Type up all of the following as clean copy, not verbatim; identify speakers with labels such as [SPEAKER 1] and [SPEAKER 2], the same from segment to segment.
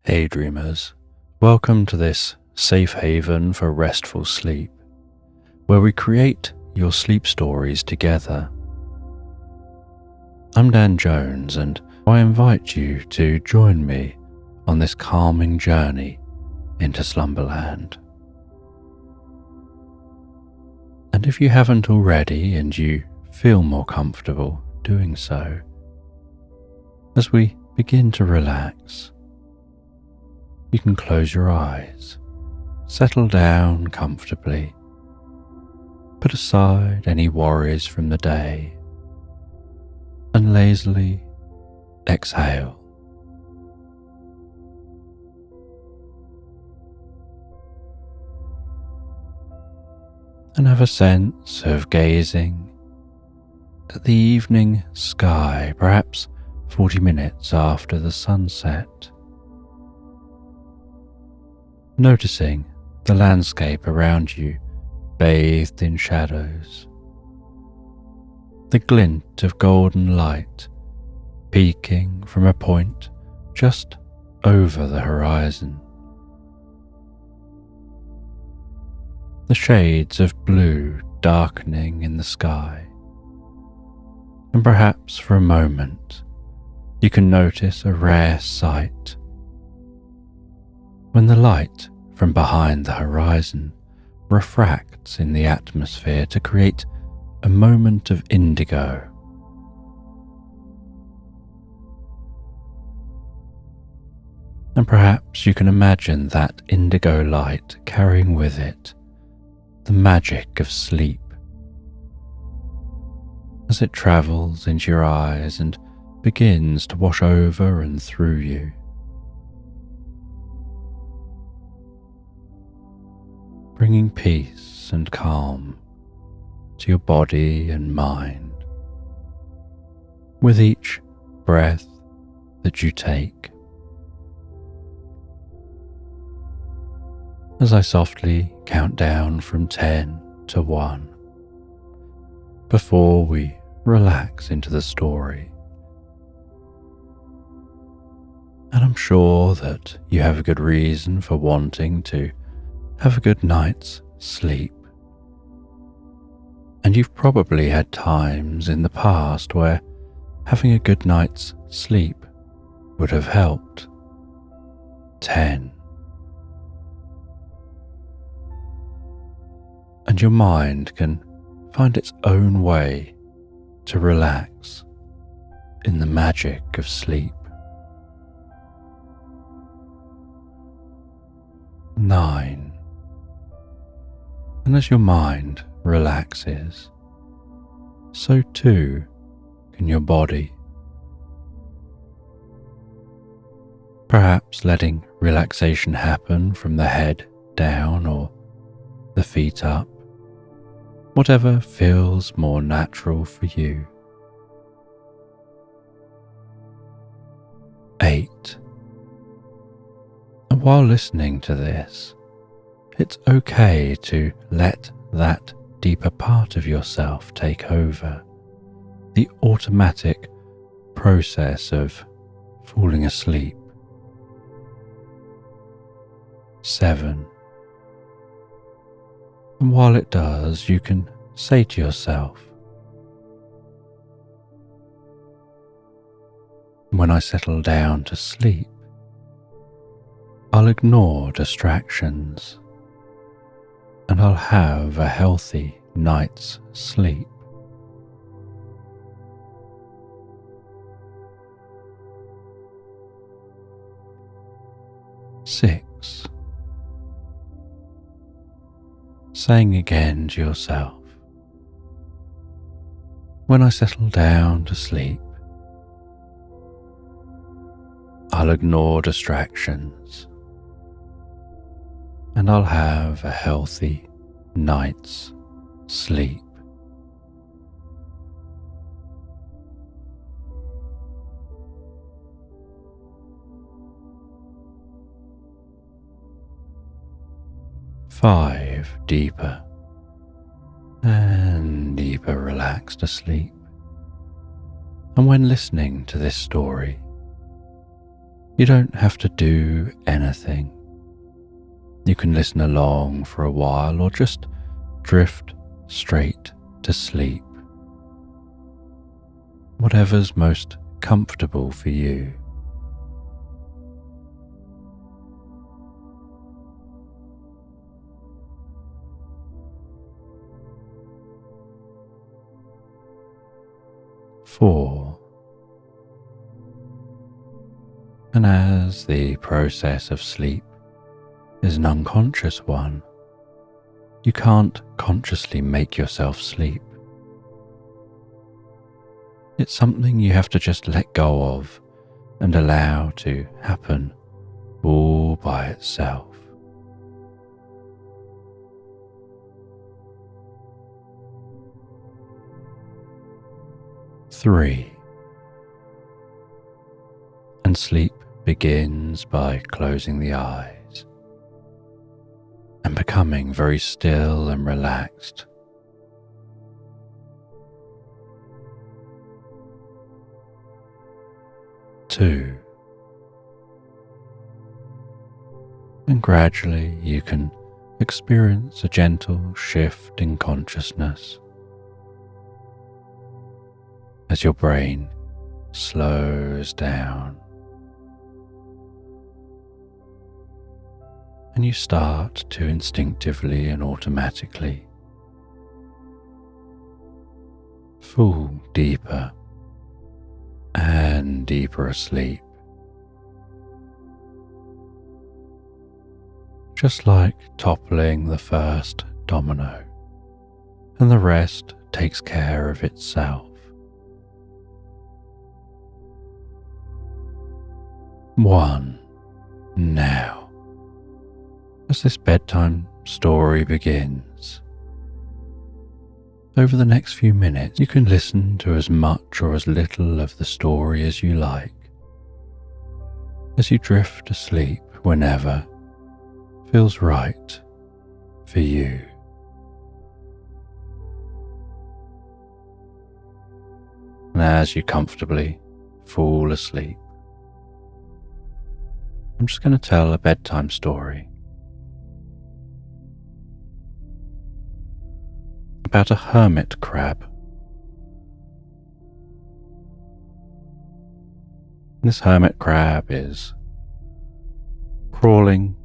[SPEAKER 1] Hey dreamers, welcome to this safe haven for restful sleep, where we create your sleep stories together. I'm Dan Jones, and I invite you to join me on this calming journey into Slumberland. And if you haven't already and you feel more comfortable doing so, as we begin to relax, you can close your eyes, settle down comfortably, put aside any worries from the day, and lazily exhale. And have a sense of gazing at the evening sky, perhaps 40 minutes after the sunset. Noticing the landscape around you bathed in shadows, the glint of golden light peeking from a point just over the horizon, the shades of blue darkening in the sky, and perhaps for a moment you can notice a rare sight. When the light from behind the horizon refracts in the atmosphere to create a moment of indigo. And perhaps you can imagine that indigo light carrying with it the magic of sleep as it travels into your eyes and begins to wash over and through you. Bringing peace and calm to your body and mind with each breath that you take. As I softly count down from 10 to 1 before we relax into the story. And I'm sure that you have a good reason for wanting to have a good night's sleep. And you've probably had times in the past where having a good night's sleep would have helped. 10. And your mind can find its own way to relax in the magic of sleep. 9. And as your mind relaxes, so too can your body. Perhaps letting relaxation happen from the head down or the feet up, whatever feels more natural for you. 8. And while listening to this, it's okay to let that deeper part of yourself take over, the automatic process of falling asleep. 7. And while it does, you can say to yourself, when I settle down to sleep, I'll ignore distractions and I'll have a healthy night's sleep. 6. Saying again to yourself, when I settle down to sleep, I'll ignore distractions and I'll have a healthy night's sleep. 5 deeper and deeper relaxed asleep. And when listening to this story, You don't have to do anything. You can listen along for a while or just drift straight to sleep. Whatever's most comfortable for you. Four. And as the process of sleep is an unconscious one, you can't consciously make yourself sleep. It's something you have to just let go of and allow to happen all by itself. Three. And sleep begins by closing the eyes and becoming very still and relaxed. Two. And gradually you can experience a gentle shift in consciousness as your brain slows down and you start to instinctively and automatically fall deeper and deeper asleep, just like toppling the first domino, and the rest takes care of itself. One. Now, as this bedtime story begins, over the next few minutes you can listen to as much or as little of the story as you like, as you drift asleep whenever feels right for you. And as you comfortably fall asleep, I'm just going to tell a bedtime story about a hermit crab. This hermit crab is crawling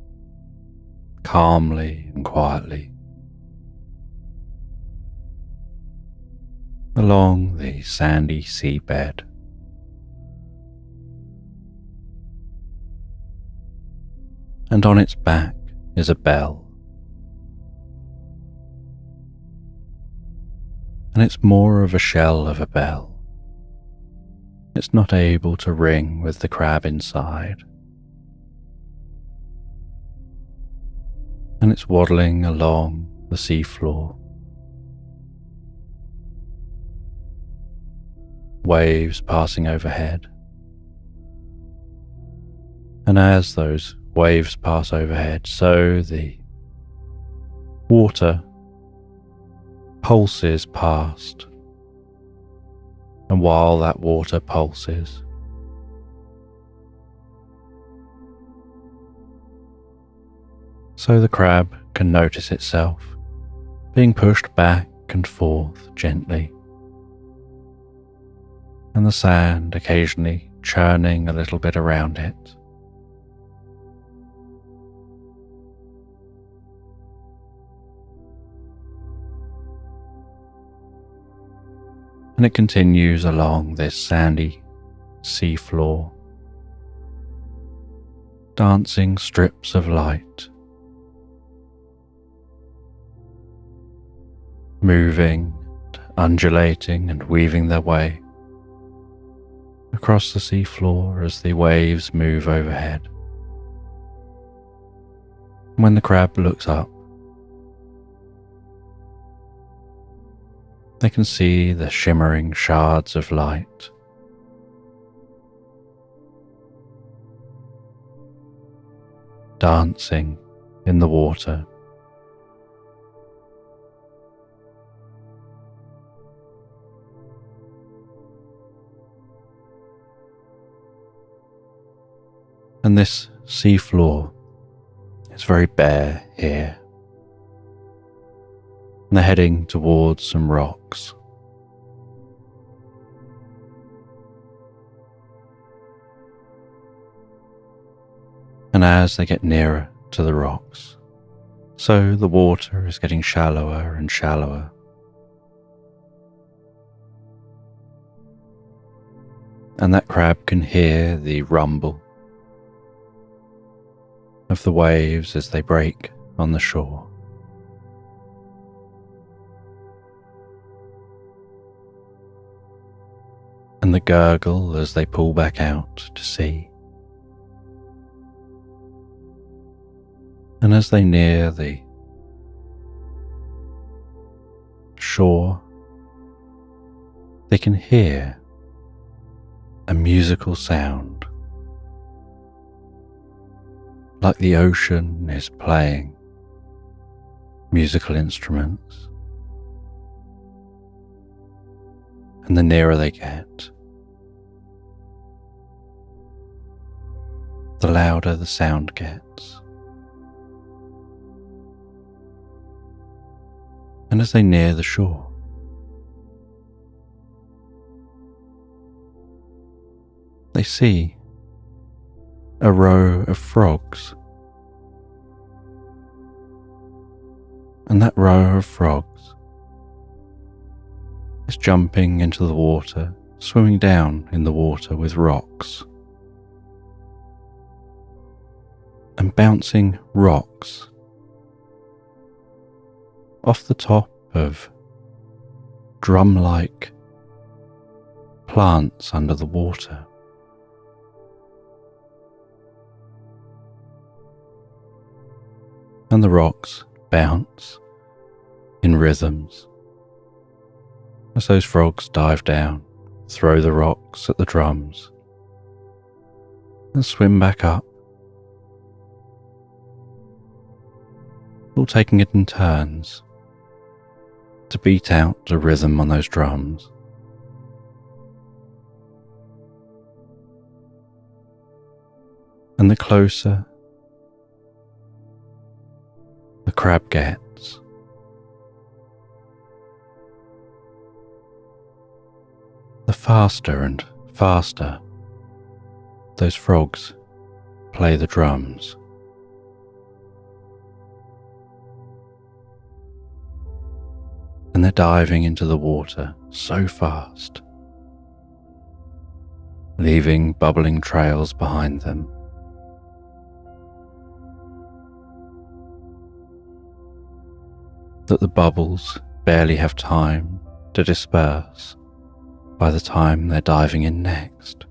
[SPEAKER 1] calmly and quietly along the sandy seabed. And on its back is a bell. And it's more of a shell of a bell. It's not able to ring with the crab inside. And it's waddling along the seafloor. Waves passing overhead. And as those waves pass overhead, so the water pulses past, and while that water pulses, so the crab can notice itself being pushed back and forth gently, and the sand occasionally churning a little bit around it. And it continues along this sandy seafloor, dancing strips of light, moving, undulating and weaving their way across the seafloor as the waves move overhead. When the crab looks up, they can see the shimmering shards of light. Dancing in the water. And this seafloor is very bare here. And they're heading towards some rocks. And as they get nearer to the rocks, so the water is getting shallower and shallower. And that crab can hear the rumble of the waves as they break on the shore. And the gurgle as they pull back out to sea. And as they near the shore, they can hear a musical sound, like the ocean is playing musical instruments. And the nearer they get, the louder the sound gets. And as they near the shore, they see a row of frogs. And that row of frogs is jumping into the water, swimming down in the water with rocks, and bouncing rocks off the top of drum-like plants under the water. And the rocks bounce in rhythms as those frogs dive down, throw the rocks at the drums, and swim back up, all taking it in turns to beat out a rhythm on those drums. And the closer the crab gets, the faster and faster those frogs play the drums. And they're diving into the water so fast, leaving bubbling trails behind them. That the bubbles barely have time to disperse by the time they're diving in next,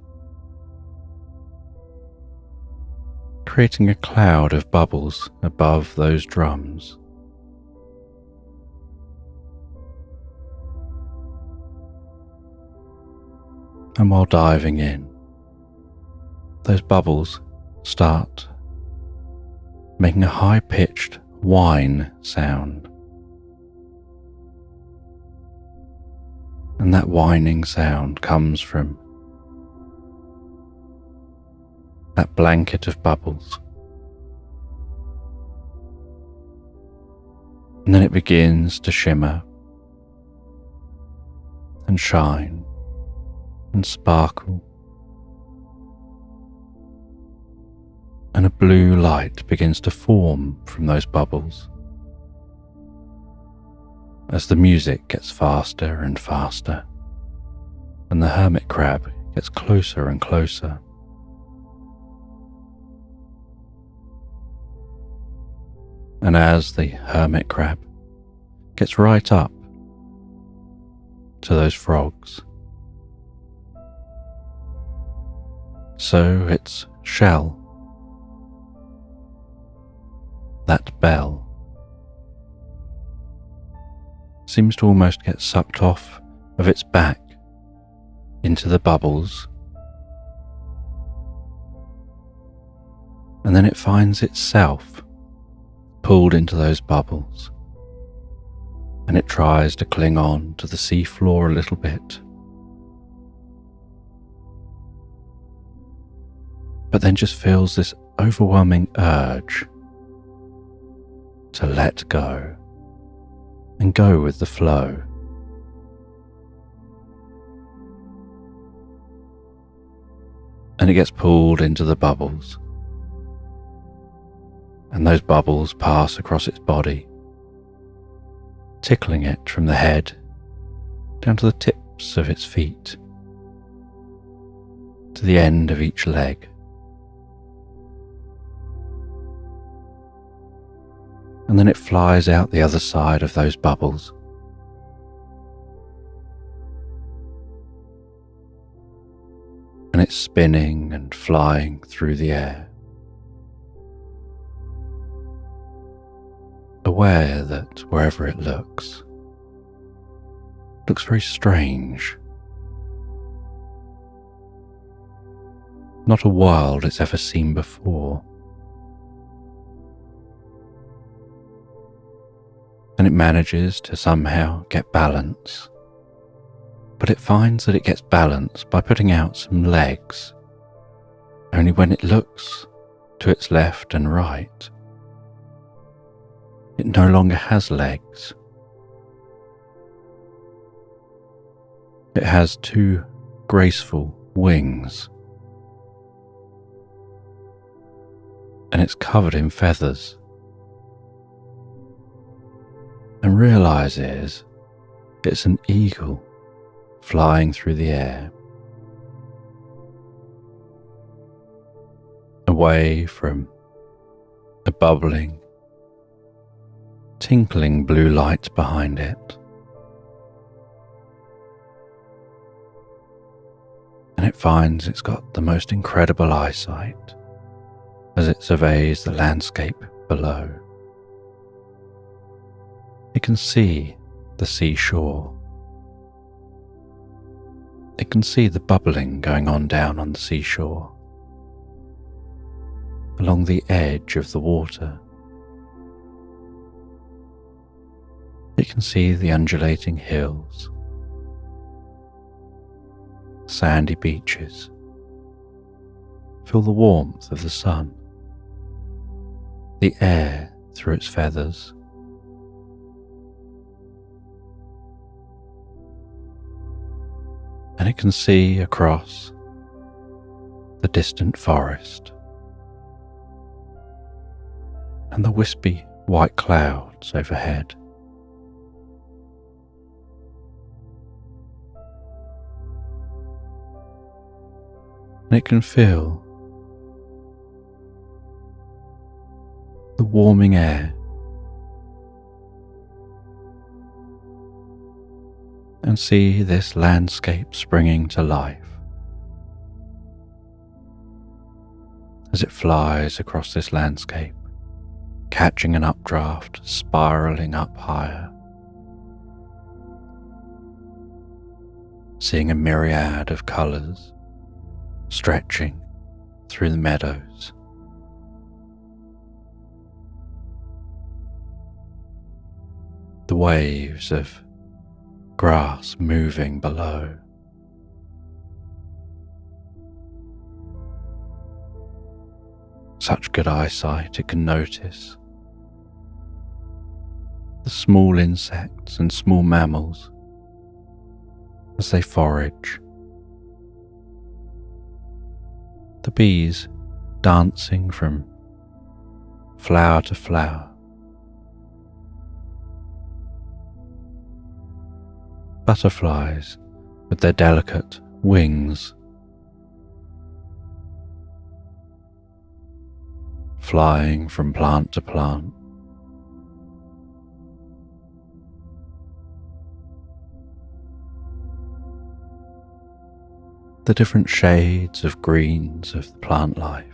[SPEAKER 1] creating a cloud of bubbles above those drums. And while diving in, those bubbles start making a high-pitched whine sound. And that whining sound comes from that blanket of bubbles. And then it begins to shimmer and shine and sparkle, and a blue light begins to form from those bubbles as the music gets faster and faster, and the hermit crab gets closer and closer. And as the hermit crab gets right up to those frogs, so its shell, that bell, seems to almost get sucked off of its back into the bubbles, and then it finds itself pulled into those bubbles, and it tries to cling on to the seafloor a little bit. but then just feels this overwhelming urge to let go and go with the flow. And it gets pulled into the bubbles, and those bubbles pass across its body, tickling it from the head down to the tips of its feet, to the end of each leg. And then it flies out the other side of those bubbles, and it's spinning and flying through the air, aware that wherever it looks very strange, not a world it's ever seen before. And it manages to somehow get balance, but it finds that it gets balance by putting out some legs, only when it looks to its left and right, it no longer has legs. It has two graceful wings, and it's covered in feathers, and realizes it's an eagle flying through the air, away from the bubbling, tinkling blue light behind it. And it finds it's got the most incredible eyesight as it surveys the landscape below. It can see the seashore. It can see the bubbling going on down on the seashore, along the edge of the water. It can see the undulating hills, sandy beaches, feel the warmth of the sun, the air through its feathers. And it can see across the distant forest and the wispy white clouds overhead. And it can feel the warming air and see this landscape springing to life as it flies across this landscape, catching an updraft, spiraling up higher, seeing a myriad of colours stretching through the meadows. The waves of grass moving below. Such good eyesight it can notice the small insects and small mammals as they forage. The bees dancing from flower to flower. Butterflies with their delicate wings flying from plant to plant. The different shades of greens of the plant life.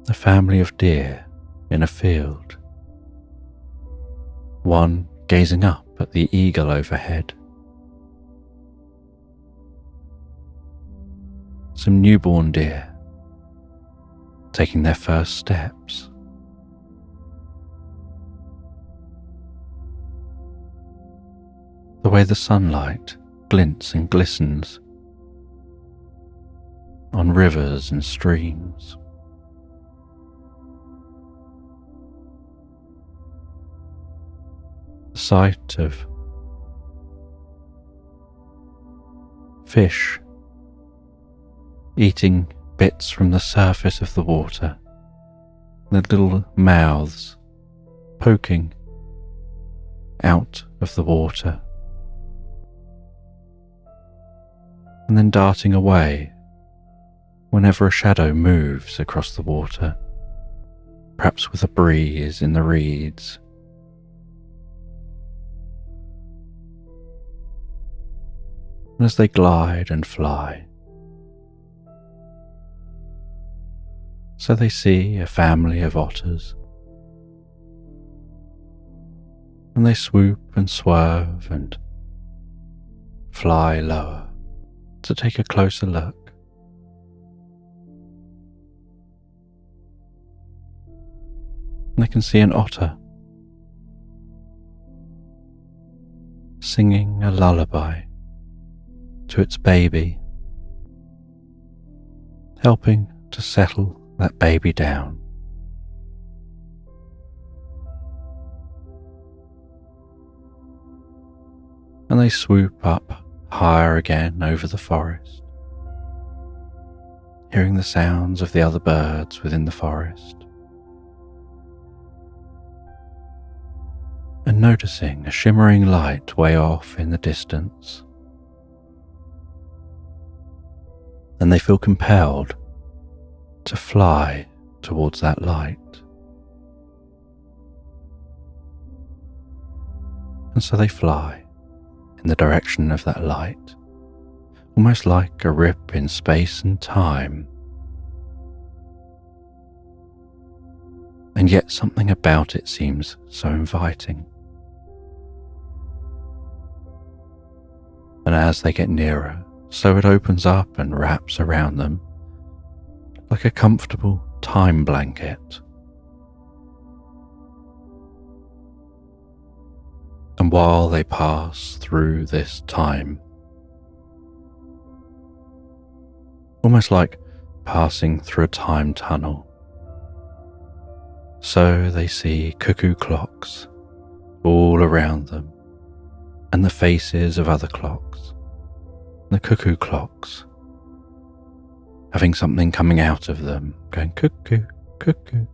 [SPEAKER 1] A family of deer in a field, one gazing up at the eagle overhead. Some newborn deer taking their first steps. The way the sunlight glints and glistens on rivers and streams. The sight of fish eating bits from the surface of the water, their little mouths poking out of the water, and then darting away whenever a shadow moves across the water, perhaps with a breeze in the reeds. And as they glide and fly, so they see a family of otters, and they swoop and swerve and fly lower to take a closer look. And they can see an otter singing a lullaby to its baby, helping to settle that baby down. And they swoop up higher again over the forest, hearing the sounds of the other birds within the forest, and noticing a shimmering light way off in the distance. And they feel compelled to fly towards that light. And so they fly in the direction of that light, almost like a rip in space and time. And yet something about it seems so inviting. And as they get nearer, so it opens up and wraps around them like a comfortable time blanket. And while they pass through this time, almost like passing through a time tunnel, so they see cuckoo clocks all around them, and the faces of other clocks. The cuckoo clocks having something coming out of them, going cuckoo, cuckoo.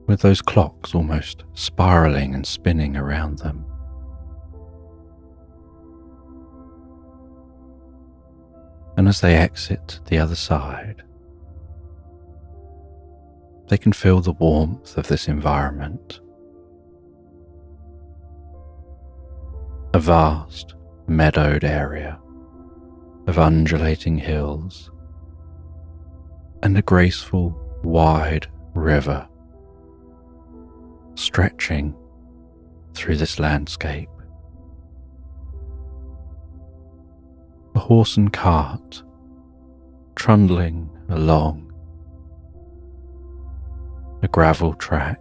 [SPEAKER 1] With those clocks almost spiraling and spinning around them. And as they exit the other side, they can feel the warmth of this environment. A vast, meadowed area of undulating hills and a graceful, wide river stretching through this landscape. A horse and cart trundling along a gravel track.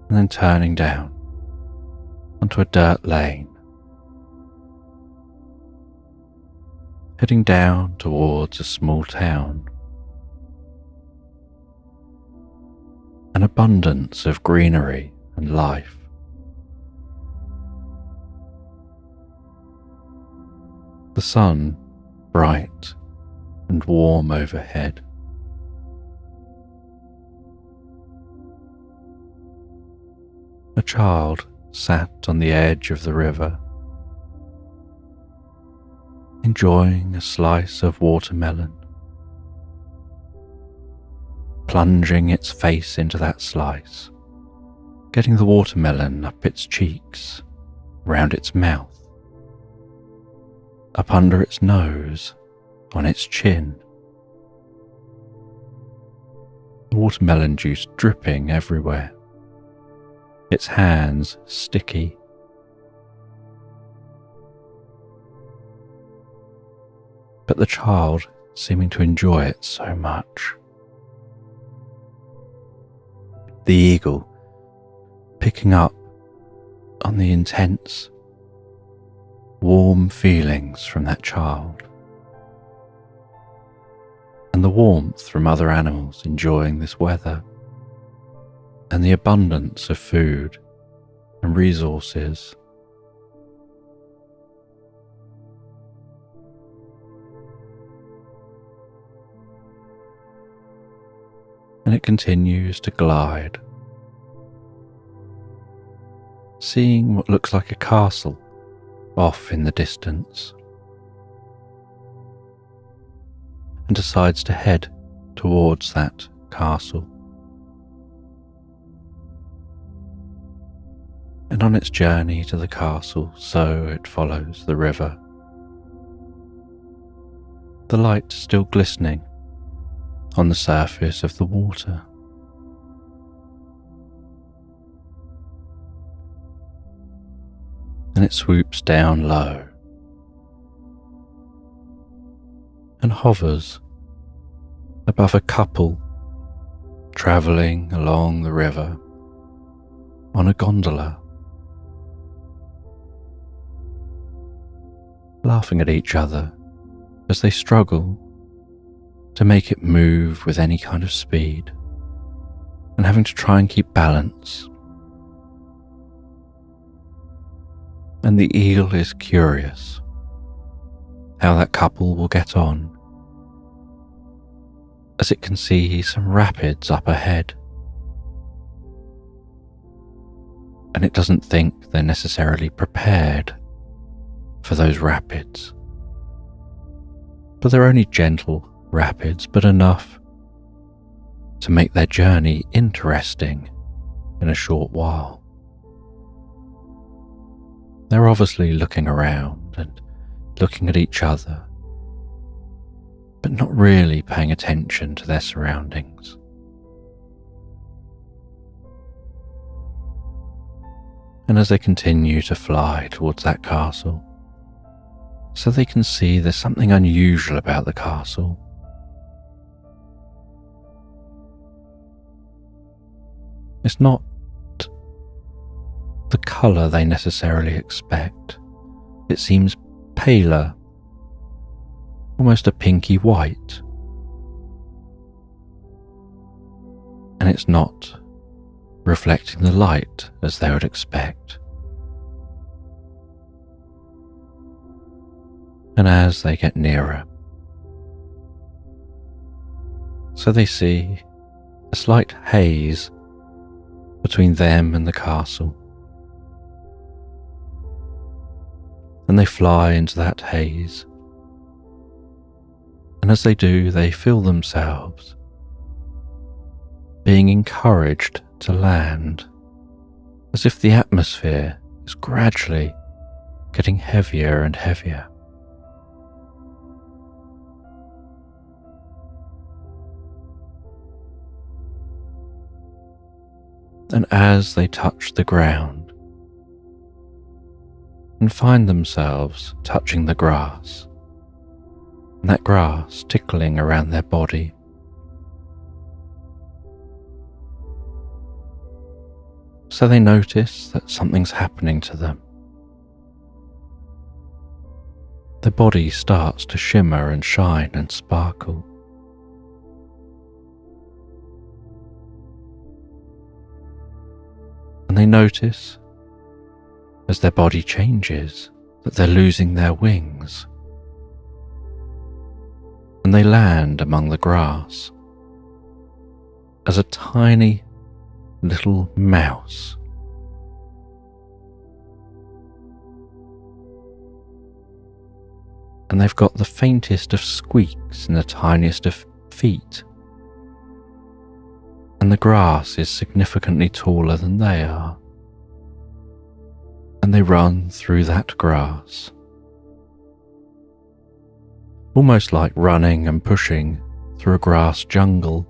[SPEAKER 1] And then turning down onto a dirt lane, heading down towards a small town. An abundance of greenery and life. The sun bright and warm overhead. A child sat on the edge of the river, enjoying a slice of watermelon, plunging its face into that slice, getting the watermelon up its cheeks, round its mouth, up under its nose, on its chin. The watermelon juice dripping everywhere, its hands sticky. But the child seeming to enjoy it so much. the eagle picking up on the intense, warm feelings from that child, and the warmth from other animals enjoying this weather, and the abundance of food and resources. And it continues to glide, seeing what looks like a castle off in the distance, and decides to head towards that castle. And on its journey to the castle, so it follows the river, the light still glistening on the surface of the water. And it swoops down low and hovers above a couple travelling along the river on a gondola, laughing at each other as they struggle to make it move with any kind of speed, and having to try and keep balance. And the eagle is curious how that couple will get on, as it can see some rapids up ahead, and it doesn't think they're necessarily prepared for those rapids. But they're only gentle rapids, but enough to make their journey interesting in a short while. They're obviously looking around and looking at each other, but not really paying attention to their surroundings. And as they continue to fly towards that castle, so they can see there's something unusual about the castle. It's not the colour they necessarily expect. It seems paler, almost a pinky white. And it's not reflecting the light as they would expect. And as they get nearer, so they see a slight haze between them and the castle, and they fly into that haze, and as they do, they feel themselves being encouraged to land, as if the atmosphere is gradually getting heavier and heavier. And as they touch the ground and find themselves touching the grass, and that grass tickling around their body, so they notice that something's happening to them. Their body starts to shimmer and shine and sparkle. And they notice, as their body changes, that they're losing their wings. And they land among the grass as a tiny little mouse. And they've got the faintest of squeaks and the tiniest of feet. And the grass is significantly taller than they are. And they run through that grass, almost like running and pushing through a grass jungle,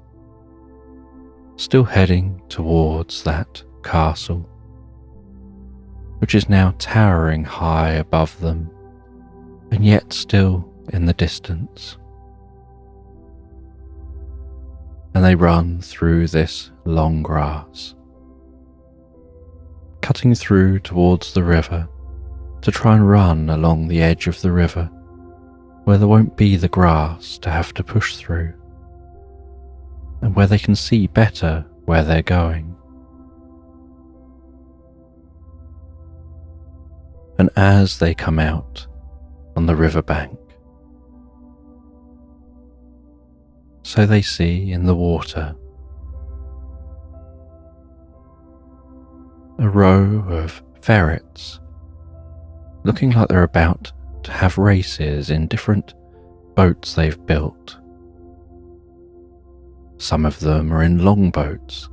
[SPEAKER 1] still heading towards that castle, which is now towering high above them, and yet still in the distance. and they run through this long grass, cutting through towards the river to try and run along the edge of the river where there won't be the grass to have to push through, and where they can see better where they're going. And as they come out on the riverbank, so they see in the water a row of ferrets looking like they're about to have races in different boats they've built. Some of them are in long boats,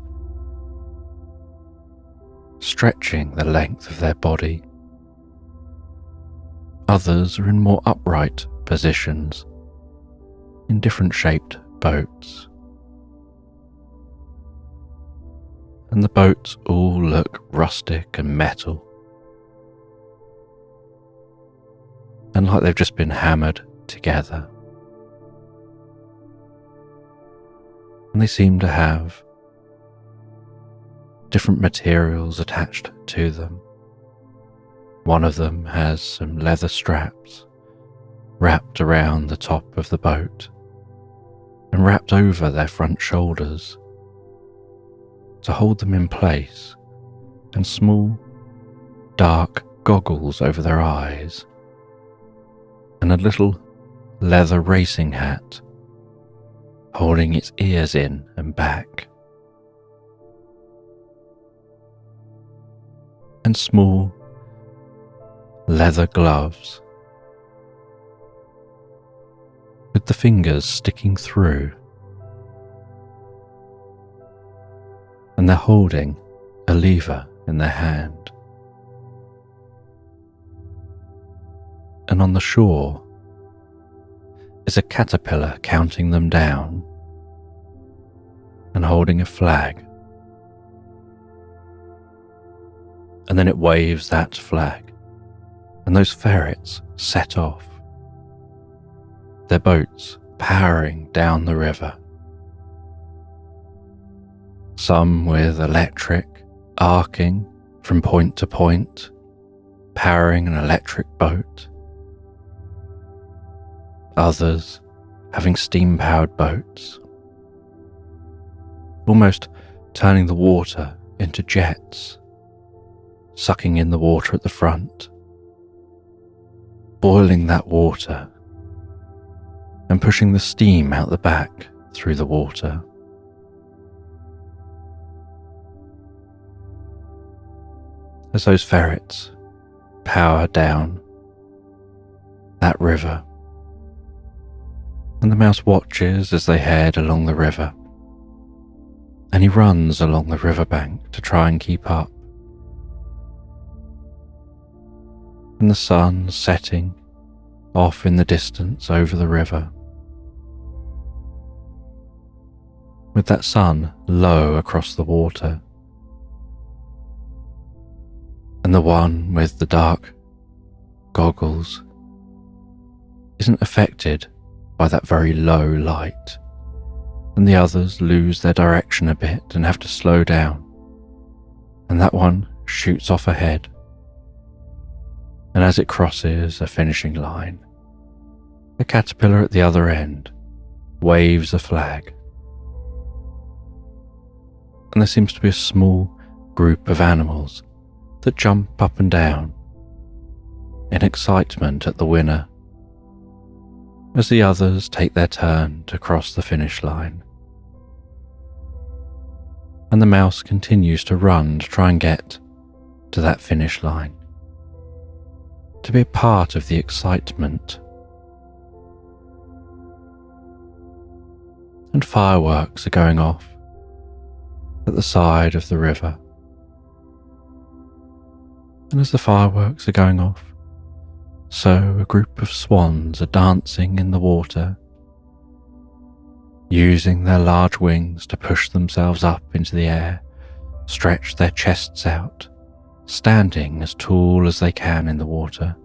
[SPEAKER 1] stretching the length of their body. Others are in more upright positions, in different shaped boats. And the boats all look rustic and metal, and like they've just been hammered together. And they seem to have different materials attached to them. One of them has some leather straps wrapped around the top of the boat and wrapped over their front shoulders to hold them in place, and small, dark goggles over their eyes, and a little leather racing hat holding its ears in and back, and small leather gloves with the fingers sticking through, and they're holding a lever in their hand. And on the shore is a caterpillar counting them down and holding a flag. And then it waves that flag, and those ferrets set off, their boats powering down the river. Some with electric arcing from point to point, powering an electric boat. Others having steam-powered boats, almost turning the water into jets, sucking in the water at the front, boiling that water and pushing the steam out the back through the water. As those ferrets power down that river, and the mouse watches as they head along the river, and he runs along the riverbank to try and keep up. And the sun setting off in the distance over the river, with that sun low across the water, and the one with the dark goggles isn't affected by that very low light, and the others lose their direction a bit and have to slow down, and that one shoots off ahead, and as it crosses a finishing line, the caterpillar at the other end waves a flag, and there seems to be a small group of animals that jump up and down in excitement at the winner, as the others take their turn to cross the finish line. And the mouse continues to run to try and get to that finish line, to be a part of the excitement. And fireworks are going off at the side of the river. And as the fireworks are going off, so a group of swans are dancing in the water, using their large wings to push themselves up into the air, stretch their chests out, standing as tall as they can in the water,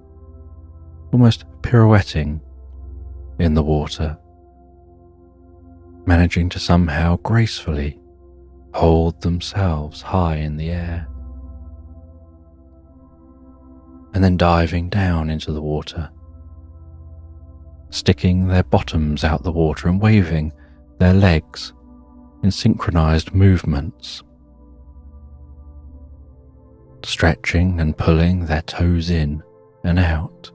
[SPEAKER 1] almost pirouetting in the water. managing to somehow gracefully hold themselves high in the air, and then diving down into the water, sticking their bottoms out the water and waving their legs in synchronized movements, stretching and pulling their toes in and out,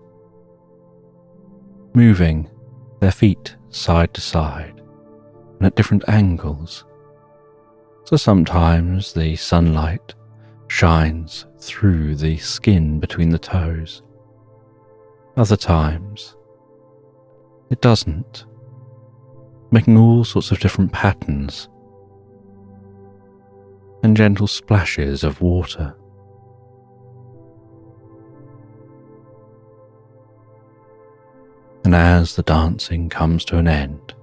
[SPEAKER 1] moving their feet side to side and at different angles, so sometimes the sunlight shines through the skin between the toes. Other times it doesn't, making all sorts of different patterns and gentle splashes of water. And as the dancing comes to an end,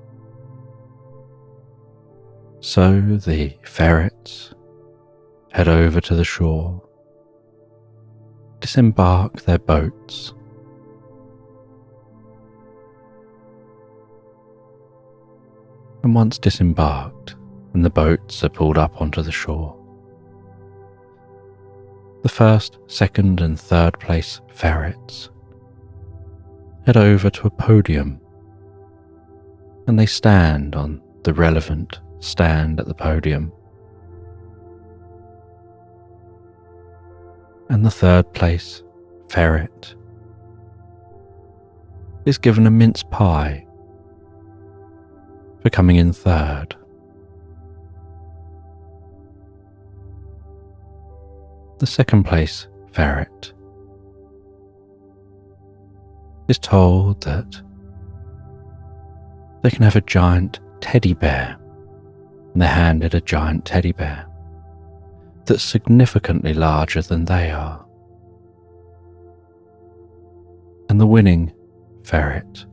[SPEAKER 1] so the ferrets head over to the shore, disembark their boats, and once disembarked and the boats are pulled up onto the shore, the first, second and third place ferrets head over to a podium, and they stand on the relevant stand at the podium. And the third place ferret is given a mince pie for coming in third. The second place ferret is told that they can have a giant teddy bear, and they're handed a giant teddy bear that's significantly larger than they are. And the winning ferret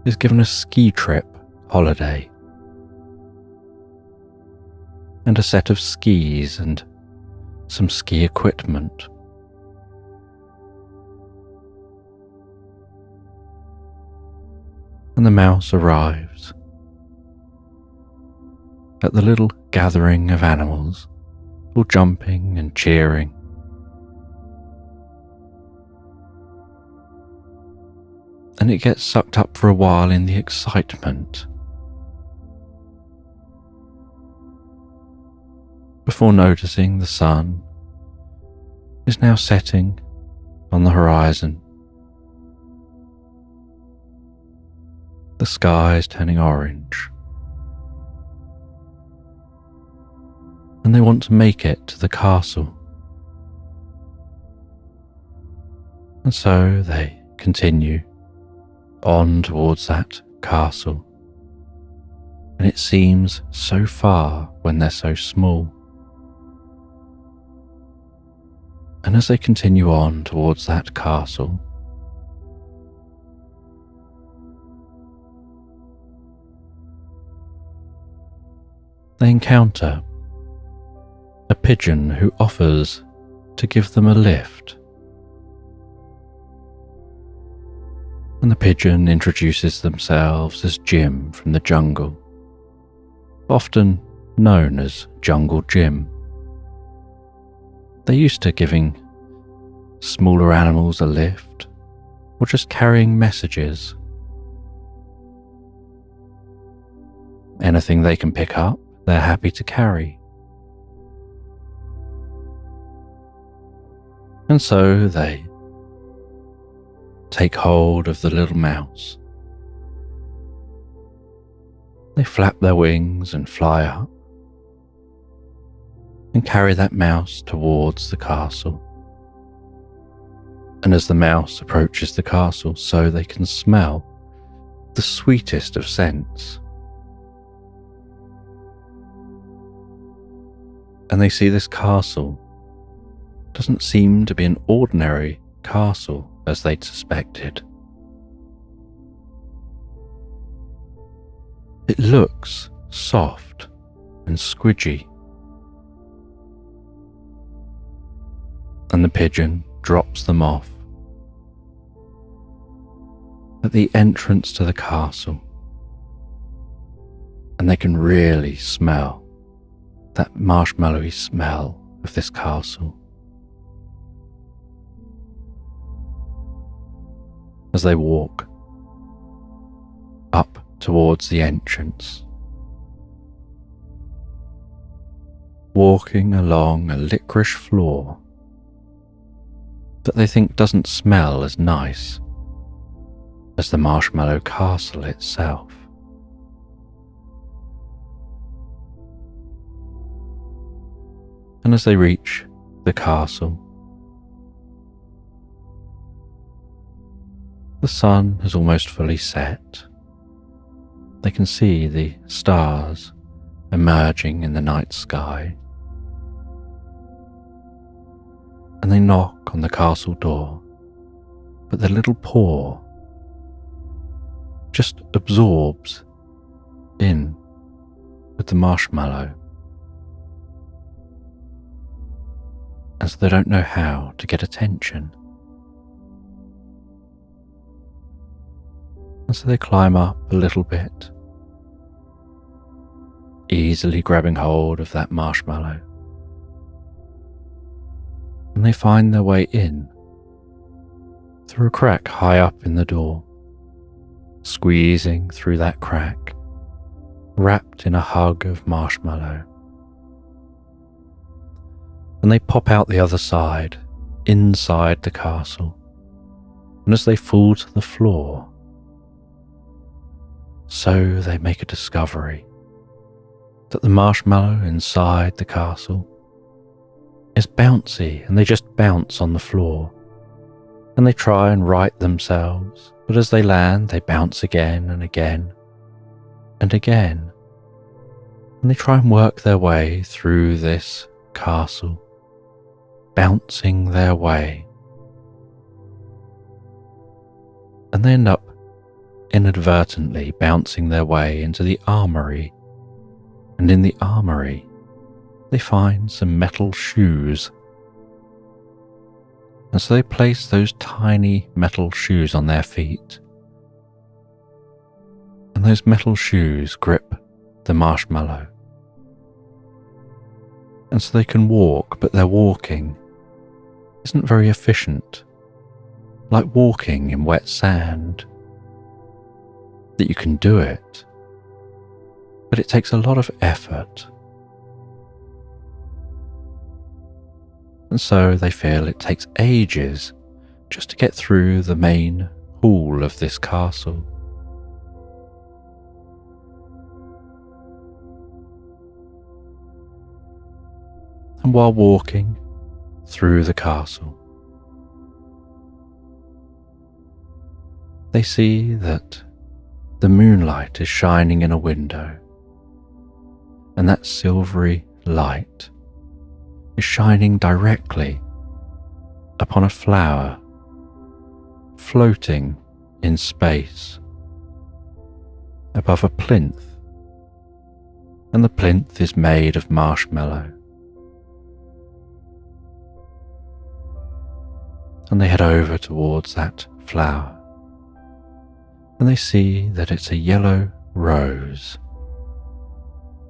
[SPEAKER 1] is given a ski trip holiday and a set of skis and some ski equipment. And the mouse arrives at the little gathering of animals, all jumping and cheering. And it gets sucked up for a while in the excitement, before noticing the sun is now setting on the horizon. The sky is turning orange, and they want to make it to the castle. And so they continue on towards that castle, and it seems so far when they're so small. And as they continue on towards that castle, they encounter a pigeon who offers to give them a lift. And the pigeon introduces themselves as Jim from the jungle, often known as Jungle Jim. They're used to giving smaller animals a lift or just carrying messages. Anything they can pick up, they're happy to carry. And so they take hold of the little mouse. They flap their wings and fly up and carry that mouse towards the castle. And as the mouse approaches the castle, so they can smell the sweetest of scents. And they see this castle doesn't seem to be an ordinary castle as they'd suspected. It looks soft and squidgy. And the pigeon drops them off at the entrance to the castle, and they can really smell that marshmallowy smell of this castle. As they walk up towards the entrance, walking along a licorice floor that they think doesn't smell as nice as the marshmallow castle itself. And as they reach the castle, the sun has almost fully set. They can see the stars emerging in the night sky. And they knock on the castle door, but their little paw just absorbs in with the marshmallow, as they don't know how to get attention. And so they climb up a little bit, easily grabbing hold of that marshmallow. And they find their way in through a crack high up in the door, squeezing through that crack, wrapped in a hug of marshmallow. And they pop out the other side, inside the castle, and as they fall to the floor, so they make a discovery that the marshmallow inside the castle is bouncy, and they just bounce on the floor, and they try and right themselves, but as they land they bounce again and again and again, and they try and work their way through this castle, bouncing their way, and they end up inadvertently bouncing their way into the armory, and in the armory they find some metal shoes. And so they place those tiny metal shoes on their feet, and those metal shoes grip the marshmallow, and so they can walk, but their walking isn't very efficient, like walking in wet sand. That you can do it, but it takes a lot of effort. And so they feel it takes ages just to get through the main hall of this castle. And while walking through the castle, they see that the moonlight is shining in a window, and that silvery light is shining directly upon a flower floating in space above a plinth, and the plinth is made of marshmallow. And they head over towards that flower, and they see that it's a yellow rose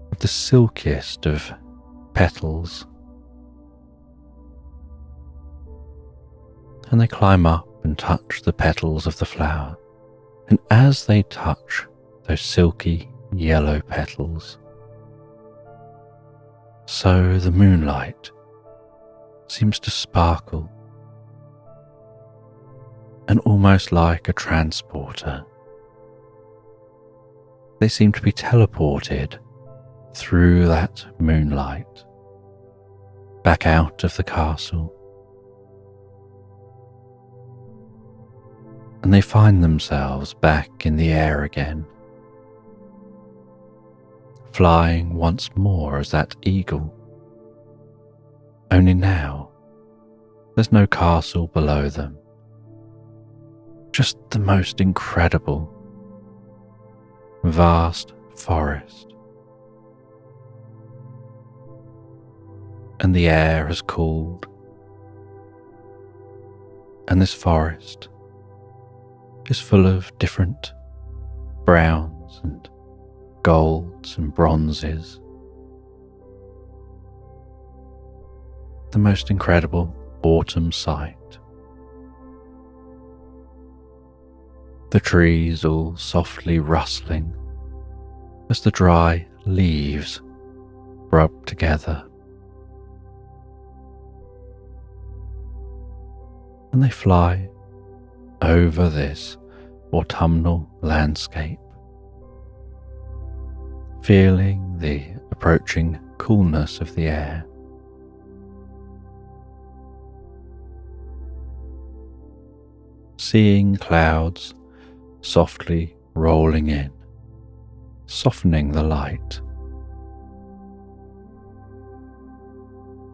[SPEAKER 1] with the silkiest of petals. And they climb up and touch the petals of the flower, and as they touch those silky yellow petals, so the moonlight seems to sparkle, and almost like a transporter, they seem to be teleported through that moonlight back out of the castle, and they find themselves back in the air again, flying once more as that eagle. Only now there's no castle below them, just the most incredible vast forest. And the air has cooled, and this forest is full of different browns and golds and bronzes. The most incredible autumn sight. The trees all softly rustling as the dry leaves rub together. And they fly over this autumnal landscape, feeling the approaching coolness of the air. Seeing clouds softly rolling in, softening the light.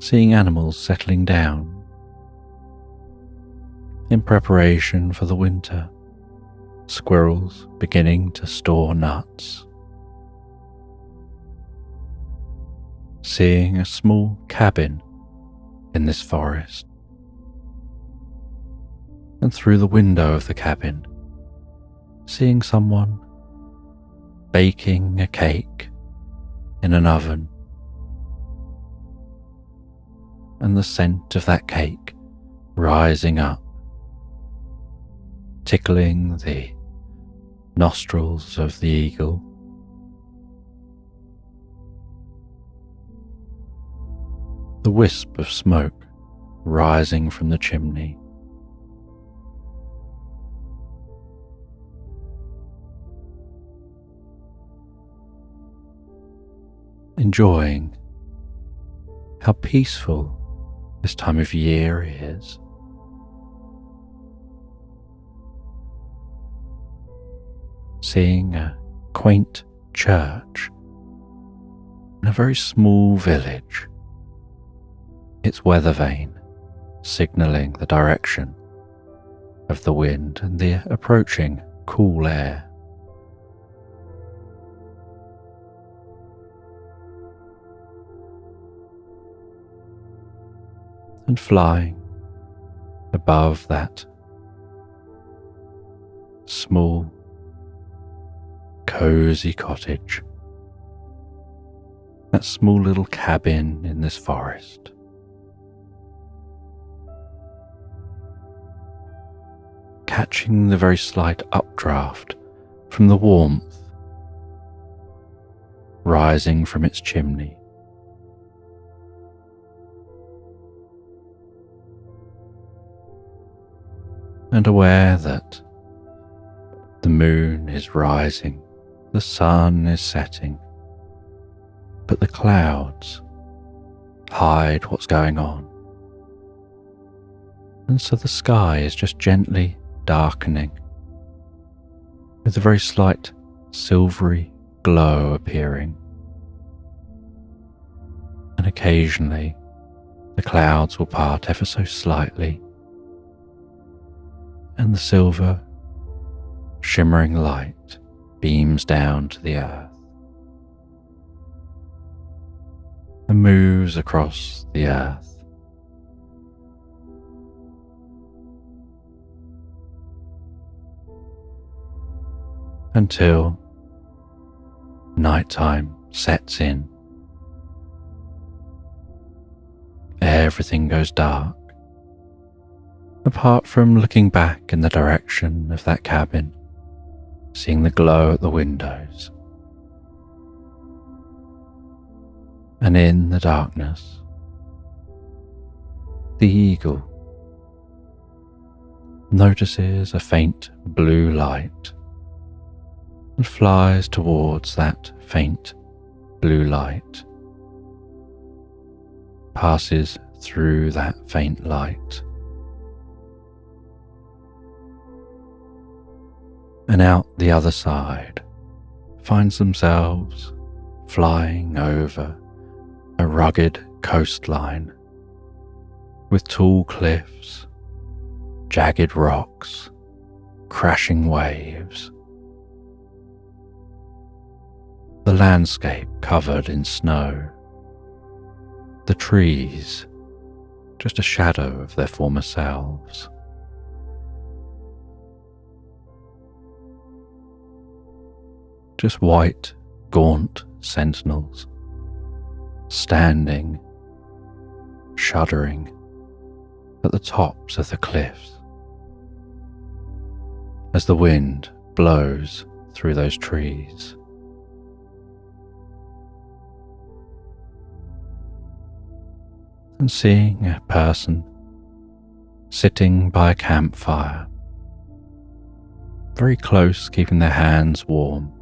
[SPEAKER 1] Seeing animals settling down in preparation for the winter. Squirrels beginning to store nuts. Seeing a small cabin in this forest, and through the window of the cabin, seeing someone baking a cake in an oven, and the scent of that cake rising up, tickling the nostrils of the eagle. The wisp of smoke rising from the chimney. Enjoying how peaceful this time of year is. Seeing a quaint church in a very small village, its weather vane signalling the direction of the wind and the approaching cool air. And flying above that small, cozy cottage, that small little cabin in this forest. Catching the very slight updraft from the warmth rising from its chimney. And aware that the moon is rising, the sun is setting, but the clouds hide what's going on. And so the sky is just gently darkening, with a very slight silvery glow appearing. And occasionally the clouds will part ever so slightly, and the silver, shimmering light beams down to the earth and moves across the earth. Until nighttime sets in. Everything goes dark, apart from looking back in the direction of that cabin, seeing the glow at the windows. And in the darkness, the eagle notices a faint blue light and flies towards that faint blue light, passes through that faint light, and out the other side finds themselves flying over a rugged coastline with tall cliffs, jagged rocks, crashing waves. The landscape covered in snow, the trees just a shadow of their former selves. Just white gaunt sentinels, standing, shuddering at the tops of the cliffs as the wind blows through those trees. And seeing a person sitting by a campfire, very close, keeping their hands warm,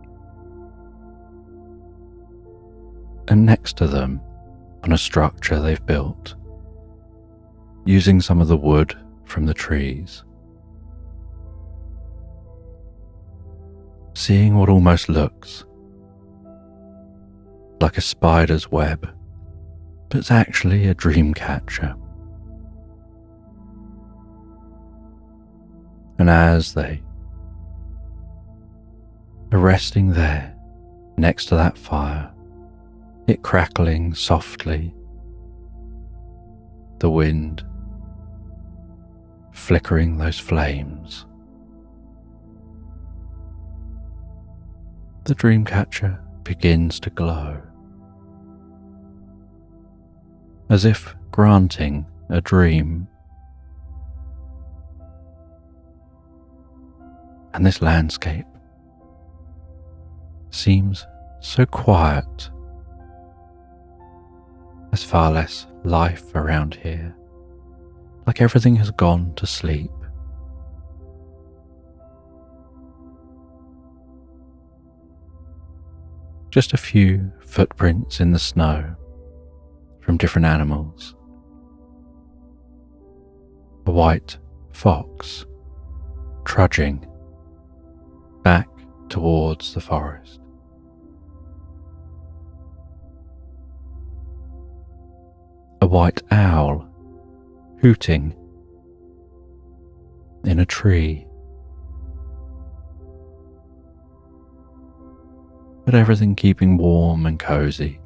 [SPEAKER 1] and next to them on a structure they've built using some of the wood from the trees, seeing what almost looks like a spider's web, but it's actually a dreamcatcher. And as they are resting there next to that fire, it crackling softly, the wind flickering those flames, the dreamcatcher begins to glow, as if granting a dream. And this landscape seems so quiet. There's far less life around here, like everything has gone to sleep. Just a few footprints in the snow from different animals. A white fox trudging back towards the forest. A white owl hooting in a tree. But everything keeping warm and cozy.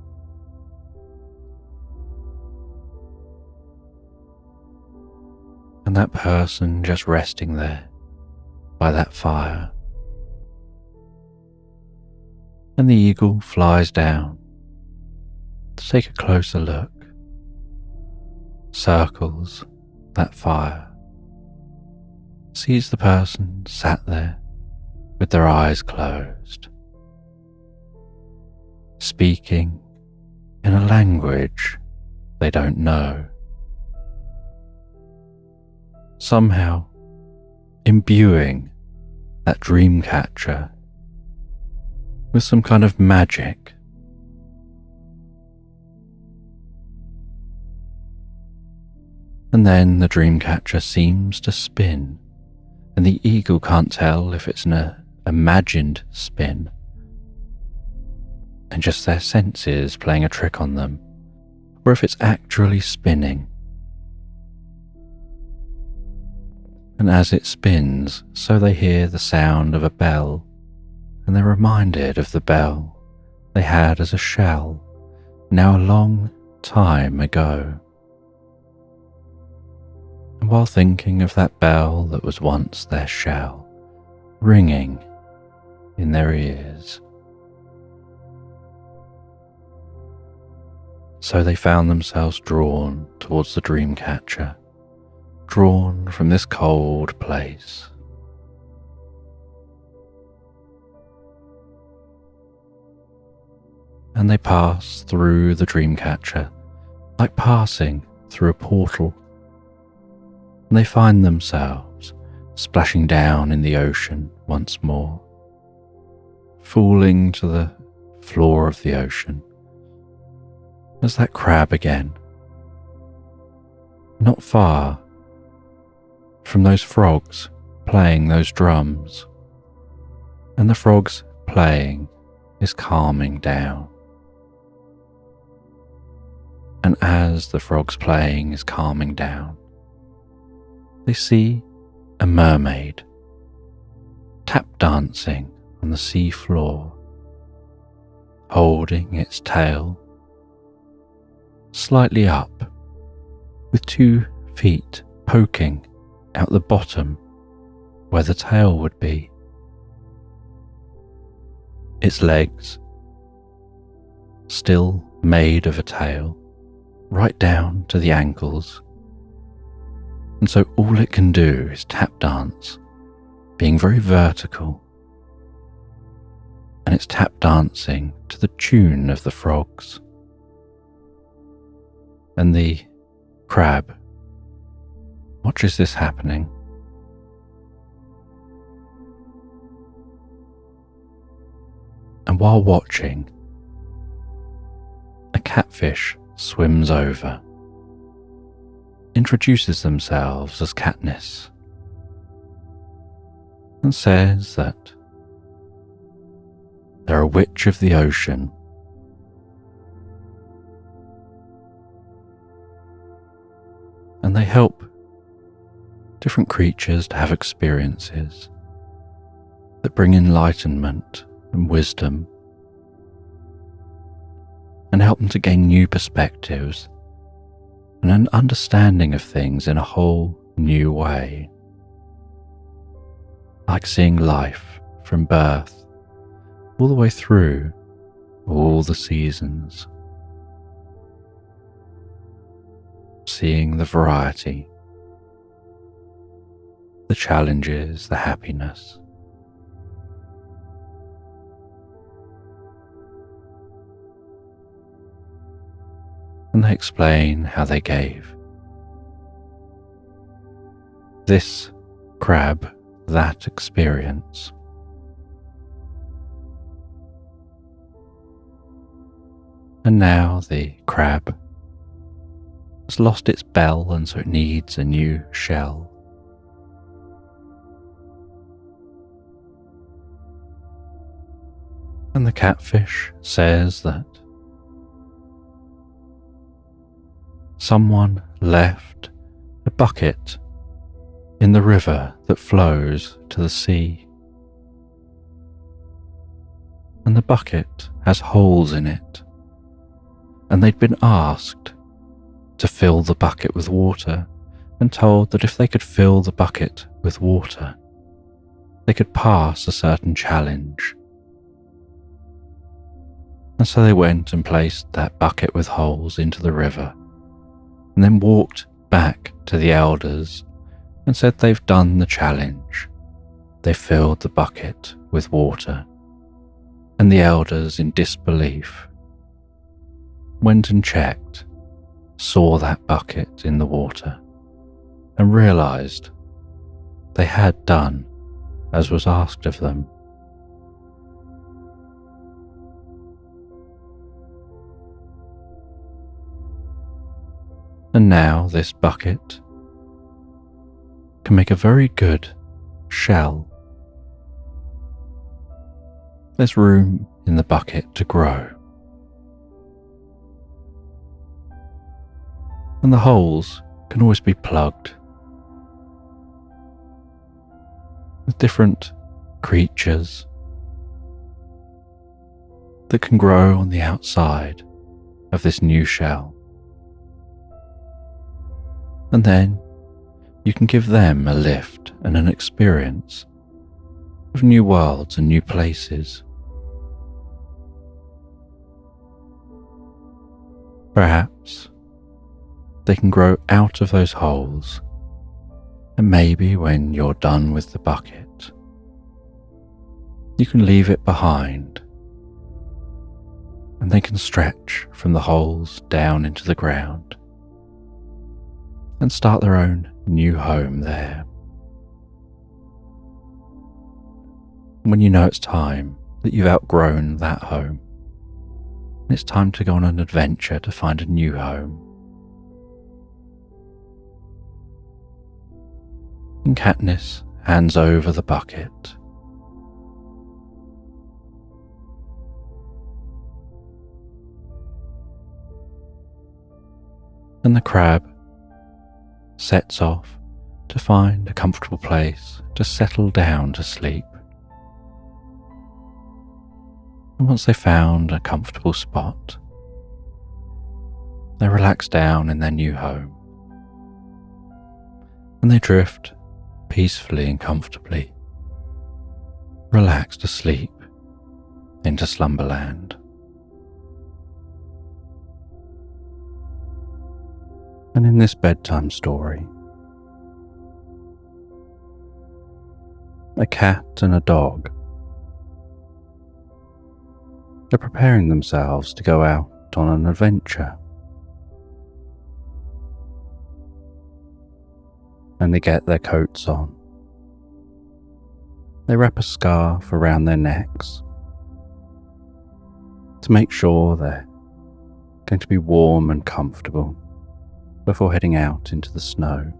[SPEAKER 1] And that person just resting there by that fire. And the eagle flies down to take a closer look, circles that fire, sees the person sat there with their eyes closed, speaking in a language they don't know, somehow imbuing that dreamcatcher with some kind of magic. And then the dreamcatcher seems to spin, and the eagle can't tell if it's an imagined spin, and just their senses playing a trick on them, or if it's actually spinning. And as it spins, so they hear the sound of a bell, and they're reminded of the bell they had as a shell, now a long time ago. And while thinking of that bell that was once their shell, ringing in their ears, so they found themselves drawn towards the dreamcatcher, drawn from this cold place. And they pass through the dreamcatcher like passing through a portal. And they find themselves splashing down in the ocean once more, falling to the floor of the ocean as that crab again, not far from those frogs playing those drums, and the frogs playing is calming down. And as the frogs playing is calming down, they see a mermaid tap dancing on the sea floor, holding its tail slightly up, with 2 feet poking out the bottom where the tail would be. Its legs still made of a tail, right down to the ankles. And so all it can do is tap dance, being very vertical. And it's tap dancing to the tune of the frogs. And the crab watches this happening. And while watching, a catfish swims over, introduces themselves as Katniss, and says that they're a witch of the ocean. And they help different creatures to have experiences that bring enlightenment and wisdom, and help them to gain new perspectives and an understanding of things in a whole new way. Like seeing life from birth all the way through all the seasons. Seeing the variety, the challenges, the happiness. And they explain how they gave this crab that experience. And now the crab has lost its bell, and so it needs a new shell. And the catfish says that someone left a bucket in the river that flows to the sea. And the bucket has holes in it, and they'd been asked to fill the bucket with water, and told that if they could fill the bucket with water, they could pass a certain challenge. And so they went and placed that bucket with holes into the river, and then walked back to the elders and said they've done the challenge. They filled the bucket with water. And the elders, in disbelief, went and checked, saw that bucket in the water, and realized they had done as was asked of them. And now this bucket can make a very good shell. There's room in the bucket to grow. And the holes can always be plugged with different creatures that can grow on the outside of this new shell. And then you can give them a lift and an experience of new worlds and new places. Perhaps they can grow out of those holes, and maybe when you're done with the bucket, you can leave it behind, and they can stretch from the holes down into the ground and start their own new home there. When you know it's time, that you've outgrown that home, and it's time to go on an adventure to find a new home. And Katniss hands over the bucket. And the crab sets off to find a comfortable place to settle down to sleep. And once they found a comfortable spot, they relax down in their new home, and they drift peacefully and comfortably, relaxed asleep into Slumberland. And in this bedtime story, a cat and a dog are preparing themselves to go out on an adventure. And they get their coats on. They wrap a scarf around their necks to make sure they're going to be warm and comfortable before heading out into the snow.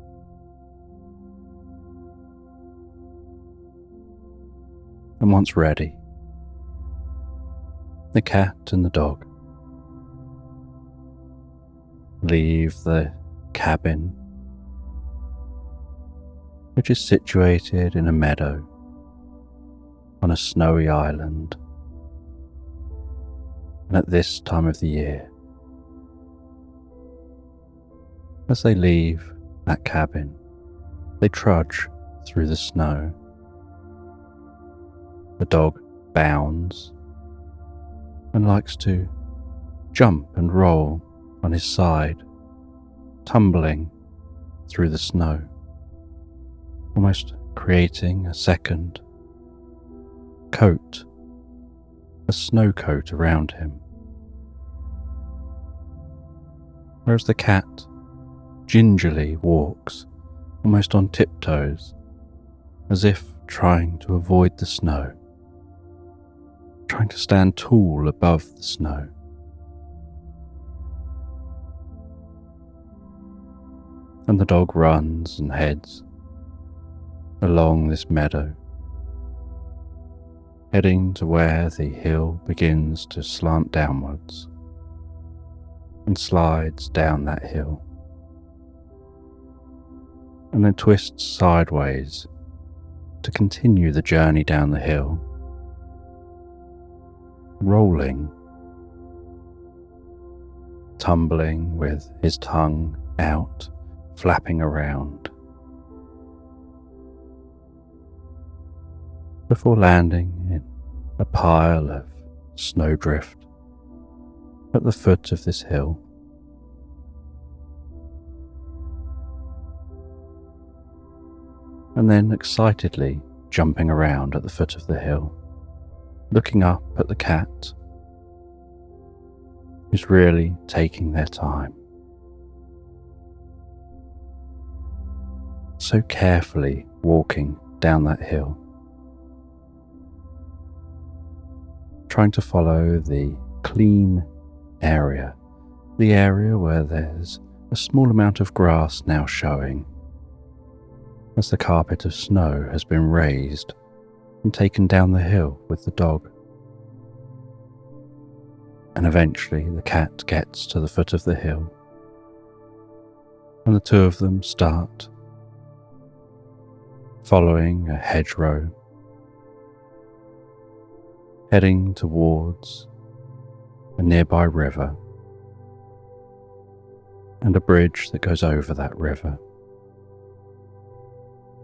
[SPEAKER 1] And once ready, the cat and the dog leave the cabin, which is situated in a meadow on a snowy island. And at this time of the year, as they leave that cabin, they trudge through the snow. The dog bounds and likes to jump and roll on his side, tumbling through the snow, almost creating a second coat, a snow coat around him. Whereas the cat gingerly walks, almost on tiptoes, as if trying to avoid the snow, trying to stand tall above the snow. And the dog runs and heads along this meadow, heading to where the hill begins to slant downwards and slides down that hill, and then twists sideways to continue the journey down the hill, rolling, tumbling with his tongue out, flapping around, before landing in a pile of snowdrift at the foot of this hill. And then excitedly jumping around at the foot of the hill, looking up at the cat, who's really taking their time, so carefully walking down that hill, trying to follow the clean area, the area where there's a small amount of grass now showing, as the carpet of snow has been raised and taken down the hill with the dog. And eventually the cat gets to the foot of the hill, and the two of them start following a hedgerow, heading towards a nearby river and a bridge that goes over that river.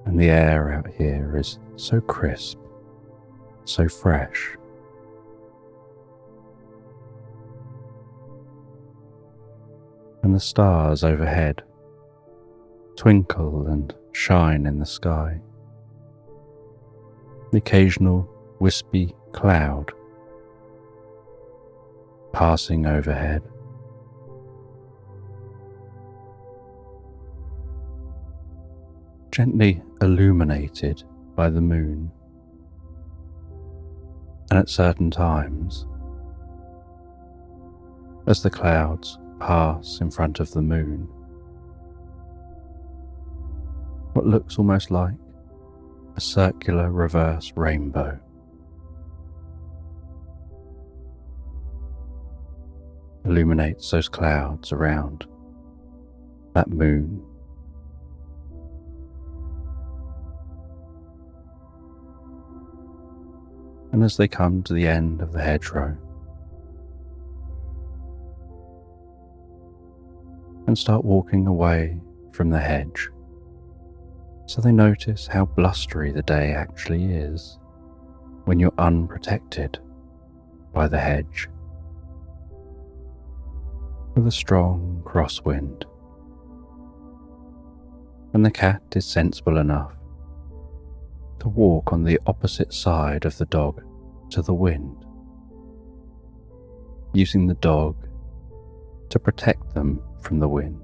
[SPEAKER 1] And the air out here is so crisp, so fresh. And the stars overhead twinkle and shine in the sky. The occasional wispy cloud passing overhead. Gently illuminated by the moon, and at certain times, as the clouds pass in front of the moon, what looks almost like a circular reverse rainbow. Illuminates those clouds around that moon. And as they come to the end of the hedgerow and start walking away from the hedge, so they notice how blustery the day actually is when you're unprotected by the hedge, with a strong crosswind and the cat is sensible enough to walk on the opposite side of the dog to the wind, using the dog to protect them from the wind.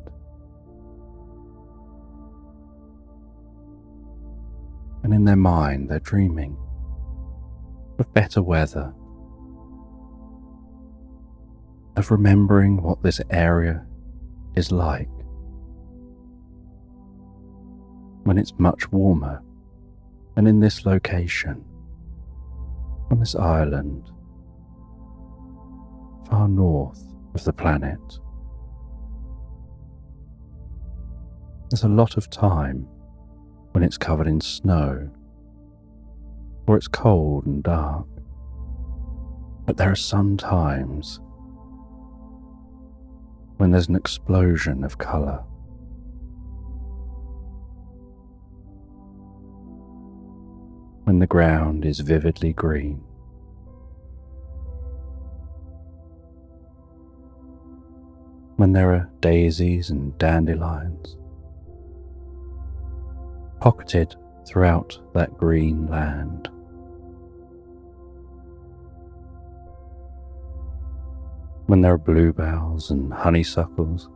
[SPEAKER 1] And in their mind, they're dreaming of better weather, of remembering what this area is like when it's much warmer, and in this location, on this island, far north of the planet. There's a lot of time when it's covered in snow, or it's cold and dark, but there are some times when there's an explosion of colour. When the ground is vividly green. When there are daisies and dandelions pocketed throughout that green land. When there are bluebells and honeysuckles.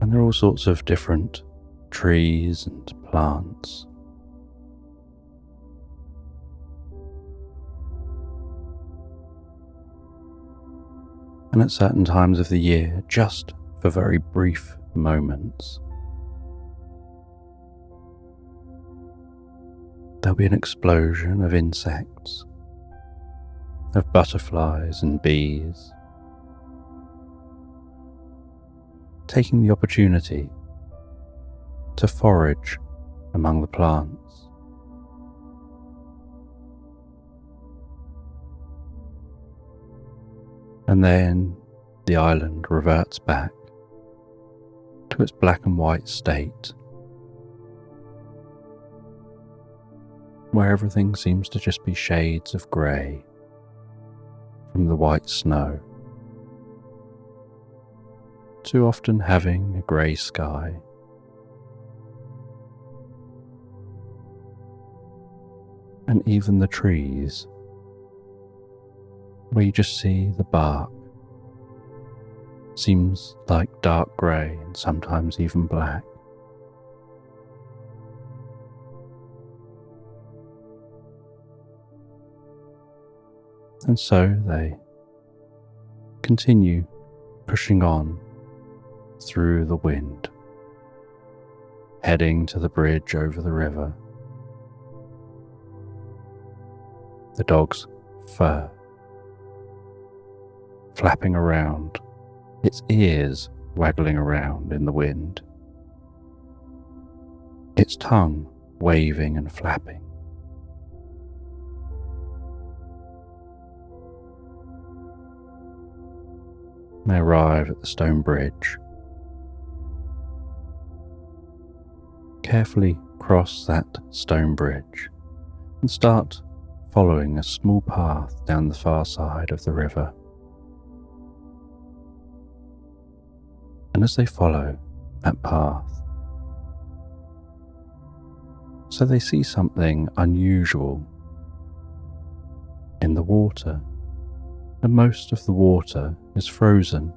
[SPEAKER 1] And there are all sorts of different trees and plants. And at certain times of the year, just for very brief moments, there'll be an explosion of insects, of butterflies and bees, taking the opportunity to forage among the plants. And then the island reverts back to its black and white state, where everything seems to just be shades of grey from the white snow, to often having a grey sky. And even the trees, where you just see the bark, seems like dark grey and sometimes even black. And so they continue pushing on through the wind, heading to the bridge over the river. The dog's fur flapping around, its ears waggling around in the wind, its tongue waving and flapping. They arrive at the stone bridge, carefully cross that stone bridge and start following a small path down the far side of the river. And as they follow that path, so they see something unusual in the water, and most of the water is frozen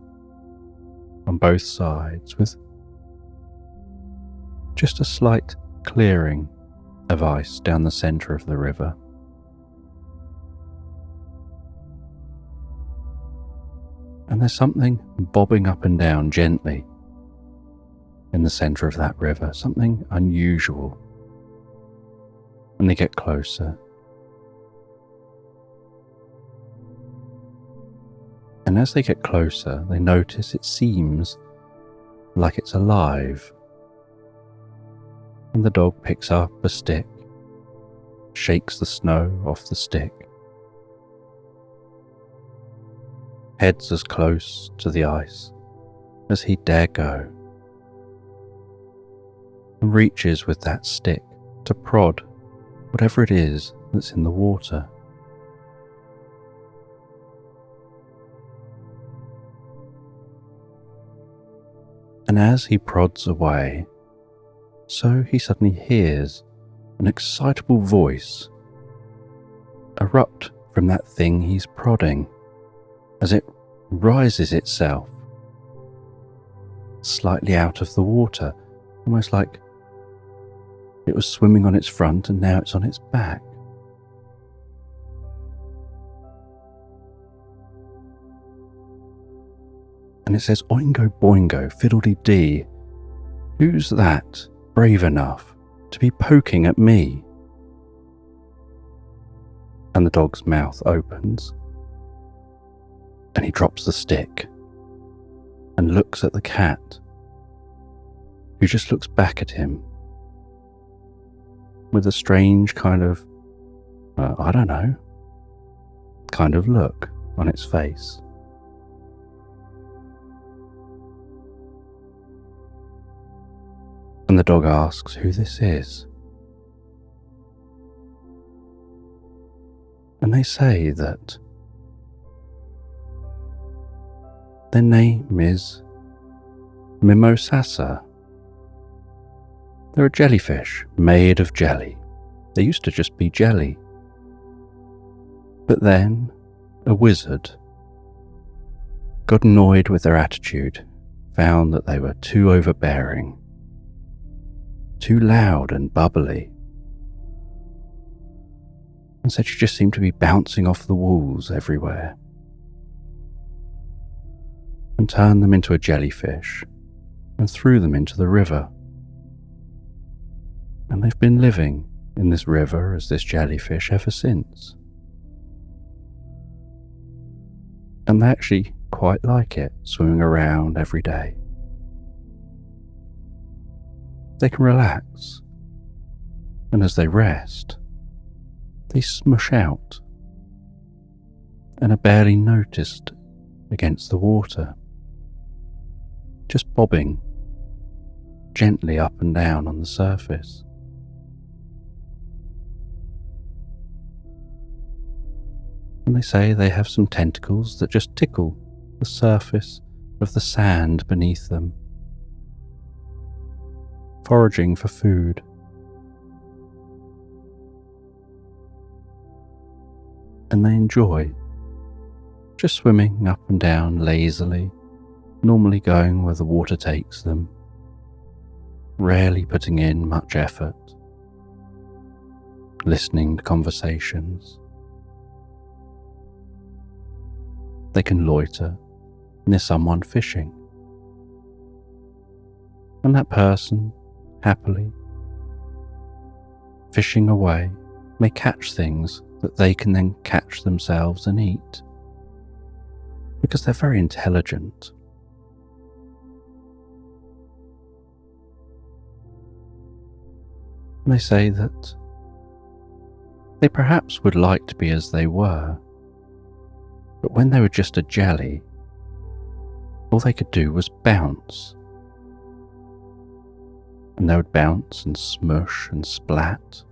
[SPEAKER 1] on both sides with just a slight clearing of ice down the centre of the river. And there's something bobbing up and down gently in the centre of that river, something unusual. And they get closer. And as they get closer, they notice it seems like it's alive. And the dog picks up a stick, shakes the snow off the stick, heads as close to the ice as he dare go, and reaches with that stick to prod whatever it is that's in the water. And as he prods away, so he suddenly hears an excitable voice erupt from that thing he's prodding as it rises itself slightly out of the water, almost like it was swimming on its front and now it's on its back. And it says, "Oingo boingo, fiddle-dee-dee, who's that brave enough to be poking at me?" And the dog's mouth opens, and he drops the stick and looks at the cat, who just looks back at him with a strange kind of, I don't know, kind of look on its face. And the dog asks who this is. And they say that their name is Mimosassa. They're a jellyfish made of jelly. They used to just be jelly. But then a wizard got annoyed with their attitude, found that they were too overbearing, too loud and bubbly, and said she just seemed to be bouncing off the walls everywhere, and turned them into a jellyfish and threw them into the river. And they've been living in this river as this jellyfish ever since. And they actually quite like it, swimming around every day. They can relax, and as they rest, they smush out and are barely noticed against the water, just bobbing gently up and down on the surface. And they say they have some tentacles that just tickle the surface of the sand beneath them, foraging for food. And they enjoy just swimming up and down lazily, normally going where the water takes them, rarely putting in much effort, listening to conversations. They can loiter near someone fishing, and that person, happily fishing away, may catch things that they can then catch themselves and eat, because they're very intelligent. And they say that they perhaps would like to be as they were, but when they were just a jelly, all they could do was bounce. And they would bounce and smush and splat.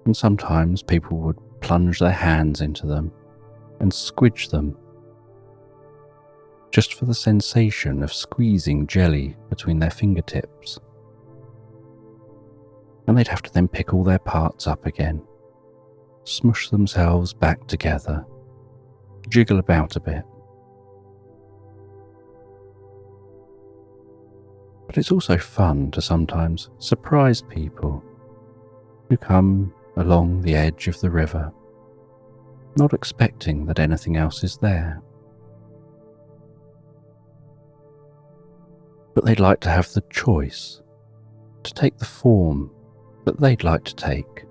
[SPEAKER 1] And sometimes people would plunge their hands into them and squidge them, just for the sensation of squeezing jelly between their fingertips. And they'd have to then pick all their parts up again, smush themselves back together, jiggle about a bit. But it's also fun to sometimes surprise people who come along the edge of the river, not expecting that anything else is there. But they'd like to have the choice to take the form that they'd like to take.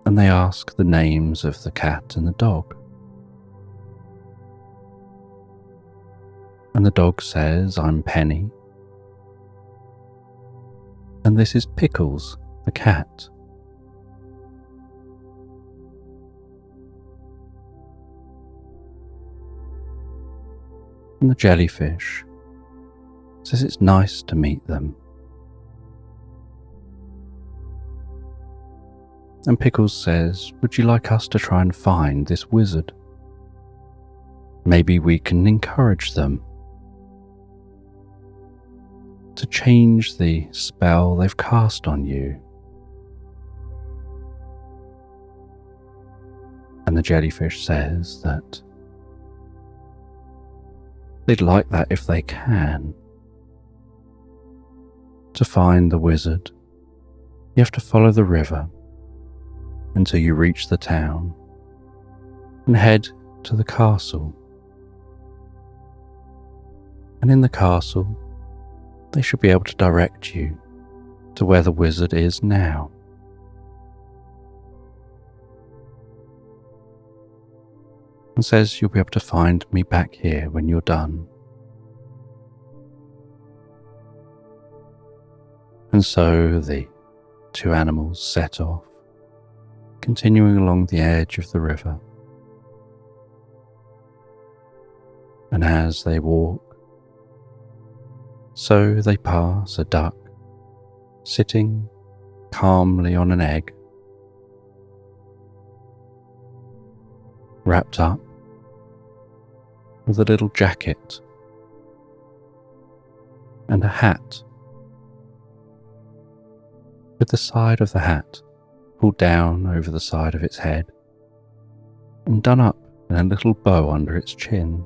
[SPEAKER 1] And they ask the names of the cat and the dog. And the dog says, "I'm Penny." And this is Pickles, the cat. And the jellyfish says it's nice to meet them. And Pickles says, "Would you like us to try and find this wizard? Maybe we can encourage them to change the spell they've cast on you." And the jellyfish says that they'd like that if they can. To find the wizard, you have to follow the river until you reach the town and head to the castle. And in the castle, they should be able to direct you to where the wizard is now. And says you'll be able to find me back here when you're done. And so the two animals set off, continuing along the edge of the river. And as they walk, so they pass a duck sitting calmly on an egg, wrapped up with a little jacket and a hat, with the side of the hat pulled down over the side of its head and done up in a little bow under its chin.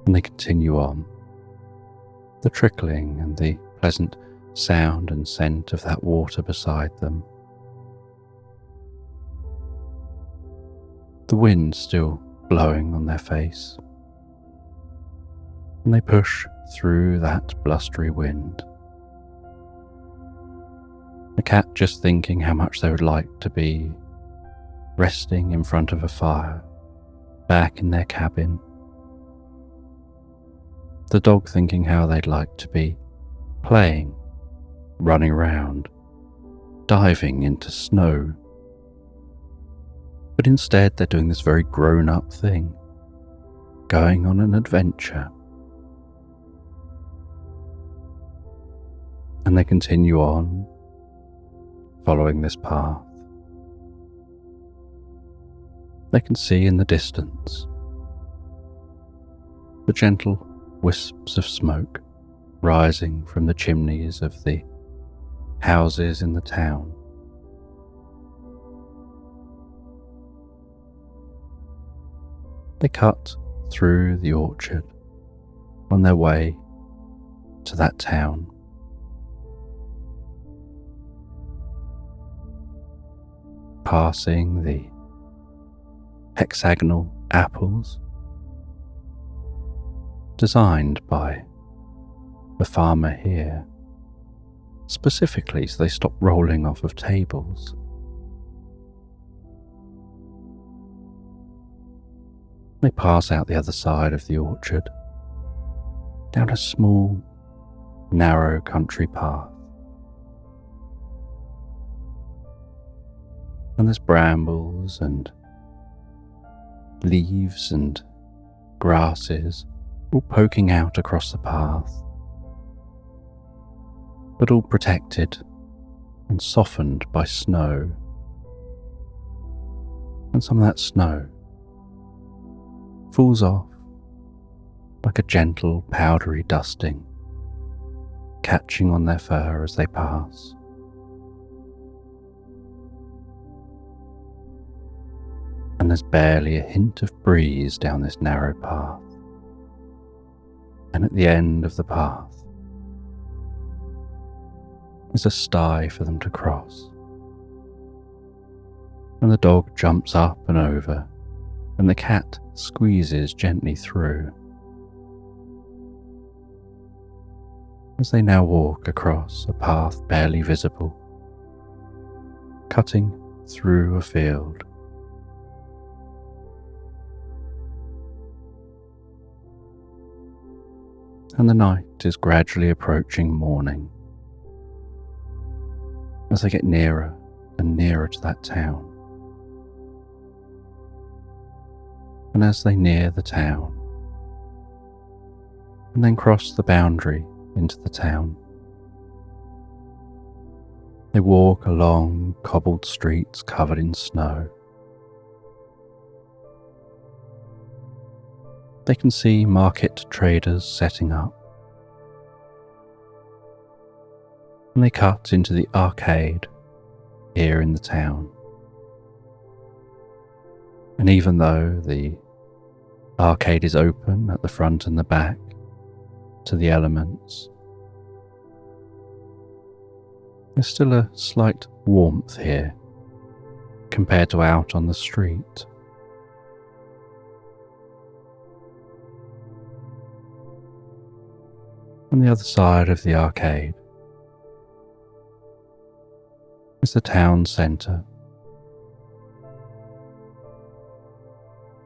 [SPEAKER 1] And they continue on, the trickling and the pleasant sound and scent of that water beside them. The wind still blowing on their face. And they push through that blustery wind. The cat just thinking how much they would like to be resting in front of a fire, back in their cabin. The dog thinking how they'd like to be playing, running around, diving into snow. But instead they're doing this very grown-up thing, going on an adventure. And they continue on, following this path. They can see in the distance the gentle wisps of smoke rising from the chimneys of the houses in the town. They cut through the orchard on their way to that town. Passing the hexagonal apples designed by the farmer here, specifically so they stop rolling off of tables. They pass out the other side of the orchard, down a small, narrow country path. And there's brambles and leaves and grasses all poking out across the path, but all protected and softened by snow. And some of that snow falls off like a gentle powdery dusting, catching on their fur as they pass. And there's barely a hint of breeze down this narrow path. And at the end of the path is a sty for them to cross. And the dog jumps up and over, and the cat squeezes gently through. As they now walk across a path barely visible, cutting through a field. And the night is gradually approaching morning as they get nearer and nearer to that town. And as they near the town and then cross the boundary into the town, They walk along cobbled streets covered in snow. They can see market traders setting up, and they cut into the arcade here in the town. And even though the arcade is open at the front and the back to the elements, there's still a slight warmth here compared to out on the street. On the other side of the arcade is the town centre,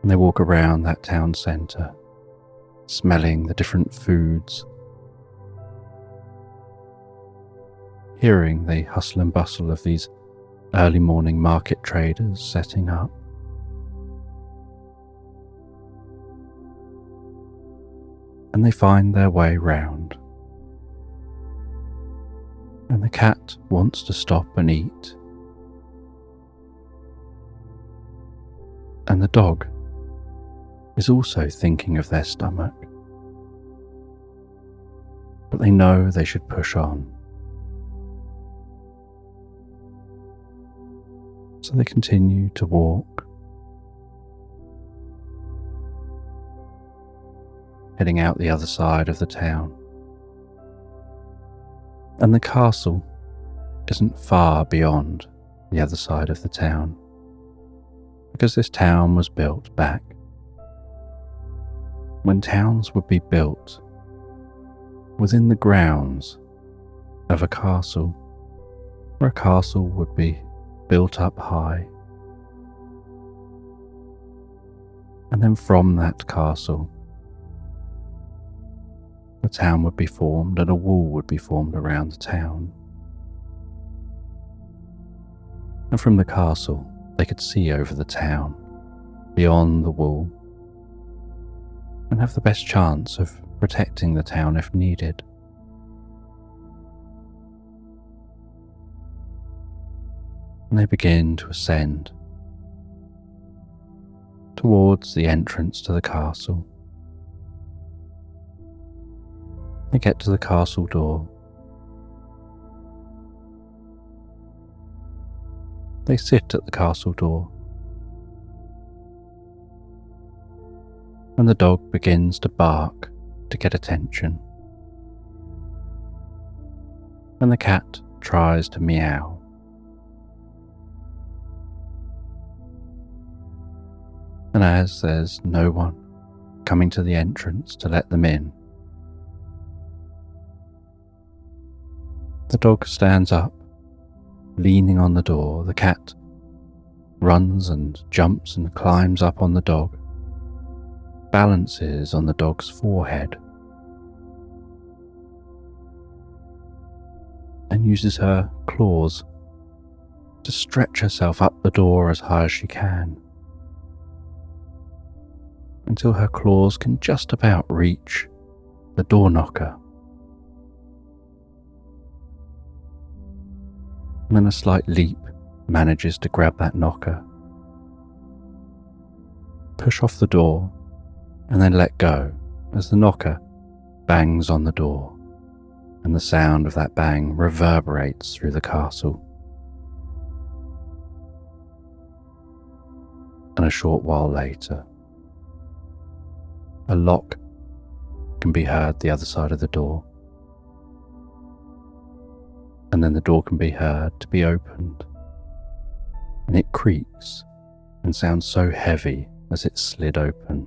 [SPEAKER 1] and they walk around that town centre, smelling the different foods, hearing the hustle and bustle of these early morning market traders setting up. And they find their way round. And the cat wants to stop and eat. And the dog is also thinking of their stomach. But they know they should push on. So they continue to walk, heading out the other side of the town. And the castle isn't far beyond the other side of the town, because this town was built back when towns would be built within the grounds of a castle, where a castle would be built up high. And then from that castle, the town would be formed and a wall would be formed around the town. And from the castle, they could see over the town, beyond the wall, and have the best chance of protecting the town if needed. And they begin to ascend towards the entrance to the castle. They get to the castle door. They sit at the castle door, and the dog begins to bark to get attention, and the cat tries to meow. And as there's no one coming to the entrance to let them in, the dog stands up, leaning on the door. The cat runs and jumps and climbs up on the dog, balances on the dog's forehead, and uses her claws to stretch herself up the door as high as she can, until her claws can just about reach the door knocker. And then a slight leap manages to grab that knocker, push off the door, and then let go as the knocker bangs on the door, and the sound of that bang reverberates through the castle. And a short while later, a lock can be heard the other side of the door, and then the door can be heard to be opened, and it creaks and sounds so heavy as it slid open.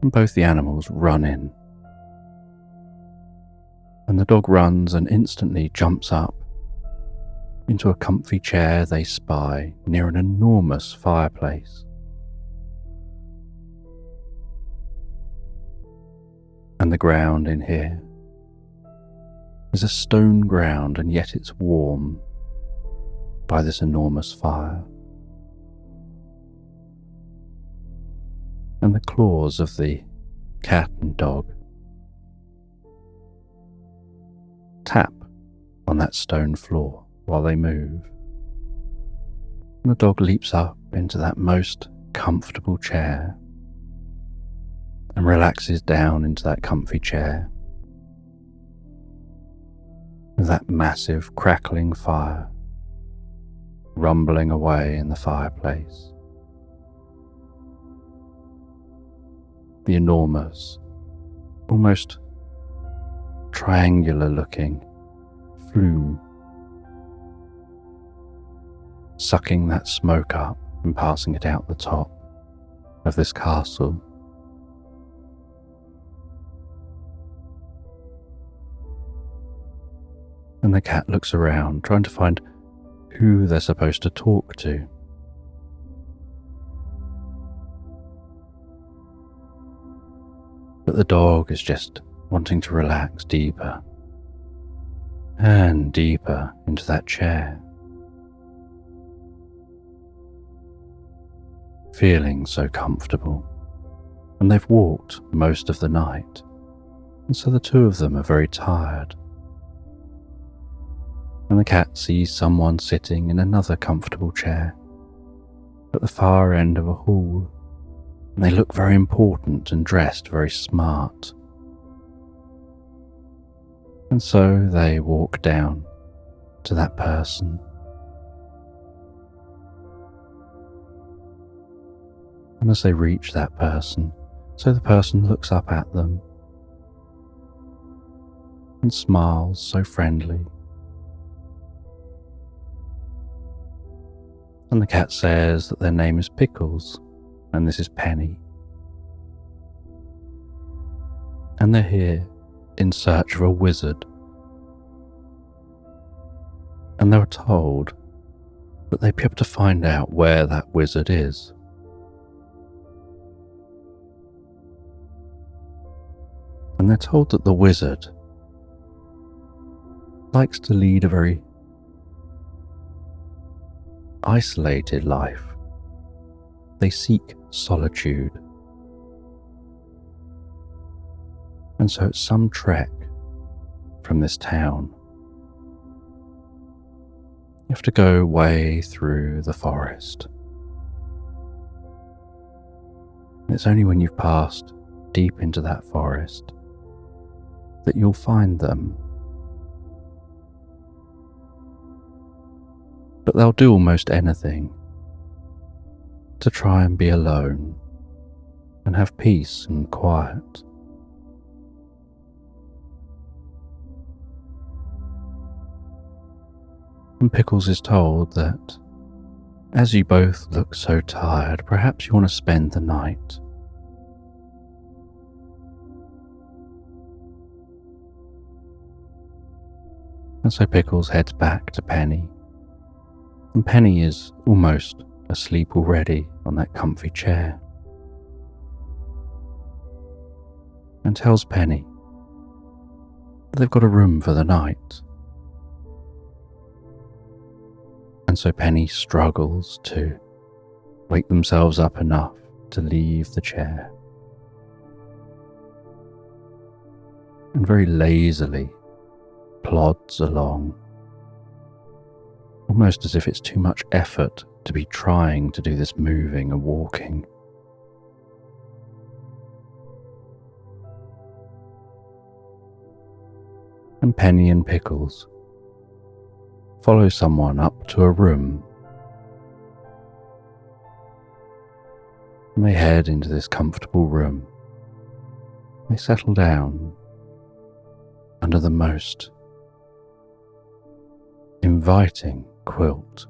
[SPEAKER 1] And both the animals run in, and the dog runs and instantly jumps up into a comfy chair they spy near an enormous fireplace. And the ground in here is a stone ground, and yet it's warm by this enormous fire. And the claws of the cat and dog tap on that stone floor while they move. And the dog leaps up into that most comfortable chair and relaxes down into that comfy chair with that massive crackling fire rumbling away in the fireplace. The enormous, almost triangular looking flume sucking that smoke up and passing it out the top of this castle. And the cat looks around, trying to find who they're supposed to talk to. But the dog is just wanting to relax deeper and deeper into that chair, feeling so comfortable. And they've walked most of the night, and so the two of them are very tired. And the cat sees someone sitting in another comfortable chair at the far end of a hall, and they look very important and dressed very smart. And so they walk down to that person. And as they reach that person, so the person looks up at them and smiles so friendly. And the cat says that their name is Pickles, and this is Penny. And they're here in search of a wizard. And they were told that they'd be able to find out where that wizard is. And they're told that the wizard likes to lead a very isolated life. They seek solitude. And so it's some trek from this town. You have to go way through the forest. And it's only when you've passed deep into that forest that you'll find them. But they'll do almost anything to try and be alone and have peace and quiet. And Pickles is told that as you both look so tired, perhaps you want to spend the night. And so Pickles heads back to Penny. And Penny is almost asleep already on that comfy chair, and tells Penny that they've got a room for the night. And so Penny struggles to wake themselves up enough to leave the chair, and very lazily plods along, almost as if it's too much effort to be trying to do this moving and walking. And Penny and Pickles follow someone up to a room, and they head into this comfortable room. They settle down under the most inviting quilt.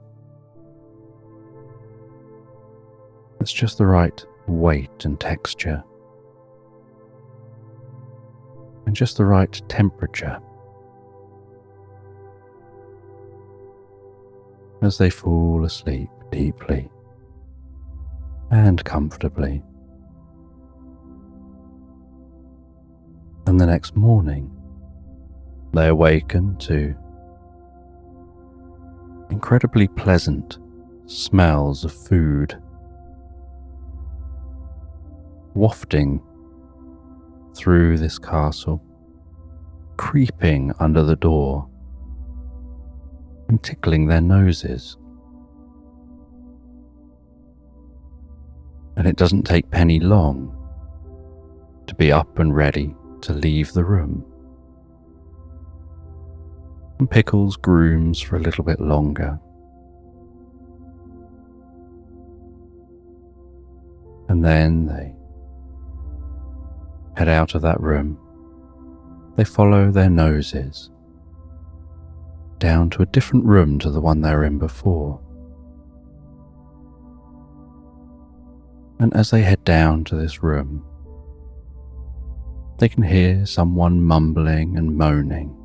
[SPEAKER 1] It's just the right weight and texture, and just the right temperature. As they fall asleep deeply and comfortably. And the next morning, they awaken to incredibly pleasant smells of food wafting through this castle, creeping under the door and tickling their noses. And it doesn't take Penny long to be up and ready to leave the room. And Pickles grooms for a little bit longer. And then they head out of that room. They follow their noses down to a different room to the one they were in before. And as they head down to this room, they can hear someone mumbling and moaning.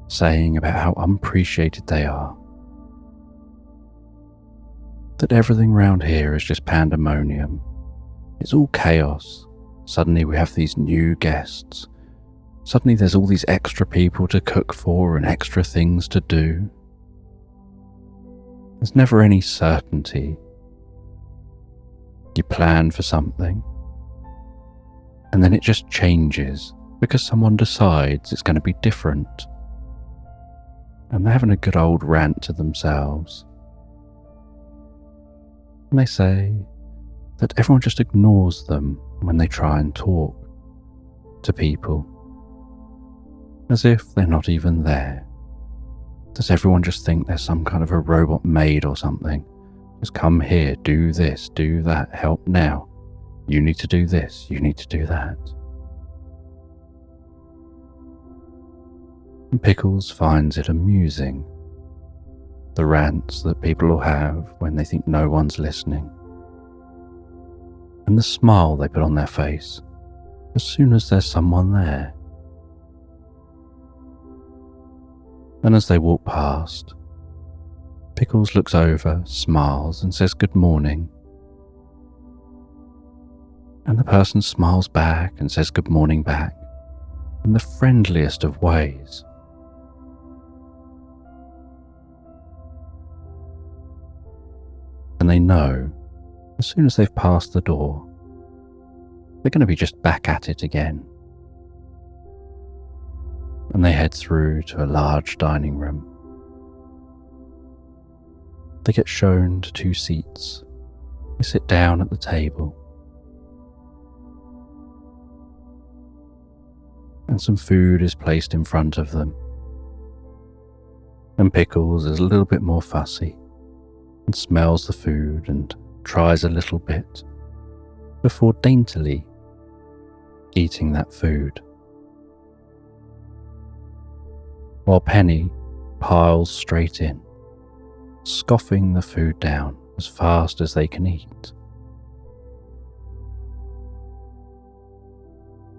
[SPEAKER 1] Saying about how unappreciated they are. That everything round here is just pandemonium. It's all chaos. Suddenly we have these new guests. Suddenly there's all these extra people to cook for and extra things to do. There's never any certainty. You plan for something, and then it just changes because someone decides it's going to be different. And they're having a good old rant to themselves. And they say that everyone just ignores them when they try and talk to people, as if they're not even there. Does everyone just think they're some kind of a robot maid or something? Just come here, do this, do that, help now. You need to do this, you need to do that. And Pickles finds it amusing, the rants that people will have when they think no one's listening, and the smile they put on their face as soon as there's someone there. And as they walk past, Pickles looks over, smiles and says good morning. And the person smiles back and says good morning back in the friendliest of ways. And they know, as soon as they've passed the door, they're going to be just back at it again. And they head through to a large dining room. They get shown to 2 seats. They sit down at the table. And some food is placed in front of them. And Pickles is a little bit more fussy and smells the food and tries a little bit before daintily eating that food. While Penny piles straight in, scoffing the food down as fast as they can eat.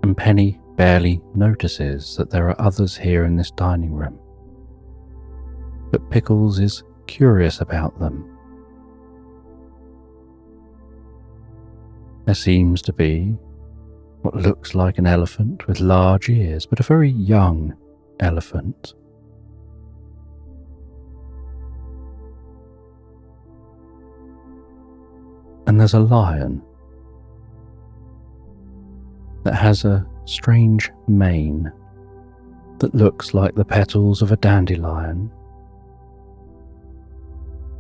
[SPEAKER 1] And Penny barely notices that there are others here in this dining room, but Pickles is curious about them. There seems to be what looks like an elephant with large ears, but a very young elephant. And there's a lion that has a strange mane that looks like the petals of a dandelion.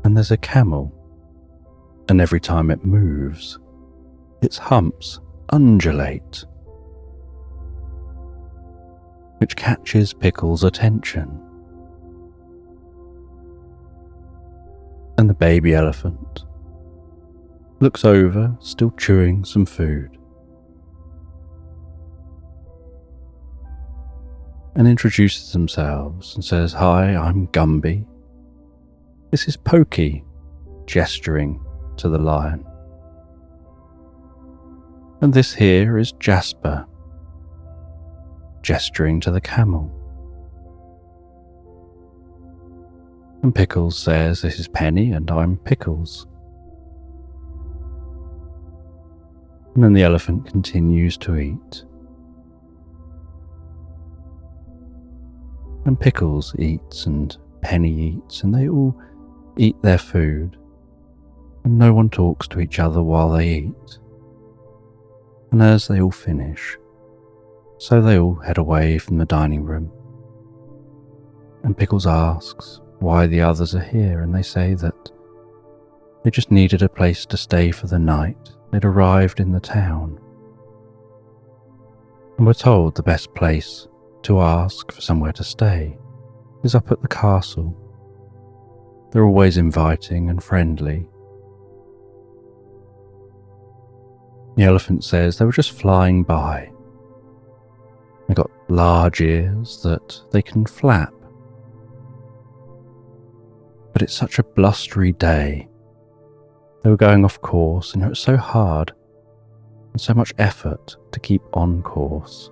[SPEAKER 1] And there's a camel, and every time it moves, its humps undulate, which catches Pickles' attention. And the baby elephant looks over, still chewing some food, and introduces themselves and says, "Hi, I'm Gumby. This is Pokey," gesturing to the lion. "And this here is Jasper," gesturing to the camel. And Pickles says, "This is Penny and I'm Pickles." And then the elephant continues to eat. And Pickles eats and Penny eats, and they all eat their food, and no one talks to each other while they eat. And as they all finish, so they all head away from the dining room. And Pickles asks why the others are here, and they say that they just needed a place to stay for the night. They'd arrived in the town and were told the best place to ask for somewhere to stay is up at the castle. They're always inviting and friendly. The elephant says they were just flying by. They got large ears that they can flap. But it's such a blustery day. They were going off course, and it was so hard and so much effort to keep on course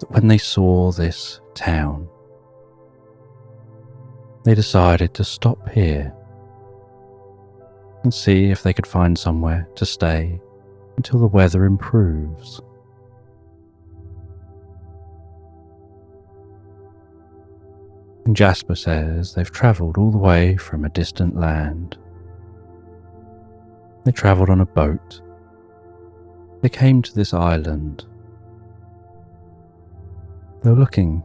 [SPEAKER 1] that when they saw this town, they decided to stop here and see if they could find somewhere to stay until the weather improves. And Jasper says they've travelled all the way from a distant land. They travelled on a boat. They came to this island. They were looking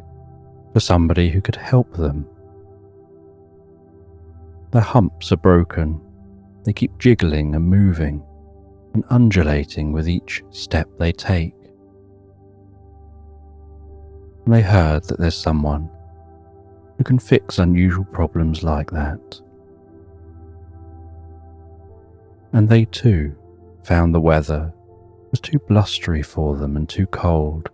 [SPEAKER 1] for somebody who could help them. Their humps are broken. They keep jiggling and moving and undulating with each step they take. And they heard that there's someone who can fix unusual problems like that. And they too found the weather was too blustery for them and too cold.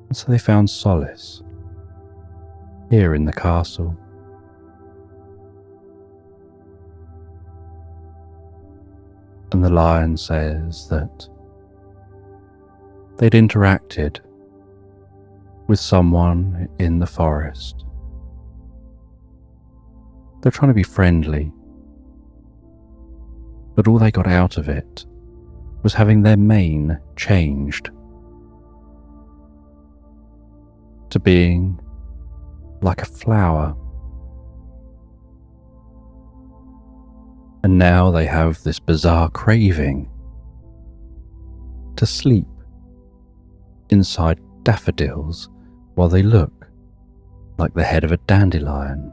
[SPEAKER 1] And so they found solace here in the castle. And the lion says that they'd interacted with someone in the forest. They're trying to be friendly, but all they got out of it was having their mane changed to being like a flower. And now they have this bizarre craving to sleep inside daffodils while they look like the head of a dandelion.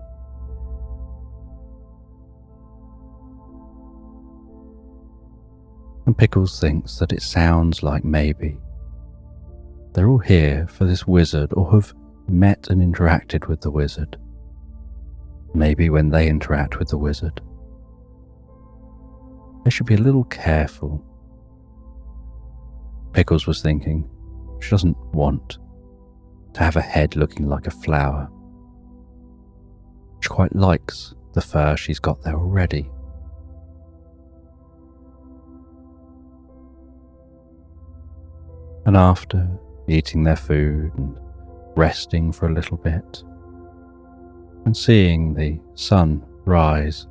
[SPEAKER 1] And Pickles thinks that it sounds like maybe they're all here for this wizard or have met and interacted with the wizard. Maybe when they interact with the wizard, they should be a little careful. Pickles was thinking she doesn't want to have a head looking like a flower. She quite likes the fur she's got there already. And after eating their food and resting for a little bit and seeing the sun rise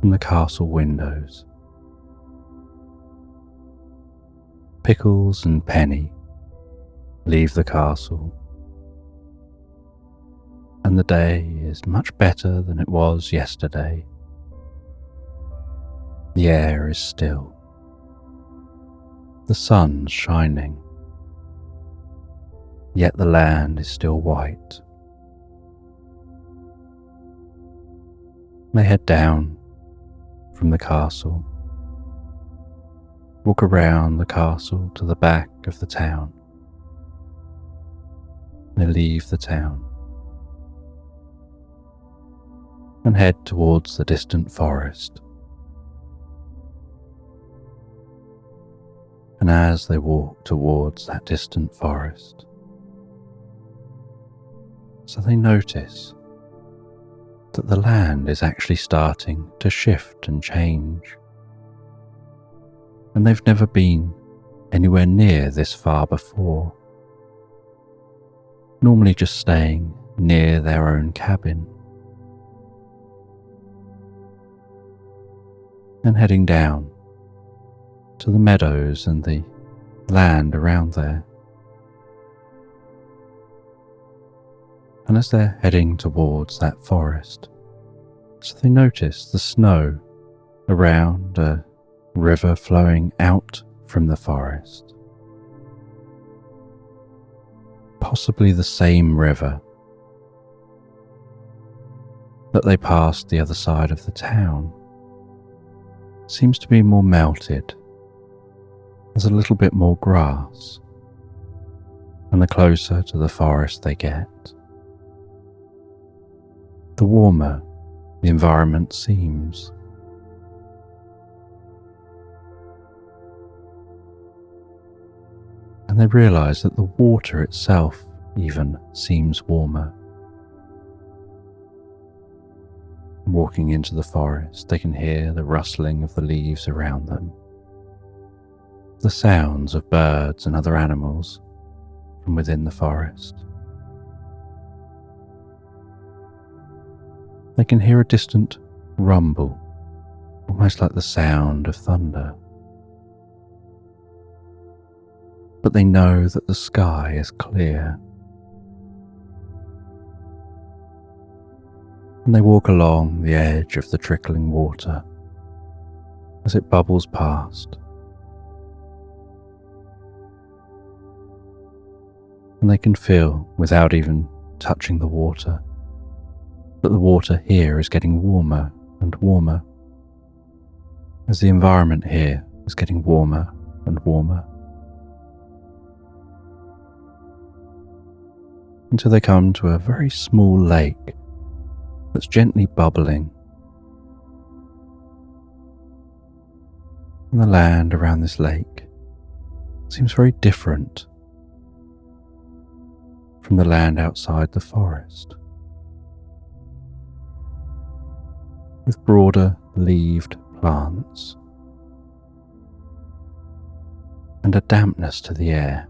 [SPEAKER 1] from the castle windows, Pickles and Penny leave the castle, and the day is much better than it was yesterday. The air is still. The sun's shining, yet the land is still white. They head down from the castle, walk around the castle to the back of the town. They leave the town and head towards the distant forest. And as they walk towards that distant forest, so they notice that the land is actually starting to shift and change. And they've never been anywhere near this far before, normally just staying near their own cabin. And heading down to the meadows and the land around there. And as they're heading towards that forest, so they notice the snow around a river flowing out from the forest. Possibly the same river that they passed the other side of the town. Seems to be more melted. There's a little bit more grass, and the closer to the forest they get, the warmer the environment seems. And they realize that the water itself even seems warmer. Walking into the forest, they can hear the rustling of the leaves around them, the sounds of birds and other animals from within the forest. They can hear a distant rumble, almost like the sound of thunder. But they know that the sky is clear. And they walk along the edge of the trickling water as it bubbles past. And they can feel, without even touching the water, that the water here is getting warmer and warmer, as the environment here is getting warmer and warmer, until they come to a very small lake that's gently bubbling. And the land around this lake seems very different from the land outside the forest, with broader leaved plants and a dampness to the air.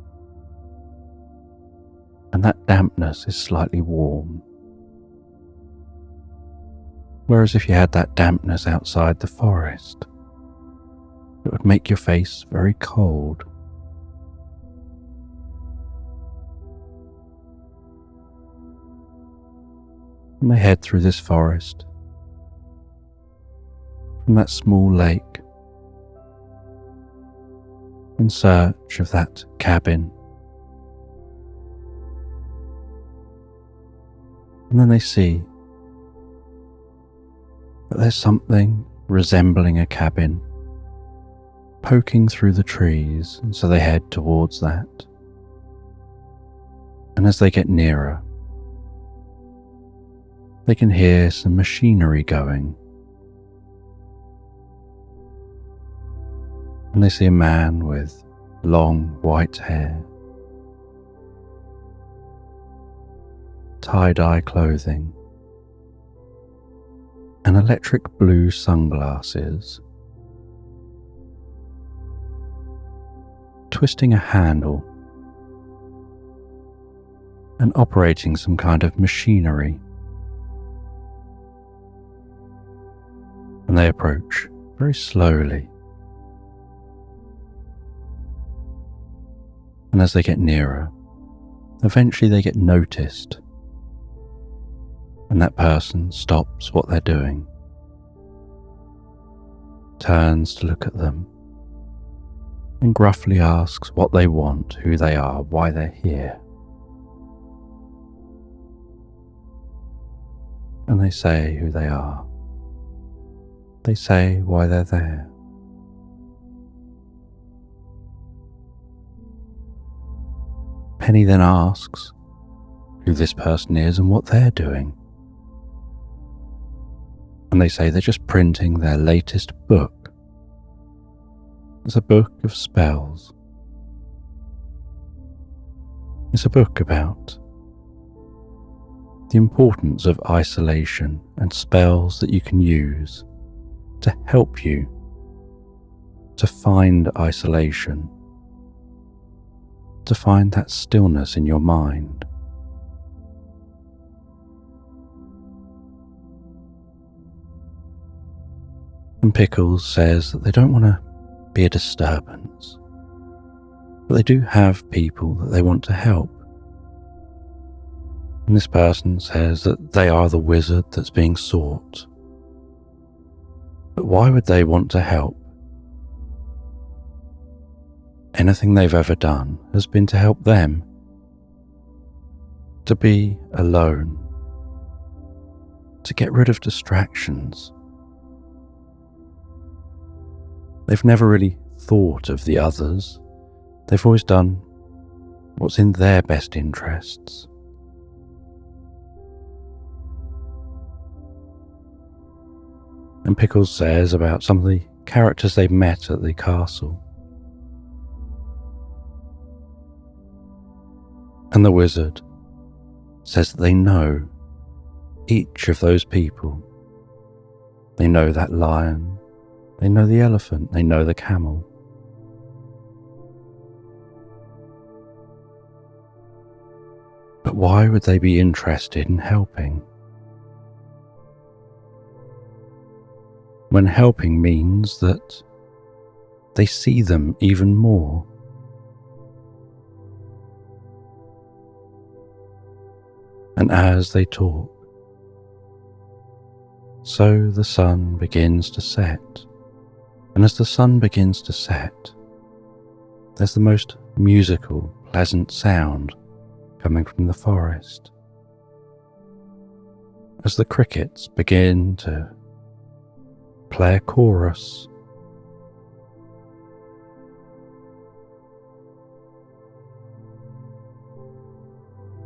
[SPEAKER 1] And that dampness is slightly warm. Whereas if you had that dampness outside the forest, it would make your face very cold. And they head through this forest, from that small lake, in search of that cabin. And then they see that there's something resembling a cabin poking through the trees, and so they head towards that. And as they get nearer, they can hear some machinery going. And they see a man with long white hair, tie-dye clothing, and electric blue sunglasses, twisting a handle and operating some kind of machinery. And they approach very slowly. And as they get nearer, eventually they get noticed. And that person stops what they're doing, turns to look at them, and gruffly asks what they want, who they are, why they're here. And they say who they are. They say why they're there. Penny then asks who this person is and what they're doing. And they say they're just printing their latest book. It's a book of spells. It's a book about the importance of isolation and spells that you can use to help you to find isolation, to find that stillness in your mind. And Pickles says that they don't want to be a disturbance, but they do have people that they want to help. And this person says that they are the wizard that's being sought. But why would they want to help Anything they've ever done has been to help them, to be alone, to get rid of distractions. They've never really thought of the others. They've always done what's in their best interests. And Pickles says about some of the characters they've met at the castle. And the wizard says that they know each of those people. They know that lion, they know the elephant, they know the camel. But why would they be interested in helping? When helping means that they see them even more. And as they talk, so the sun begins to set. And as the sun begins to set, there's the most musical, pleasant sound coming from the forest. As the crickets begin to play a chorus.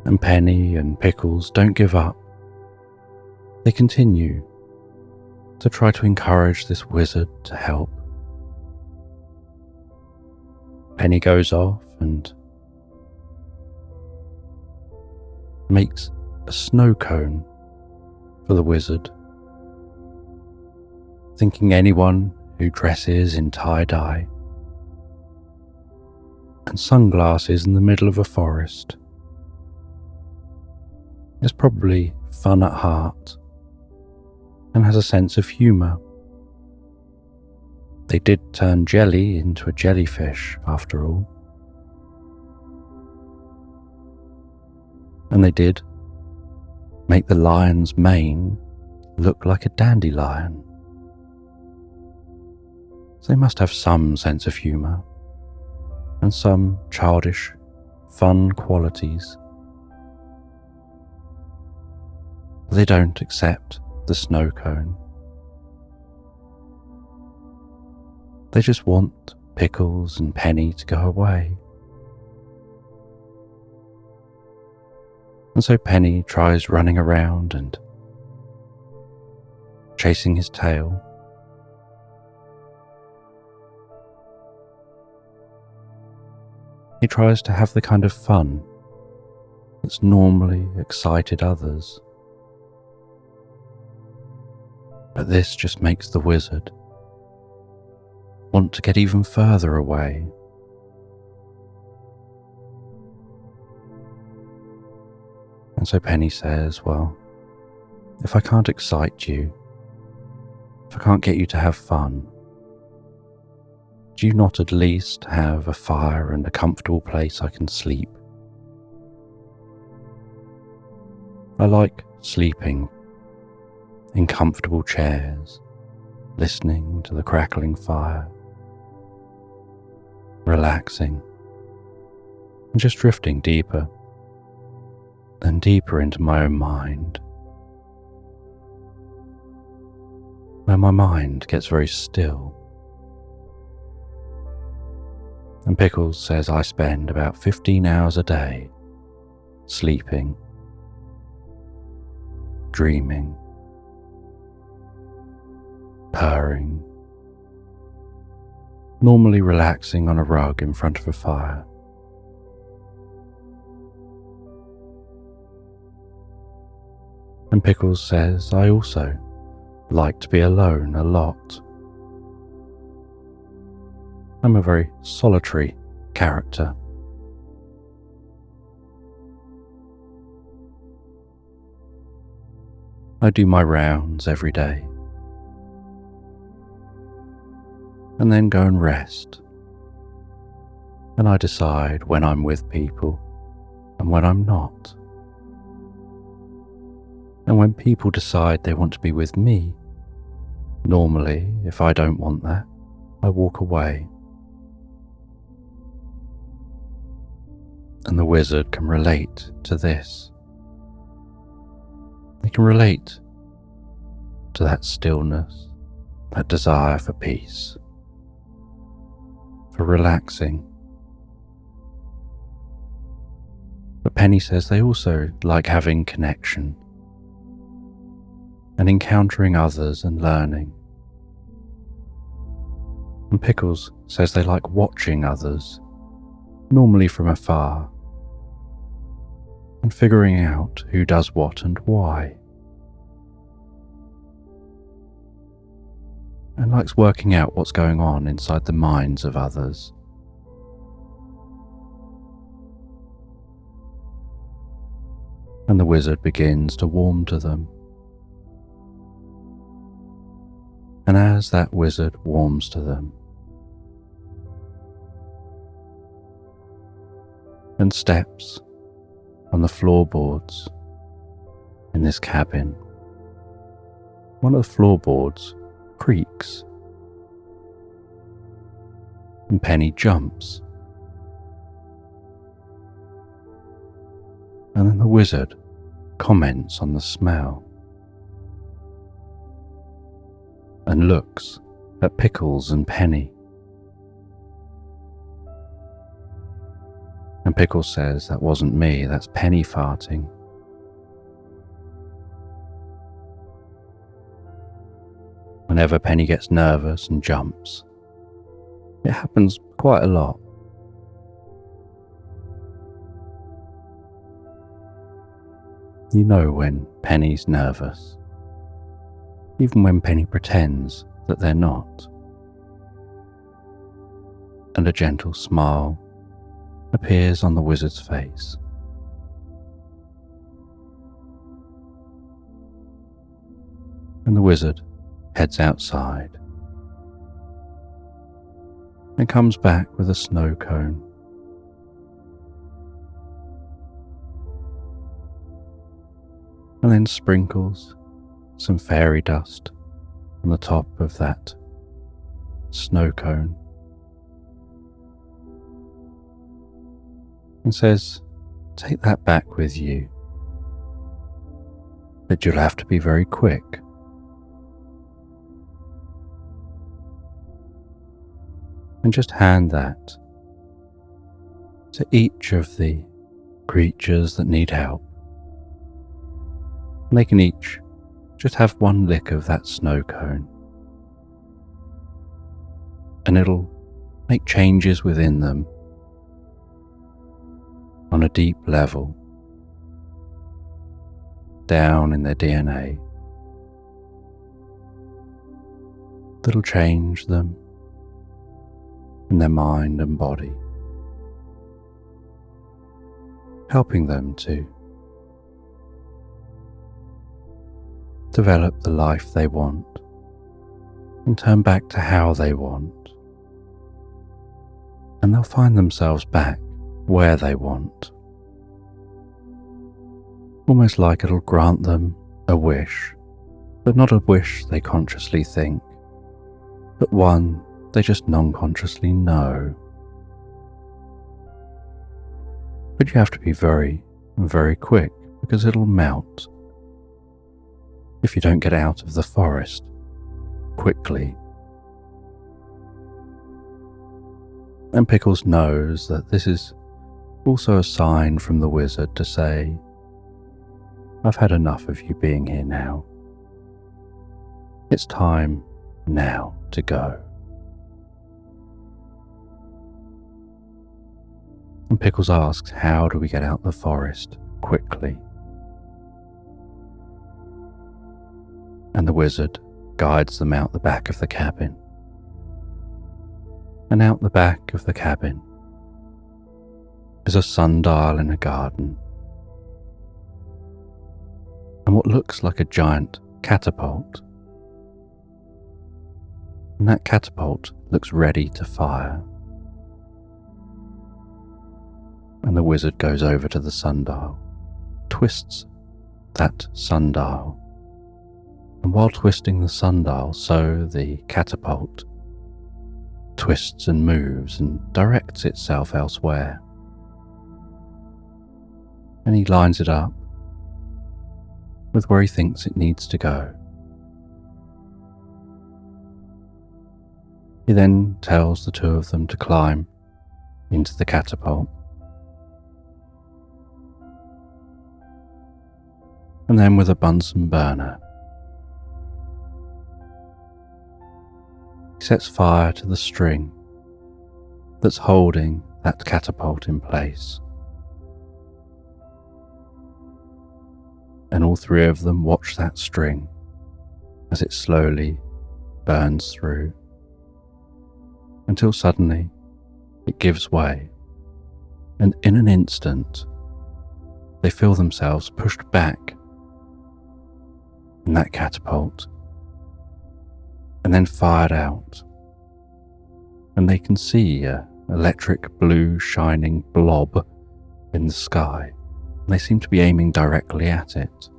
[SPEAKER 1] And Penny and Pickles don't give up. They continue to try to encourage this wizard to help. Penny goes off and makes a snow cone for the wizard, thinking anyone who dresses in tie-dye and sunglasses in the middle of a forest is probably fun at heart and has a sense of humour. They did turn jelly into a jellyfish after all. And they did make the lion's mane look like a dandelion. So they must have some sense of humour and some childish, fun qualities. But they don't accept the snow cone. They just want Pickles and Penny to go away. And so Penny tries running around and chasing his tail. He tries to have the kind of fun that's normally excited others. But this just makes the wizard want to get even further away. And so Penny says, well, if I can't excite you, if I can't get you to have fun, do you not at least have a fire and a comfortable place I can sleep? I like sleeping in comfortable chairs, listening to the crackling fire, relaxing, and just drifting deeper and deeper into my own mind, where my mind gets very still. And Pickles says I spend about 15 hours a day sleeping, dreaming, purring, normally relaxing on a rug in front of a fire. And Pickles says I also like to be alone a lot. I'm a very solitary character. I do my rounds every day and then go and rest. And I decide when I'm with people and when I'm not. And when people decide they want to be with me, normally, if I don't want that, I walk away. And the wizard can relate to this. He can relate to that stillness, that desire for peace, for relaxing. But Penny says they also like having connection and encountering others and learning. And Pickles says they like watching others, normally from afar, and figuring out who does what and why. And likes working out what's going on inside the minds of others. And the wizard begins to warm to them. And as that wizard warms to them and steps on the floorboards in this cabin, one of the floorboards creaks and Penny jumps. And then the wizard comments on the smell and looks at Pickles and Penny. And Pickles says, "That wasn't me, that's Penny farting." Whenever Penny gets nervous and jumps, it happens quite a lot. You know when Penny's nervous, even when Penny pretends that they're not. And a gentle smile appears on the wizard's face. And the wizard heads outside and comes back with a snow cone. And then sprinkles some fairy dust on the top of that snow cone and says, "Take that back with you, but you'll have to be very quick." And just hand that to each of the creatures that need help. And they can each just have one lick of that snow cone, and it'll make changes within them on a deep level, down in their DNA, that'll change them in their mind and body, helping them to develop the life they want and turn back to how they want. And they'll find themselves back where they want. Almost like it'll grant them a wish, but not a wish they consciously think, but one they just non-consciously know. But you have to be very, very quick because it'll melt if you don't get out of the forest quickly. And Pickles knows that this is also a sign from the wizard to say, "I've had enough of you being here now. It's time now to go." And Pickles asks, "How do we get out the forest quickly?" And the wizard guides them out the back of the cabin. And out the back of the cabin is a sundial in a garden, and what looks like a giant catapult. And that catapult looks ready to fire. And the wizard goes over to the sundial, twists that sundial, and while twisting the sundial, so the catapult twists and moves and directs itself elsewhere. and he lines it up with where he thinks it needs to go. He then tells the two of them to climb into the catapult. And then with a Bunsen burner, he sets fire to the string that's holding that catapult in place. And all three of them watch that string as it slowly burns through, until suddenly it gives way, and in an instant they feel themselves pushed back in that catapult and then fired out, and they can see an electric blue shining blob in the sky. They seem to be aiming directly at it,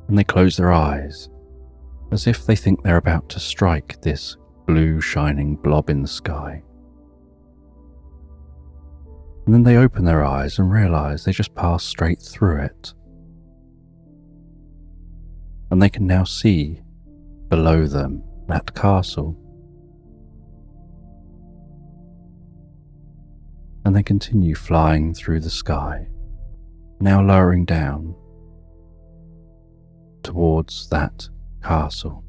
[SPEAKER 1] and they close their eyes as if they think they're about to strike this blue shining blob in the sky. And then they open their eyes and realize they just passed straight through it, and they can now see below them that castle. And they continue flying through the sky, now lowering down towards that castle.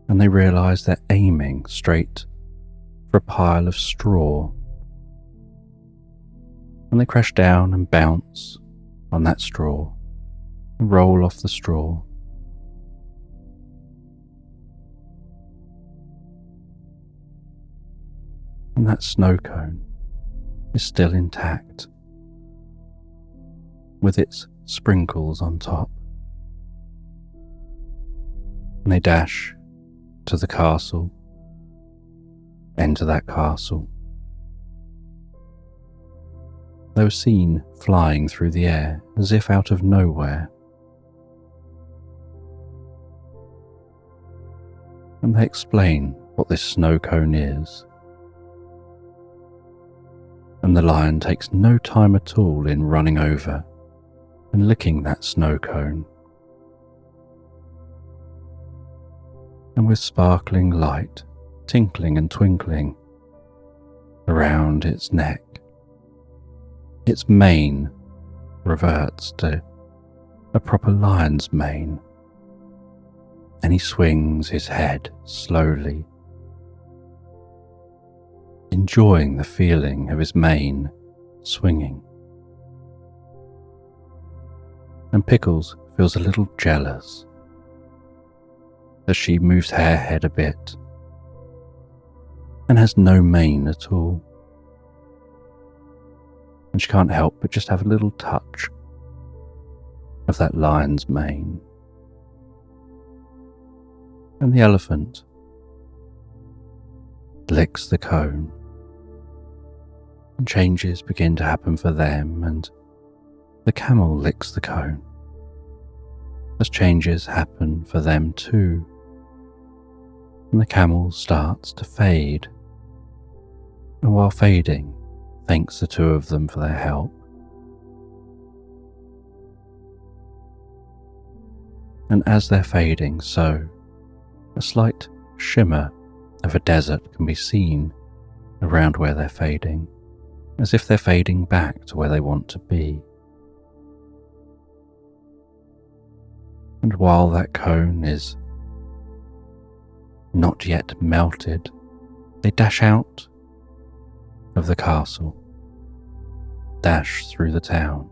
[SPEAKER 1] And they realize they're aiming straight for a pile of straw. And they crash down and bounce on that straw and roll off the straw. And that snow cone is still intact, with its sprinkles on top. And they dash to the castle, enter that castle. They were seen flying through the air as if out of nowhere. And they explain what this snow cone is. And the lion takes no time at all in running over and licking that snow cone. And with sparkling light tinkling and twinkling around its neck, its mane reverts to a proper lion's mane, and he swings his head slowly, enjoying the feeling of his mane swinging. And Pickles feels a little jealous as she moves her head a bit and has no mane at all. And she can't help but just have a little touch of that lion's mane. And the elephant licks the cone, and changes begin to happen for them, and the camel licks the cone as changes happen for them too. And the camel starts to fade, and while fading, thanks the two of them for their help. And as they're fading, so a slight shimmer of a desert can be seen around where they're fading, as if they're fading back to where they want to be. And while that cone is not yet melted, they dash out of the castle, dash through the town.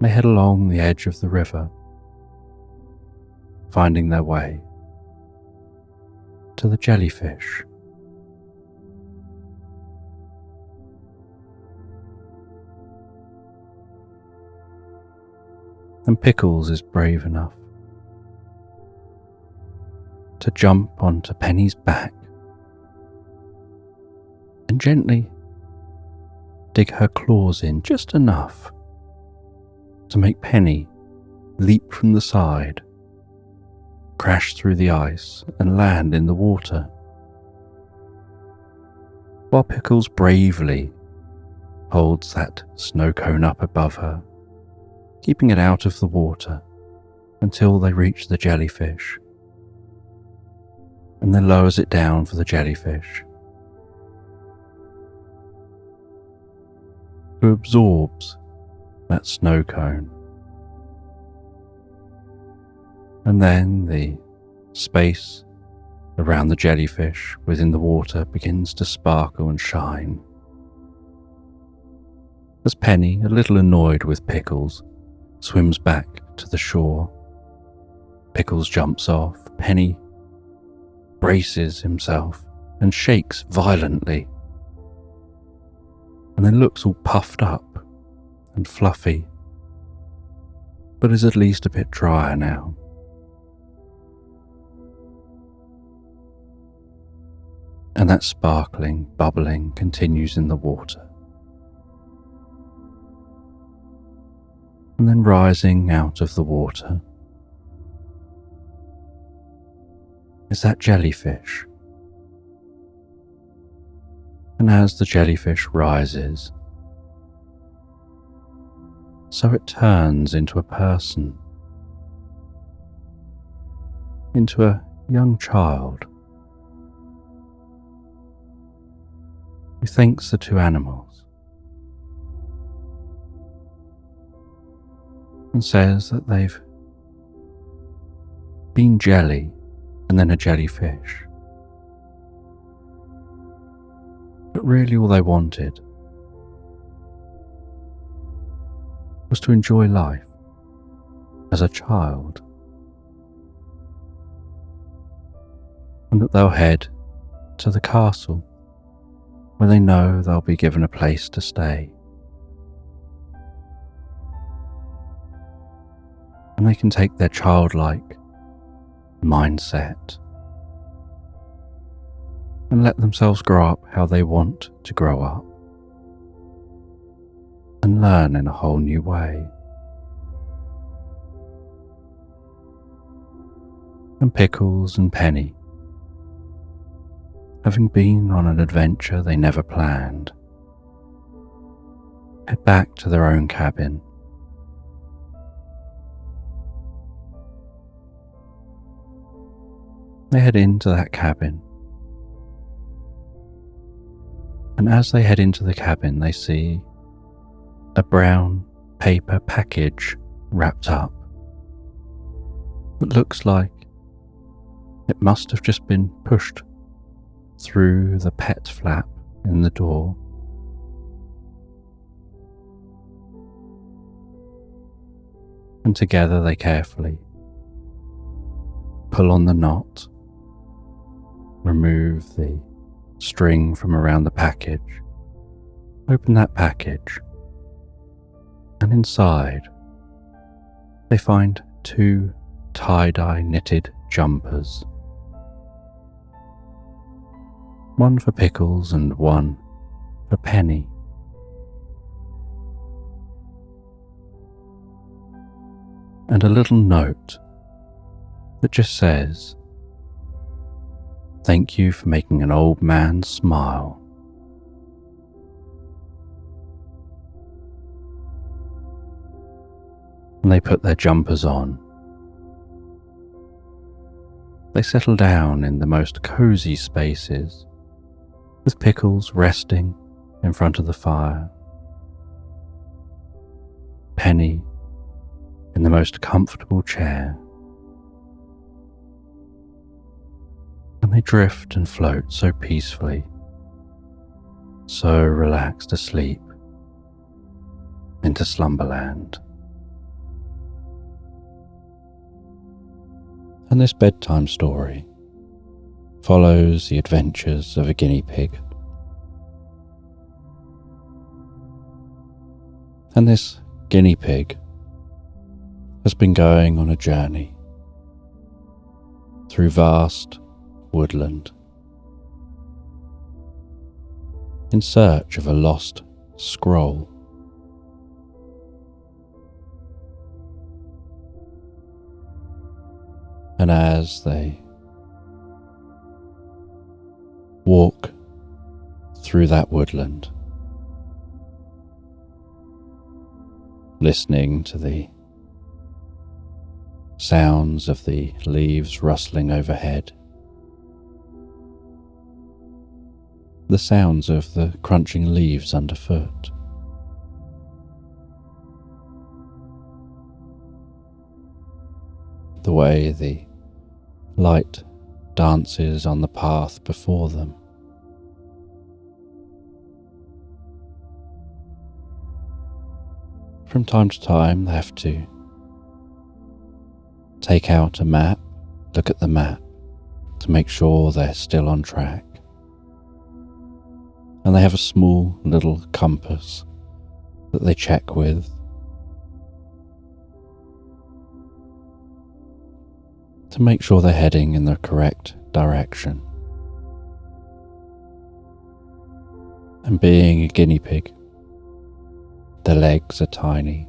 [SPEAKER 1] They head along the edge of the river, finding their way to the jellyfish. And Pickles is brave enough to jump onto Penny's back and gently dig her claws in just enough to make Penny leap from the side crash through the ice and land in the water, while Pickles bravely holds that snow cone up above her, keeping it out of the water until they reach the jellyfish, and then lowers it down for the jellyfish, who absorbs that snow cone. And then the space around the jellyfish within the water begins to sparkle and shine. As Penny, a little annoyed with Pickles, swims back to the shore, Pickles jumps off. Penny braces himself and shakes violently, and then looks all puffed up and fluffy, but is at least a bit drier now. And that sparkling, bubbling continues in the water. And then rising out of the water is that jellyfish. And as the jellyfish rises, so it turns into a person, into a young child, who thanks the two animals and says that they've been jelly and then a jellyfish, but really all they wanted was to enjoy life as a child, and that they'll head to the castle where they know they'll be given a place to stay, and they can take their childlike mindset and let themselves grow up how they want to grow up and learn in a whole new way. And Pickles and Penny, having been on an adventure they never planned, head back to their own cabin. They head into that cabin, and as they head into the cabin, they see a brown paper package wrapped up that looks like it must have just been pushed through the pet flap in the door. And together they carefully pull on the knot, remove the string from around the package, open that package, and inside they find two tie-dye knitted jumpers. One for Pickles and one for Penny. And a little note that just says, "Thank you for making an old man smile." And they put their jumpers on. They settle down in the most cozy spaces, with Pickles resting in front of the fire, Penny in the most comfortable chair, and they drift and float so peacefully, so relaxed asleep into Slumberland. And this bedtime story follows the adventures of a guinea pig. And this guinea pig has been going on a journey through vast woodland in search of a lost scroll. And as they walk through that woodland, listening to the sounds of the leaves rustling overhead, the sounds of the crunching leaves underfoot, the way the light dances on the path before them. From time to time, they have to take out a map, look at the map to make sure they're still on track. And they have a small little compass that they check with to make sure they're heading in the correct direction. And being a guinea pig, their legs are tiny,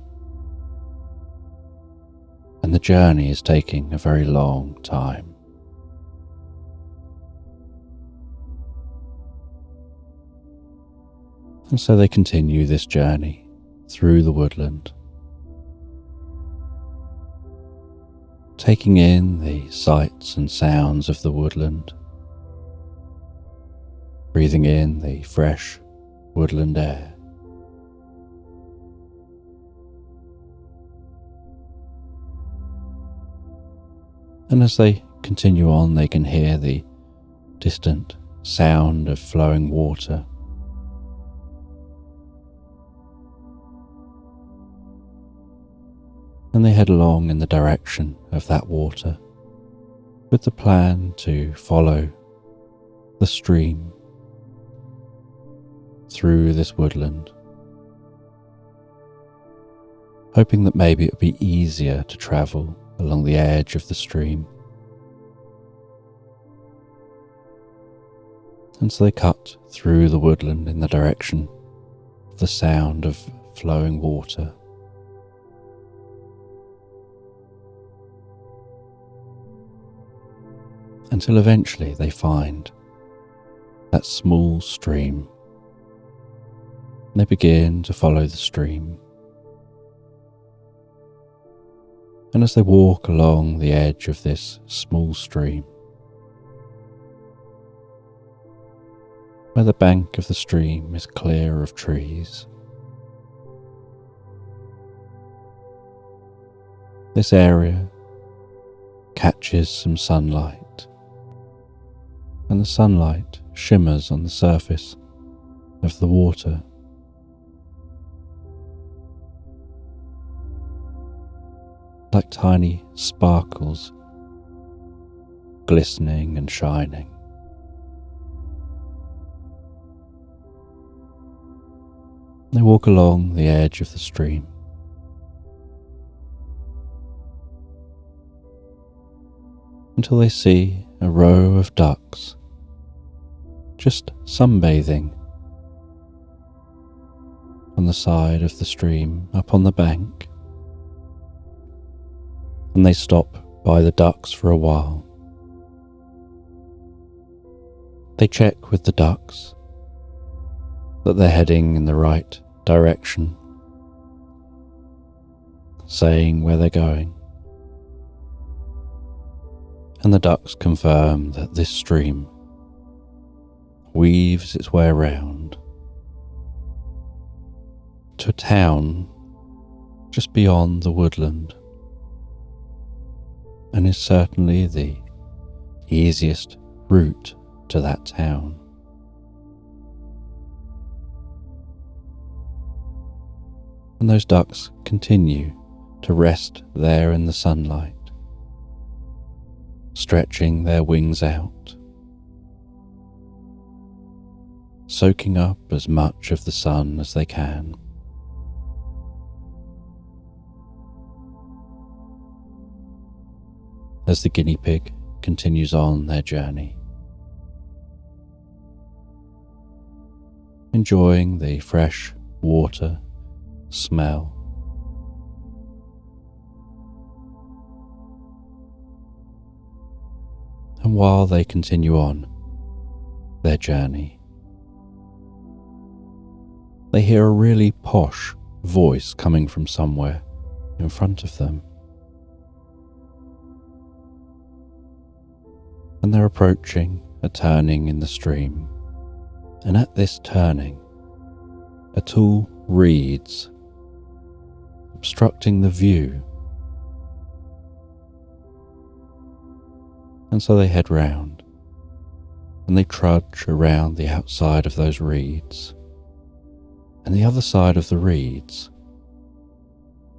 [SPEAKER 1] and the journey is taking a very long time. And so they continue this journey through the woodland, taking in the sights and sounds of the woodland, breathing in the fresh woodland air. And as they continue on, they can hear the distant sound of flowing water. And they head along in the direction of that water with the plan to follow the stream through this woodland, hoping that maybe it would be easier to travel along the edge of the stream. And so they cut through the woodland in the direction of the sound of flowing water. Until eventually they find that small stream. They begin to follow the stream. And as they walk along the edge of this small stream, where the bank of the stream is clear of trees, this area catches some sunlight, and the sunlight shimmers on the surface of the water. Like tiny sparkles, glistening and shining. They walk along the edge of the stream, until they see a row of ducks just sunbathing on the side of the stream up on the bank. And they stop by the ducks for a while. They check with the ducks that they're heading in the right direction, saying where they're going. And the ducks confirm that this stream weaves its way around to a town just beyond the woodland, and is certainly the easiest route to that town. And those ducks continue to rest there in the sunlight, stretching their wings out, soaking up as much of the sun as they can. As the guinea pig continues on their journey, enjoying the fresh water smell, And while they continue on their journey, they hear a really posh voice coming from somewhere in front of them. And they're approaching a turning in the stream. And at this turning, are tall reeds obstructing the view. And so they head round, and they trudge around the outside of those reeds. And the other side of the reeds,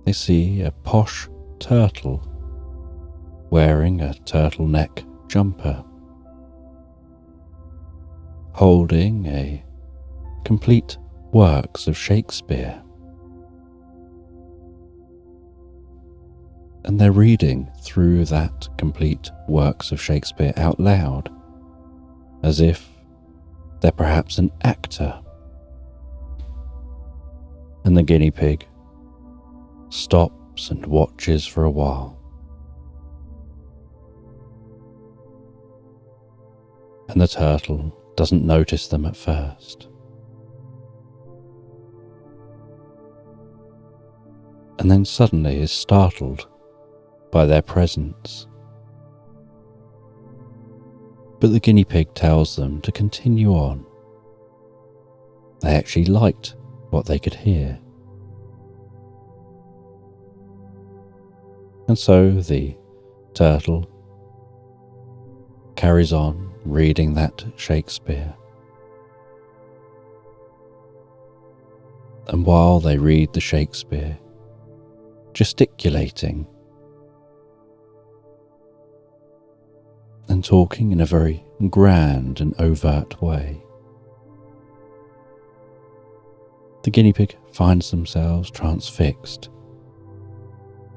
[SPEAKER 1] they see a posh turtle wearing a turtleneck jumper, holding a complete works of Shakespeare. And they're reading through that complete works of Shakespeare out loud, as if they're perhaps an actor. And the guinea pig stops and watches for a while. And the turtle doesn't notice them at first. And then suddenly is startled by their presence. But the guinea pig tells them to continue on. They actually liked what they could hear. And so the turtle carries on reading that Shakespeare. And while they read the Shakespeare, gesticulating and talking in a very grand and overt way, the guinea pig finds themselves transfixed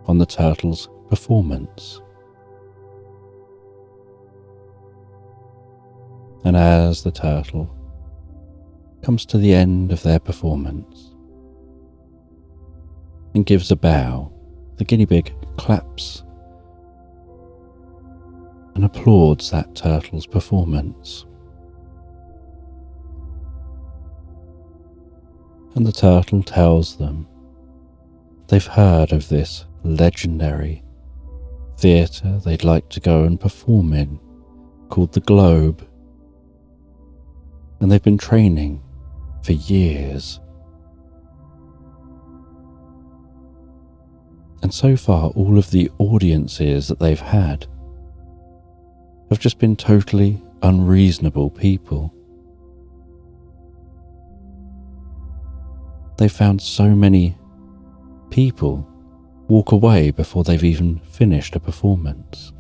[SPEAKER 1] on the turtle's performance. And as the turtle comes to the end of their performance and gives a bow, the guinea pig claps and applauds that turtle's performance. And the turtle tells them they've heard of this legendary theatre they'd like to go and perform in, called the Globe. And they've been training for years. And so far, all of the audiences that they've had have just been totally unreasonable people. They've found so many people walk away before they've even finished a performance.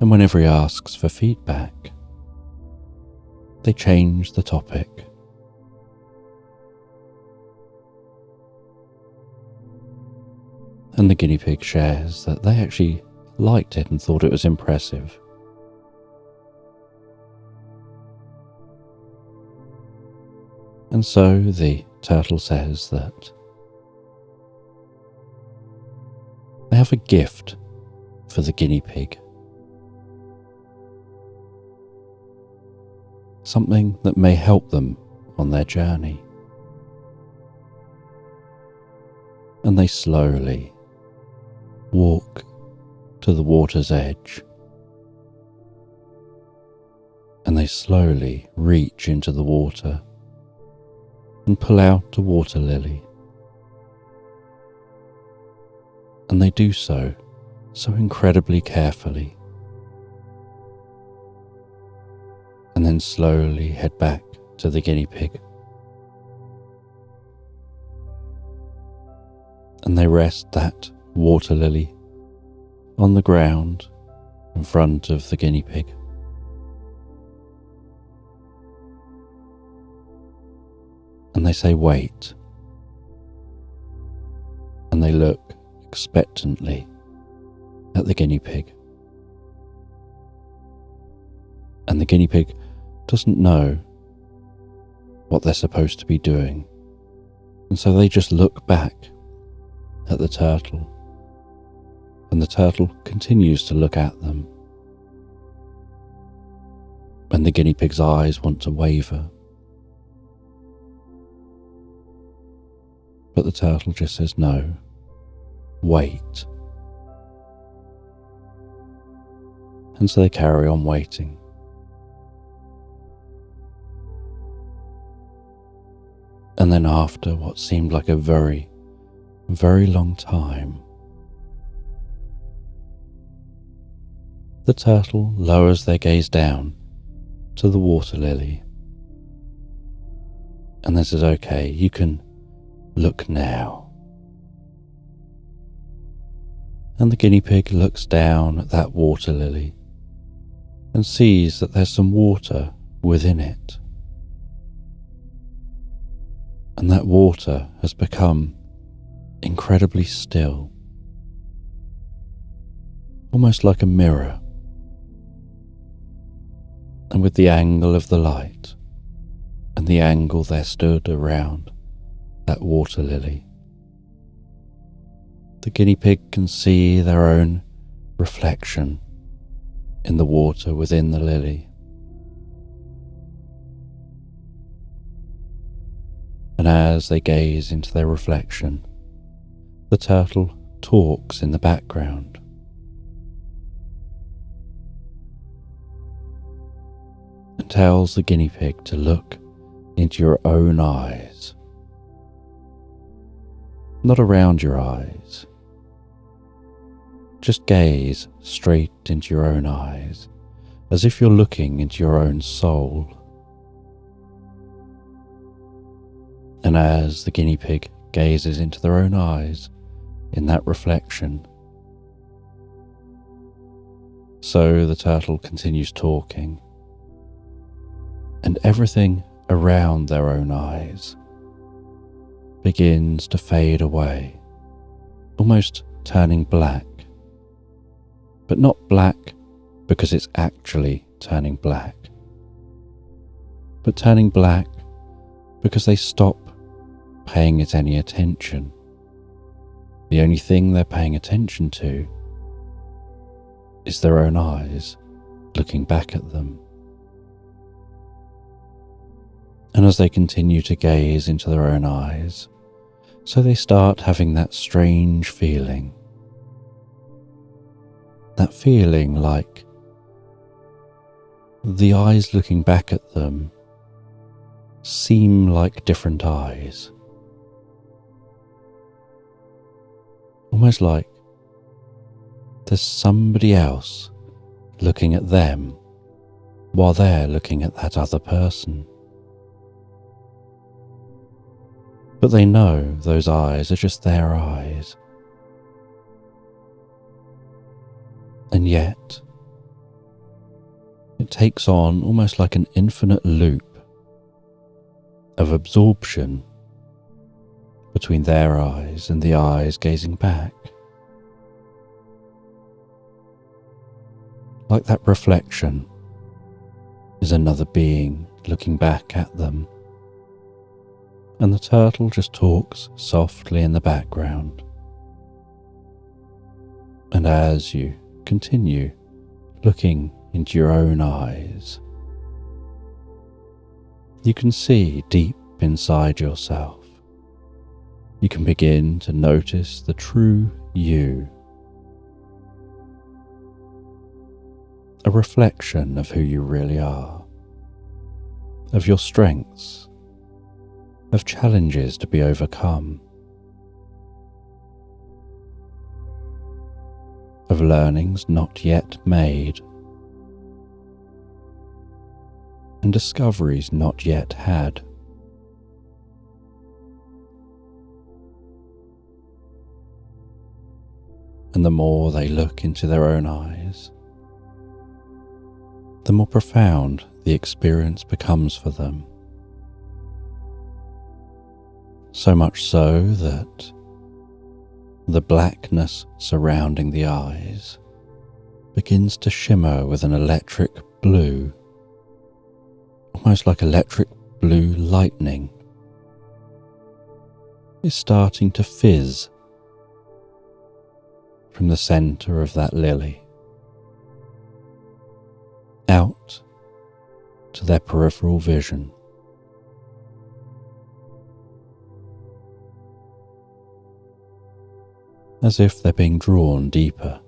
[SPEAKER 1] And whenever he asks for feedback, they change the topic. And the guinea pig shares that they actually liked it and thought it was impressive. And so the turtle says that they have a gift for the guinea pig. Something that may help them on their journey. And they slowly walk to the water's edge. And they slowly reach into the water and pull out a water lily. And they do so incredibly carefully. And then slowly head back to the guinea pig. And they rest that water lily on the ground in front of the guinea pig. And they say, "Wait." And they look expectantly at the guinea pig. And the guinea pig doesn't know what they're supposed to be doing. And so they just look back at the turtle and the turtle continues to look at them. And the guinea pig's eyes want to waver. But the turtle just says no. Wait. And so they carry on waiting. And then after what seemed like a very, very long time, the turtle lowers their gaze down to the water lily and then says, okay, you can look now. And the guinea pig looks down at that water lily and sees that there's some water within it. And that water has become incredibly still, almost like a mirror. And with the angle of the light and the angle there stood around that water lily, the guinea pig can see their own reflection in the water within the lily. And as they gaze into their reflection, the turtle talks in the background. And tells the guinea pig to look into your own eyes, not around your eyes. Just gaze straight into your own eyes, as if you're looking into your own soul. And as the guinea pig gazes into their own eyes in that reflection, so the turtle continues talking, and everything around their own eyes begins to fade away, almost turning black, but not black because it's actually turning black, but turning black because they stop paying it any attention. The only thing they're paying attention to is their own eyes looking back at them. And as they continue to gaze into their own eyes, so they start having that strange feeling. That feeling like the eyes looking back at them seem like different eyes. Almost like there's somebody else looking at them while they're looking at that other person. But they know those eyes are just their eyes. And yet, it takes on almost like an infinite loop of absorption between their eyes and the eyes gazing back. Like that reflection is another being looking back at them. And the turtle just talks softly in the background. And as you continue looking into your own eyes, you can see deep inside yourself. You can begin to notice the true you, a reflection of who you really are, of your strengths, of challenges to be overcome, of learnings not yet made, and discoveries not yet had. And the more they look into their own eyes, the more profound the experience becomes for them. So much so that the blackness surrounding the eyes begins to shimmer with an electric blue, almost like electric blue lightning. It's starting to fizz from the centre of that lily out to their peripheral vision. As if they're being drawn deeper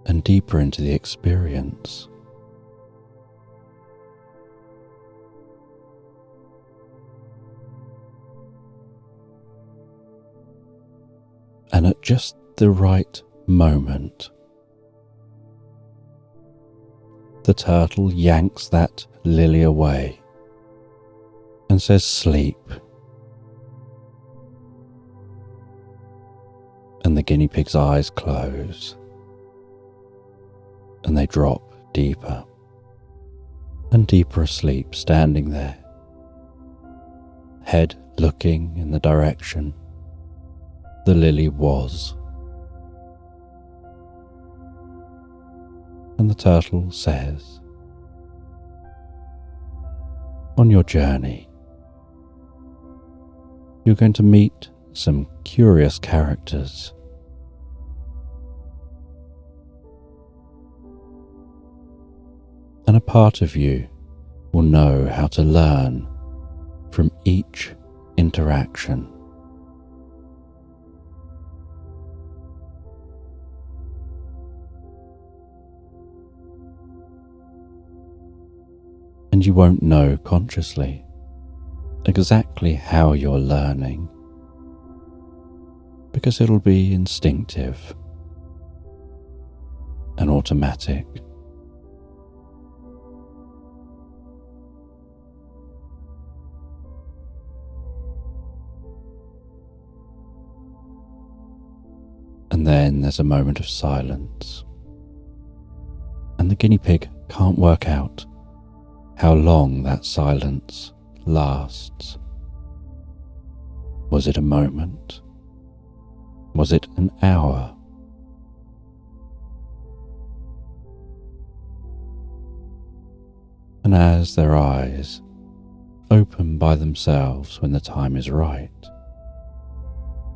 [SPEAKER 1] and deeper into the experience. And at just the right moment, the turtle yanks that lily away and says, "Sleep." And the guinea pig's eyes close and they drop deeper and deeper asleep, standing there, head looking in the direction the lily was. And the turtle says, "On your journey, you're going to meet some curious characters. And a part of you will know how to learn from each interaction. And you won't know consciously exactly how you're learning, because it'll be instinctive and automatic. And then there's a moment of silence, and the guinea pig can't work out how long that silence lasts. Was it a moment? Was it an hour? And as their eyes open by themselves when the time is right,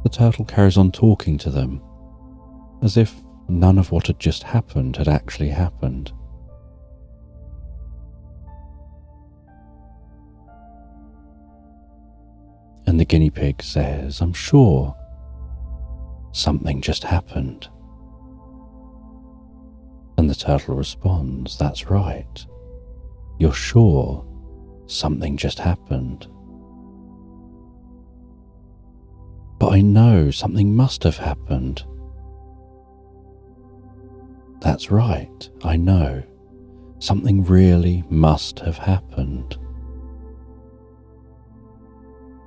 [SPEAKER 1] the turtle carries on talking to them as if none of what had just happened had actually happened. And the guinea pig says, "I'm sure something just happened." And the turtle responds, "That's right. You're sure something just happened." "But I know something must have happened." "That's right, I know. Something really must have happened."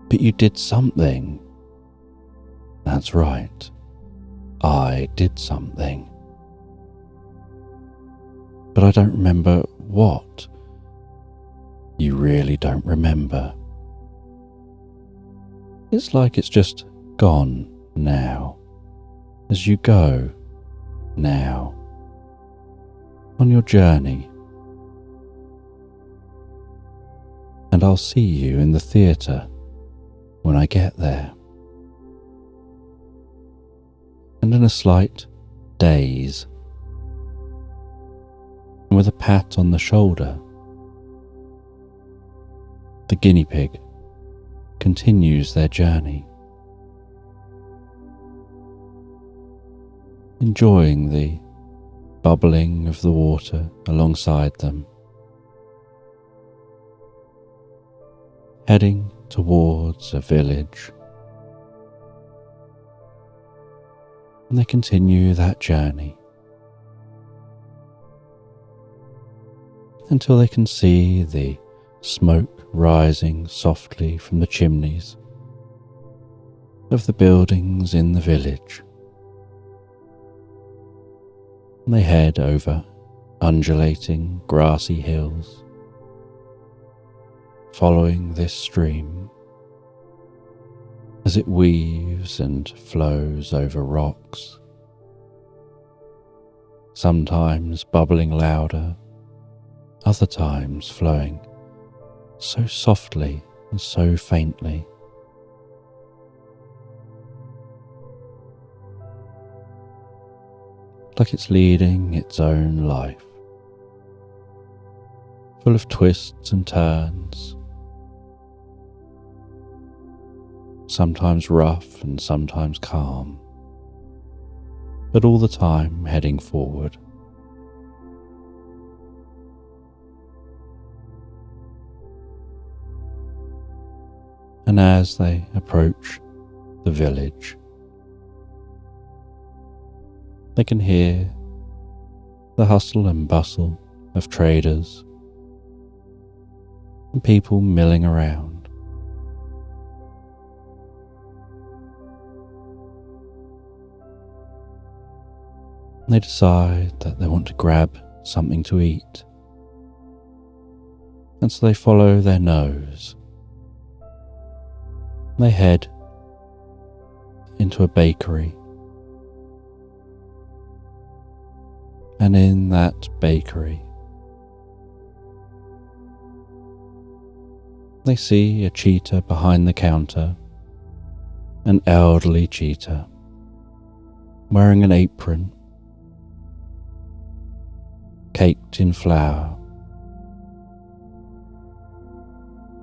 [SPEAKER 1] "But you did something." "That's right, I did something. But I don't remember what." "You really don't remember. It's like it's just gone now, as you go now, on your journey. And I'll see you in the theatre when I get there." And in a slight daze, and with a pat on the shoulder, the guinea pig continues their journey, enjoying the bubbling of the water alongside them, heading towards a village. And they continue that journey until they can see the smoke rising softly from the chimneys of the buildings in the village. And they head over undulating grassy hills, following this stream as it weaves and flows over rocks, sometimes bubbling louder, other times flowing so softly and so faintly. like it's leading its own life, full of twists and turns, sometimes rough and sometimes calm, but all the time heading forward. And as they approach the village, they can hear the hustle and bustle of traders and people milling around. They decide that they want to grab something to eat, and so they follow their nose. They head into a bakery, and in that bakery they see a cheetah behind the counter, an elderly cheetah wearing an apron caked in flour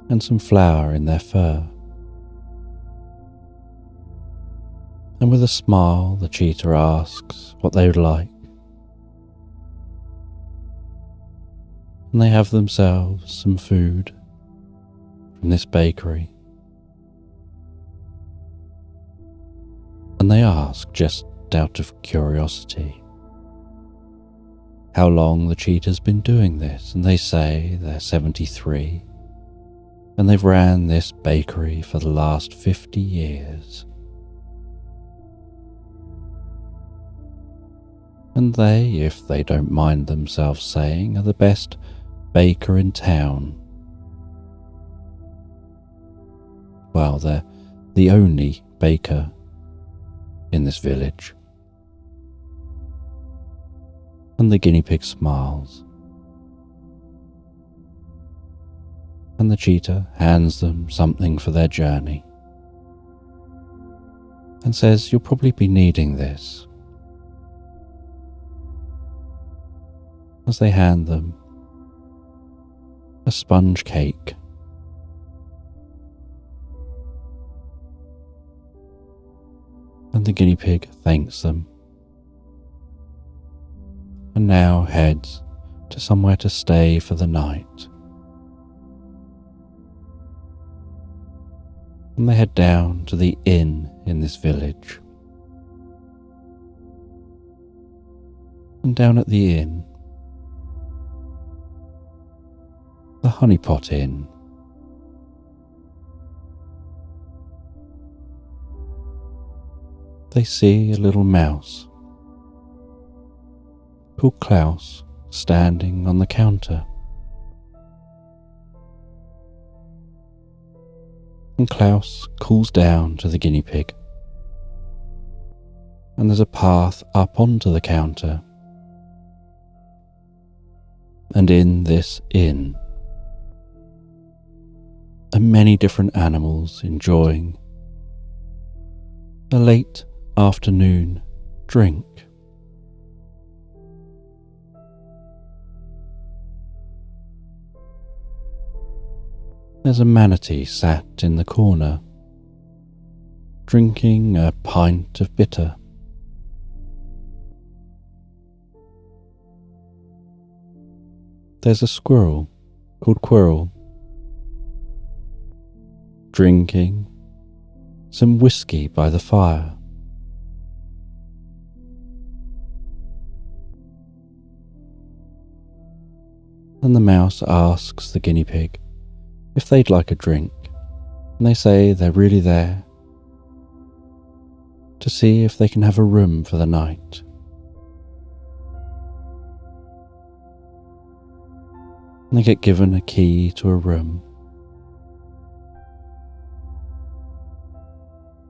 [SPEAKER 1] and some flour in their fur. And with a smile, the cheetah asks what they would like. And they have themselves some food from this bakery. And they ask, just out of curiosity, how long the cheetah's been doing this, and they say they're 73, and they've ran this bakery for the last 50 years. And they, if they don't mind themselves saying, are the best baker in town. Well, they're the only baker in this village. And the guinea pig smiles. And the cheetah hands them something for their journey and says, "You'll probably be needing this." As they hand them a sponge cake. And the guinea pig thanks them and now heads to somewhere to stay for the night. And they head down to the inn in this village. And down at the inn, the Honeypot Inn, they see a little mouse called Klaus standing on the counter. And Klaus calls down to the guinea pig, and there's a path up onto the counter. And in this inn are many different animals enjoying a late afternoon drink. There's a manatee sat in the corner, drinking a pint of bitter. There's a squirrel called Quirrell, drinking some whiskey by the fire. And the mouse asks the guinea pig if they'd like a drink, and they say they're really there to see if they can have a room for the night. And they get given a key to a room,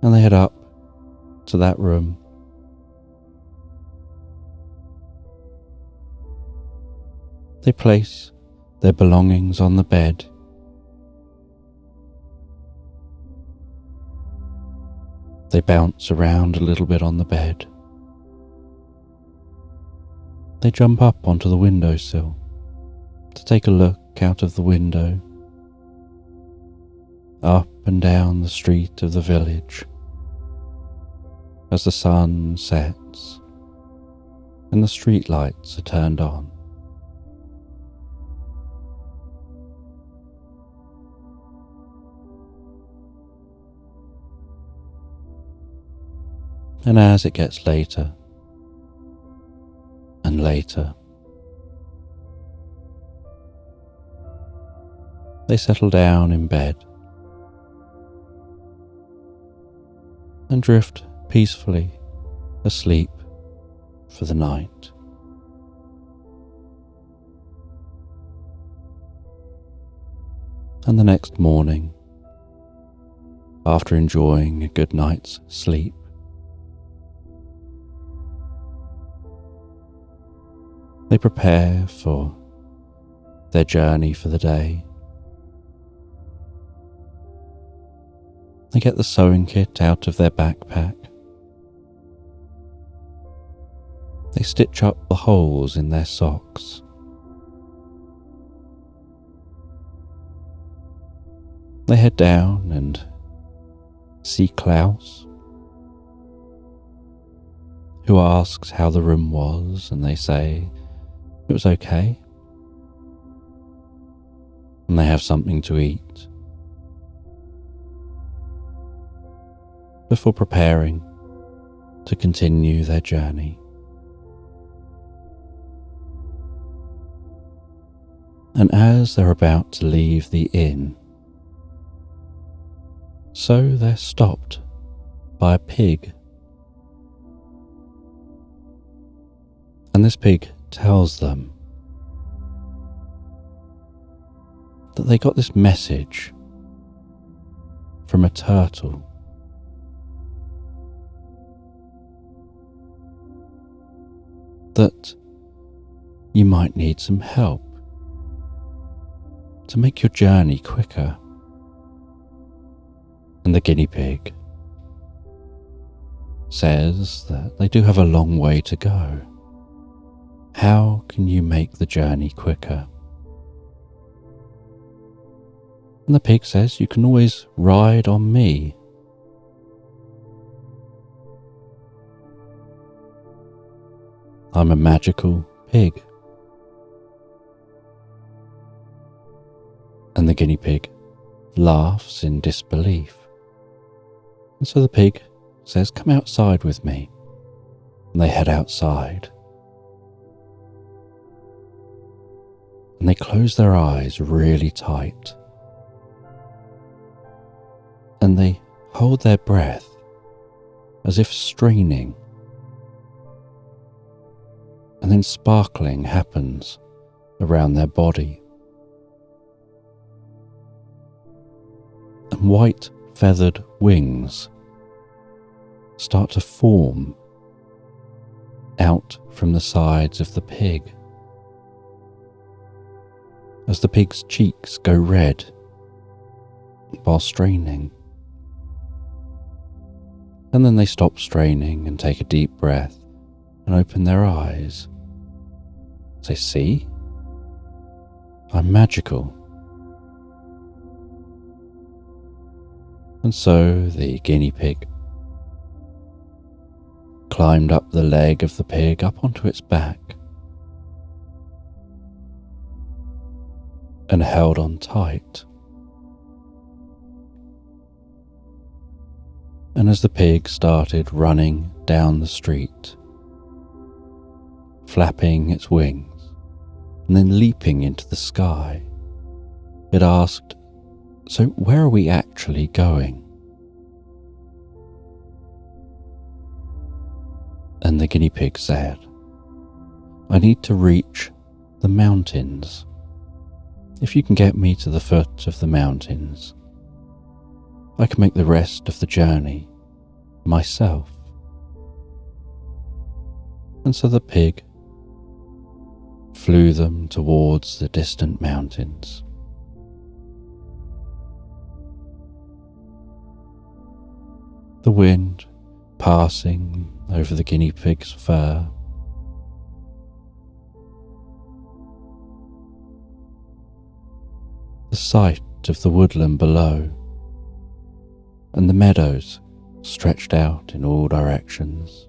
[SPEAKER 1] and they head up to that room. They place their belongings on the bed. They bounce around a little bit on the bed. They jump up onto the windowsill to take a look out of the window, up and down the street of the village, as the sun sets and the street lights are turned on. And as it gets later and later, they settle down in bed and drift peacefully asleep for the night. And the next morning, after enjoying a good night's sleep, they prepare for their journey for the day. They get the sewing kit out of their backpack. They stitch up the holes in their socks. They head down and see Klaus, who asks how the room was, and they say it was okay. And they have something to eat before preparing to continue their journey. And as they're about to leave the inn, so they're stopped by a pig. And this pig tells them that they got this message from a turtle. That you might need some help to make your journey quicker. And the guinea pig says that they do have a long way to go. How can you make the journey quicker? And the pig says you can always ride on me. I'm a magical pig. And the guinea pig laughs in disbelief. And so the pig says, come outside with me. And they head outside. And they close their eyes really tight. And they hold their breath as if straining. And then sparkling happens around their body. And white feathered wings start to form out from the sides of the pig, as the pig's cheeks go red while straining. And then they stop straining and take a deep breath and open their eyes. Say, see? I'm magical. And so the guinea pig climbed up the leg of the pig up onto its back and held on tight. And as the pig started running down the street, flapping its wings and then leaping into the sky, it asked, so where are we actually going? And the guinea pig said, I need to reach the mountains. If you can get me to the foot of the mountains, I can make the rest of the journey myself. And so the pig flew them towards the distant mountains. The wind passing over the guinea pig's fur, the sight of the woodland below and the meadows stretched out in all directions,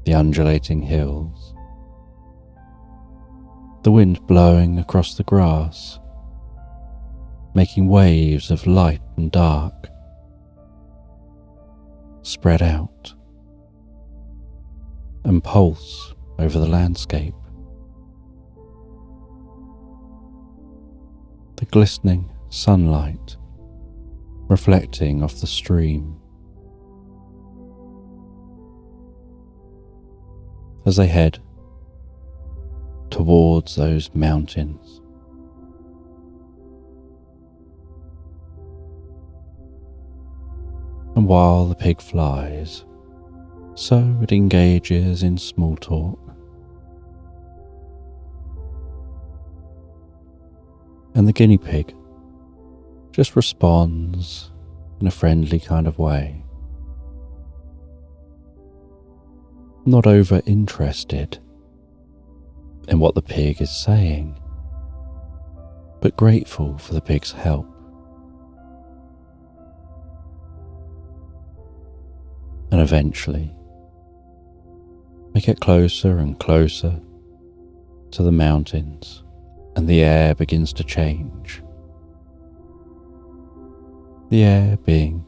[SPEAKER 1] the undulating hills, the wind blowing across the grass, making waves of light and dark spread out and pulse over the landscape. The glistening sunlight reflecting off the stream as they head towards those mountains. And while the pig flies, so it engages in small talk. And the guinea pig just responds in a friendly kind of way, not over interested in what the pig is saying, but grateful for the pig's help. And eventually, they get closer and closer to the mountains, and the air begins to change. The air being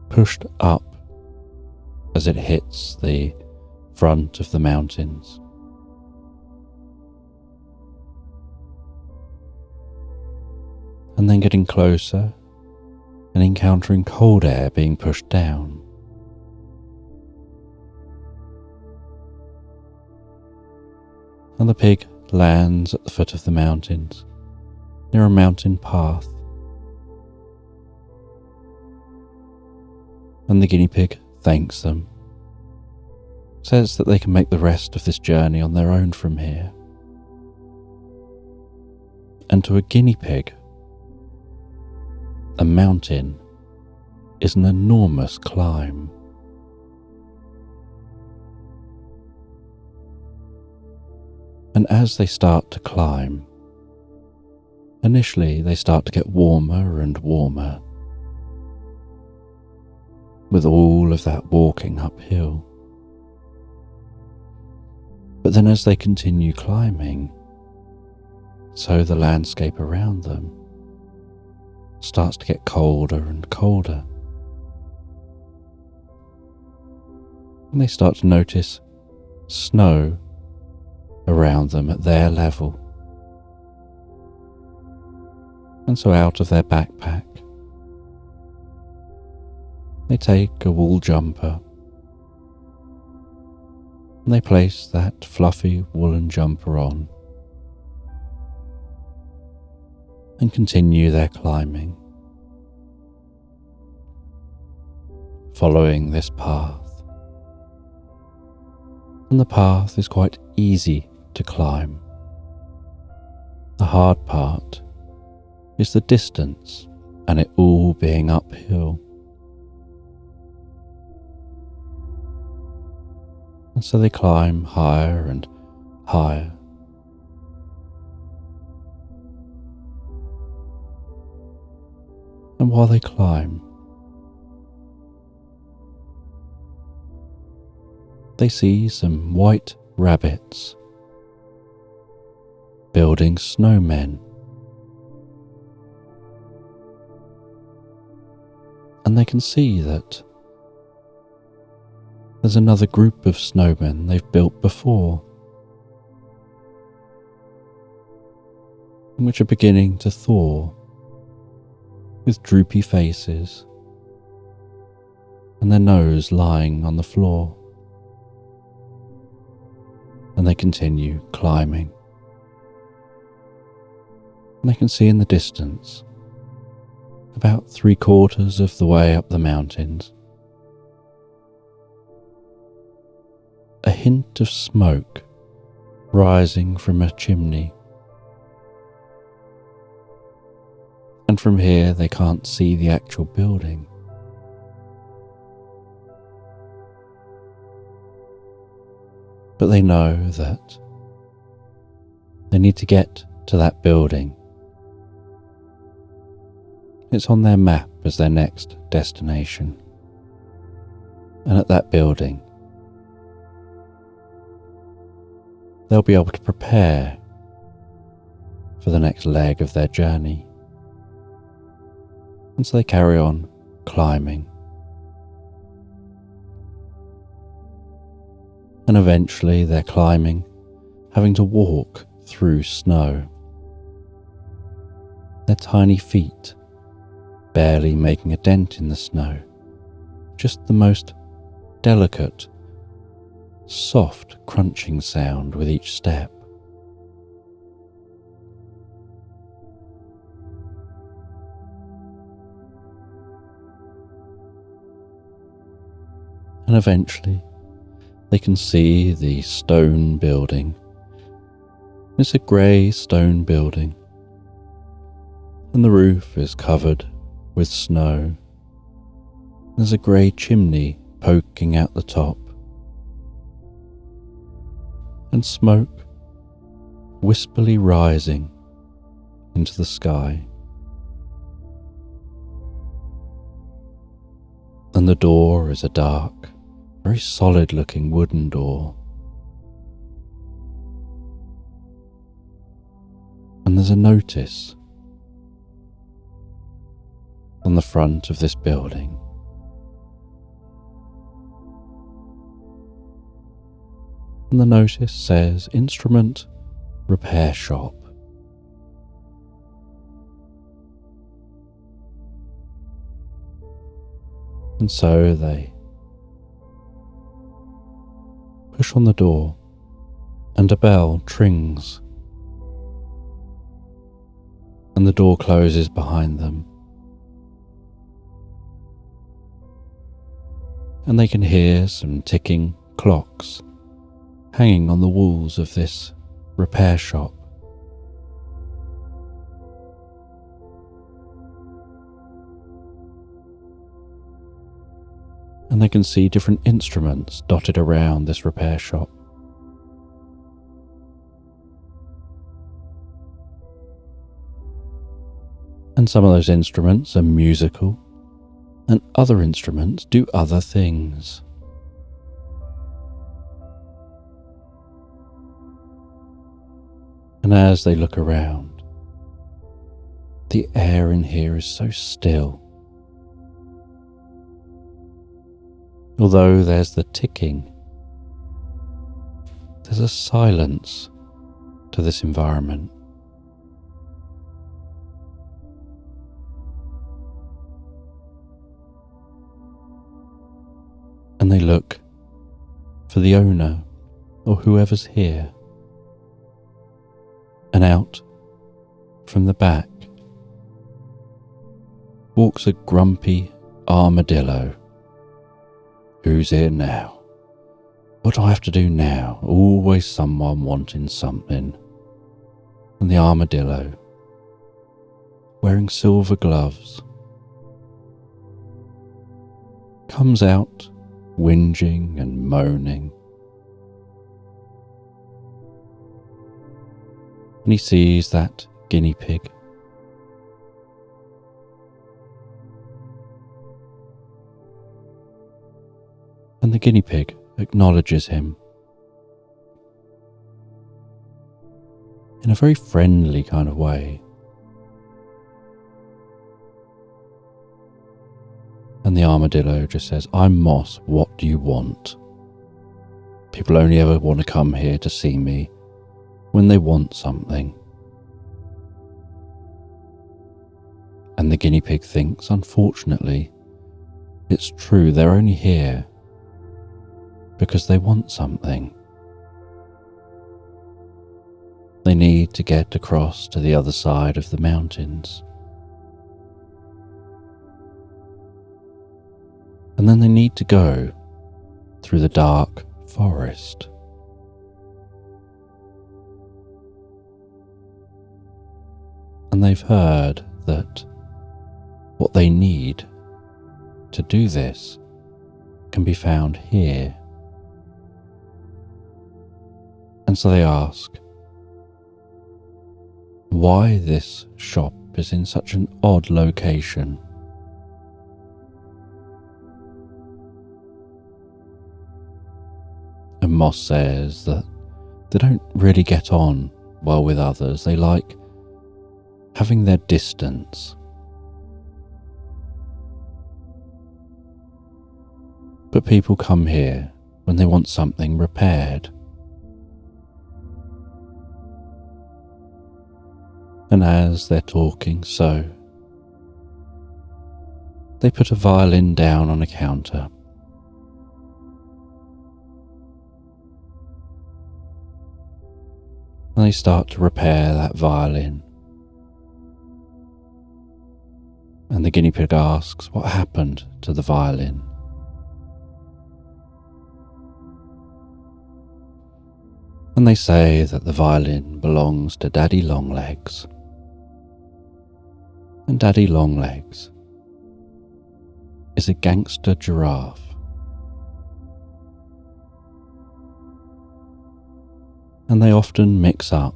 [SPEAKER 1] pushed up as it hits the front of the mountains. And then getting closer and encountering cold air being pushed down. And the pig lands at the foot of the mountains, near a mountain path. And the guinea pig thanks them, says that they can make the rest of this journey on their own from here. And to a guinea pig, a mountain is an enormous climb. And as they start to climb, initially they start to get warmer and warmer, with all of that walking uphill. But then as they continue climbing, so the landscape around them starts to get colder and colder. And they start to notice snow around them at their level. And so out of their backpack, they take a wool jumper and they place that fluffy woolen jumper on and continue their climbing, following this path. And the path is quite easy to climb. The hard part is the distance and it all being uphill. And so they climb higher and higher. And while they climb, they see some white rabbits building snowmen. And they can see that there's another group of snowmen they've built before, which are beginning to thaw with droopy faces and their nose lying on the floor. And they continue climbing. And they can see in the distance, about 3/4 of the way up the mountains, a hint of smoke rising from a chimney. And from here they can't see the actual building. But they know that they need to get to that building. It's on their map as their next destination. And at that building, they'll be able to prepare for the next leg of their journey. And so they carry on climbing. And eventually they're climbing, having to walk through snow. Their tiny feet barely making a dent in the snow, just the most delicate, soft crunching sound with each step. And eventually they can see the stone building. It's a grey stone building, and the roof is covered with snow. There's a grey chimney poking out the top, and smoke wispily rising into the sky. And the door is a dark, very solid-looking wooden door. And there's a notice on the front of this building. And the notice says Instrument Repair Shop. And so they push on the door, and a bell trings, and the door closes behind them. And they can hear some ticking clocks hanging on the walls of this repair shop. And they can see different instruments dotted around this repair shop. And some of those instruments are musical, and other instruments do other things. And as they look around, the air in here is so still. Although there's the ticking, there's a silence to this environment. And they look for the owner or whoever's here. And out from the back walks a grumpy armadillo. Who's here now? What do I have to do now? Always someone wanting something. And the armadillo, wearing silver gloves, comes out whinging and moaning. And he sees that guinea pig. And the guinea pig acknowledges him in a very friendly kind of way. And the armadillo just says, "I'm Moss, what do you want? People only ever want to come here to see me when they want something." And the guinea pig thinks, unfortunately, it's true, they're only here because they want something. They need to get across to the other side of the mountains. And then they need to go through the dark forest. And they've heard that what they need to do this can be found here. And so they ask, why this shop is in such an odd location. And Moss says that they don't really get on well with others. They like having their distance. But people come here when they want something repaired. And as they're talking so, they put a violin down on a counter. And they start to repair that violin. And the guinea pig asks what happened to the violin. And they say that the violin belongs to Daddy Longlegs. And Daddy Longlegs is a gangster giraffe. And they often mix up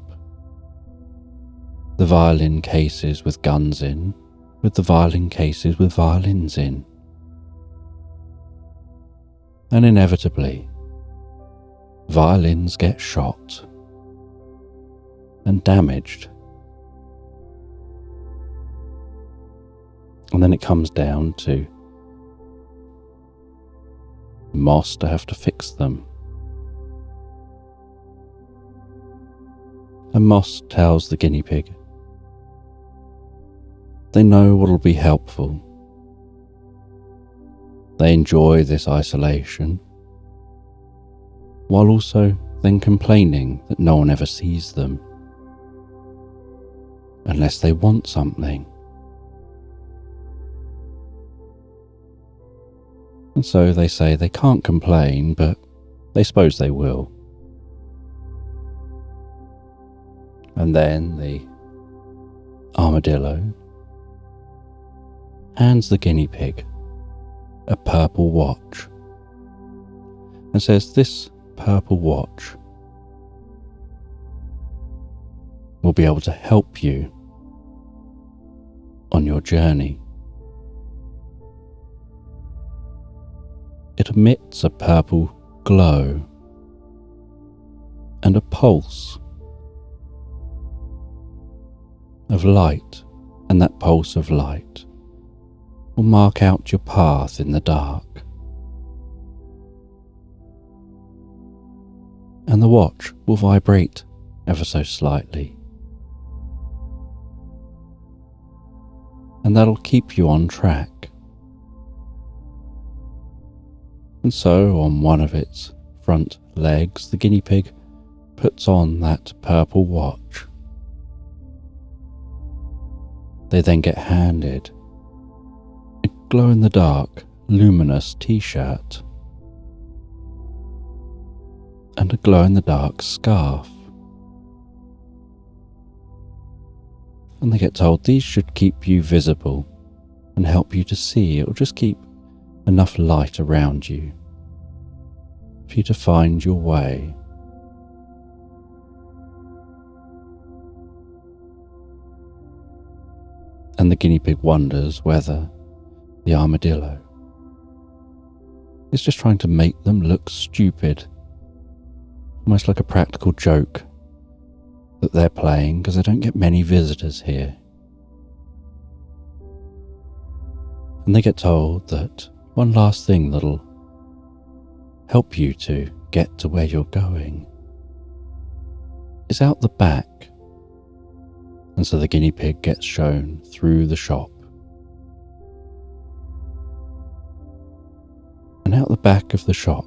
[SPEAKER 1] the violin cases with guns in, with the violin cases with violins in. And inevitably, violins get shot and damaged. And then it comes down to Moss to have to fix them. And Moss tells the guinea pig they know what'll be helpful. They enjoy this isolation, while also then complaining that no one ever sees them, unless they want something. And so they say they can't complain, but they suppose they will. And then the armadillo hands the guinea pig a purple watch and says this purple watch will be able to help you on your journey. It emits a purple glow and a pulse of light, and that pulse of light will mark out your path in the dark. And the watch will vibrate ever so slightly. And that'll keep you on track. And so, on one of its front legs, the guinea pig puts on that purple watch. They then get handed a glow-in-the-dark, luminous t-shirt and a glow-in-the-dark scarf. And they get told these should keep you visible and help you to see. It'll just keep enough light around you for you to find your way. And the guinea pig wonders whether the armadillo is just trying to make them look stupid, almost like a practical joke that they're playing because they don't get many visitors here. And they get told that one last thing that'll help you to get to where you're going is out the back. And so the guinea pig gets shown through the shop. And out the back of the shop,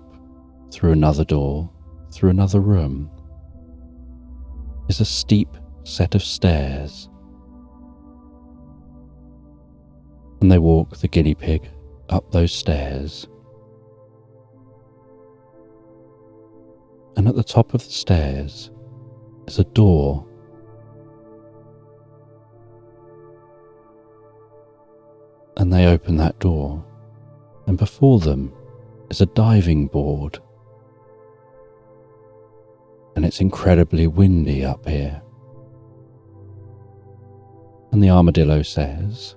[SPEAKER 1] through another door, through another room, is a steep set of stairs. And they walk the guinea pig up those stairs. And at the top of the stairs is a door. And they open that door, and before them is a diving board. And it's incredibly windy up here. And the armadillo says,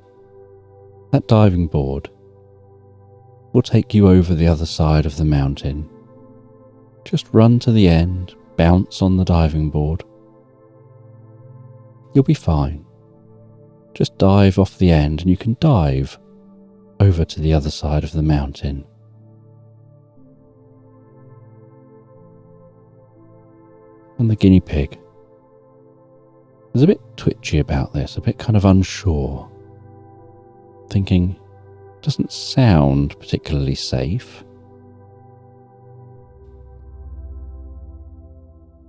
[SPEAKER 1] that diving board will take you over the other side of the mountain. Just run to the end, bounce on the diving board. You'll be fine. Just dive off the end and you can dive over to the other side of the mountain. And the guinea pig is a bit twitchy about this, a bit kind of unsure, thinking, doesn't sound particularly safe.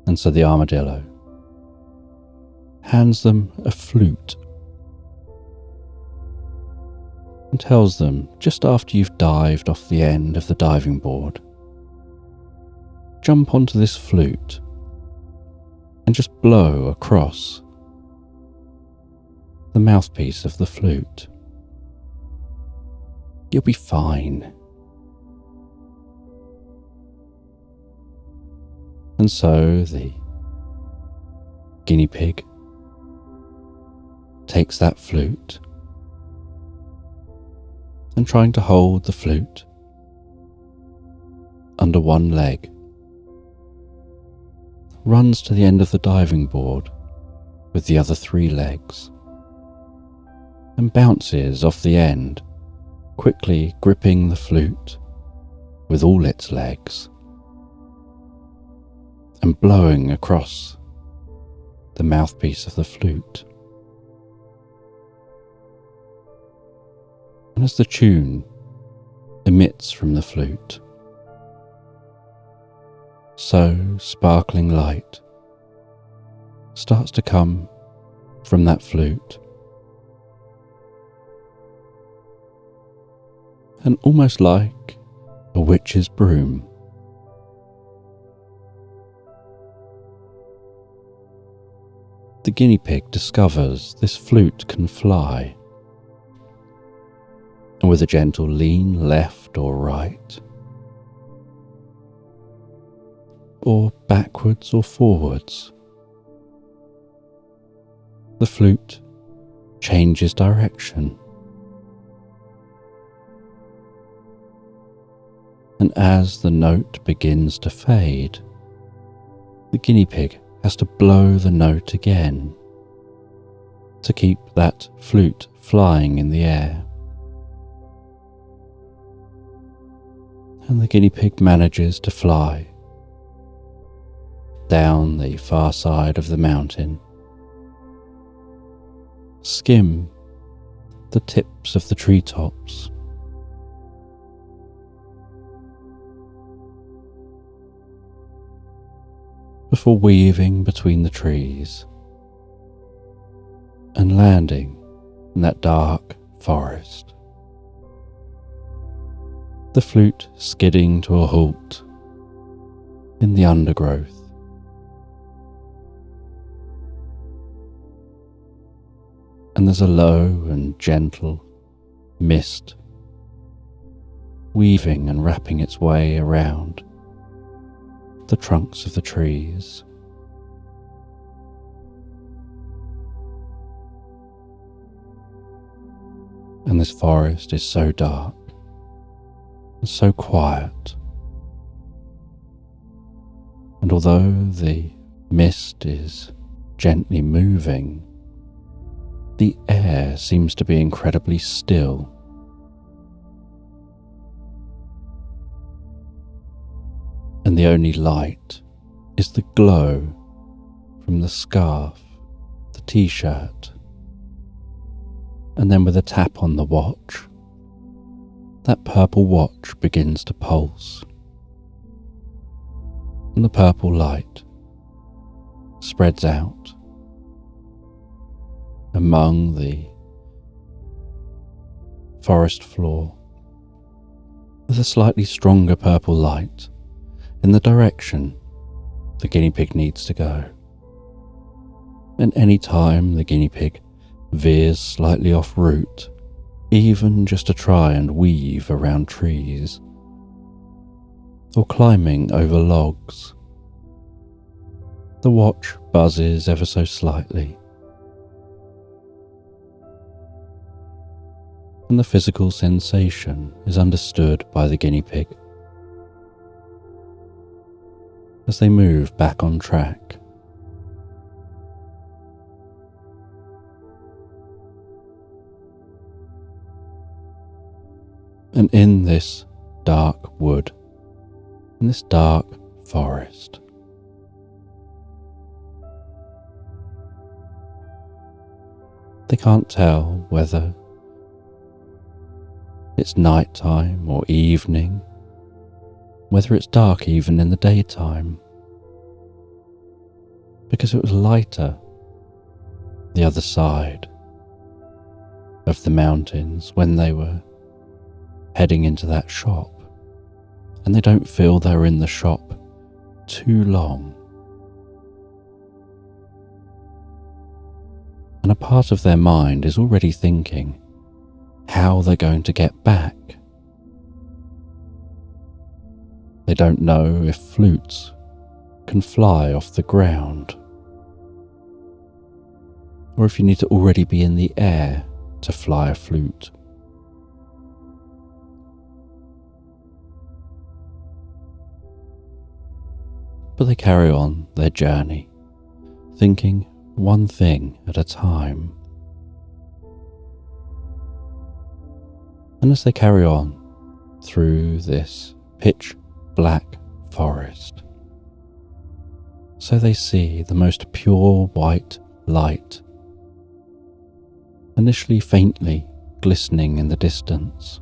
[SPEAKER 1] And so the armadillo hands them a flute and tells them, just after you've dived off the end of the diving board, jump onto this flute and just blow across the mouthpiece of the flute. You'll be fine. And so the guinea pig takes that flute and, trying to hold the flute under one leg, runs to the end of the diving board with the other 3 legs and bounces off the end, quickly gripping the flute with all its legs and blowing across the mouthpiece of the flute. And as the tune emits from the flute, so sparkling light starts to come from that flute, and almost like a witch's broom, the guinea pig discovers this flute can fly, and with a gentle lean left or right, or backwards or forwards, the flute changes direction. And as the note begins to fade, the guinea pig has to blow the note again to keep that flute flying in the air. And the guinea pig manages to fly down the far side of the mountain, skim the tips of the treetops, before weaving between the trees and landing in that dark forest, the flute skidding to a halt in the undergrowth. And there's a low and gentle mist weaving and wrapping its way around the trunks of the trees. And this forest is so dark and so quiet. And although the mist is gently moving, the air seems to be incredibly still. And the only light is the glow from the scarf, the t-shirt, and then with a tap on the watch, that purple watch begins to pulse, and the purple light spreads out among the forest floor with a slightly stronger purple light in the direction the guinea pig needs to go. And any time the guinea pig veers slightly off route, even just to try and weave around trees or climbing over logs, the watch buzzes ever so slightly, and the physical sensation is understood by the guinea pig. As they move back on track, and in this dark wood, in this dark forest, they can't tell whether it's night time or evening, whether it's dark even in the daytime, because it was lighter the other side of the mountains when they were heading into that shop, and they don't feel they're in the shop too long. And a part of their mind is already thinking how they're going to get back. They don't know if flutes can fly off the ground, or if you need to already be in the air to fly a flute. But they carry on their journey, thinking one thing at a time. And as they carry on through this pitch black forest, so they see the most pure white light, initially faintly glistening in the distance.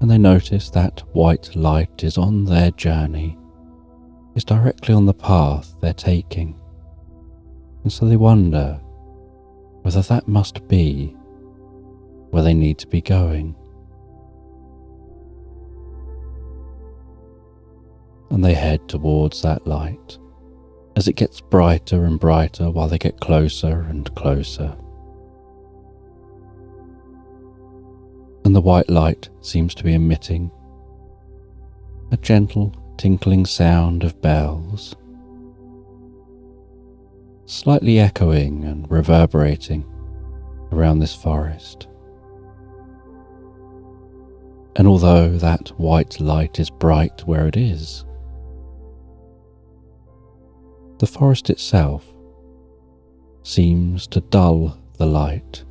[SPEAKER 1] And they notice that white light is on their journey, is directly on the path they're taking. And so they wonder whether that must be where they need to be going. And they head towards that light as it gets brighter and brighter while they get closer and closer. And the white light seems to be emitting a gentle tinkling sound of bells, slightly echoing and reverberating around this forest. And although that white light is bright where it is, the forest itself seems to dull the light,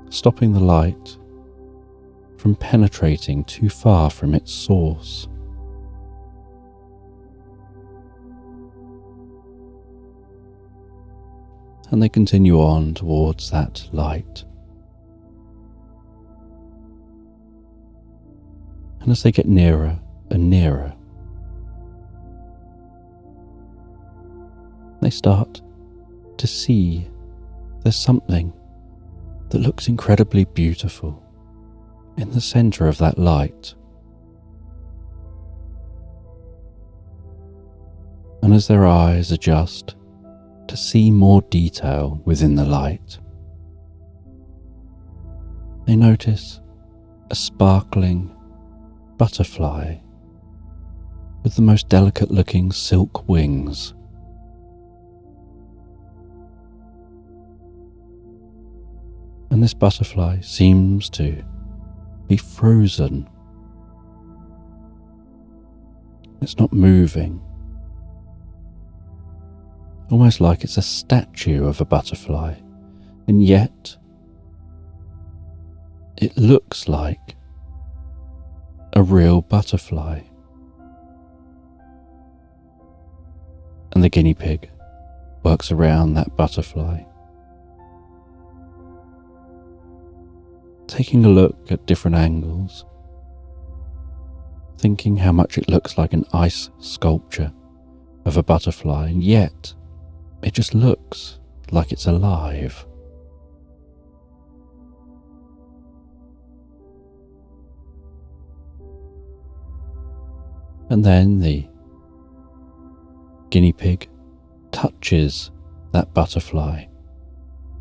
[SPEAKER 1] stopping the light from penetrating too far from its source. And they continue on towards that light. And as they get nearer and nearer, they start to see there's something that looks incredibly beautiful in the center of that light. And as their eyes adjust to see more detail within the light, they notice a sparkling butterfly with the most delicate looking silk wings. And this butterfly seems to be frozen. It's not moving, almost like it's a statue of a butterfly, and yet it looks like a real butterfly. And the guinea pig works around that butterfly, taking a look at different angles, thinking how much it looks like an ice sculpture of a butterfly, and yet it just looks like it's alive. And then the guinea pig touches that butterfly,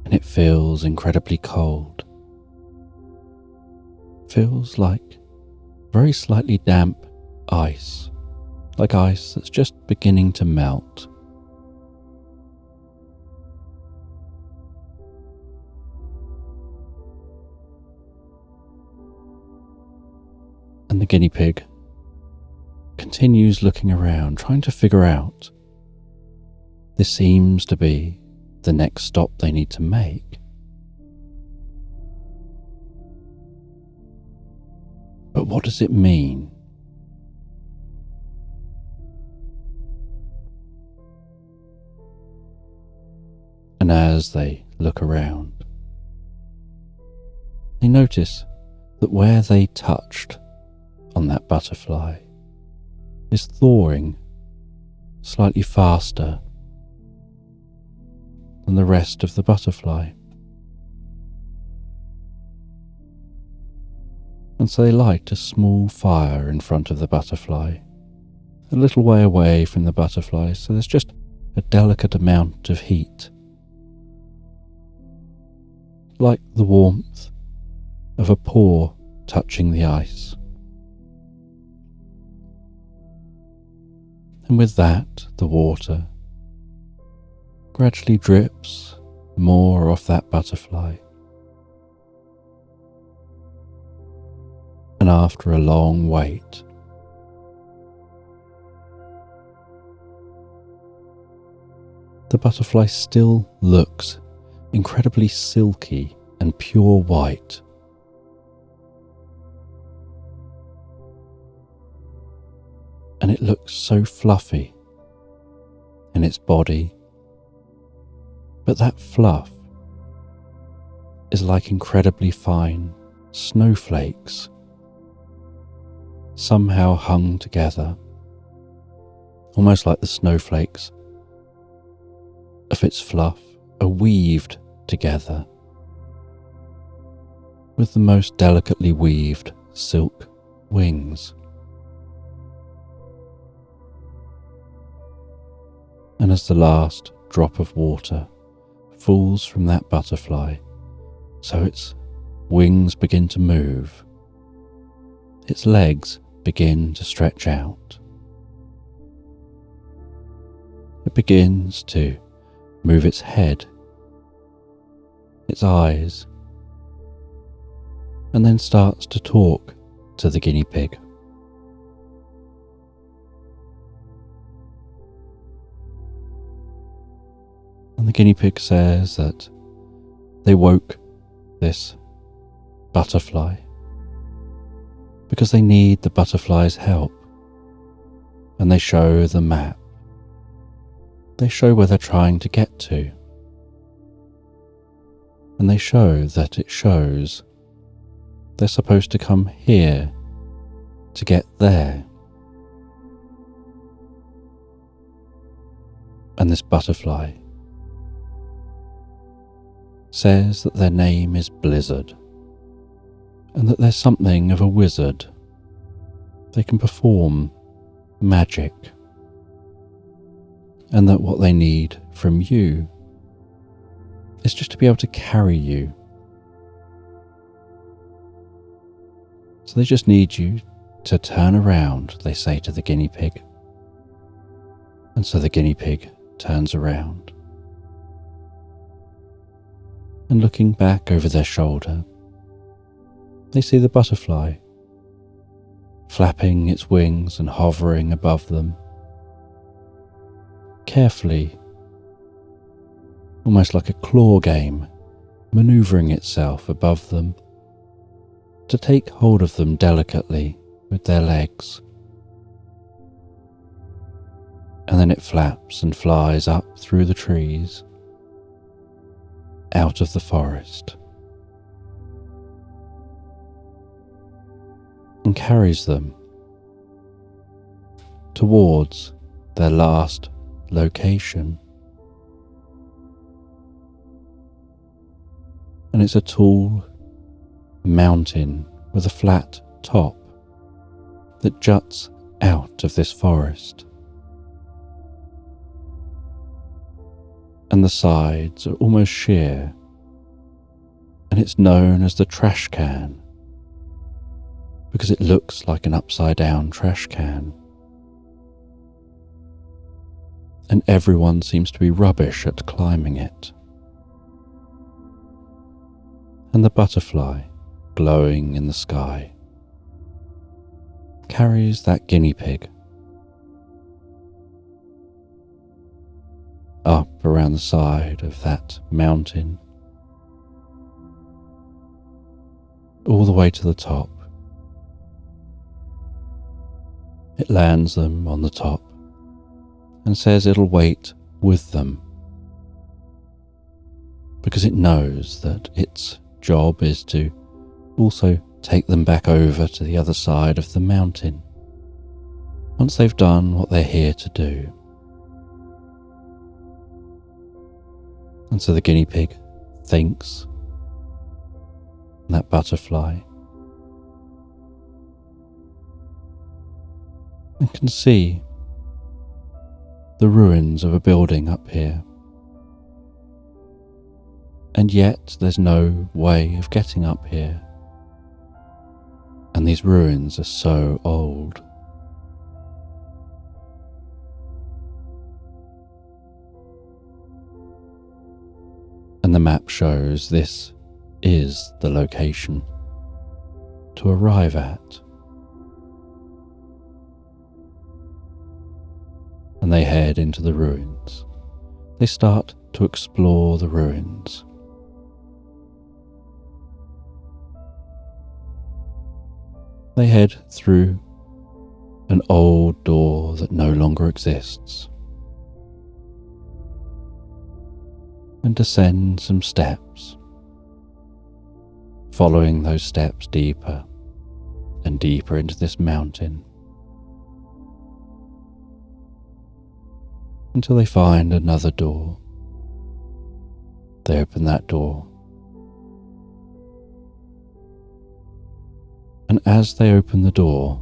[SPEAKER 1] and it feels incredibly cold. Feels like very slightly damp ice like ice that's just beginning to melt. And the guinea pig continues looking around, trying to figure out, this seems to be the next stop they need to make. But what does it mean? And as they look around, they notice that where they touched on that butterfly is thawing slightly faster than the rest of the butterfly. And so they light a small fire in front of the butterfly, a little way away from the butterfly, so there's just a delicate amount of heat, like the warmth of a paw touching the ice. And with that, the water gradually drips more off that butterfly. And after a long wait, the butterfly still looks incredibly silky and pure white. And it looks so fluffy in its body, but that fluff is like incredibly fine snowflakes, somehow hung together, almost like the snowflakes of its fluff are weaved together with the most delicately weaved silk wings. And as the last drop of water falls from that butterfly, so its wings begin to move, its legs begin to stretch out. It begins to move its head, its eyes, and then starts to talk to the guinea pig. And the guinea pig says that they woke this butterfly because they need the butterfly's help, and they show the map. They show where they're trying to get to, and they show that it shows they're supposed to come here to get there. And this butterfly says that their name is Blizzard, and that they're something of a wizard. They can perform magic, and that what they need from you is just to be able to carry you. So they just need you to turn around, they say to the guinea pig. And so the guinea pig turns around. And looking back over their shoulder, they see the butterfly flapping its wings and hovering above them, carefully, almost like a claw game, manoeuvring itself above them to take hold of them delicately with their legs. And then it flaps and flies up through the trees, out of the forest, and carries them towards their last location. And it's a tall mountain with a flat top that juts out of this forest. And the sides are almost sheer, and it's known as the trash can because it looks like an upside down trash can. and everyone seems to be rubbish at climbing it. And the butterfly, glowing in the sky, carries that guinea pig up around the side of that mountain, all the way to the top. It lands them on the top and says it'll wait with them, because it knows that its job is to also take them back over to the other side of the mountain once they've done what they're here to do. And so the guinea pig thinks, and that butterfly, and can see the ruins of a building up here. And yet there's no way of getting up here. And these ruins are so old. And the map shows this is the location to arrive at. And they head into the ruins. They start to explore the ruins. They head through an old door that no longer exists and descend some steps, following those steps deeper and deeper into this mountain until they find another door. They open that door, and as they open the door,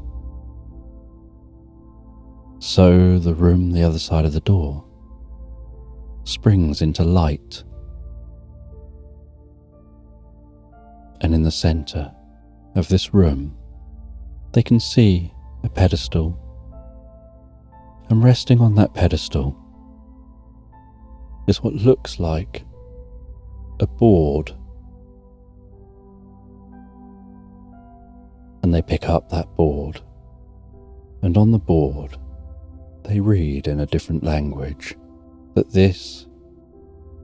[SPEAKER 1] so the room the other side of the door springs into light. And in the center of this room, they can see a pedestal, and resting on that pedestal is what looks like a board. And they pick up that board, and on the board they read in a different language that this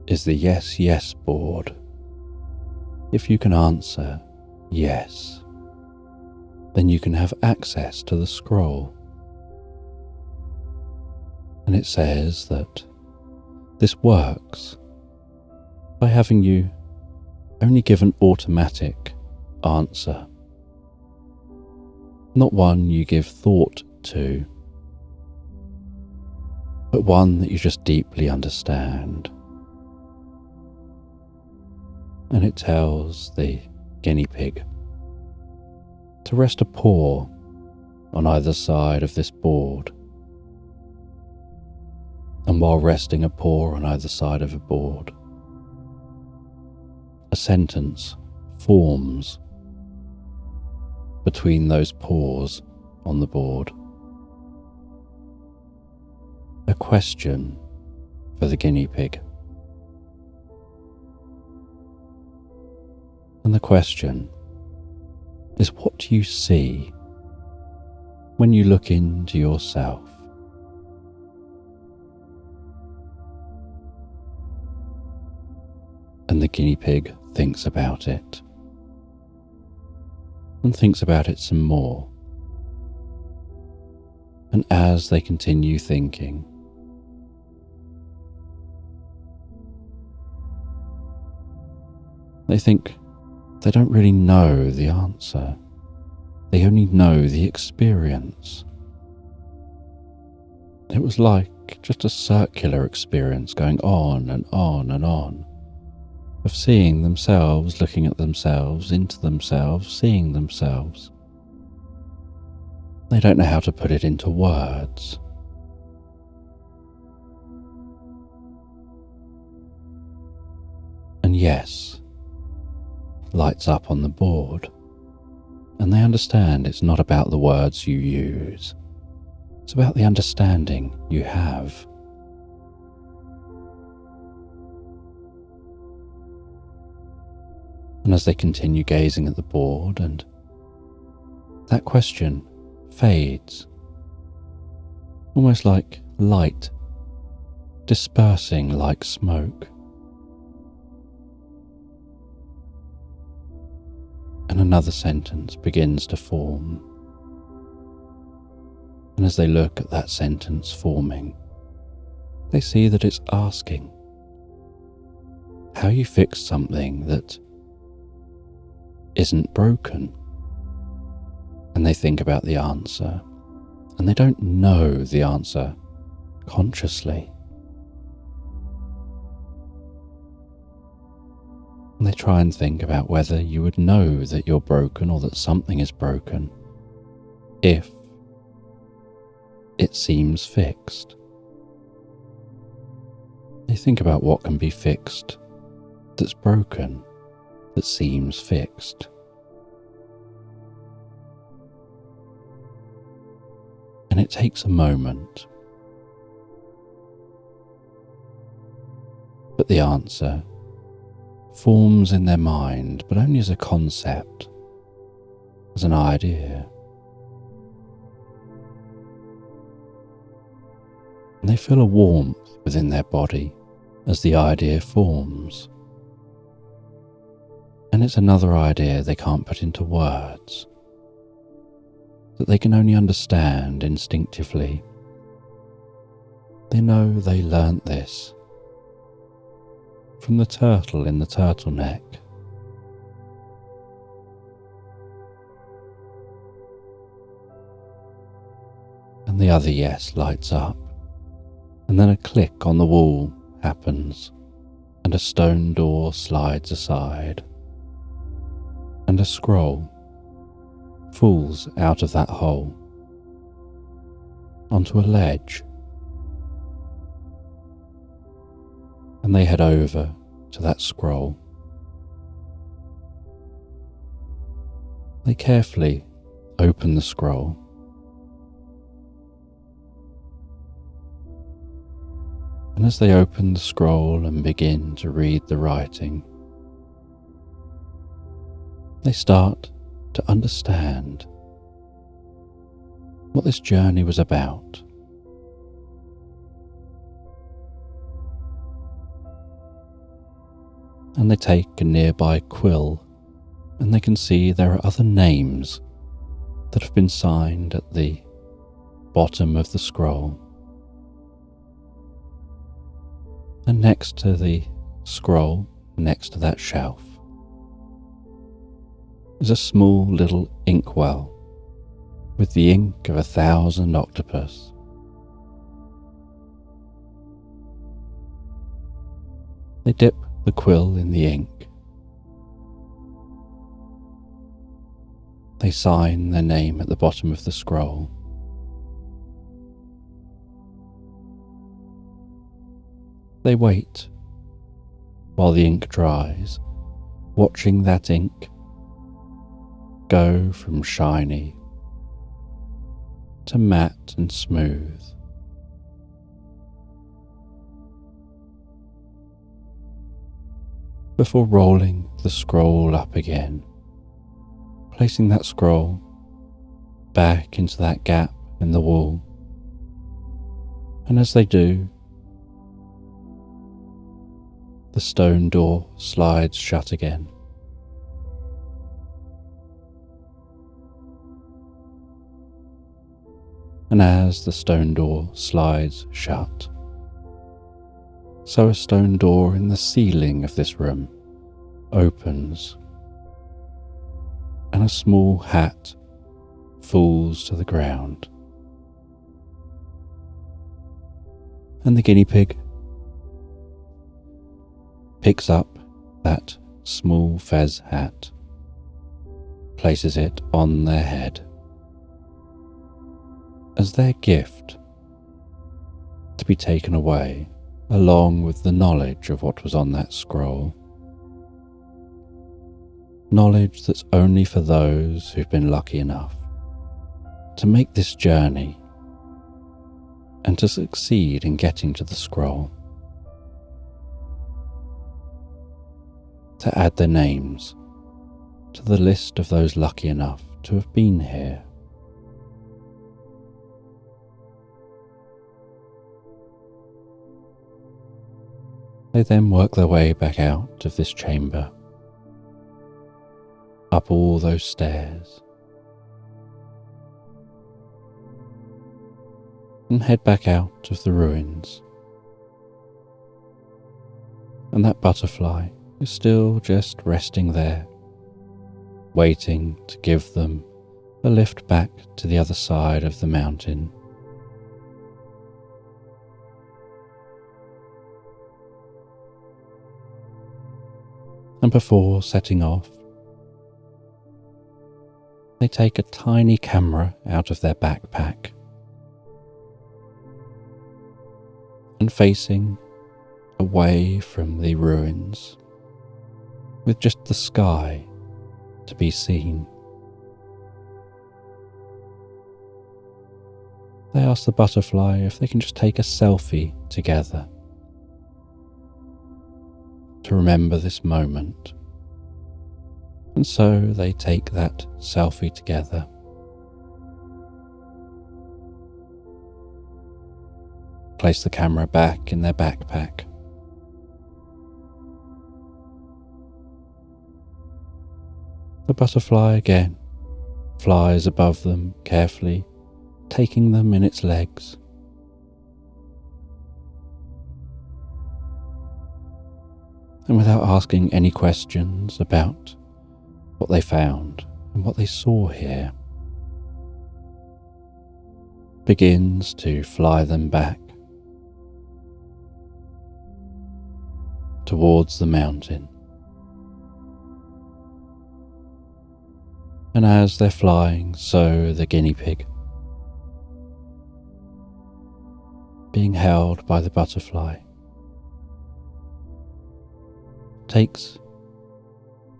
[SPEAKER 1] is the yes, yes board. If you can answer yes, then you can have access to the scroll. And it says that this works by having you only give an automatic answer, not one you give thought to, but one that you just deeply understand. And it tells the guinea pig to rest a paw on either side of this board. And while resting a paw on either side of a board, a sentence forms between those paws on the board. A question for the guinea pig. And the question is, what do you see when you look into yourself? And the guinea pig thinks about it, and thinks about it some more. And as they continue thinking, they think they don't really know the answer. They only know the experience. It was like just a circular experience going on and on and on, of seeing themselves, looking at themselves, into themselves, seeing themselves. They don't know how to put it into words. And yes, lights up on the board, and they understand it's not about the words you use, it's about the understanding you have. And as they continue gazing at the board, and that question fades, almost like light dispersing like smoke. And another sentence begins to form. And as they look at that sentence forming, they see that it's asking how you fix something that isn't broken. And they think about the answer, and they don't know the answer consciously. And they try and think about whether you would know that you're broken or that something is broken if it seems fixed. They think about what can be fixed that's broken, that seems fixed. And it takes a moment. But the answer forms in their mind, but only as a concept, as an idea. And they feel a warmth within their body as the idea forms. And it's another idea they can't put into words, that they can only understand instinctively. They know they learnt this from the turtle in the turtleneck. And the other yes lights up, and then a click on the wall happens, and a stone door slides aside, and a scroll falls out of that hole onto a ledge. And they head over to that scroll. They carefully open the scroll. And as they open the scroll and begin to read the writing, they start to understand what this journey was about. And they take a nearby quill, and they can see there are other names that have been signed at the bottom of the scroll. And next to the scroll, next to that shelf, is a small little inkwell with the ink of 1,000 octopus. They dip the quill in the ink. They sign their name at the bottom of the scroll. They wait while the ink dries, watching that ink go from shiny to matte and smooth. Before rolling the scroll up again, placing that scroll back into that gap in the wall. And as they do, the stone door slides shut again. And as the stone door slides shut, so a stone door in the ceiling of this room opens, and a small hat falls to the ground. And the guinea pig picks up that small fez hat, places it on their head as their gift to be taken away along with the knowledge of what was on that scroll. Knowledge that's only for those who've been lucky enough to make this journey and to succeed in getting to the scroll. To add their names to the list of those lucky enough to have been here. They then work their way back out of this chamber, up all those stairs, and head back out of the ruins. And that butterfly is still just resting there, waiting to give them a lift back to the other side of the mountain. And before setting off, they take a tiny camera out of their backpack and, facing away from the ruins, with just the sky to be seen, they ask the butterfly if they can just take a selfie together to remember this moment. And so they take that selfie together. Place the camera back in their backpack. The butterfly again flies above them carefully, taking them in its legs. And without asking any questions about what they found and what they saw here, begins to fly them back towards the mountain. And as they're flying, so the guinea pig, being held by the butterfly, takes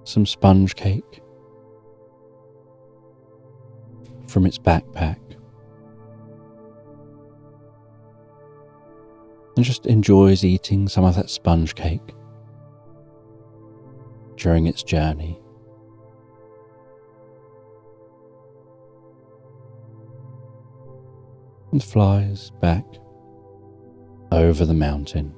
[SPEAKER 1] some sponge cake from its backpack and just enjoys eating some of that sponge cake during its journey. And flies back over the mountain.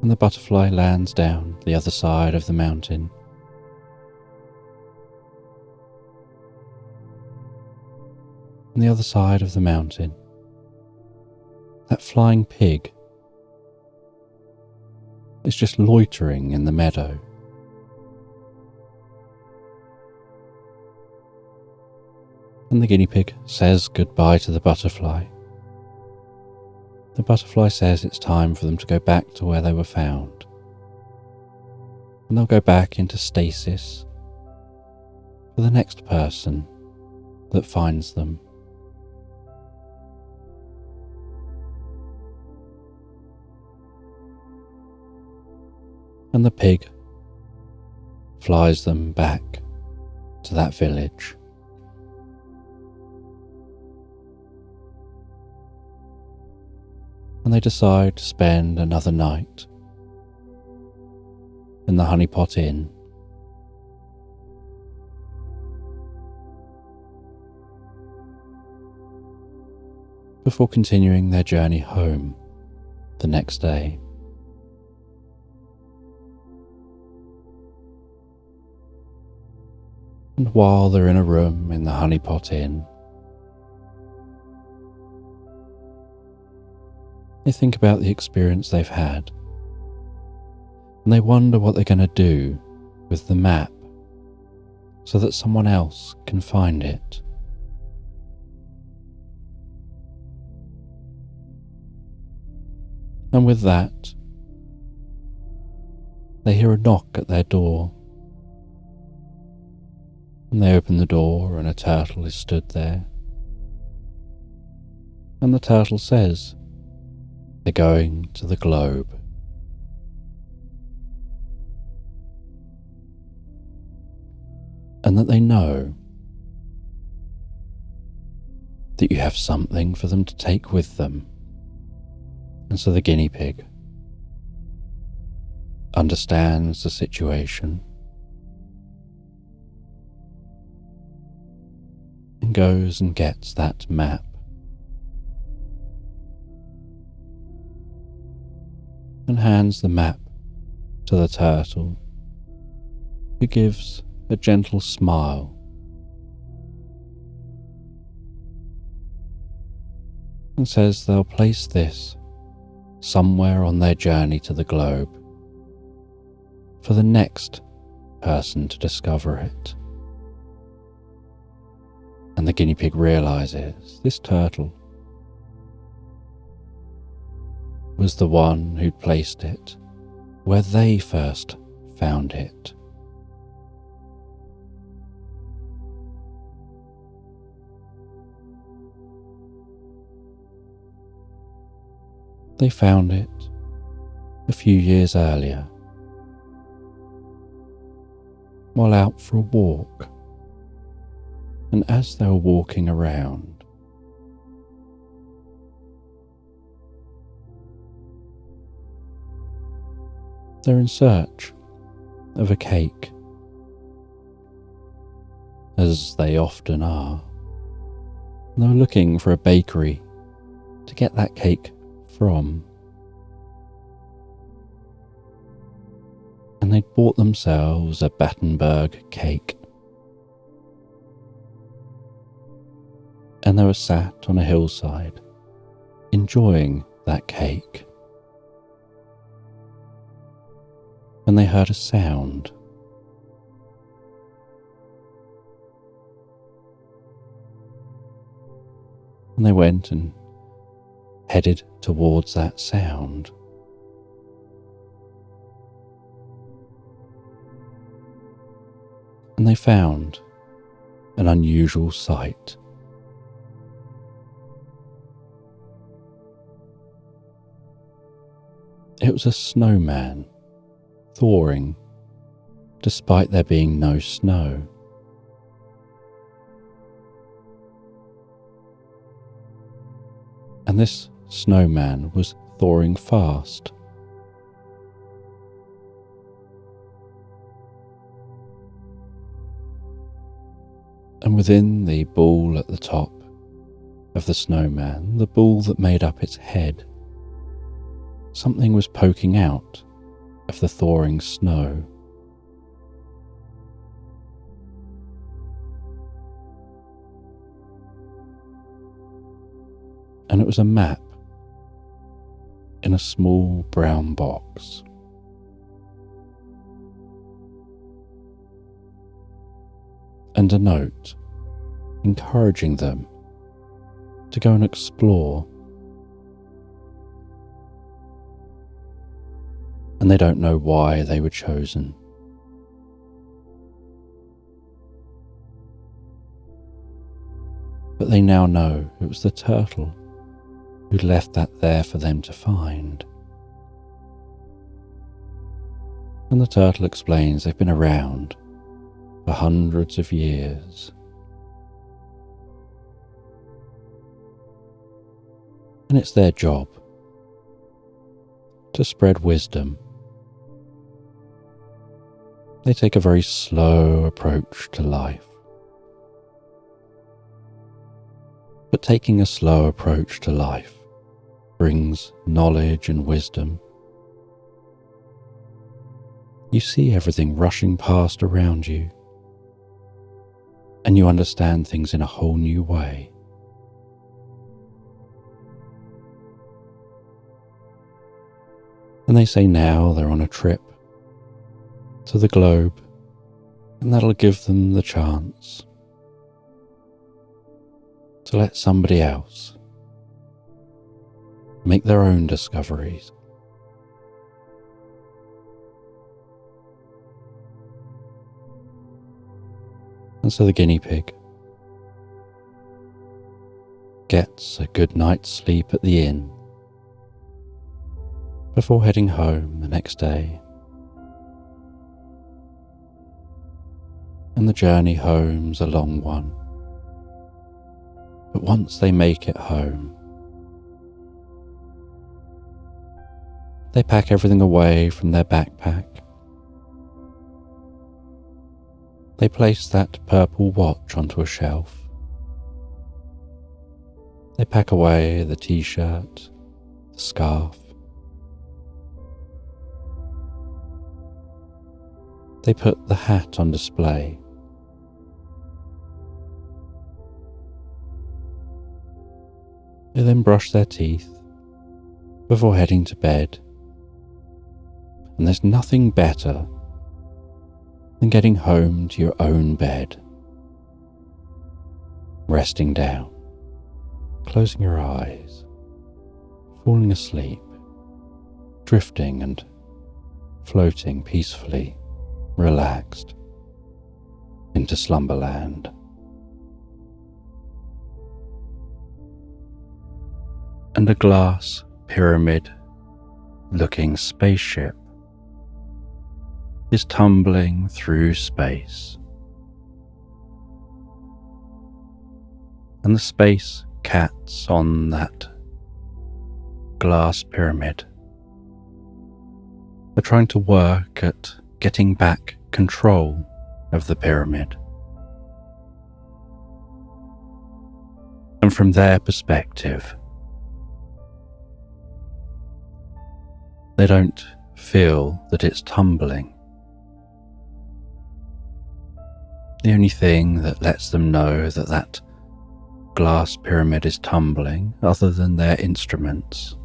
[SPEAKER 1] And the butterfly lands down the other side of the mountain. On the other side of the mountain, that flying pig is just loitering in the meadow. And the guinea pig says goodbye to the butterfly. The butterfly says it's time for them to go back to where they were found. And they'll go back into stasis for the next person that finds them. And the pig flies them back to that village. And they decide to spend another night in the Honey Pot Inn. Before continuing their journey home the next day. And while they're in a room in the Honey Pot Inn, they think about the experience they've had, and they wonder what they're going to do with the map so that someone else can find it. And with that, they hear a knock at their door, and they open the door and a turtle is stood there. And the turtle says, they're going to the globe. And that they know that you have something for them to take with them. And so the guinea pig understands the situation, and goes and gets that map. And hands the map to the turtle, who gives a gentle smile and says they'll place this somewhere on their journey to the globe for the next person to discover it. And the guinea pig realizes this turtle was the one who'd placed it where they first found it. They found it a few years earlier while out for a walk, and as they were walking around, they're in search of a cake, as they often are. They're looking for a bakery to get that cake from. And they'd bought themselves a Battenberg cake. And they were sat on a hillside, enjoying that cake. And they heard a sound. And they went and headed towards that sound. And they found an unusual sight. It was a snowman thawing despite there being no snow. And this snowman was thawing fast. And within the ball at the top of the snowman, the ball that made up its head, something was poking out of the thawing snow. And it was a map in a small brown box. And a note encouraging them to go and explore. And they don't know why they were chosen. But they now know it was the turtle who'd left that there for them to find. And the turtle explains they've been around for hundreds of years. And it's their job to spread wisdom. They take a very slow approach to life. But taking a slow approach to life brings knowledge and wisdom. You see everything rushing past around you, and you understand things in a whole new way. And they say now they're on a trip to the globe, and that'll give them the chance to let somebody else make their own discoveries. And so the guinea pig gets a good night's sleep at the inn before heading home the next day. And the journey home's a long one. But once they make it home, They pack everything away from their backpack. They place that purple watch onto a shelf. They pack away the t-shirt, the scarf. They put the hat on display. They then brush their teeth before heading to bed. And there's nothing better than getting home to your own bed, resting down, closing your eyes, falling asleep, drifting and floating peacefully, relaxed into Slumberland. And a glass pyramid-looking spaceship is tumbling through space. And the space cats on that glass pyramid are trying to work at getting back control of the pyramid. And from their perspective, they don't feel that it's tumbling. The only thing that lets them know that that glass pyramid is tumbling, other than their instruments,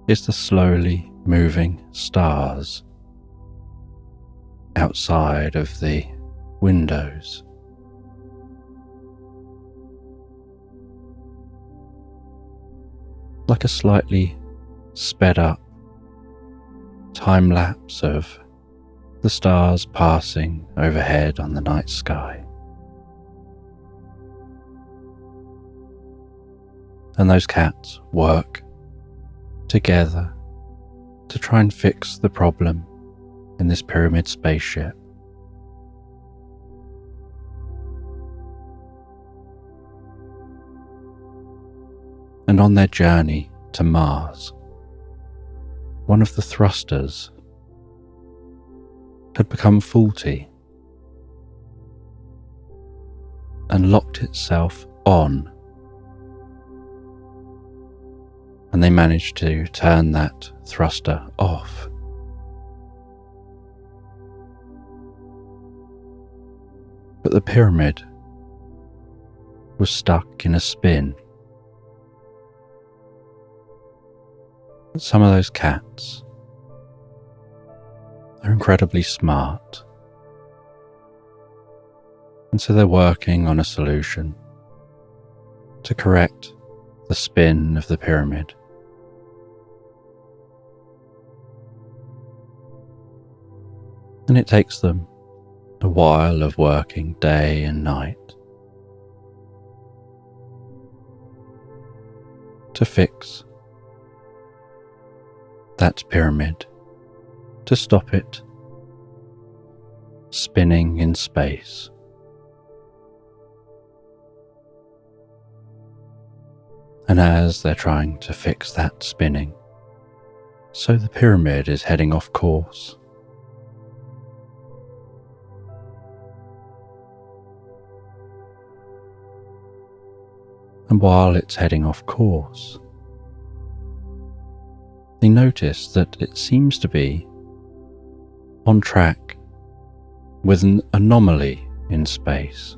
[SPEAKER 1] is the slowly moving stars outside of the windows. Like a slightly sped up time lapse of the stars passing overhead on the night sky. And those cats work together to try and fix the problem in this pyramid spaceship. And on their journey to Mars, one of the thrusters had become faulty and locked itself on, and they managed to turn that thruster off. But the pyramid was stuck in a spin. Some of those cats are incredibly smart, and so they're working on a solution to correct the spin of the pyramid. And it takes them a while of working day and night to fix that pyramid, to stop it spinning in space. And as they're trying to fix that spinning, so the pyramid is heading off course. And while it's heading off course, they notice that it seems to be on track with an anomaly in space.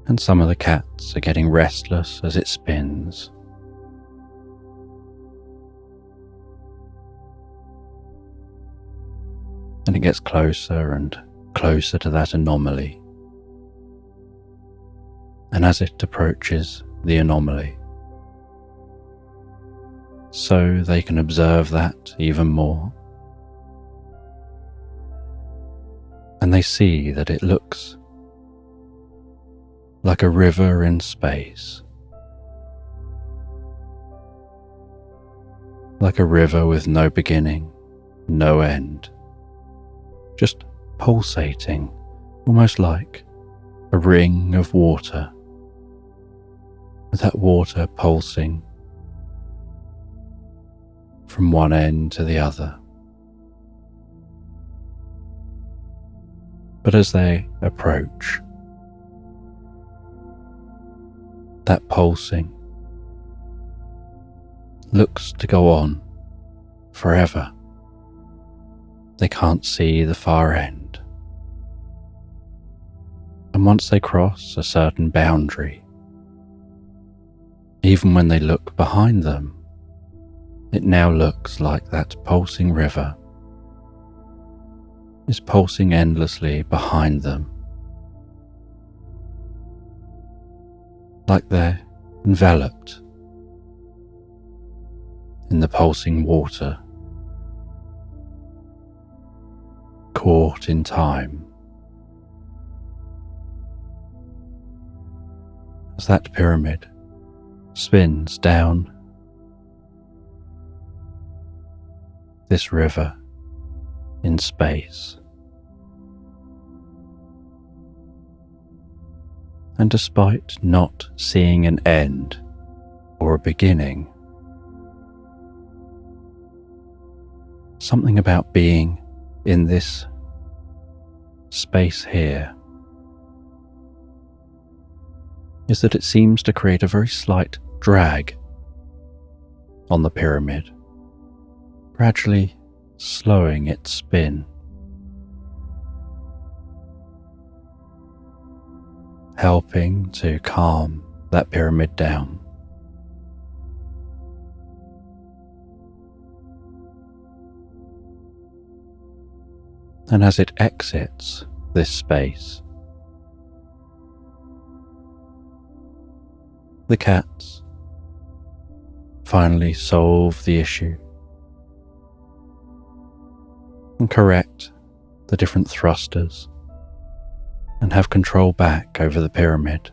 [SPEAKER 1] And some of the cats are getting restless as it spins. And it gets closer and closer to that anomaly. And as it approaches the anomaly, so they can observe that even more, and they see that it looks like a river in space, like a river with no beginning, no end, just pulsating, almost like a ring of water, with that water pulsing from one end to the other. But as they approach, that pulsing looks to go on forever. They can't see the far end. And once they cross a certain boundary, even when they look behind them, it now looks like that pulsing river is pulsing endlessly behind them, like they're enveloped in the pulsing water, caught in time. As that pyramid spins down this river in space. And despite not seeing an end or a beginning, something about being in this space here is that it seems to create a very slight drag on the pyramid, gradually slowing its spin, helping to calm that pyramid down. And as it exits this space, the cats finally solve the issue and correct the different thrusters and have control back over the pyramid.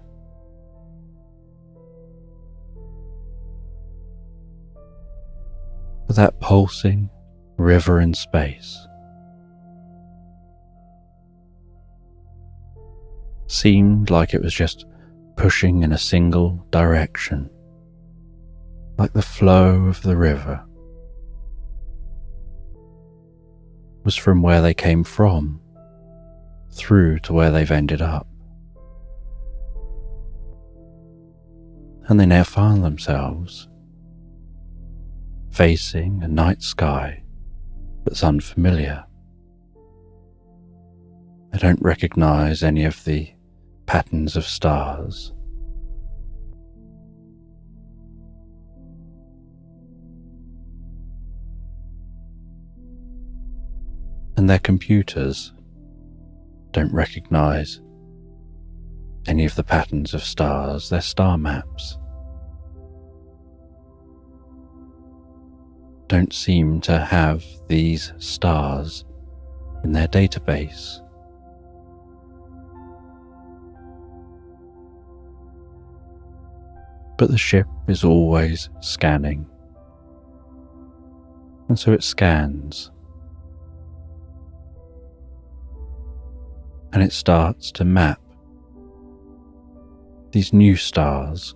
[SPEAKER 1] But that pulsing river in space seemed like it was just pushing in a single direction, like the flow of the river was from where they came from through to where they've ended up. And they now find themselves facing a night sky that's unfamiliar. They don't recognize any of the patterns of stars. And their computers don't recognize any of the patterns of stars, their star maps don't seem to have these stars in their database. But the ship is always scanning, and so it scans, and it starts to map these new stars,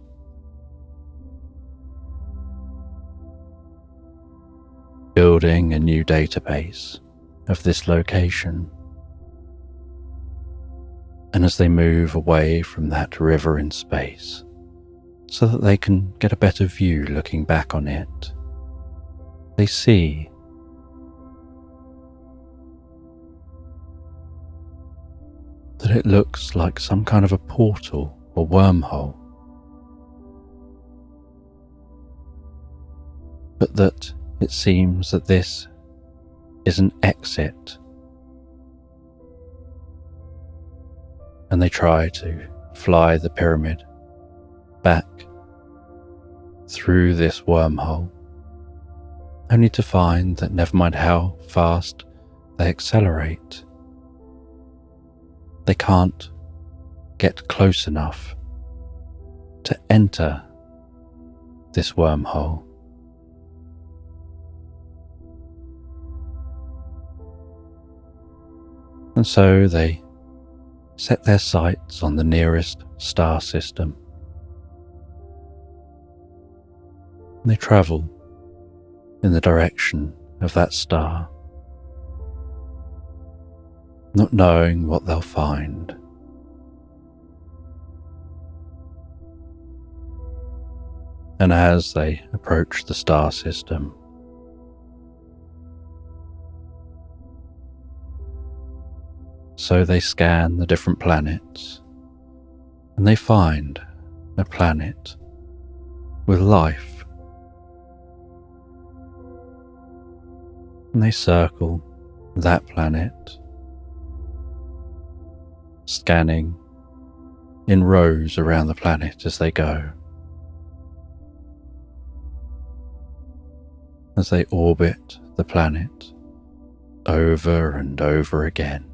[SPEAKER 1] building a new database of this location. And as they move away from that river in space, so that they can get a better view looking back on it, they see that it looks like some kind of a portal or wormhole, but that it seems that this is an exit, and they try to fly the pyramid back through this wormhole, only to find that never mind how fast they accelerate, they can't get close enough to enter this wormhole. And so they set their sights on the nearest star system. They travel in the direction of that star, not knowing what they'll find. And as they approach the star system, so they scan the different planets, and they find a planet with life. And they circle that planet, scanning in rows around the planet as they go, as they orbit the planet over and over again.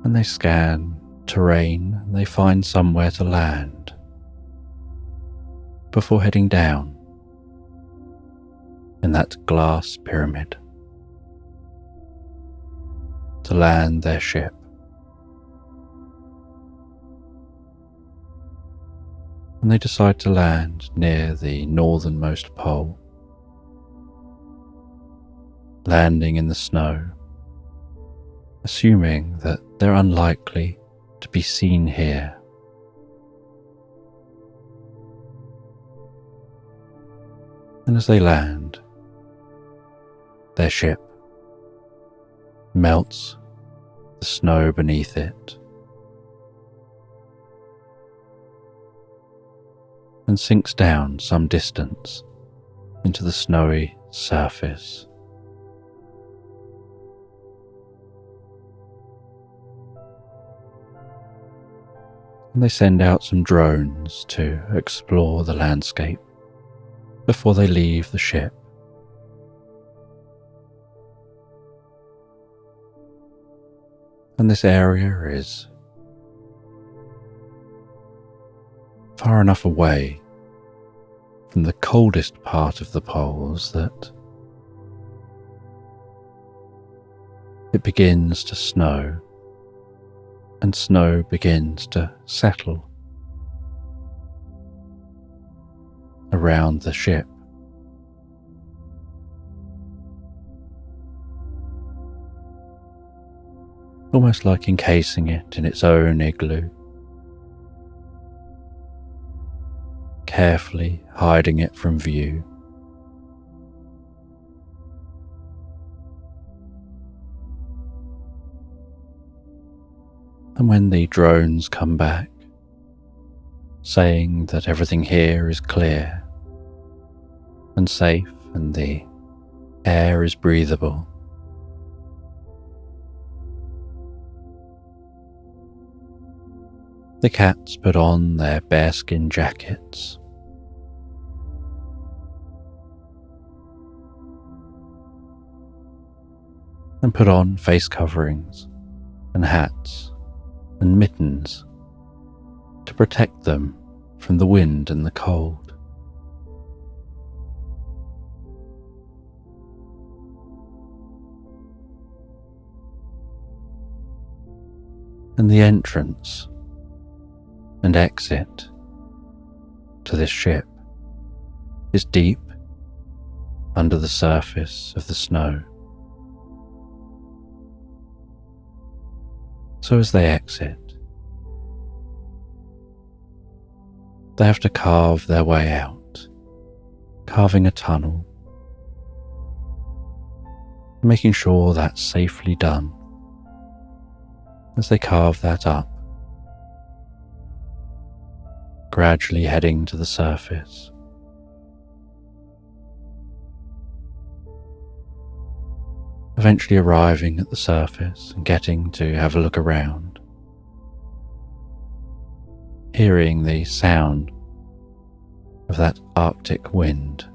[SPEAKER 1] And they scan terrain and they find somewhere to land before heading down in that glass pyramid to land their ship. And they decide to land near the northernmost pole, landing in the snow, assuming that they're unlikely to be seen here. And as they land, their ship melts the snow beneath it and sinks down some distance into the snowy surface. And they send out some drones to explore the landscape before they leave the ship. And this area is far enough away from the coldest part of the poles that it begins to snow, and snow begins to settle around the ship. Almost like encasing it in its own igloo, carefully hiding it from view. And when the drones come back, saying that everything here is clear and safe and the air is breathable, the cats put on their bearskin jackets and put on face coverings and hats and mittens to protect them from the wind and the cold. And the entrance and exit to this ship is deep under the surface of the snow. So as they exit, they have to carve their way out, carving a tunnel, making sure that's safely done. As they carve that up, gradually heading to the surface. Eventually arriving at the surface and getting to have a look around, hearing the sound of that Arctic wind.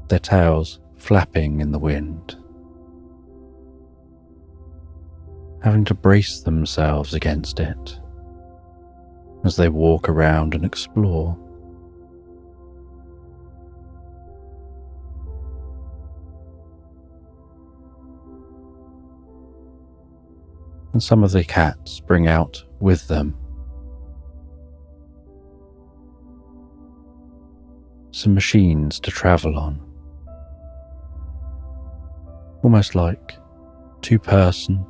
[SPEAKER 1] Their tails flapping in the wind, having to brace themselves against it as they walk around and explore. and some of the cats bring out with them some machines to travel on, almost like two-person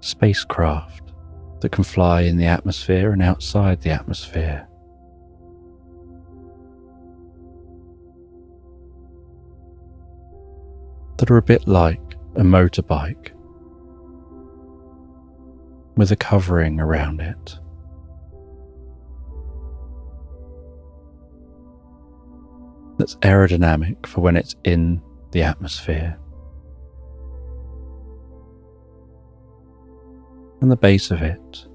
[SPEAKER 1] spacecraft that can fly in the atmosphere and outside the atmosphere. That are a bit like a motorbike with a covering around it. That's aerodynamic for when it's in the atmosphere. And the base of it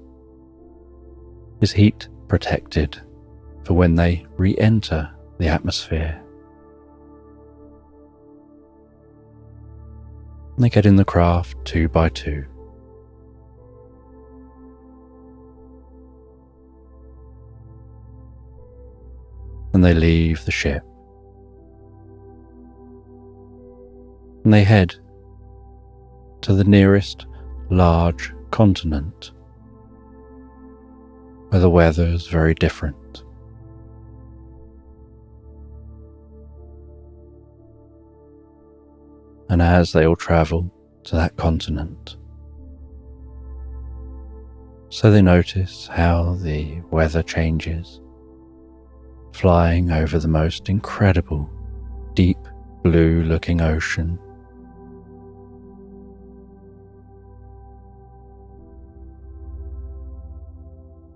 [SPEAKER 1] is heat protected for when they re-enter the atmosphere. And they get in the craft 2 by 2. And they leave the ship. And they head to the nearest large continent, where the weather is very different. And as they all travel to that continent, so they notice how the weather changes, flying over the most incredible, deep blue looking ocean.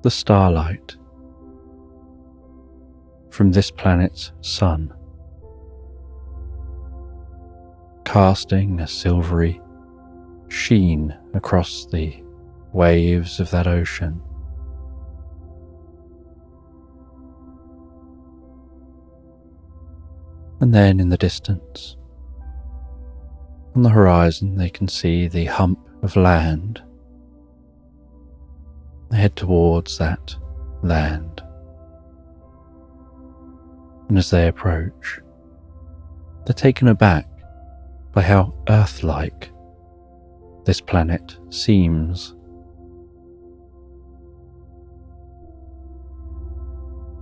[SPEAKER 1] The starlight from this planet's sun, casting a silvery sheen across the waves of that ocean. And then in the distance, on the horizon, they can see the hump of land. They head towards that land. And as they approach, they're taken aback by how Earth-like this planet seems.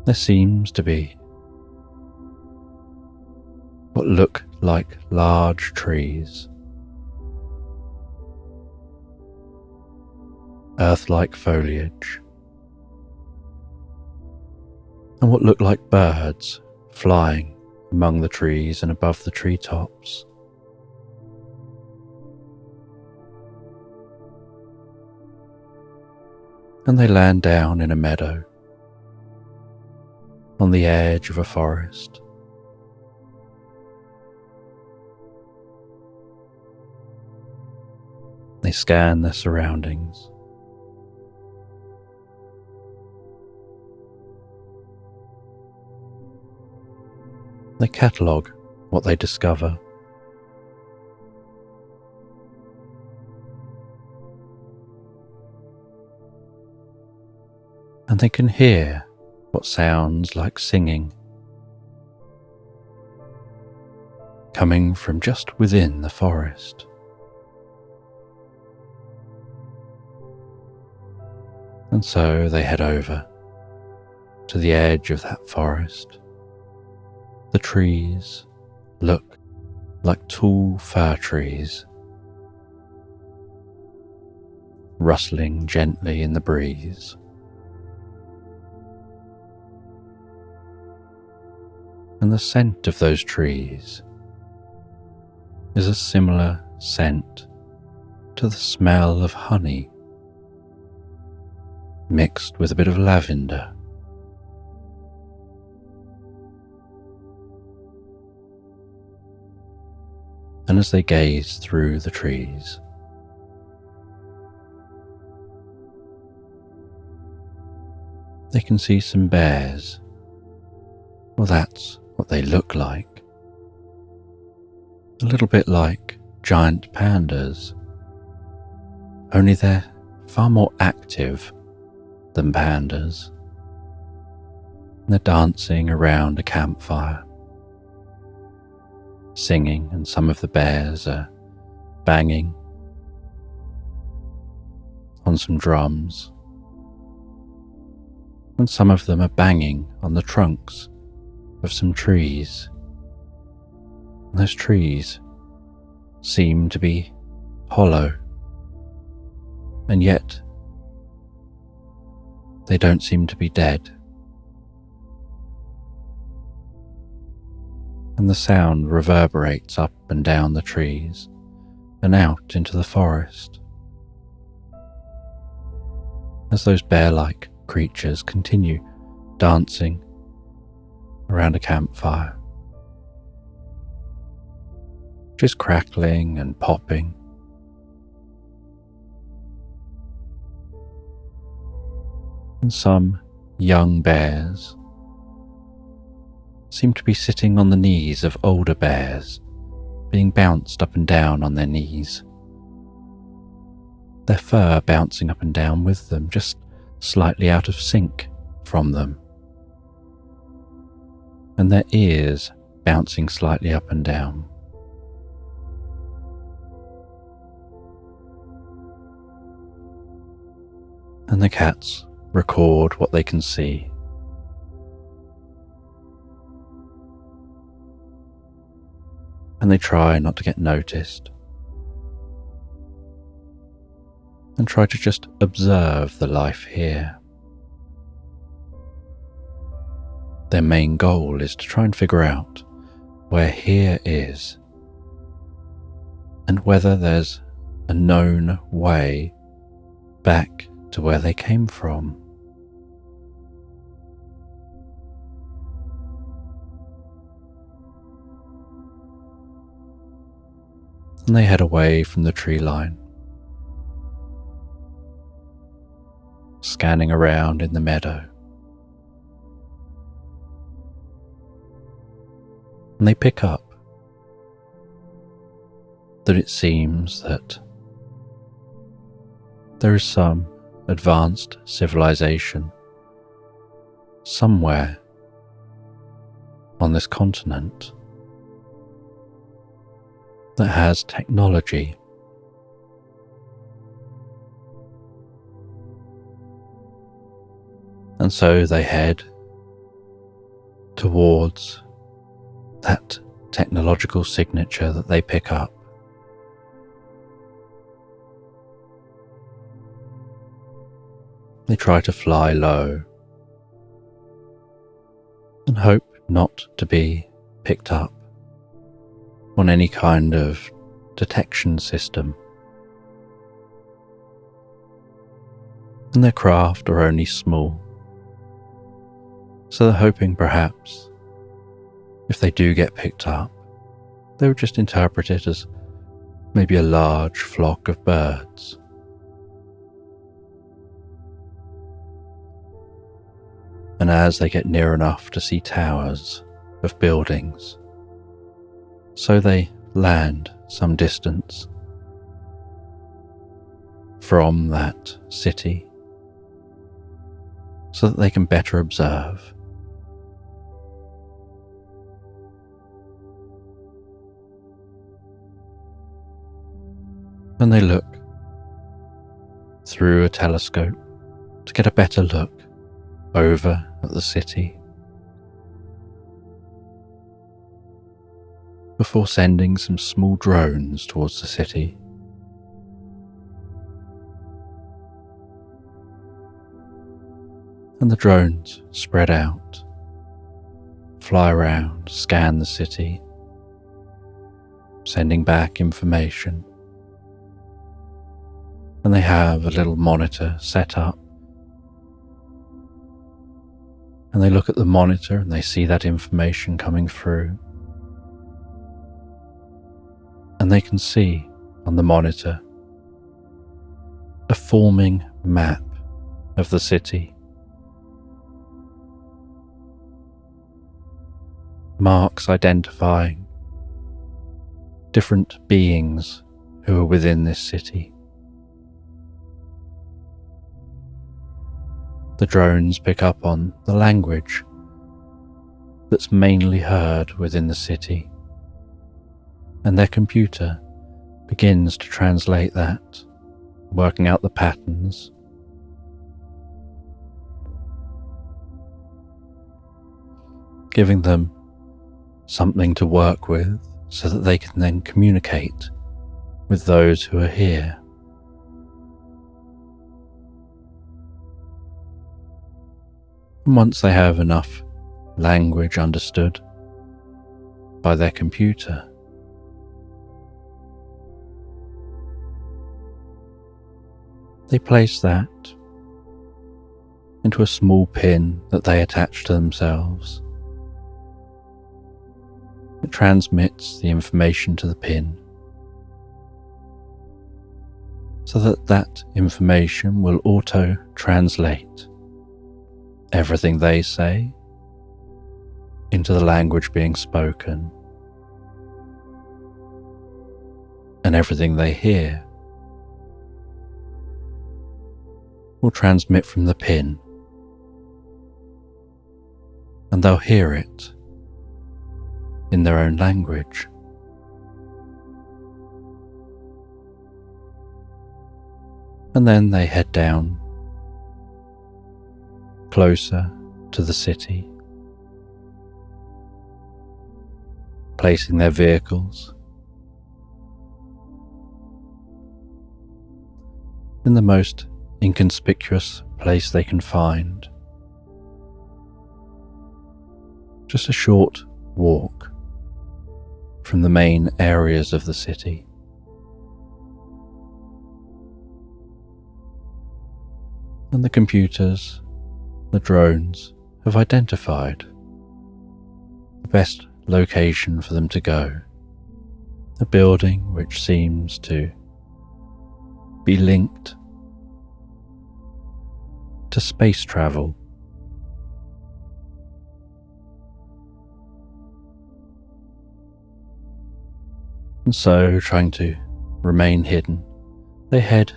[SPEAKER 1] There seems to be what look like large trees, earth-like foliage, and what look like birds flying among the trees and above the treetops. And they land down in a meadow on the edge of a forest. They scan their surroundings. They catalogue what they discover. And they can hear what sounds like singing coming from just within the forest. And so they head over to the edge of that forest. The trees look like tall fir trees, rustling gently in the breeze. And the scent of those trees is a similar scent to the smell of honey, mixed with a bit of lavender. And as they gaze through the trees, they can see some bears. Well, that's what they look like. A little bit like giant pandas, only they're far more active than pandas. They're dancing around a campfire, singing, and some of the bears are banging on some drums, and some of them are banging on the trunks of some trees. And those trees seem to be hollow, and yet they don't seem to be dead. And the sound reverberates up and down the trees and out into the forest as those bear-like creatures continue dancing around a campfire, just crackling and popping. And some young bears seem to be sitting on the knees of older bears, being bounced up and down on their knees, their fur bouncing up and down with them, just slightly out of sync from them, and their ears bouncing slightly up and down. And the cats record what they can see. And they try not to get noticed, and try to just observe the life here. Their main goal is to try and figure out where here is, and whether there's a known way back to where they came from. And they head away from the tree line, scanning around in the meadow. And they pick up that it seems that there is some advanced civilization somewhere on this continent that has technology. And so they head towards that technological signature that they pick up. They try to fly low and hope not to be picked up on any kind of detection system. And their craft are only small, so they're hoping perhaps if they do get picked up, they would just interpret it as maybe a large flock of birds. And as they get near enough to see towers of buildings, so they land some distance from that city so that they can better observe. And they look through a telescope to get a better look over at the city before sending some small drones towards the city. And the drones spread out, fly around, scan the city, sending back information. And they have a little monitor set up. And they look at the monitor and they see that information coming through. And they can see on the monitor a forming map of the city. Marks identifying different beings who are within this city. The drones pick up on the language that's mainly heard within the city, and their computer begins to translate that working out the patterns. Giving them something to work with so that they can then communicate with those who are here. And once they have enough language understood by their computer, they place that into a small pin that they attach to themselves. It transmits the information to the pin so that that information will auto-translate everything they say into the language being spoken, and everything they hear will transmit from the pin, and they'll hear it in their own language. And then they head down closer to the city, placing their vehicles in the most inconspicuous place they can find. Just a short walk from the main areas of the city. And the computers, the drones, have identified the best location for them to go. A building which seems to be linked to space travel. And so, trying to remain hidden, they head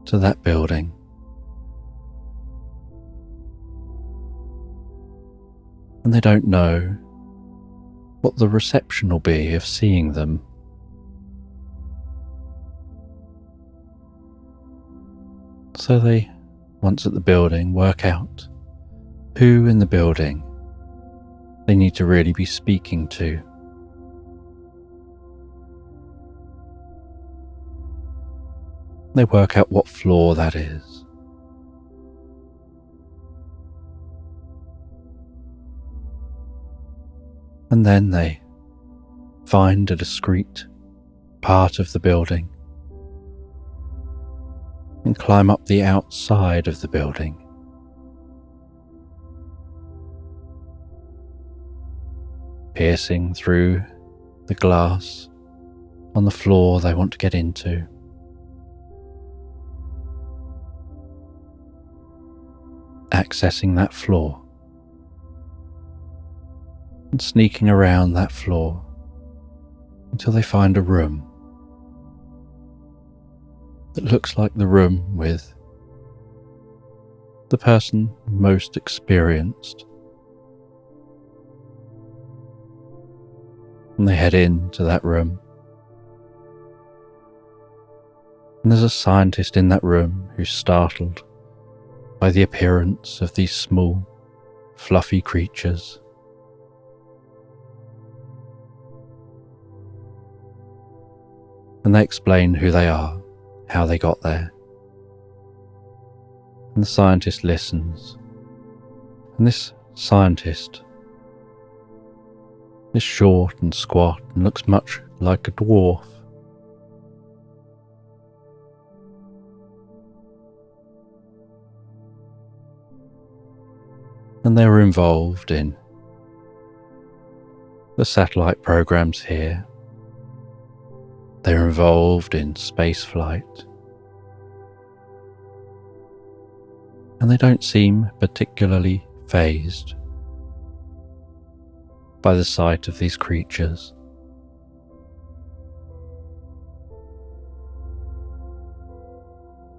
[SPEAKER 1] to that building. And they don't know what the reception will be of seeing them. So they, once at the building, work out who in the building they need to really be speaking to. They work out what floor that is. And then they find a discreet part of the building and climb up the outside of the building. Piercing through the glass on the floor they want to get into. Accessing that floor and sneaking around that floor until they find a room that looks like the room with the person most experienced. And they head into that room. And there's a scientist in that room who's startled by the appearance of these small, fluffy creatures. And they explain who they are, how they got there. And the scientist listens. And this scientist is short and squat and looks much like a dwarf. And they were involved in the satellite programs here. They're involved in space flight. And they don't seem particularly fazed by the sight of these creatures.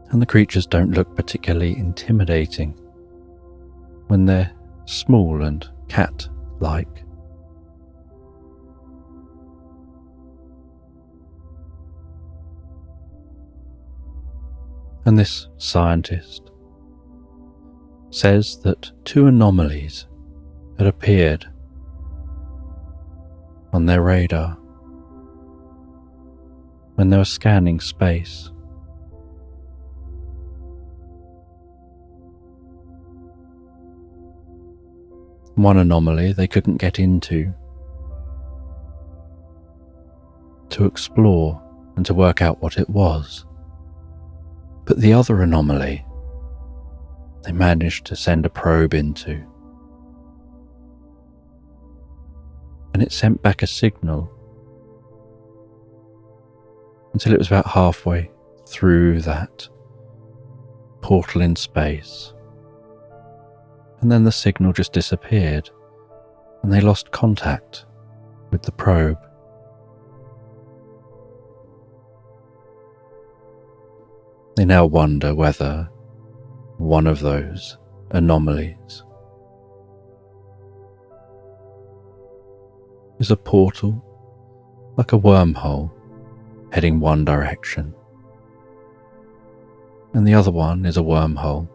[SPEAKER 1] And the creatures don't look particularly intimidating when they're small and cat-like. And this scientist says that two anomalies had appeared on their radar when they were scanning space. One anomaly they couldn't get into to explore and to work out what it was. But the other anomaly they managed to send a probe into, and it sent back a signal until it was about halfway through that portal in space. And then the signal just disappeared, and they lost contact with the probe. They now wonder whether one of those anomalies is a portal, like a wormhole, heading one direction, and the other one is a wormhole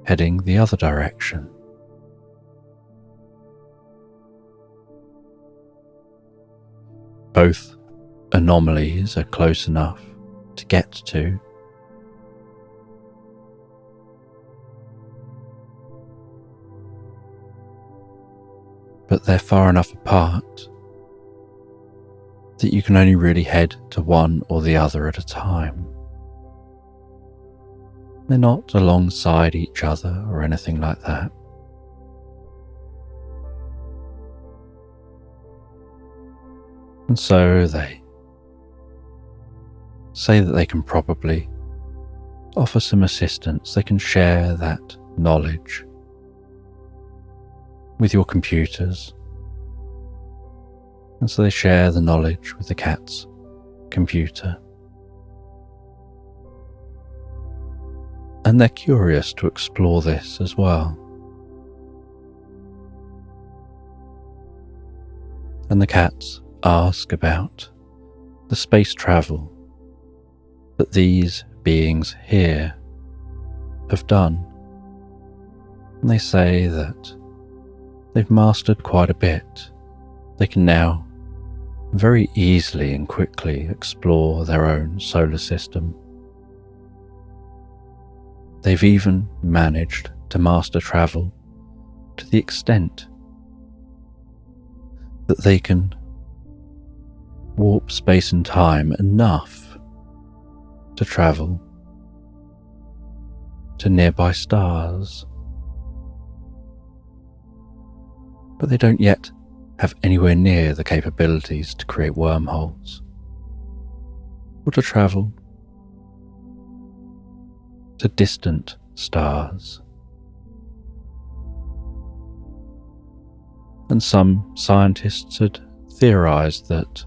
[SPEAKER 1] heading the other direction. Both anomalies are close enough to get to, but they're far enough apart that you can only really head to one or the other at a time. They're not alongside each other or anything like that. And so they say that they can probably offer some assistance. They can share that knowledge with your computers. And so they share the knowledge with the cat's computer. And they're curious to explore this as well. And the cats ask about the space travel that these beings here have done. And they say that they've mastered quite a bit. They can now very easily and quickly explore their own solar system. They've even managed to master travel to the extent that they can warp space and time enough to travel to nearby stars. But they don't yet have anywhere near the capabilities to create wormholes or to travel to distant stars. And some scientists had theorized that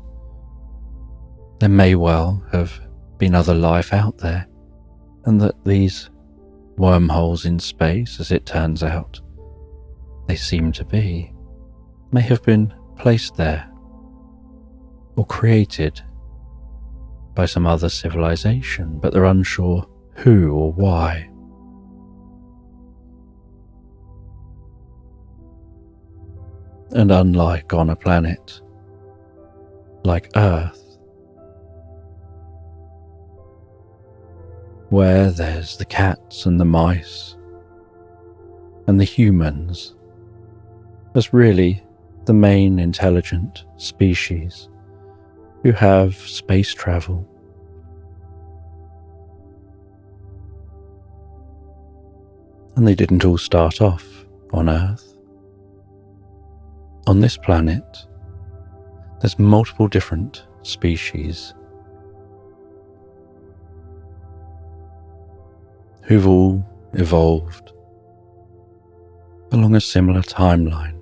[SPEAKER 1] there may well have been other life out there, and that these wormholes in space, as it turns out they seem to be, may have been placed there or created by some other civilization, but they're unsure who or why. And unlike on a planet like Earth, where there's the cats and the mice and the humans as really the main intelligent species who have space travel, and they didn't all start off on Earth. On this planet, there's multiple different species who've all evolved along a similar timeline,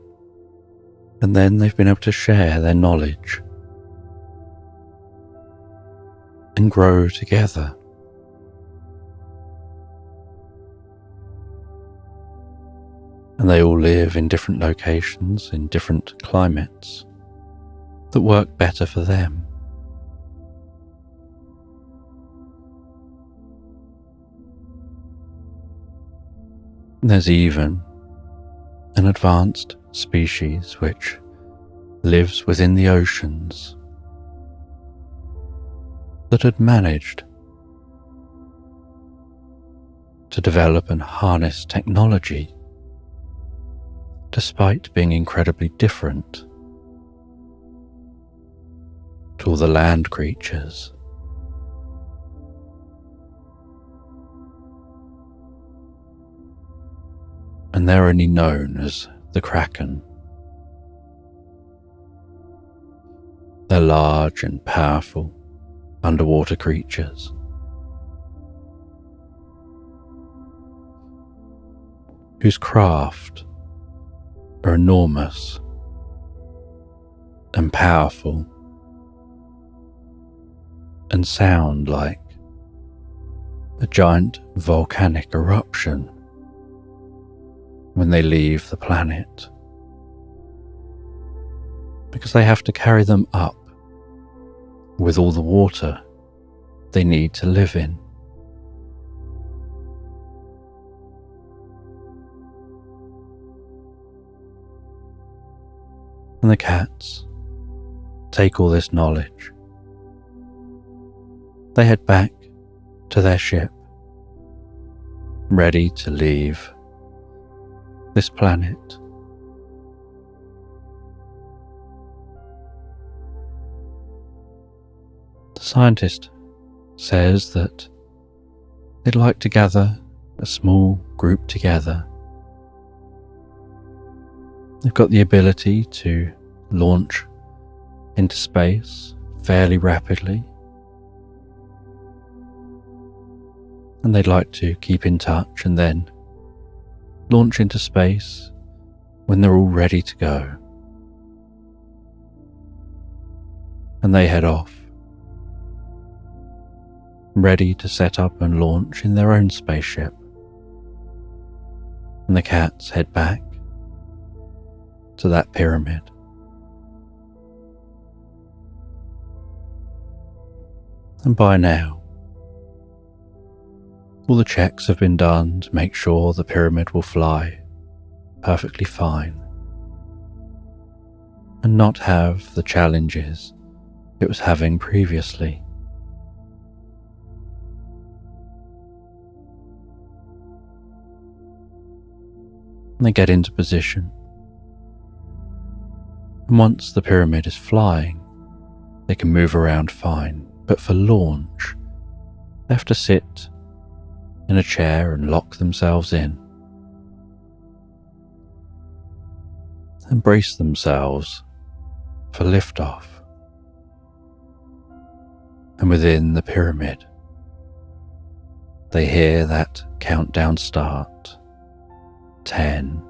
[SPEAKER 1] and then they've been able to share their knowledge and grow together. And they all live in different locations, in different climates that work better for them. There's even an advanced species which lives within the oceans that had managed to develop and harness technology despite being incredibly different to all the land creatures. And they're only known as the Kraken. They're large and powerful underwater creatures whose craft are enormous and powerful and sound like a giant volcanic eruption when they leave the planet, because they have to carry them up with all the water they need to live in. And the cats take all this knowledge. They head back to their ship, ready to leave this planet. The scientist says that they'd like to gather a small group together. They've got the ability to launch into space fairly rapidly, and they'd like to keep in touch and then launch into space when they're all ready to go. And they head off, ready to set up and launch in their own spaceship. And the cats head back to that pyramid. And by now, all the checks have been done to make sure the pyramid will fly perfectly fine and not have the challenges it was having previously. And they get into position. And once the pyramid is flying, they can move around fine, but for launch, they have to sit in a chair and lock themselves in and brace themselves for liftoff. And within the pyramid, they hear that countdown start. 10,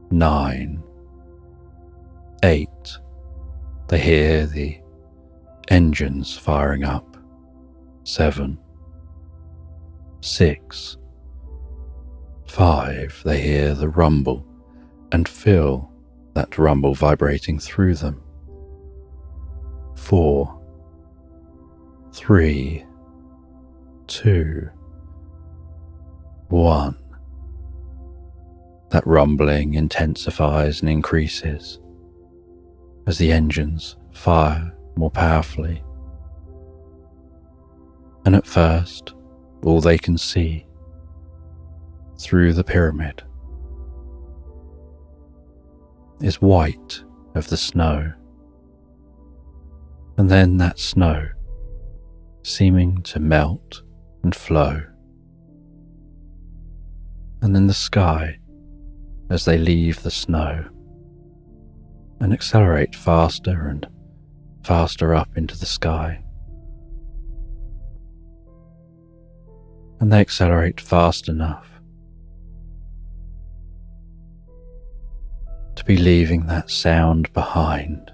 [SPEAKER 1] 9, 8. They hear the engines firing up. 7, 6, 5. They hear the rumble and feel that rumble vibrating through them. 4, 3, 2, 1. That rumbling intensifies and increases as the engines fire more powerfully. And at first, all they can see through the pyramid is white of the snow, and then that snow seeming to melt and flow, and then the sky as they leave the snow and accelerate faster and faster up into the sky. And they accelerate fast enough to be leaving that sound behind.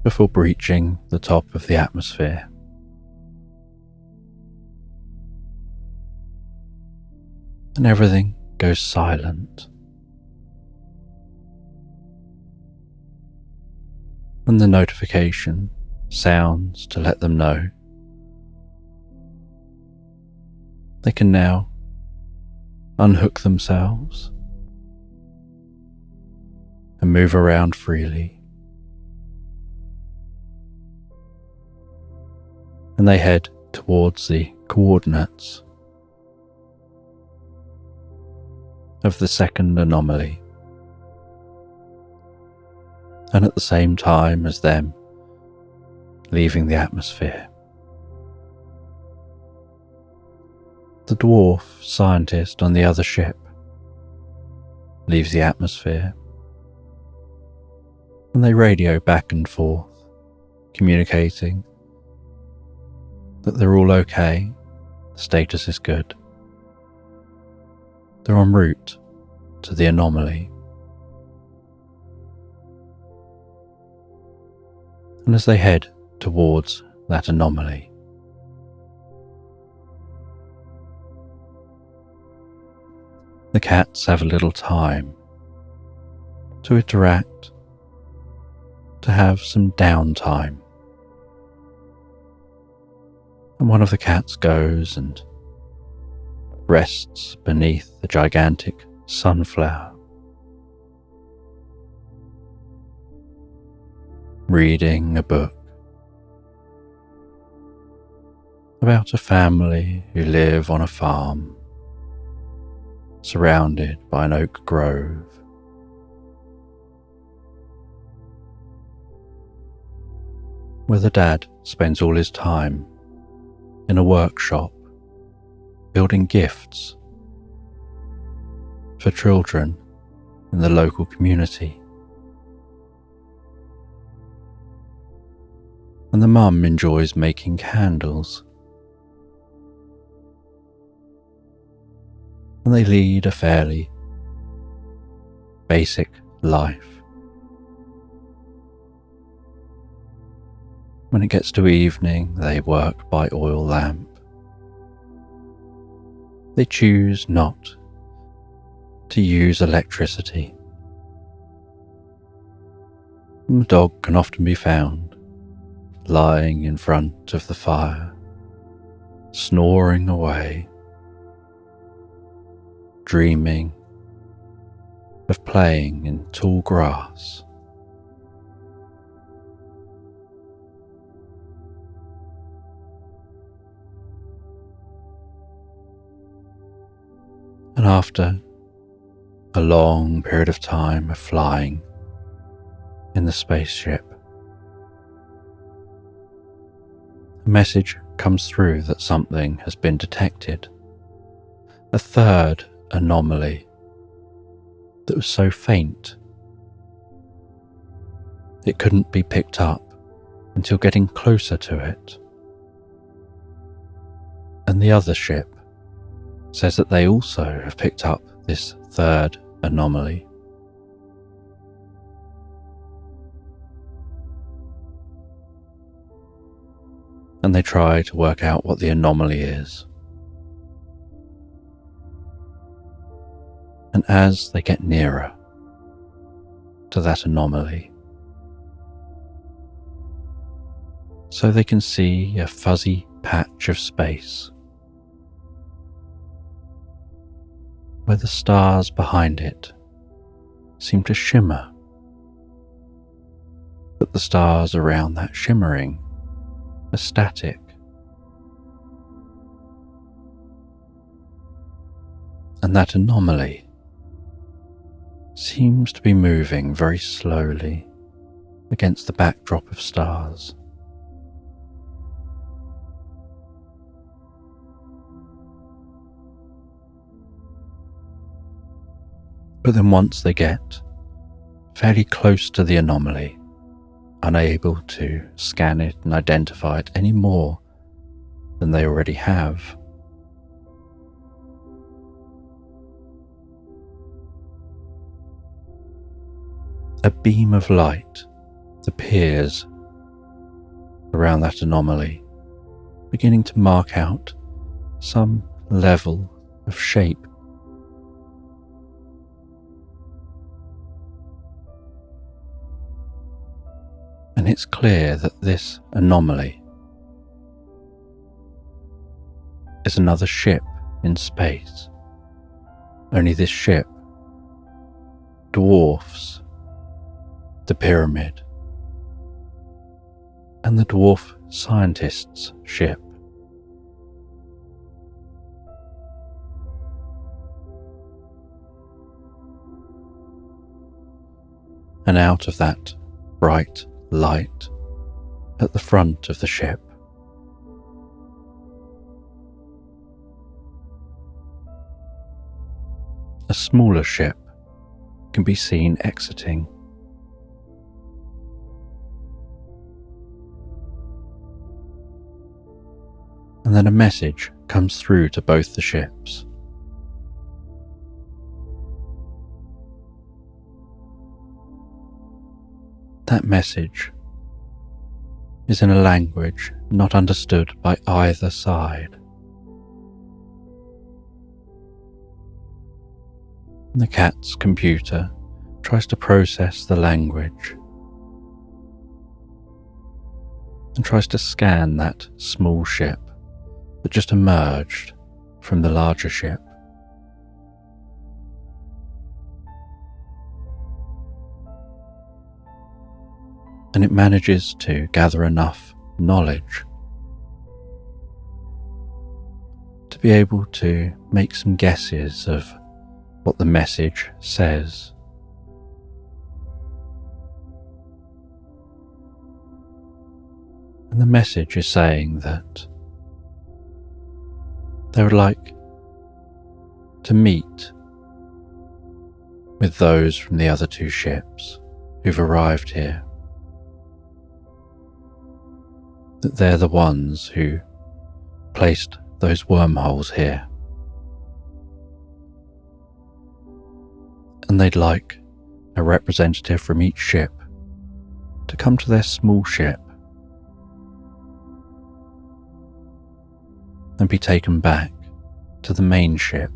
[SPEAKER 1] Before breaching the top of the atmosphere. And everything goes silent. And the notification sounds to let them know They can now unhook themselves and move around freely. And they head towards the coordinates of the second anomaly. And at the same time as them leaving the atmosphere, the dwarf scientist on the other ship leaves the atmosphere, and they radio back and forth, communicating that they're all okay, the status is good. They're en route to the anomaly. And as they head towards that anomaly, the cats have a little time to interact, to have some downtime. And one of the cats goes and rests beneath the gigantic sunflower, reading a book about a family who live on a farm surrounded by an oak grove. Where the dad spends all his time in a workshop building gifts for children in the local community. And the mum enjoys making candles. And they lead a fairly basic life. When it gets to evening, they work by oil lamp. They choose not to use electricity. And the dog can often be found lying in front of the fire, snoring away, dreaming of playing in tall grass. And after a long period of time of flying in the spaceship, a message comes through that something has been detected. A third anomaly that was so faint it couldn't be picked up until getting closer to it. And the other ship says that they also have picked up this third anomaly. And they try to work out what the anomaly is. And as they get nearer to that anomaly, so they can see a fuzzy patch of space where the stars behind it seem to shimmer, but the stars around that shimmering are static. And that anomaly seems to be moving very slowly against the backdrop of stars. But then once they get fairly close to the anomaly, unable to scan it and identify it any more than they already have, a beam of light appears around that anomaly, beginning to mark out some level of shape. And it's clear that this anomaly is another ship in space. Only this ship dwarfs the pyramid and the dwarf scientist's ship. And out of that bright light at the front of the ship, a smaller ship can be seen exiting. And then a message comes through to both the ships. That message is in a language not understood by either side. The cat's computer tries to process the language and tries to scan that small ship that just emerged from the larger ship. And it manages to gather enough knowledge to be able to make some guesses of what the message says. And the message is saying that they would like to meet with those from the other two ships who've arrived here. That they're the ones who placed those wormholes here. And they'd like a representative from each ship to come to their small ship and be taken back to the main ship.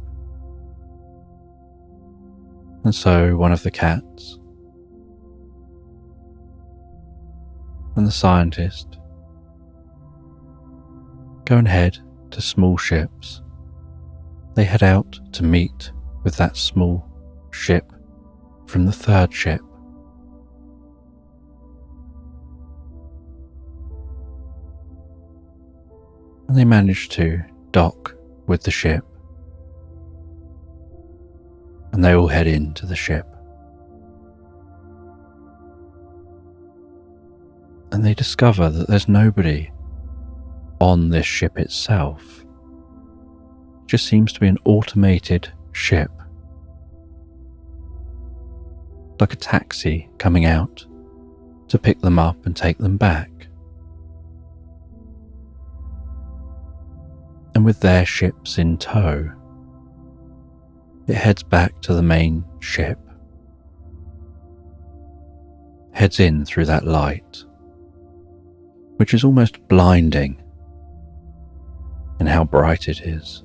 [SPEAKER 1] And so one of the cats and the scientist go and head to small ships. They head out to meet with that small ship from the third ship. And they manage to dock with the ship. And they all head into the ship. And they discover that there's nobody on this ship itself. It just seems to be an automated ship, like a taxi coming out to pick them up and take them back. And with their ships in tow, it heads back to the main ship, heads in through that light, which is almost blinding in how bright it is.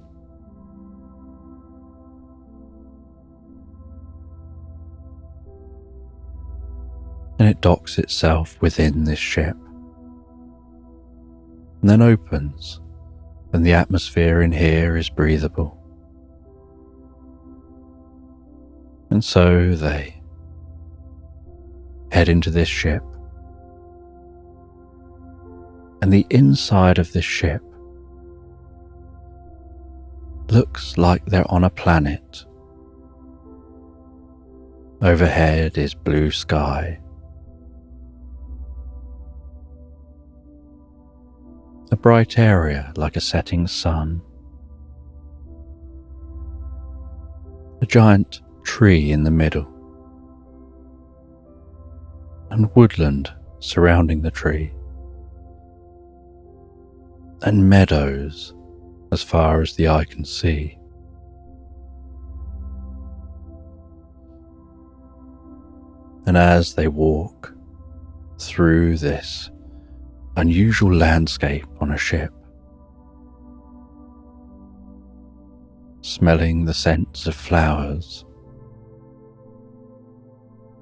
[SPEAKER 1] And it docks itself within this ship, and then opens, and the atmosphere in here is breathable. And so they head into this ship, and the inside of this ship looks like they're on a planet. Overhead is blue sky. A bright area like a setting sun. A giant tree in the middle, and woodland surrounding the tree, and meadows as far as the eye can see. And as they walk through this unusual landscape on a ship, smelling the scents of flowers,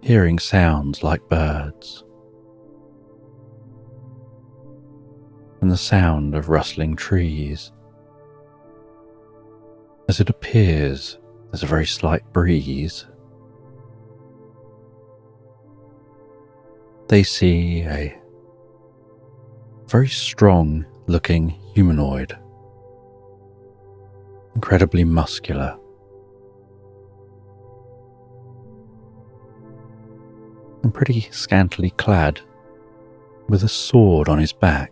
[SPEAKER 1] hearing sounds like birds, and the sound of rustling trees, as it appears there's a very slight breeze, they see a very strong looking humanoid, incredibly muscular, and pretty scantily clad, with a sword on his back.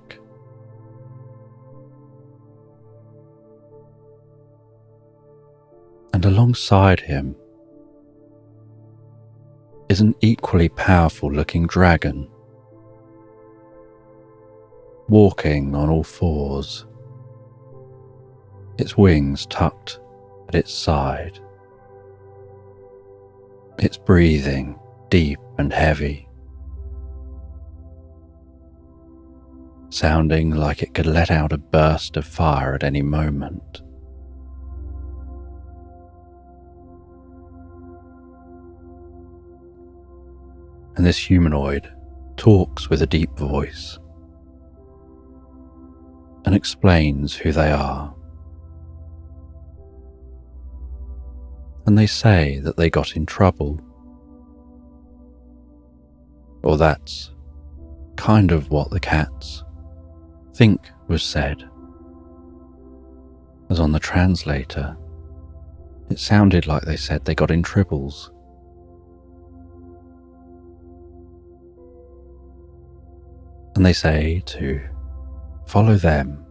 [SPEAKER 1] And alongside him is an equally powerful looking dragon, walking on all fours, its wings tucked at its side, its breathing deep and heavy, sounding like it could let out a burst of fire at any moment. And this humanoid talks with a deep voice and explains who they are. And they say that they got in trouble, or that's kind of what the cats think was said, as on the translator it sounded like they said they got in tribbles. And they say to follow them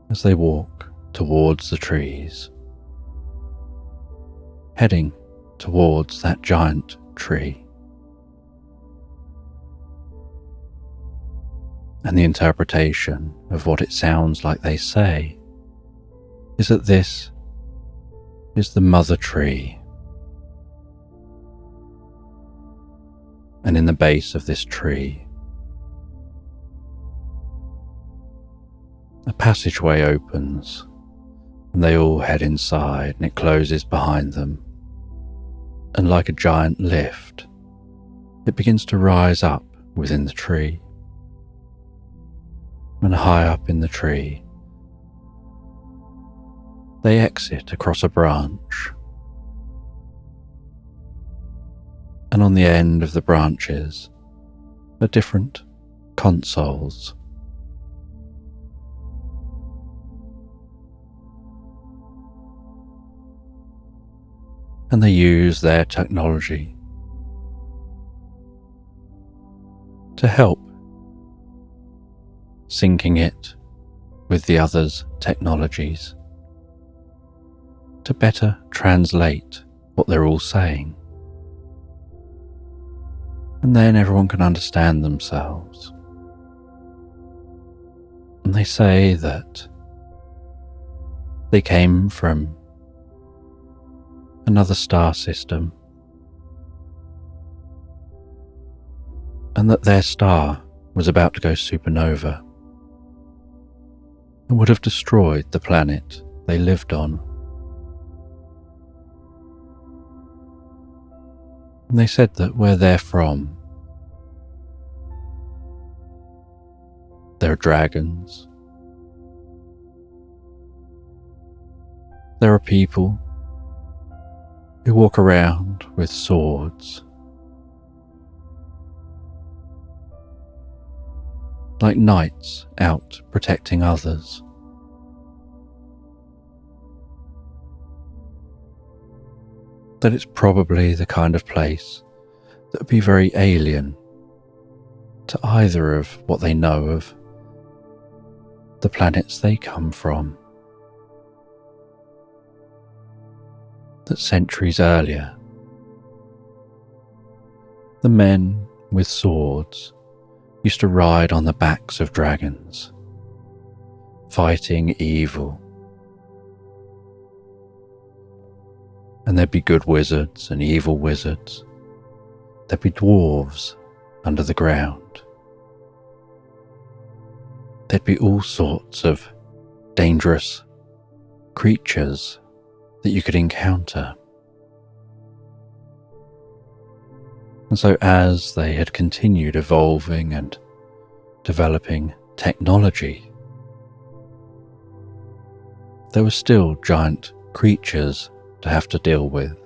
[SPEAKER 1] as they walk towards the trees, heading towards that giant tree. And the interpretation of what it sounds like they say is that this is the mother tree. And in the base of this tree, a passageway opens, and they all head inside, and it closes behind them. And like a giant lift, it begins to rise up within the tree. And high up in the tree, they exit across a branch. And on the end of the branches are different consoles. And they use their technology to help syncing it with the others' technologies to better translate what they're all saying. And then everyone can understand themselves. And they say that they came from another star system, and that their star was about to go supernova and would have destroyed the planet they lived on. And they said that where they're from, there are dragons, there are people who walk around with swords, like knights out protecting others. That it's probably the kind of place that would be very alien to either of what they know of the planets they come from. That centuries earlier, the men with swords used to ride on the backs of dragons, fighting evil. And there'd be good wizards and evil wizards. There'd be dwarves under the ground. There'd be all sorts of dangerous creatures that you could encounter. And so as they had continued evolving and developing technology, there were still giant creatures to have to deal with.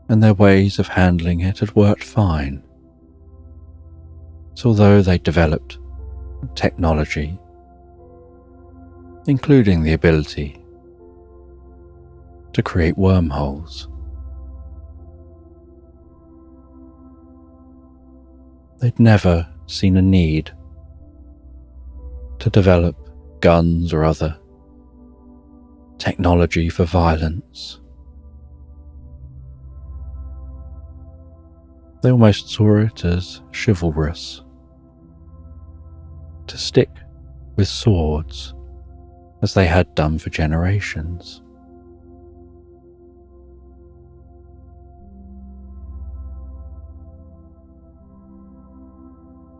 [SPEAKER 1] And their ways of handling it had worked fine. So although they developed technology, including the ability to create wormholes, they'd never seen a need to develop guns or other technology for violence. They almost saw it as chivalrous to stick with swords as they had done for generations.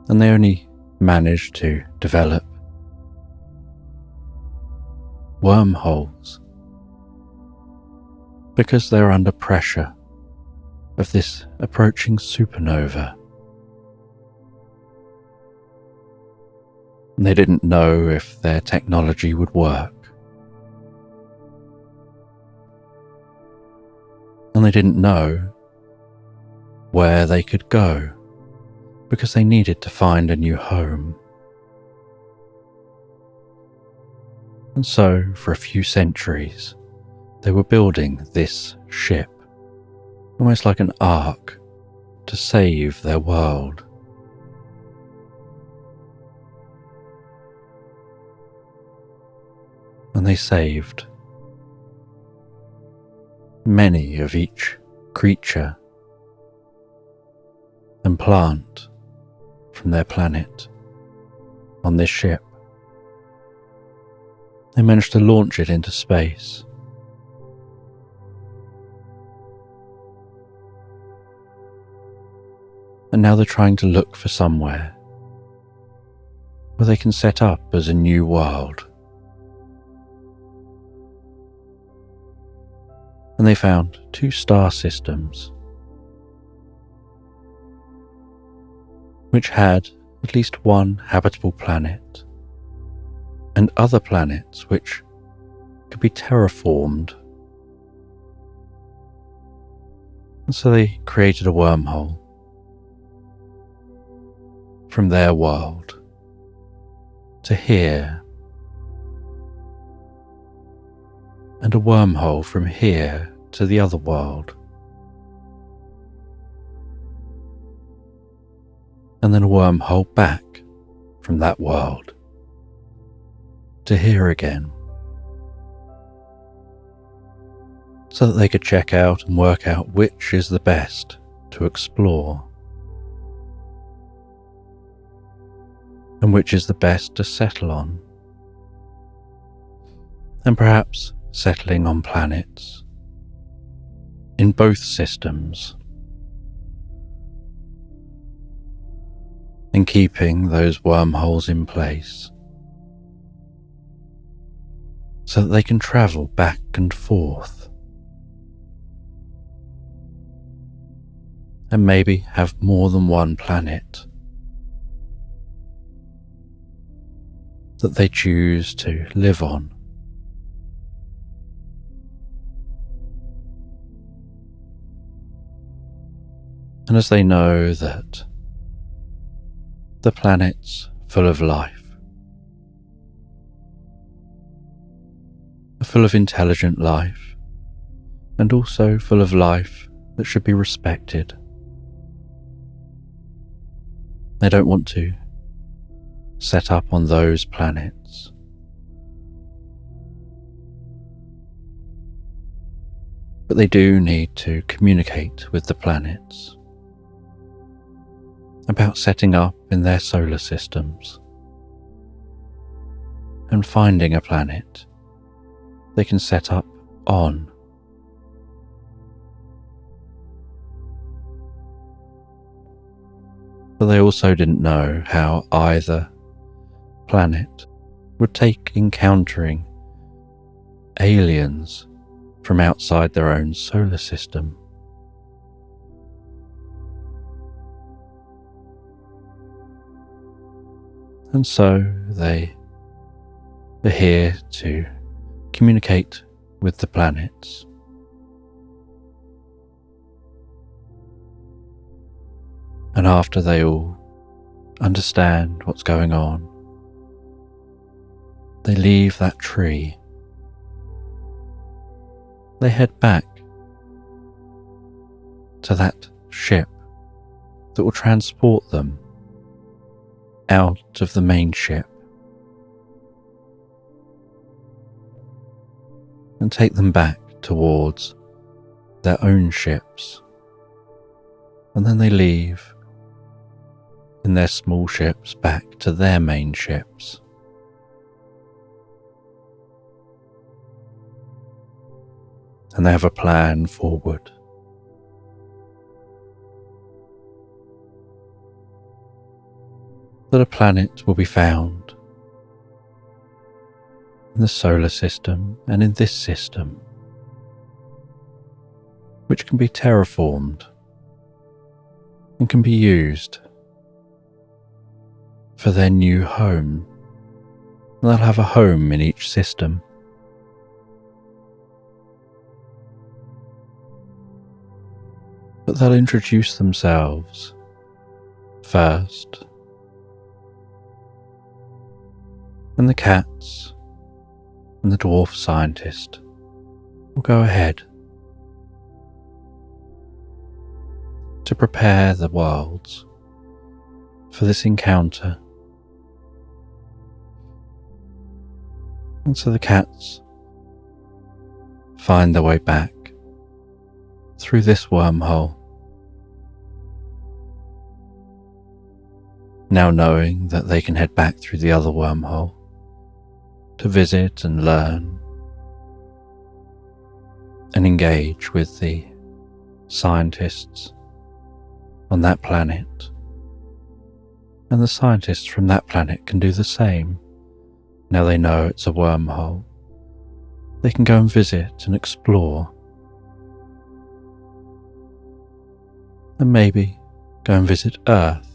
[SPEAKER 1] And they only managed to develop wormholes because they were under pressure of this approaching supernova. And they didn't know if their technology would work. And they didn't know where they could go because they needed to find a new home. And so, for a few centuries, they were building this ship, almost like an ark, to save their world. And they saved many of each creature and plant from their planet on this ship. They managed to launch it into space. And now they're trying to look for somewhere where they can set up as a new world. And they found 2 star systems which had at least one habitable planet and other planets which could be terraformed. And so they created a wormhole from their world to here, and a wormhole from here to the other world, and then a wormhole back from that world to here again, so that they could check out and work out which is the best to explore and which is the best to settle on, and perhaps settling on planets in both systems and keeping those wormholes in place so that they can travel back and forth and maybe have more than one planet that they choose to live on. And as they know that the planet's full of life, full of intelligent life, and also full of life that should be respected, they don't want to set up on those planets. But they do need to communicate with the planets about setting up in their solar systems and finding a planet they can set up on. But they also didn't know how either planet would take encountering aliens from outside their own solar system. And so they are here to communicate with the planets. And after they all understand what's going on, they leave that tree. They head back to that ship that will transport them out of the main ship and take them back towards their own ships. And then they leave in their small ships back to their main ships. And they have a plan forward. That a planet will be found in the solar system and in this system, which can be terraformed and can be used for their new home. And they'll have a home in each system. But they'll introduce themselves first. And the cats and the dwarf scientist will go ahead to prepare the worlds for this encounter. And so the cats find their way back through this wormhole, now knowing that they can head back through the other wormhole to visit and learn and engage with the scientists on that planet. And the scientists from that planet can do the same. Now they know it's a wormhole. They can go and visit and explore. And maybe go and visit Earth.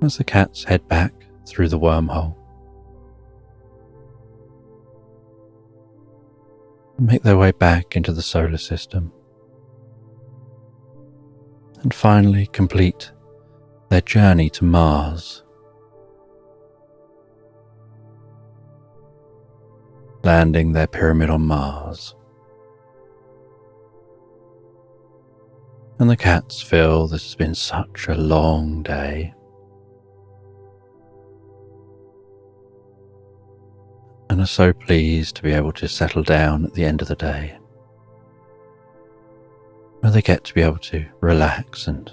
[SPEAKER 1] As the cats head back through the wormhole and make their way back into the solar system, and finally complete their journey to Mars, landing their pyramid on Mars. And the cats feel this has been such a long day. And are so pleased to be able to settle down at the end of the day, where they get to be able to relax and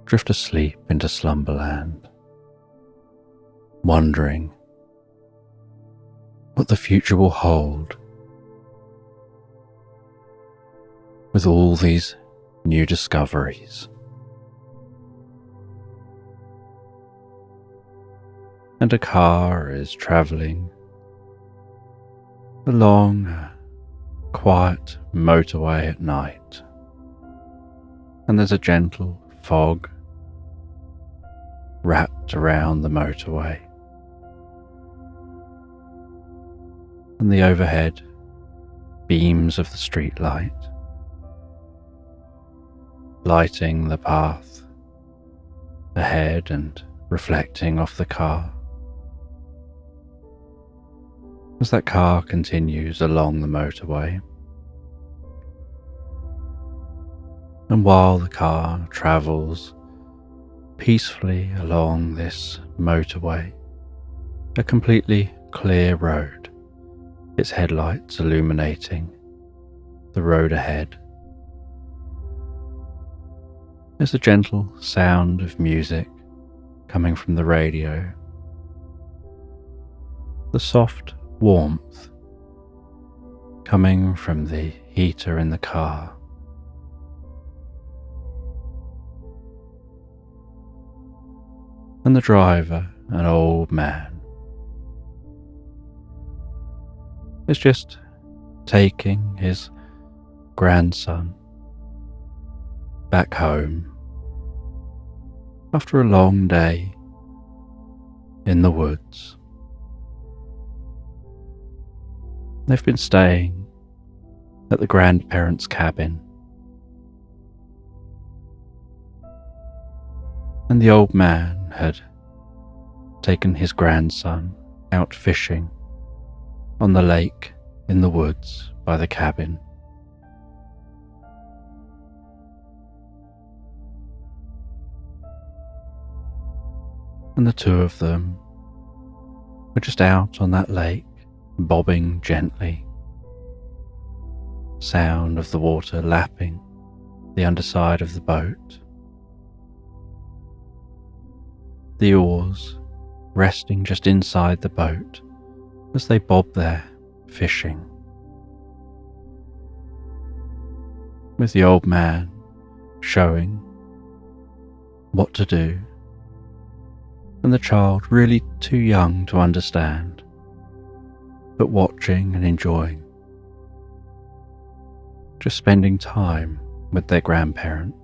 [SPEAKER 1] drift asleep into Slumberland, wondering what the future will hold with all these new discoveries. And a car is travelling along a quiet motorway at night, and there's a gentle fog wrapped around the motorway, and the overhead beams of the street light lighting the path ahead and reflecting off the car. As that car continues along the motorway, and while the car travels peacefully along this motorway, a completely clear road, its headlights illuminating the road ahead, there's a gentle sound of music coming from the radio, the soft warmth coming from the heater in the car. And the driver, an old man, is just taking his grandson back home after a long day in the woods. They've been staying at the grandparents' cabin, and the old man had taken his grandson out fishing on the lake in the woods by the cabin. And the two of them were just out on that lake, bobbing gently, sound of the water lapping the underside of the boat, the oars resting just inside the boat as they bob there fishing, with the old man showing what to do, and the child really too young to understand, but watching and enjoying, just spending time with their grandparent.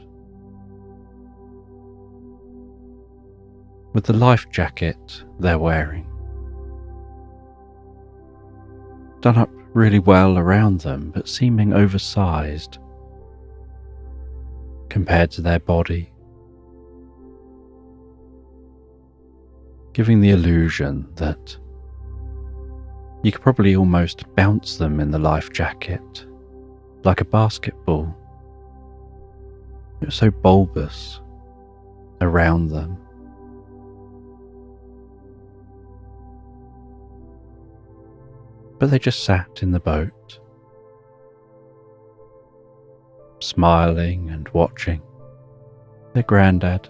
[SPEAKER 1] With the life jacket they're wearing, done up really well around them, but seeming oversized compared to their body, giving the illusion that you could probably almost bounce them in the life jacket like a basketball. It was so bulbous around them. But they just sat in the boat, smiling and watching their granddad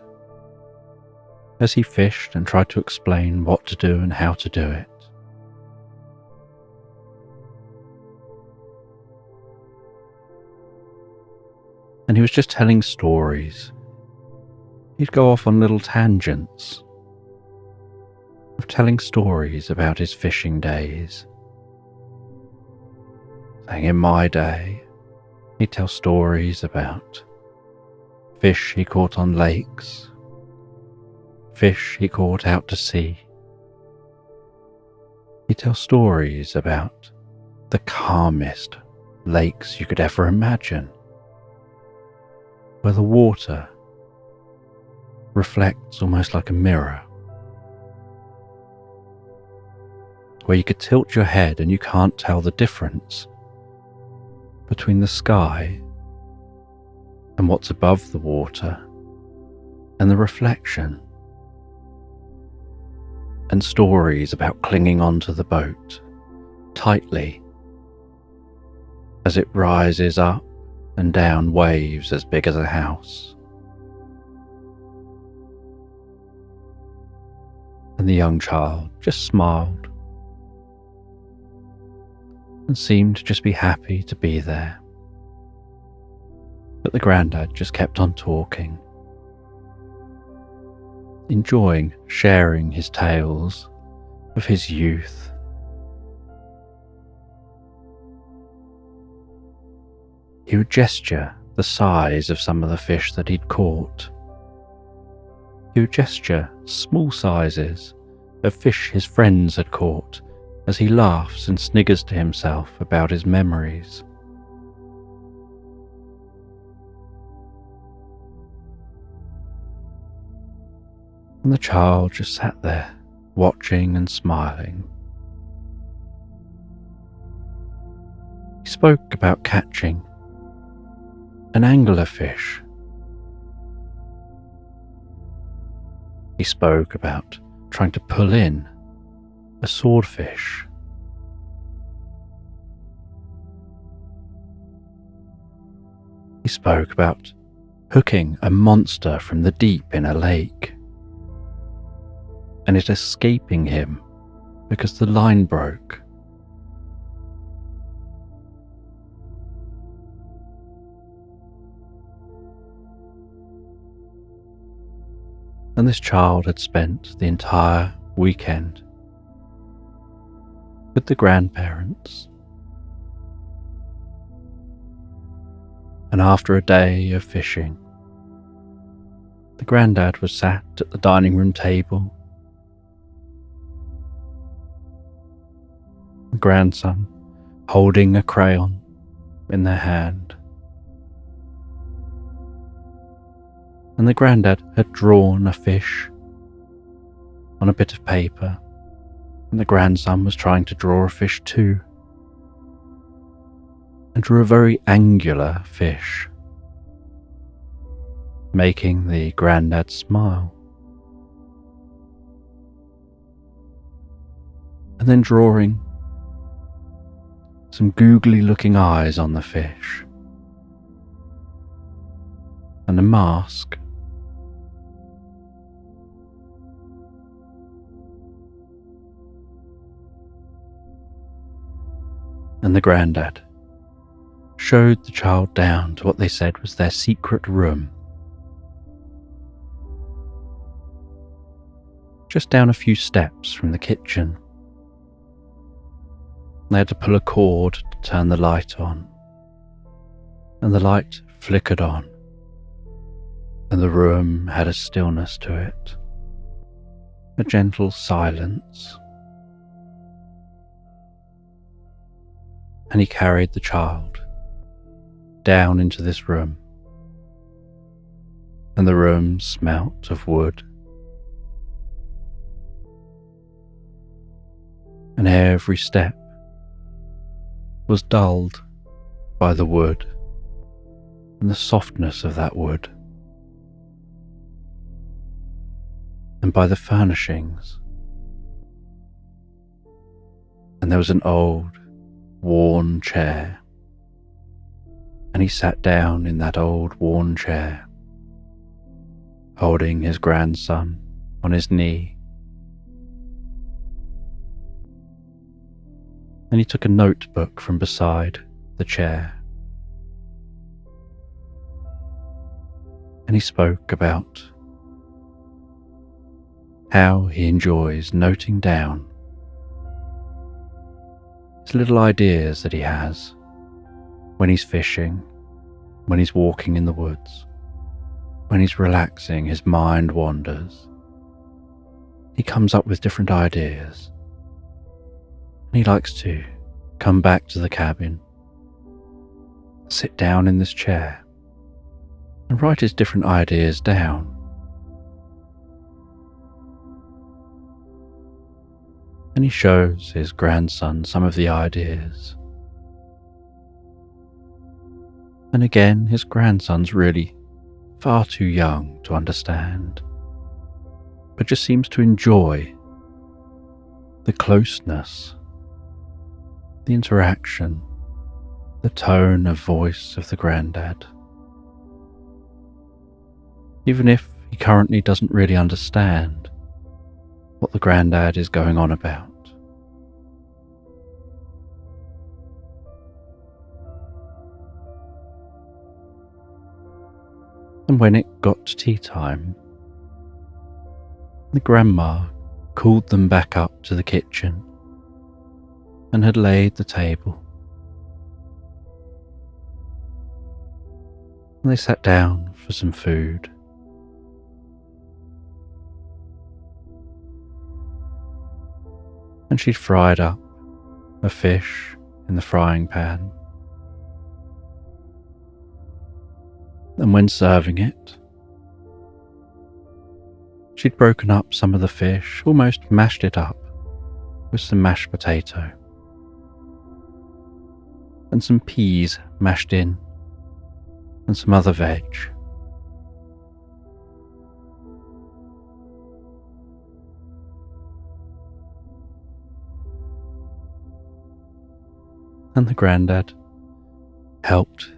[SPEAKER 1] as he fished and tried to explain what to do and how to do it. And he was just telling stories. He'd go off on little tangents of telling stories about his fishing days. Saying, in my day, he'd tell stories about fish he caught on lakes, fish he caught out to sea. He'd tell stories about the calmest lakes you could ever imagine, where the water reflects almost like a mirror, where you could tilt your head and you can't tell the difference between the sky and what's above the water and the reflection, and stories about clinging onto the boat tightly as it rises up and down waves as big as a house. And the young child just smiled and seemed to just be happy to be there. But the grandad just kept on talking, enjoying sharing his tales of his youth. He would gesture the size of some of the fish that he'd caught. He would gesture small sizes of fish his friends had caught as he laughs and sniggers to himself about his memories. And the child just sat there, watching and smiling. He spoke about catching an anglerfish. He spoke about trying to pull in a swordfish. He spoke about hooking a monster from the deep in a lake, and it escaping him because the line broke. And this child had spent the entire weekend with the grandparents. And after a day of fishing, The grandad was sat at the dining room table. The grandson holding a crayon in their hand. And the grandad had drawn a fish on a bit of paper, and the grandson was trying to draw a fish too, and drew a very angular fish, making the grandad smile, and then drawing some googly looking eyes on the fish, and a mask. And the grandad showed the child down to what they said was their secret room, just down a few steps from the kitchen. They had to pull a cord to turn the light on, and the light flickered on, and the room had a stillness to it, a gentle silence. And he carried the child down into this room, and the room smelt of wood, and every step was dulled by the wood and the softness of that wood, and by the furnishings. And there was an old worn chair, and he sat down in that old worn chair, holding his grandson on his knee. And he took a notebook from beside the chair, and he spoke about how he enjoys noting down little ideas that he has when he's fishing, when he's walking in the woods, when he's relaxing, his mind wanders. He comes up with different ideas, and he likes to come back to the cabin, sit down in this chair, and write his different ideas down. And he shows his grandson some of the ideas. And again, his grandson's really far too young to understand, but just seems to enjoy the closeness, the interaction, the tone of voice of the grandad. Even if he currently doesn't really understand what the grandad is going on about. And when it got to tea time, the grandma called them back up to the kitchen and had laid the table. And they sat down for some food. And she'd fried up a fish in the frying pan. And when serving it, she'd broken up some of the fish, almost mashed it up with some mashed potato and some peas mashed in and some other veg. And the grandad helped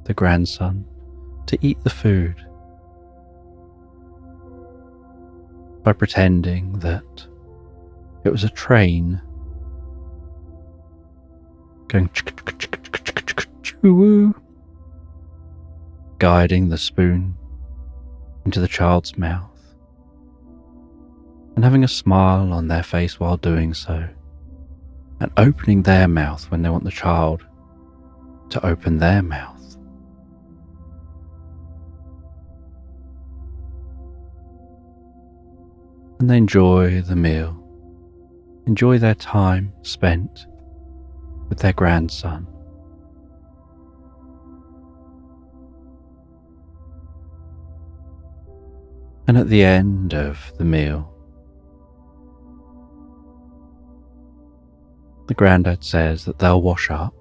[SPEAKER 1] the grandson to eat the food by pretending that it was a train going guiding the spoon into the child's mouth, and having a smile on their face while doing so, and opening their mouth when they want the child to open their mouth. and they enjoy the meal, enjoy their time spent with their grandson. And at the end of the meal, the granddad says that they'll wash up,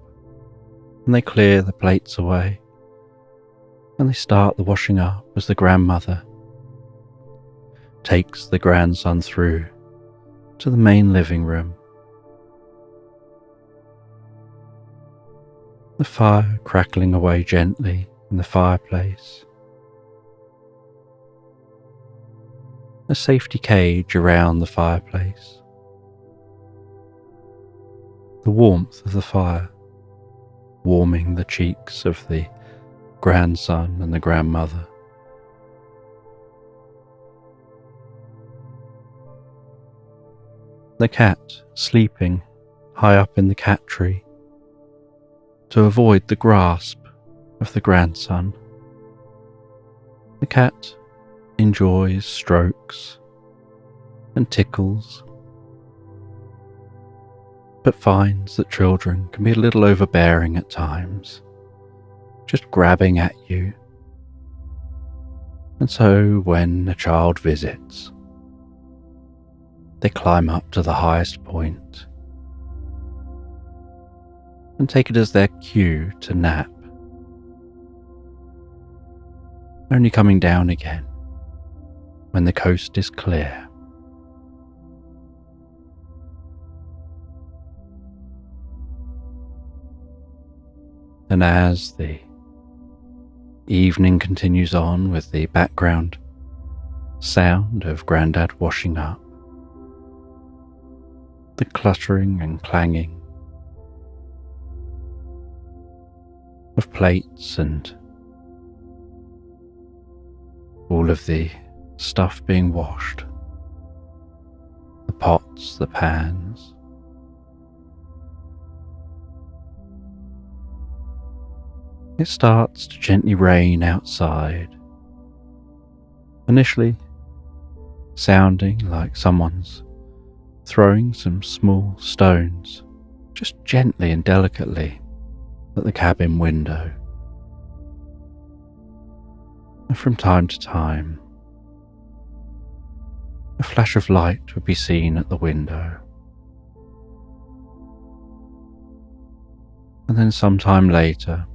[SPEAKER 1] and they clear the plates away, and they start the washing up as the grandmother takes the grandson through to the main living room. The fire crackling away gently in the fireplace. A safety cage around the fireplace. The warmth of the fire warming the cheeks of the grandson and the grandmother. The cat sleeping high up in the cat tree to avoid the grasp of the grandson. The cat enjoys strokes and tickles, but finds that children can be a little overbearing at times, just grabbing at you. And so when a child visits, they climb up to the highest point and take it as their cue to nap, only coming down again when the coast is clear. And as the evening continues on with the background sound of Grandad washing up, the cluttering and clanging of plates and all of the stuff being washed, the pots, the pans, it starts to gently rain outside, initially sounding like someone's throwing some small stones just gently and delicately at the cabin window. And from time to time, a flash of light would be seen at the window. And then sometime later,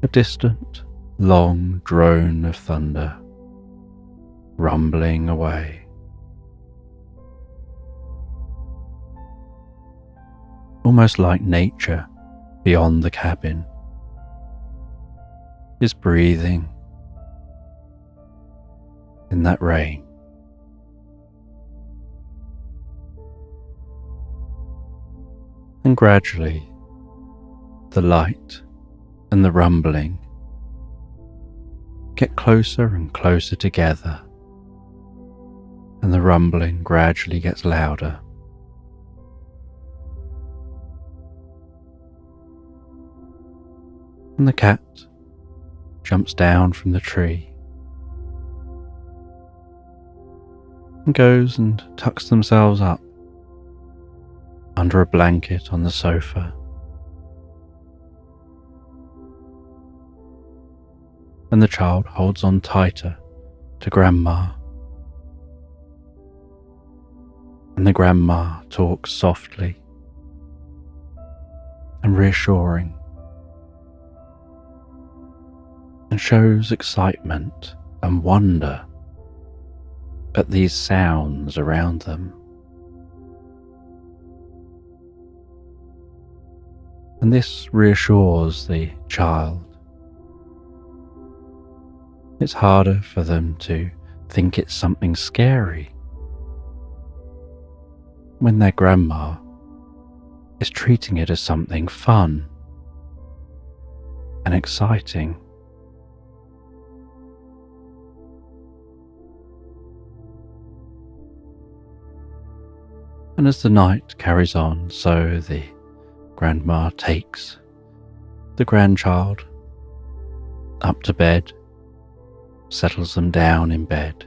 [SPEAKER 1] a distant, long drone of thunder rumbling away. Almost like nature beyond the cabin is breathing in that rain. And gradually, the light and the rumbling get closer and closer together, and the rumbling gradually gets louder. And the cat jumps down from the tree and goes and tucks themselves up under a blanket on the sofa. And the child holds on tighter to Grandma. And the Grandma talks softly and reassuring, and shows excitement and wonder at these sounds around them. And this reassures the child. It's harder for them to think it's something scary when their grandma is treating it as something fun and exciting. And as the night carries on, so the grandma takes the grandchild up to bed, settles them down in bed,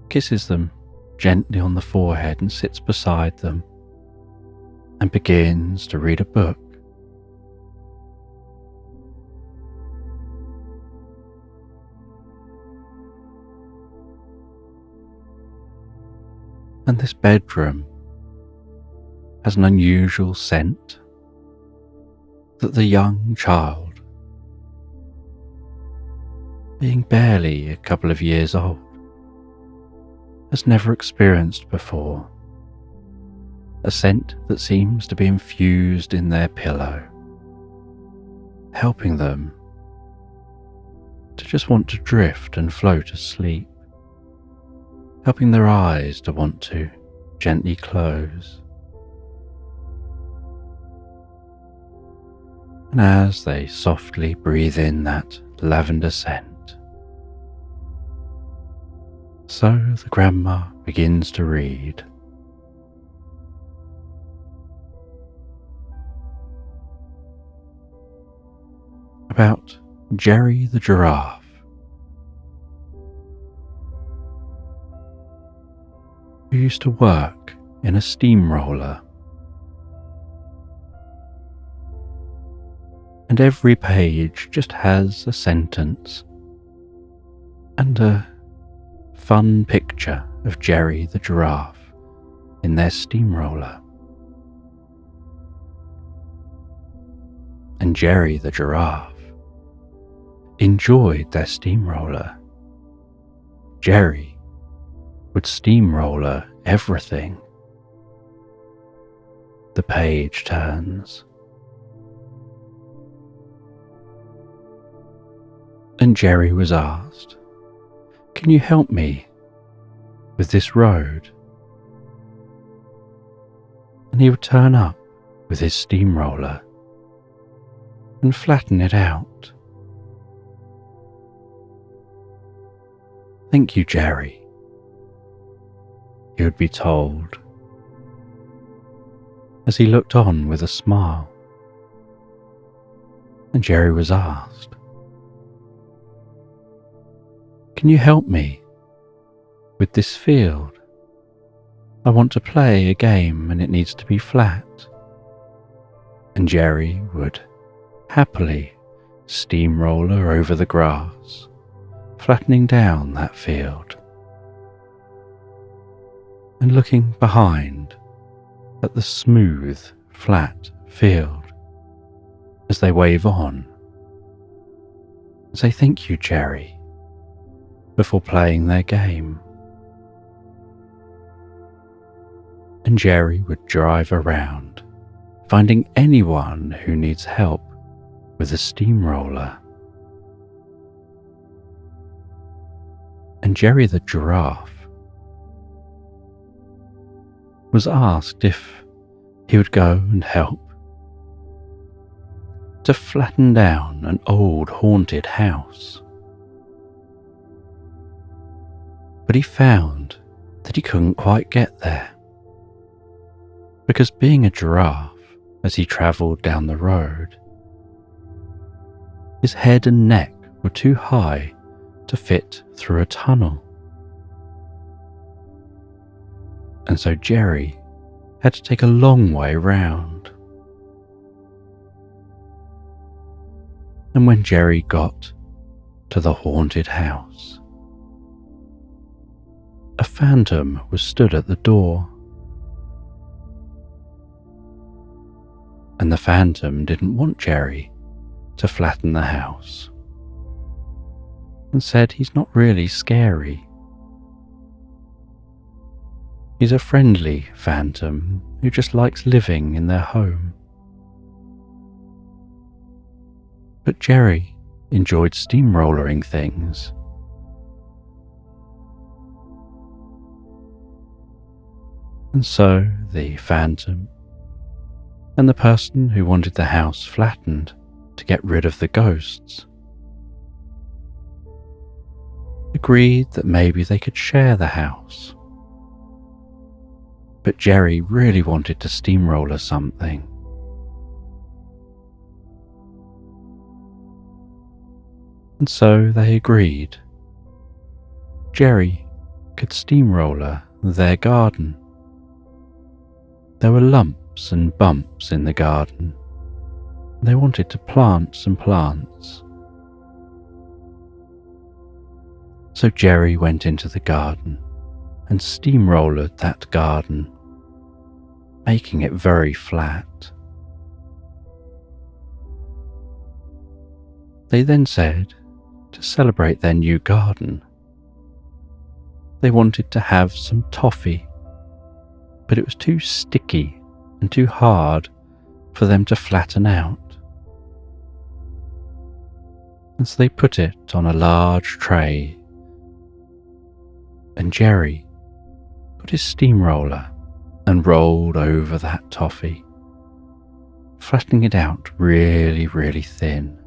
[SPEAKER 1] kisses them gently on the forehead and sits beside them and begins to read a book. And this bedroom has an unusual scent that the young child, being barely a couple of years old, has never experienced before. A scent that seems to be infused in their pillow, helping them to just want to drift and float asleep, helping their eyes to want to gently close. And as they softly breathe in that lavender scent, so the grandma begins to read. About Jerry the giraffe. Who used to work in a steamroller. And every page just has a sentence and a fun picture of Jerry the giraffe in their steamroller. And Jerry the giraffe enjoyed their steamroller. Jerry would steamroller everything. The page turns. And Jerry was asked, "Can you help me with this road?" And he would turn up with his steamroller and flatten it out. "Thank you, Jerry," he would be told, as he looked on with a smile. And Jerry was asked, "Can you help me with this field? I want to play a game and it needs to be flat." And Jerry would happily steamroller over the grass, flattening down that field, and looking behind at the smooth, flat field as they wave on and say, "Thank you, Jerry," before playing their game. And Jerry would drive around, finding anyone who needs help with a steamroller. And Jerry the giraffe was asked if he would go and help to flatten down an old haunted house. But he found that he couldn't quite get there, because being a giraffe, as he travelled down the road, his head and neck were too high to fit through a tunnel. And so Jerry had to take a long way round. And when Jerry got to the haunted house, a phantom was stood at the door. And the phantom didn't want Jerry to flatten the house, and said he's not really scary. He's a friendly phantom who just likes living in their home. But Jerry enjoyed steamrollering things. And so the phantom and the person who wanted the house flattened to get rid of the ghosts agreed that maybe they could share the house. But Jerry really wanted to steamroller something. And so they agreed. Jerry could steamroller their garden. There were lumps and bumps in the garden. They wanted to plant some plants. So Jerry went into the garden and steamrollered that garden, making it very flat. They then said, to celebrate their new garden, they wanted to have some toffee, but it was too sticky and too hard for them to flatten out. And so they put it on a large tray, and Jerry put his steamroller and rolled over that toffee, flattening it out really, really thin.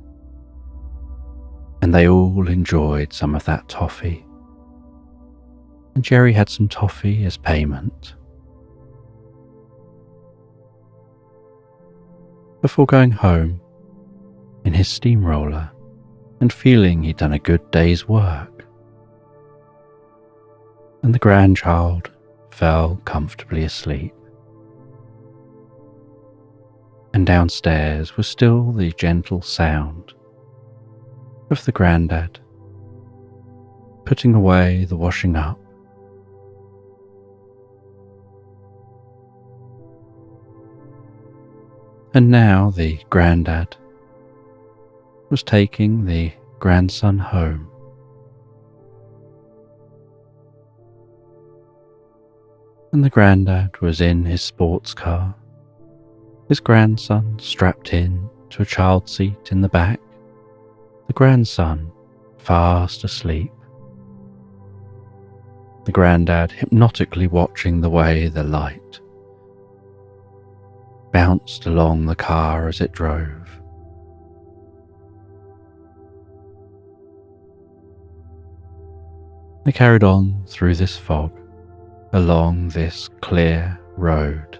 [SPEAKER 1] And they all enjoyed some of that toffee. And Jerry had some toffee as payment. Before going home in his steamroller and feeling he'd done a good day's work, and the grandchild fell comfortably asleep. And downstairs was still the gentle sound of the grandad putting away the washing up. And now the grandad was taking the grandson home. And the grandad was in his sports car, his grandson strapped in to a child seat in the back, the grandson fast asleep. The grandad hypnotically watching the way the light bounced along the car as it drove. They carried on through this fog, along this clear road,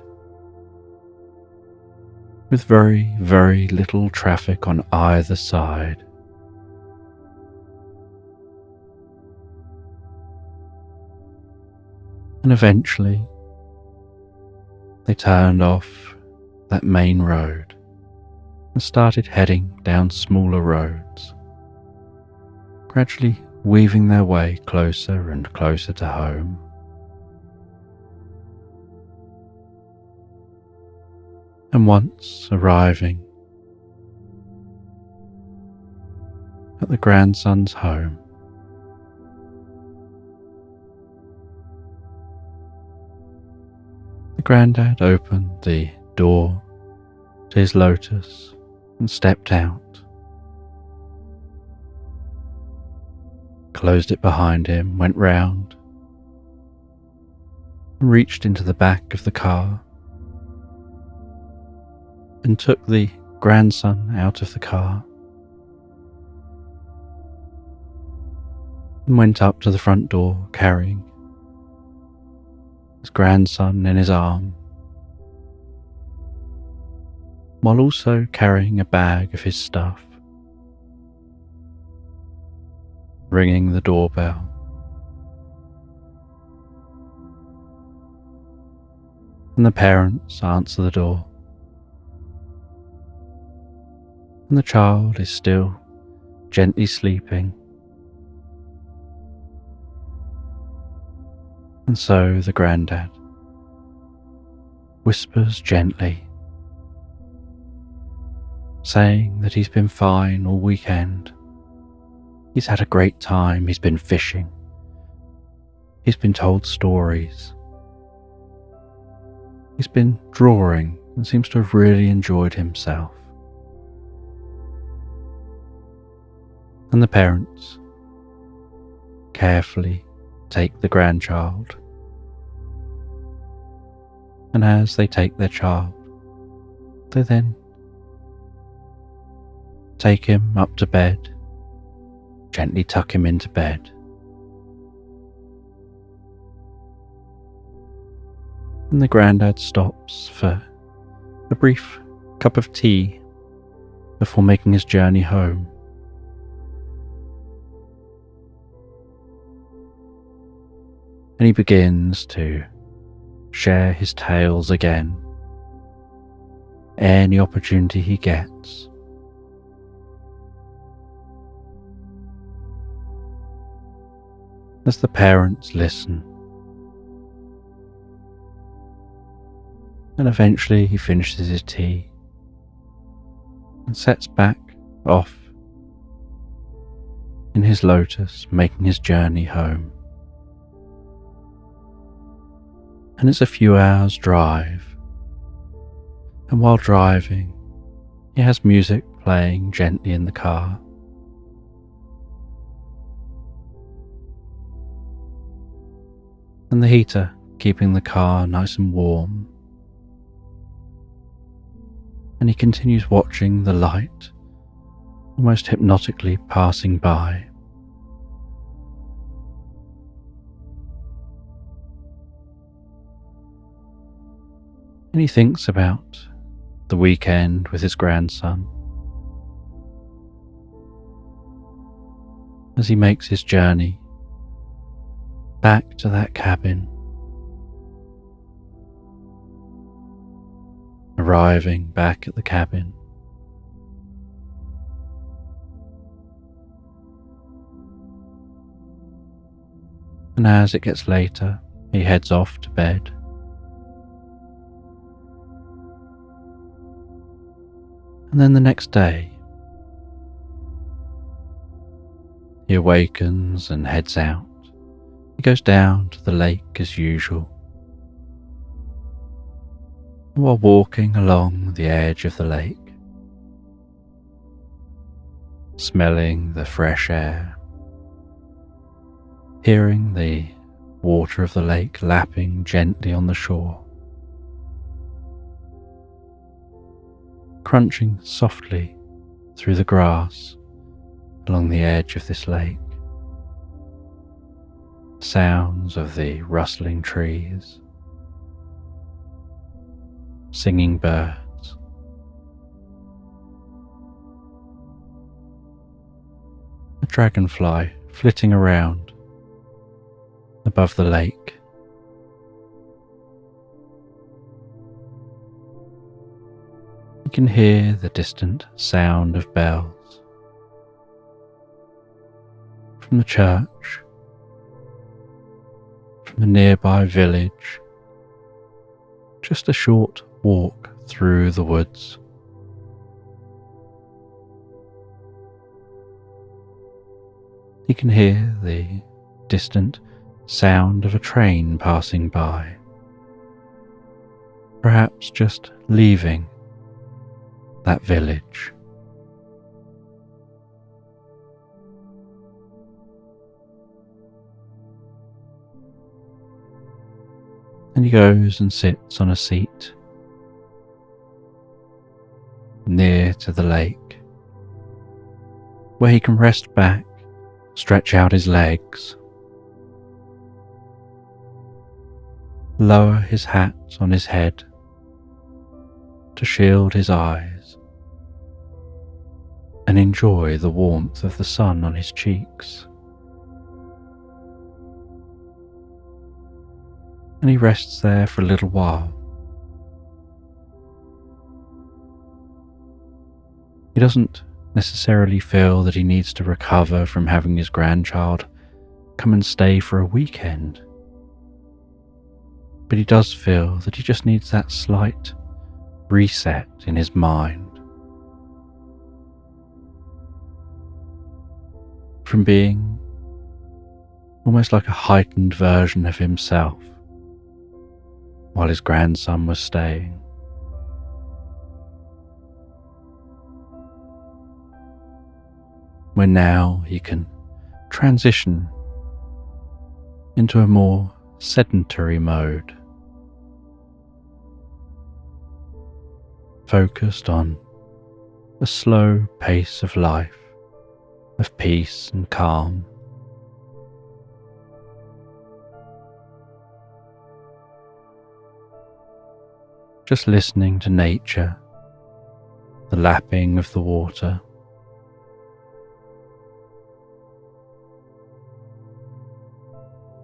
[SPEAKER 1] with very, very little traffic on either side. And eventually, they turned off that main road and started heading down smaller roads, gradually weaving their way closer and closer to home. And once arriving at the grandson's home, the grandad opened the door to his lotus and stepped out, closed it behind him, went round, and reached into the back of the car and took the grandson out of the car and went up to the front door carrying his grandson in his arm, while also carrying a bag of his stuff, ringing the doorbell. And the parents answer the door, and the child is still gently sleeping. And so the grandad whispers gently, saying that he's been fine all weekend. He's had a great time, he's been fishing, he's been told stories, he's been drawing and seems to have really enjoyed himself. And the parents carefully take the grandchild, and as they take their child, they then take him up to bed, gently tuck him into bed, and the grandad stops for a brief cup of tea before making his journey home. and he begins to share his tales again any opportunity he gets. As the parents listen, and eventually he finishes his tea and sets back off in his lotus, making his journey home. And it's a few hours drive, and while driving he has music playing gently in the car. And the heater keeping the car nice and warm. And he continues watching the light almost hypnotically passing by. And he thinks about the weekend with his grandson as he makes his journey back to that cabin, arriving back at the cabin. And as it gets later, he heads off to bed. And then the next day, he awakens and heads out. He goes down to the lake as usual. And while walking along the edge of the lake, smelling the fresh air, hearing the water of the lake lapping gently on the shore, crunching softly through the grass along the edge of this lake, sounds of the rustling trees, singing birds, a dragonfly flitting around above the lake. You can hear the distant sound of bells from the church, from the nearby village, just a short walk through the woods. You can hear the distant sound of a train passing by, perhaps just leaving that village. And he goes and sits on a seat near to the lake, where he can rest back, stretch out his legs, lower his hat on his head to shield his eyes, and enjoy the warmth of the sun on his cheeks. And he rests there for a little while. He doesn't necessarily feel that he needs to recover from having his grandchild come and stay for a weekend, but he does feel that he just needs that slight reset in his mind from being almost like a heightened version of himself while his grandson was staying. Where now he can transition into a more sedentary mode, focused on a slow pace of life, of peace and calm. Just listening to nature, the lapping of the water,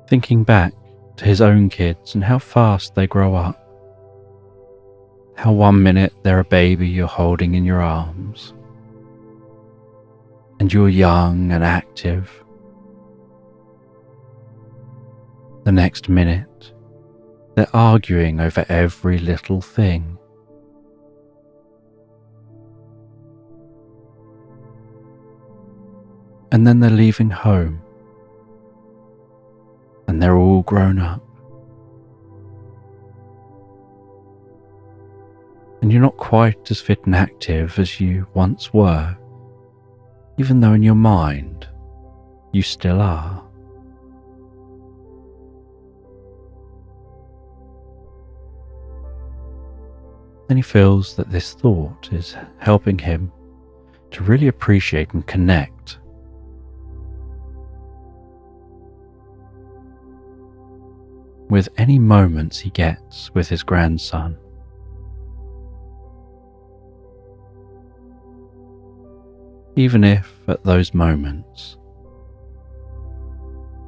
[SPEAKER 1] thinking back to his own kids and how fast they grow up. How 1 minute they're a baby you're holding in your arms, and you're young and active. The next minute, they're arguing over every little thing. And then they're leaving home, and they're all grown up. And you're not quite as fit and active as you once were, even though in your mind you still are. And he feels that this thought is helping him to really appreciate and connect with any moments he gets with his grandson. Even if at those moments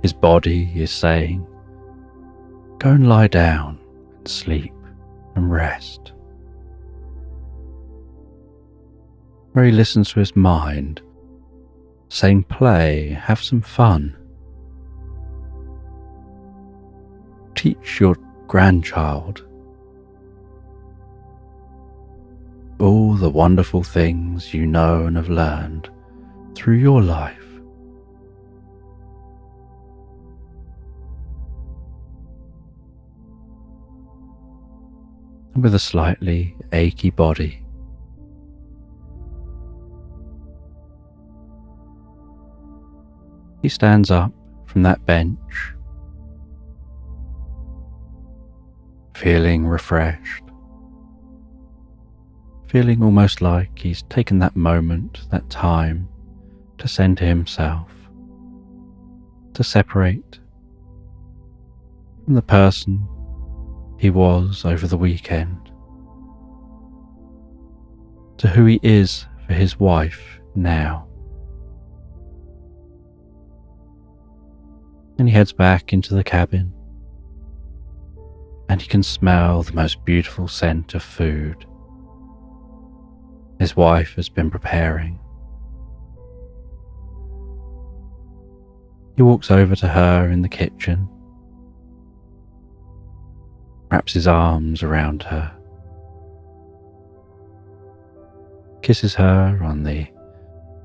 [SPEAKER 1] his body is saying, "Go and lie down and sleep and rest," where he listens to his mind saying, "Play, have some fun. Teach your grandchild all the wonderful things you know and have learned through your life." And with a slightly achy body, he stands up from that bench, feeling refreshed, feeling almost like he's taken that moment, that time, to center himself, to separate from the person he was over the weekend, to who he is for his wife now. And he heads back into the cabin, and he can smell the most beautiful scent of food his wife has been preparing. He walks over to her in the kitchen, wraps his arms around her, kisses her on the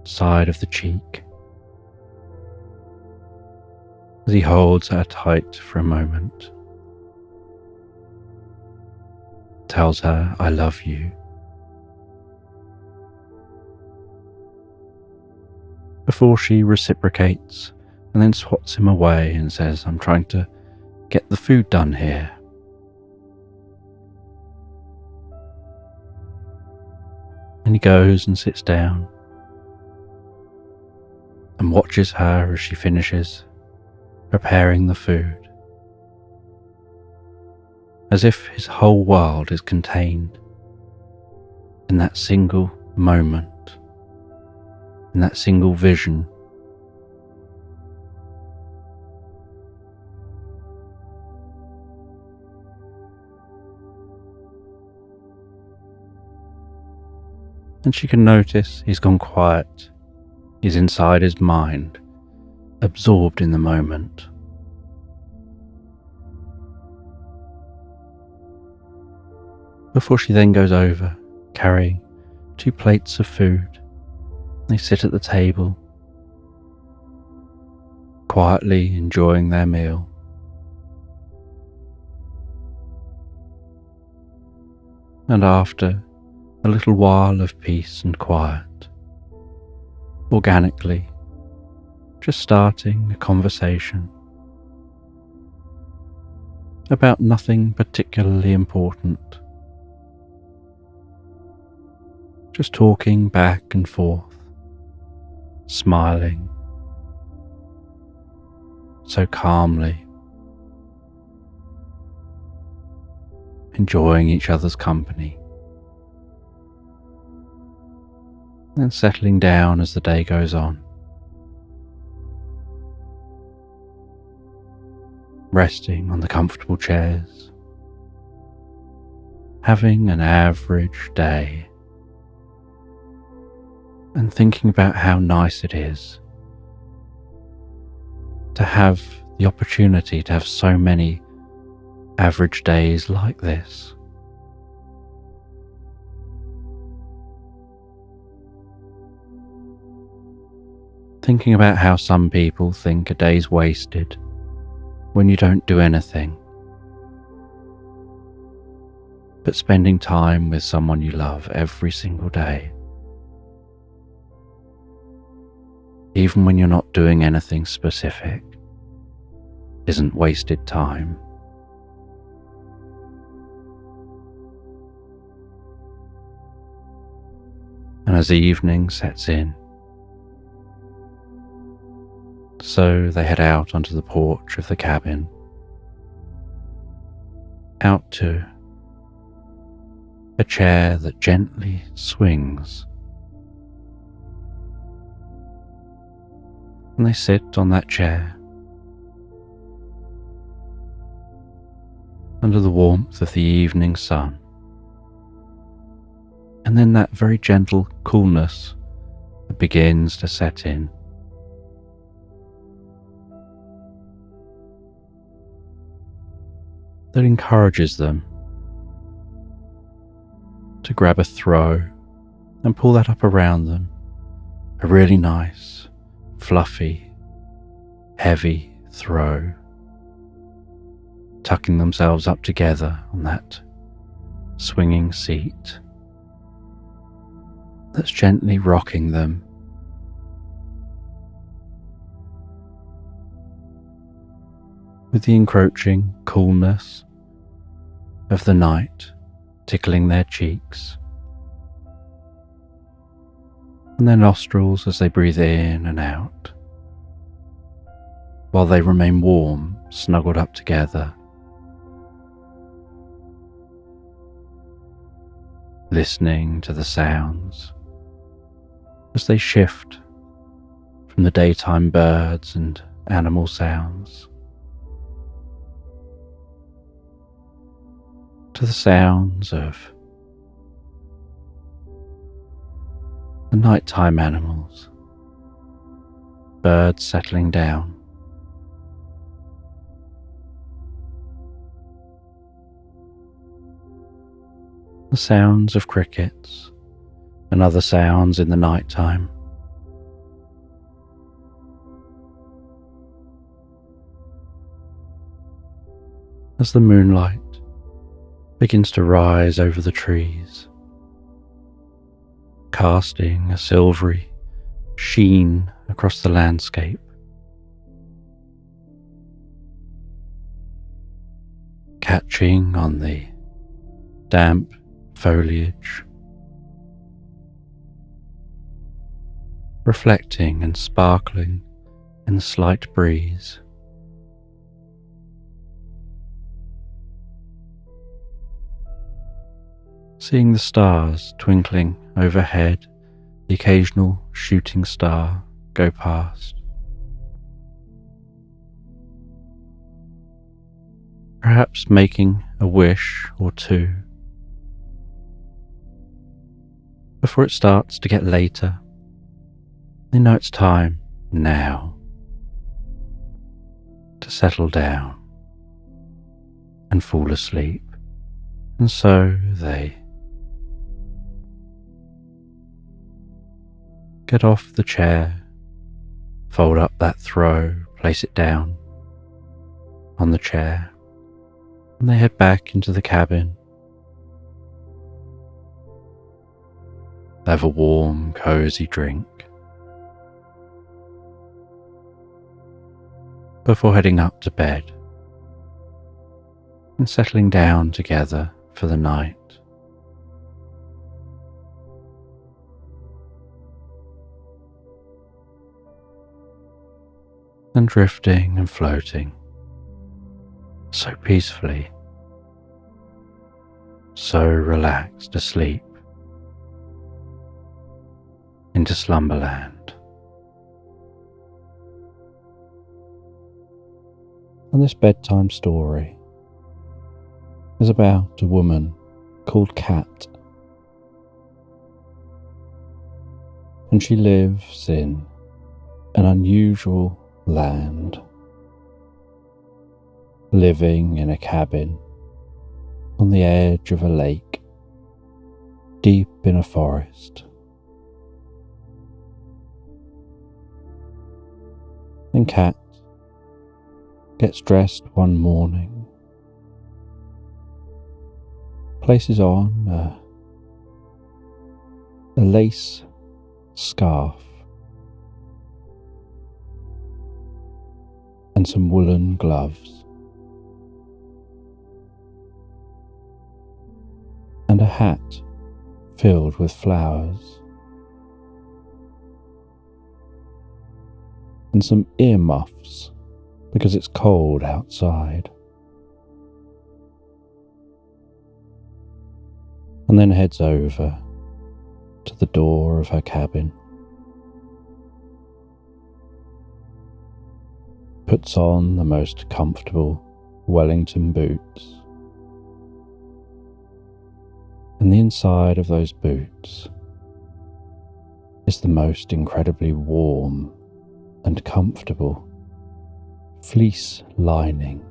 [SPEAKER 1] side of the cheek, as he holds her tight for a moment, tells her, "I love you." Before she reciprocates and then swats him away and says, "I'm trying to get the food done here." And he goes and sits down and watches her as she finishes preparing the food, as if his whole world is contained in that single moment, in that single vision. And she can notice he's gone quiet. He's inside his mind, absorbed in the moment. Before she then goes over, carrying 2 plates of food. They sit at the table, quietly enjoying their meal. And after a little while of peace and quiet, organically, just starting a conversation about nothing particularly important, just talking back and forth, smiling so calmly, enjoying each other's company, and settling down as the day goes on. resting on the comfortable chairs, having an average day, and thinking about how nice it is to have the opportunity to have so many average days like this. Thinking about how some people think a day's wasted when you don't do anything, but spending time with someone you love every single day, even when you're not doing anything specific, isn't wasted time. And as the evening sets in, so they head out onto the porch of the cabin, out to a chair that gently swings. And they sit on that chair under the warmth of the evening sun. And then that very gentle coolness that begins to set in. That encourages them to grab a throw and pull that up around them, a really nice, fluffy, heavy throw, tucking themselves up together on that swinging seat that's gently rocking them. With the encroaching coolness of the night tickling their cheeks and their nostrils as they breathe in and out, while they remain warm, snuggled up together, listening to the sounds as they shift from the daytime birds and animal sounds to the sounds of the nighttime animals, birds settling down, the sounds of crickets and other sounds in the nighttime. As the moonlight begins to rise over the trees, casting a silvery sheen across the landscape, catching on the damp foliage, reflecting and sparkling in the slight breeze. Seeing the stars twinkling overhead, the occasional shooting star go past. Perhaps making a wish or two before it starts to get later. They know it's time now to settle down and fall asleep, and so they get off the chair, fold up that throw, place it down on the chair, and they head back into the cabin. They have a warm, cozy drink before heading up to bed and settling down together for the night. And drifting and floating so peacefully, so relaxed asleep into Slumberland. And this bedtime story is about a woman called Cat, and she lives in an unusual land, living in a cabin on the edge of a lake, deep in a forest. And Cat gets dressed one morning, places on a lace scarf and some woolen gloves and a hat filled with flowers and some earmuffs because it's cold outside, and then heads over to the door of her cabin, puts on the most comfortable Wellington boots, and the inside of those boots is the most incredibly warm and comfortable fleece lining,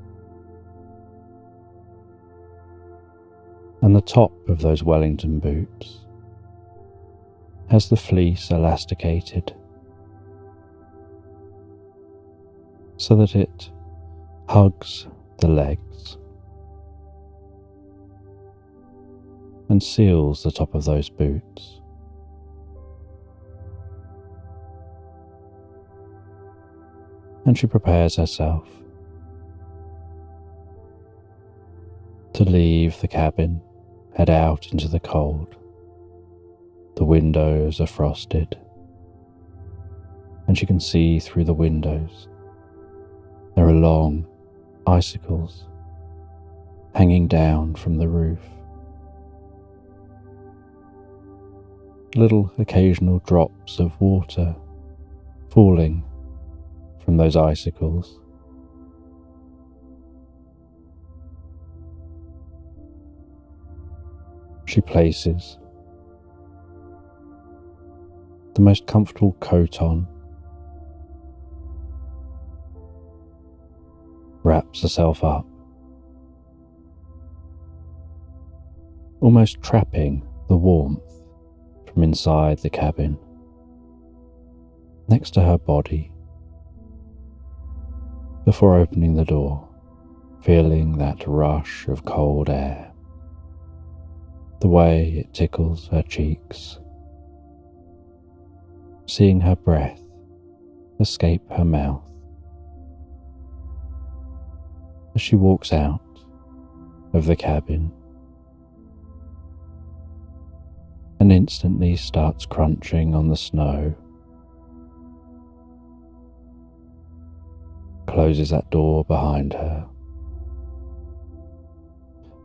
[SPEAKER 1] and the top of those Wellington boots has the fleece elasticated so that it hugs the legs and seals the top of those boots. And she prepares herself to leave the cabin, head out into the cold. The windows are frosted, and she can see through the windows. There are long icicles hanging down from the roof. Little occasional drops of water falling from those icicles. She places the most comfortable coat on, wraps herself up, almost trapping the warmth from inside the cabin next to her body, before opening the door, feeling that rush of cold air, the way it tickles her cheeks, seeing her breath escape her mouth as she walks out of the cabin and instantly starts crunching on the snow, closes that door behind her.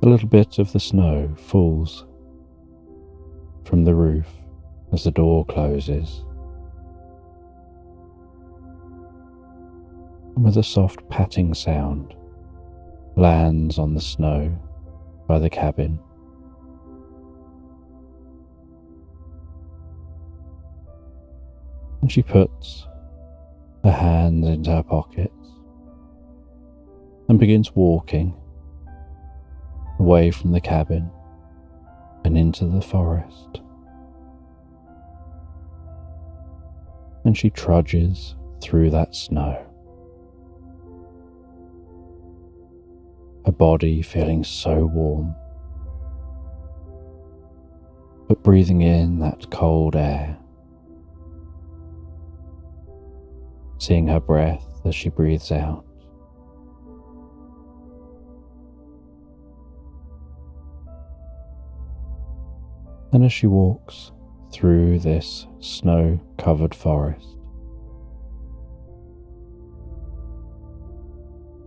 [SPEAKER 1] A little bit of the snow falls from the roof as the door closes, and with a soft patting sound lands on the snow by the cabin. And she puts her hands into her pockets and begins walking away from the cabin and into the forest. And she trudges through that snow, her body feeling so warm, but breathing in that cold air, seeing her breath as she breathes out. And as she walks through this snow-covered forest,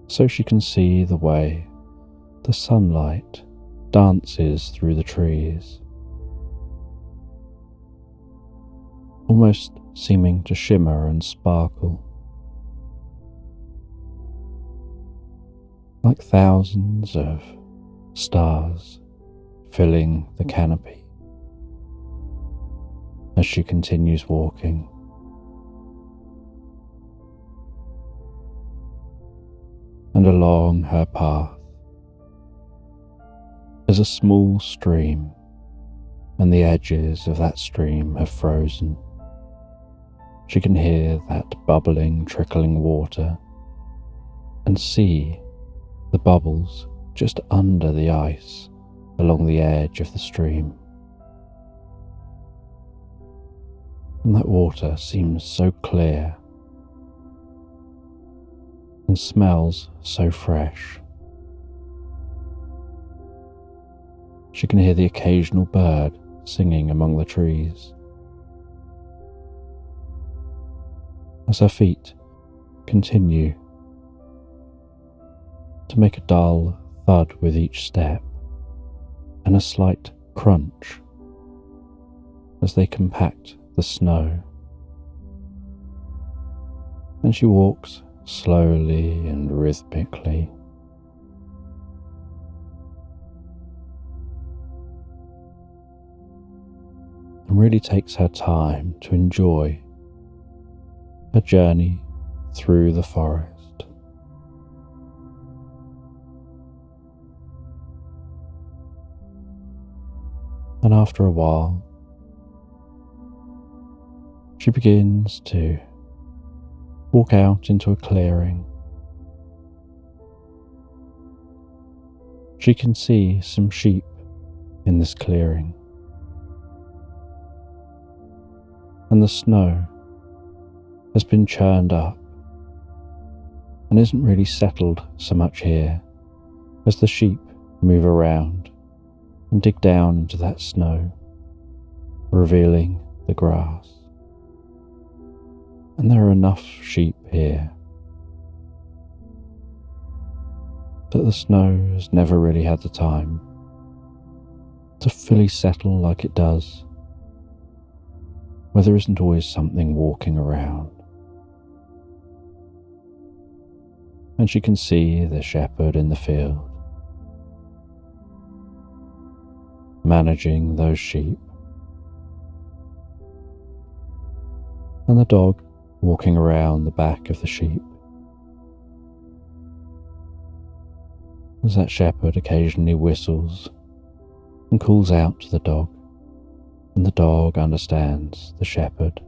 [SPEAKER 1] so she can see the way the sunlight dances through the trees, almost seeming to shimmer and sparkle. like thousands of stars filling the canopy as she continues walking. And along her path is a small stream, and the edges of that stream have frozen. She can hear that bubbling, trickling water and see the bubbles just under the ice along the edge of the stream. And that water seems so clear and smells so fresh. She can hear the occasional bird singing among the trees. As her feet continue to make a dull thud with each step and a slight crunch as they compact the snow. And she walks slowly and rhythmically. And really takes her time to enjoy a journey through the forest. And after a while, she begins to walk out into a clearing. She can see some sheep in this clearing, and the snow has been churned up and isn't really settled so much here as the sheep move around and dig down into that snow, revealing the grass. And there are enough sheep here that the snow has never really had the time to fully settle like it does, where there isn't always something walking around. And she can see the shepherd in the field, managing those sheep, and the dog walking around the back of the sheep. As that shepherd occasionally whistles and calls out to the dog, and the dog understands the shepherd.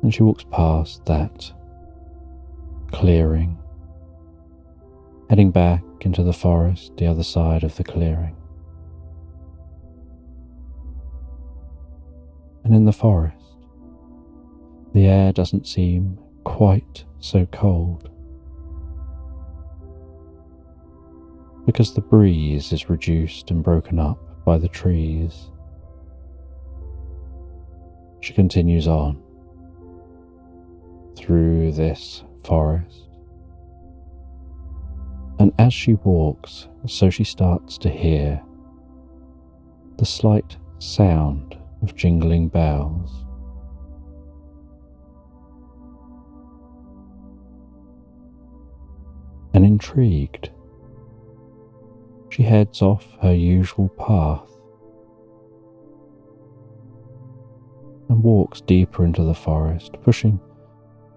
[SPEAKER 1] And she walks past that clearing, heading back into the forest the other side of the clearing. And in the forest, the air doesn't seem quite so cold, because the breeze is reduced and broken up by the trees. She continues on through this forest, and as she walks, so she starts to hear the slight sound of jingling bells. And intrigued, she heads off her usual path and walks deeper into the forest, pushing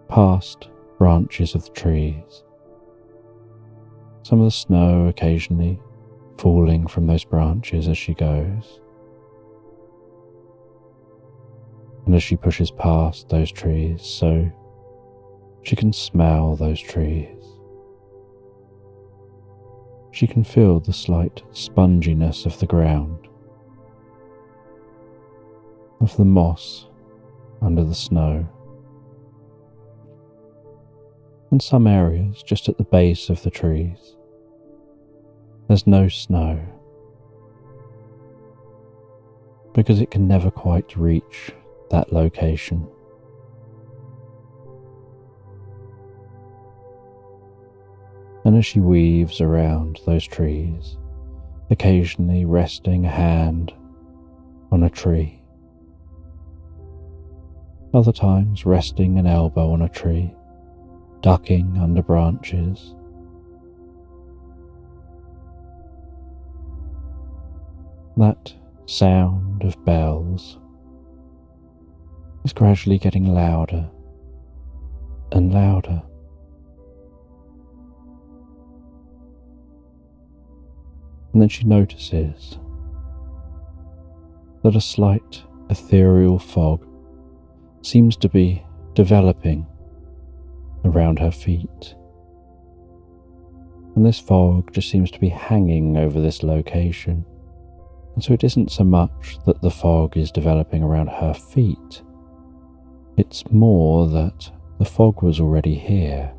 [SPEAKER 1] past branches of the trees, some of the snow occasionally falling from those branches as she goes. And as she pushes past those trees, so she can smell those trees. She can feel the slight sponginess of the ground, of the moss under the snow. In some areas, just at the base of the trees, there's no snow, because it can never quite reach that location. And as she weaves around those trees, occasionally resting a hand on a tree, other times resting an elbow on a tree, ducking under branches. That sound of bells is gradually getting louder and louder. And then she notices that a slight ethereal fog seems to be developing around her feet. And this fog just seems to be hanging over this location. And so it isn't so much that the fog is developing around her feet, it's more that the fog was already here,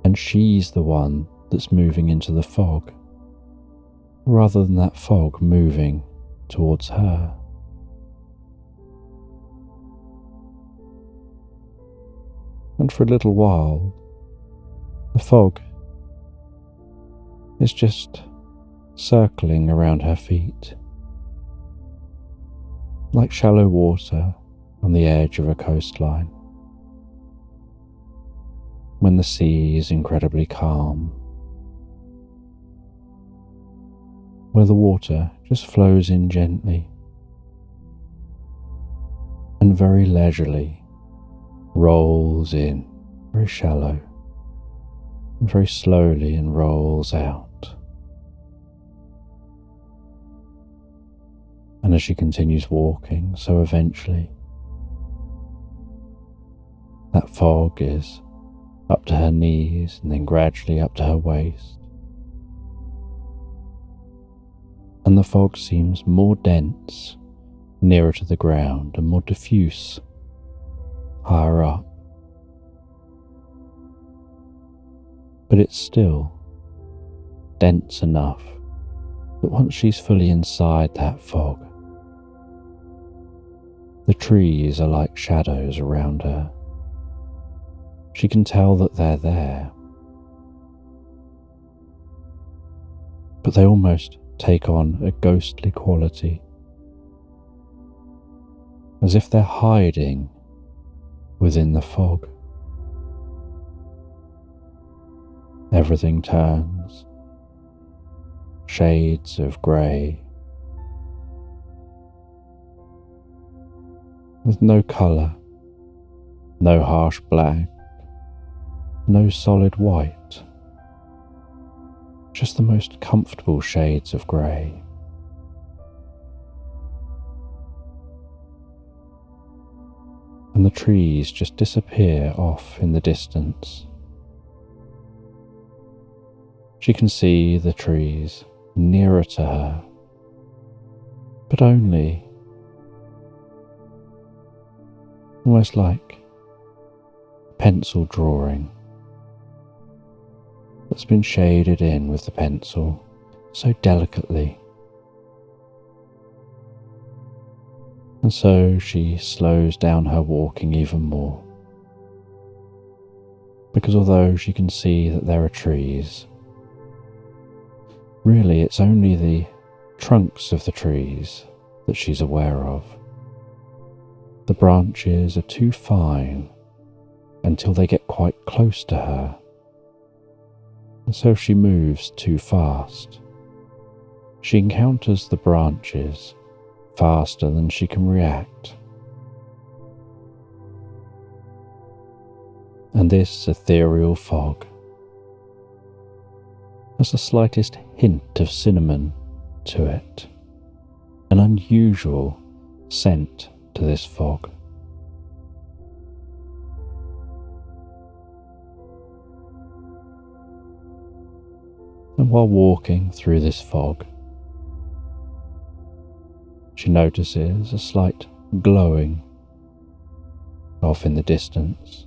[SPEAKER 1] and she's the one that's moving into the fog, rather than that fog moving towards her. And for a little while, the fog is just circling around her feet, like shallow water on the edge of a coastline, when the sea is incredibly calm, where the water just flows in gently and very leisurely rolls in very shallow and very slowly and rolls out. And as she continues walking, so eventually that fog is up to her knees and then gradually up to her waist. And the fog seems more dense nearer to the ground and more diffuse higher up. But it's still dense enough that once she's fully inside that fog, the trees are like shadows around her. She can tell that they're there, but they almost take on a ghostly quality, as if they're hiding within the fog. Everything turns shades of grey, with no colour, no harsh black, no solid white, just the most comfortable shades of grey. And the trees just disappear off in the distance. She can see the trees nearer to her, but only almost like a pencil drawing that's been shaded in with the pencil so delicately. And so she slows down her walking even more, because although she can see that there are trees, really it's only the trunks of the trees that she's aware of. The branches are too fine until they get quite close to her, and so if she moves too fast, she encounters the branches faster than she can react. And this ethereal fog has the slightest hint of cinnamon to it, an unusual scent to this fog. And while walking through this fog, she notices a slight glowing off in the distance.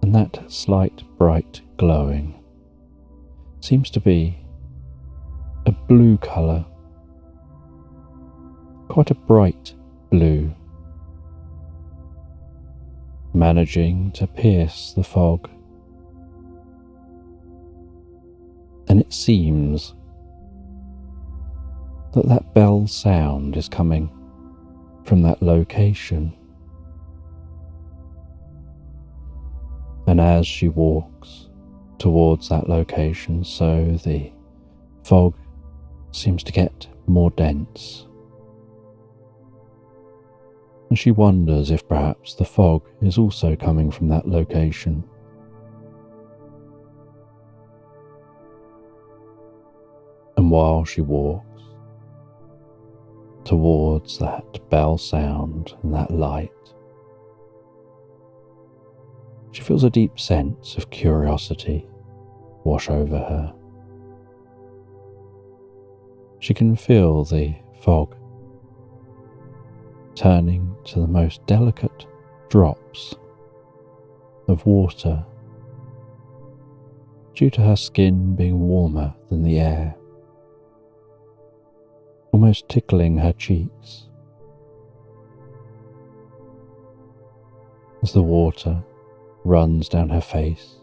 [SPEAKER 1] And that slight bright glowing seems to be a blue colour, quite a bright blue, managing to pierce the fog. And it seems that bell sound is coming from that location. And as she walks towards that location, so the fog seems to get more dense. And she wonders if perhaps the fog is also coming from that location. And while she walks towards that bell sound and that light, she feels a deep sense of curiosity wash over her. She can feel the fog turning to the most delicate drops of water due to her skin being warmer than the air, almost tickling her cheeks as the water runs down her face,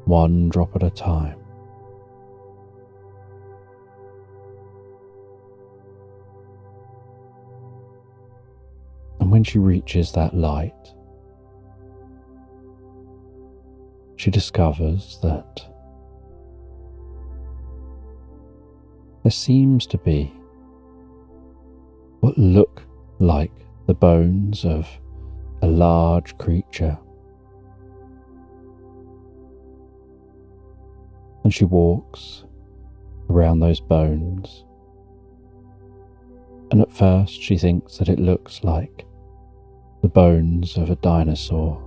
[SPEAKER 1] one drop at a time. And when she reaches that light, she discovers that there seems to be what look like the bones of a large creature. And she walks around those bones, and at first she thinks that it looks like the bones of a dinosaur,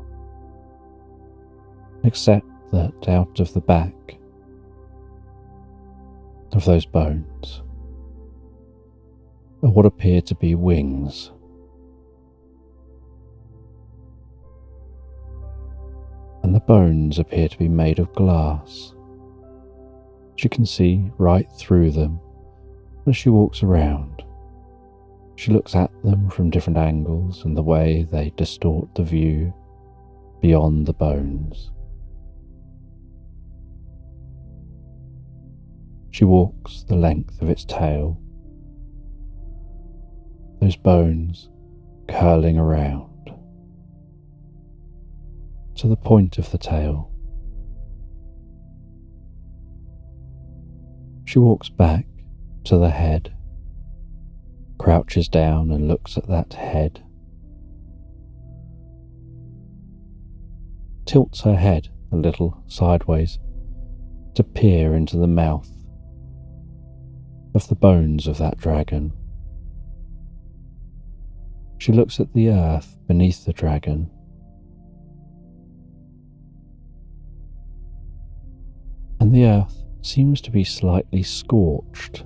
[SPEAKER 1] except that out of the back of those bones are what appear to be wings. And the bones appear to be made of glass. She can see right through them as she walks around. She looks at them from different angles and the way they distort the view beyond the bones. She walks the length of its tail, those bones curling around to the point of the tail. She walks back to the head, crouches down and looks at that head, tilts her head a little sideways to peer into the mouth of the bones of that dragon. She looks at the earth beneath the dragon, and the earth seems to be slightly scorched.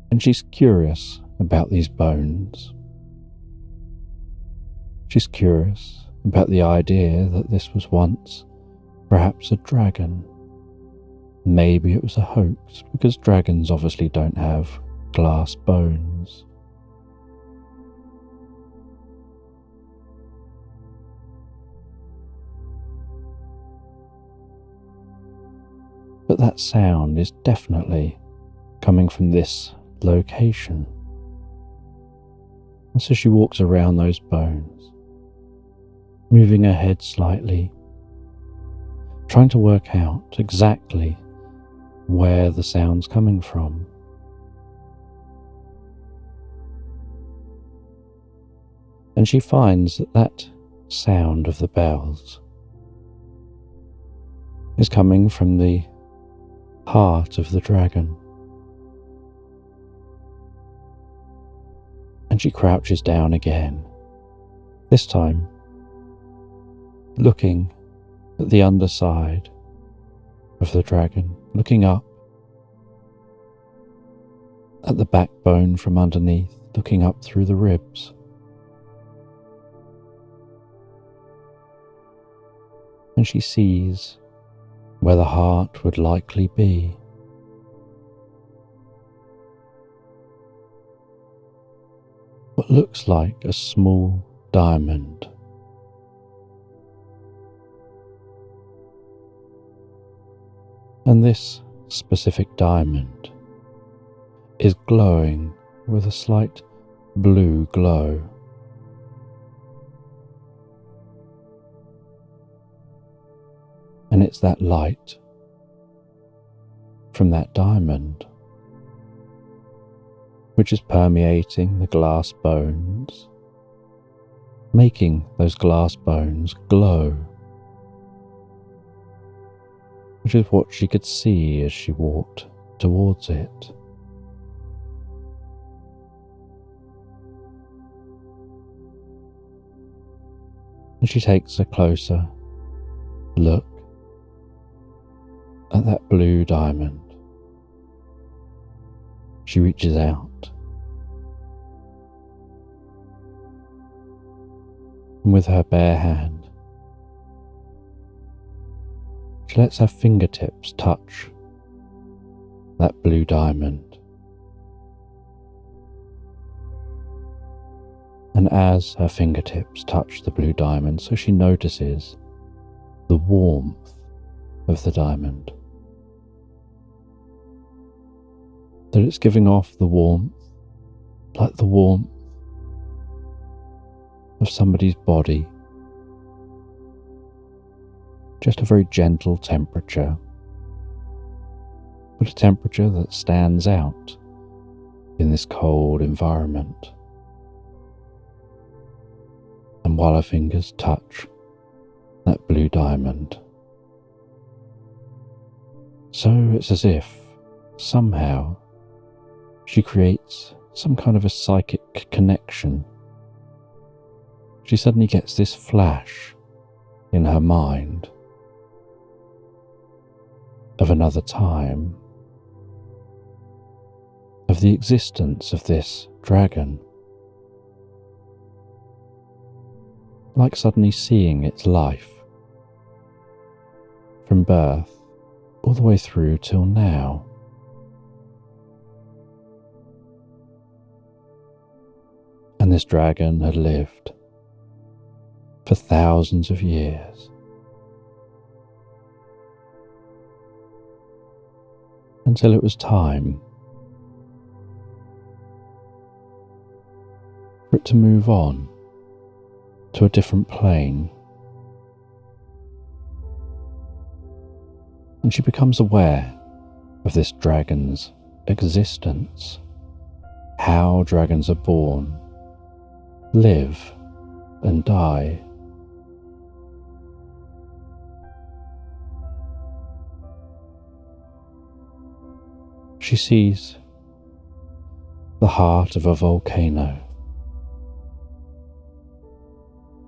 [SPEAKER 1] And she's curious about these bones. She's curious about the idea that this was once perhaps a dragon. Maybe it was a hoax, because dragons obviously don't have glass bones. But that sound is definitely coming from this location. And so she walks around those bones, moving her head slightly, trying to work out exactly where the sound's coming from. And she finds that that sound of the bells is coming from the heart of the dragon. And she crouches down again, this time looking at the underside of the dragon, looking up at the backbone from underneath, looking up through the ribs. And she sees where the heart would likely be. What looks like a small diamond. And this specific diamond is glowing with a slight blue glow. And it's that light from that diamond which is permeating the glass bones, making those glass bones glow, which is what she could see as she walked towards it. And she takes a closer look at that blue diamond. She reaches out, and with her bare hand, she lets her fingertips touch that blue diamond. And as her fingertips touch the blue diamond, so she notices the warmth of the diamond. That it's giving off the warmth, like the warmth of somebody's body. Just a very gentle temperature, but a temperature that stands out in this cold environment. And while her fingers touch that blue diamond, so it's as if somehow she creates some kind of a psychic connection. She suddenly gets this flash in her mind of another time, of the existence of this dragon, like suddenly seeing its life from birth all the way through till now. And this dragon had lived for thousands of years, until it was time for it to move on to a different plane. And she becomes aware of this dragon's existence, how dragons are born, live and die. She sees the heart of a volcano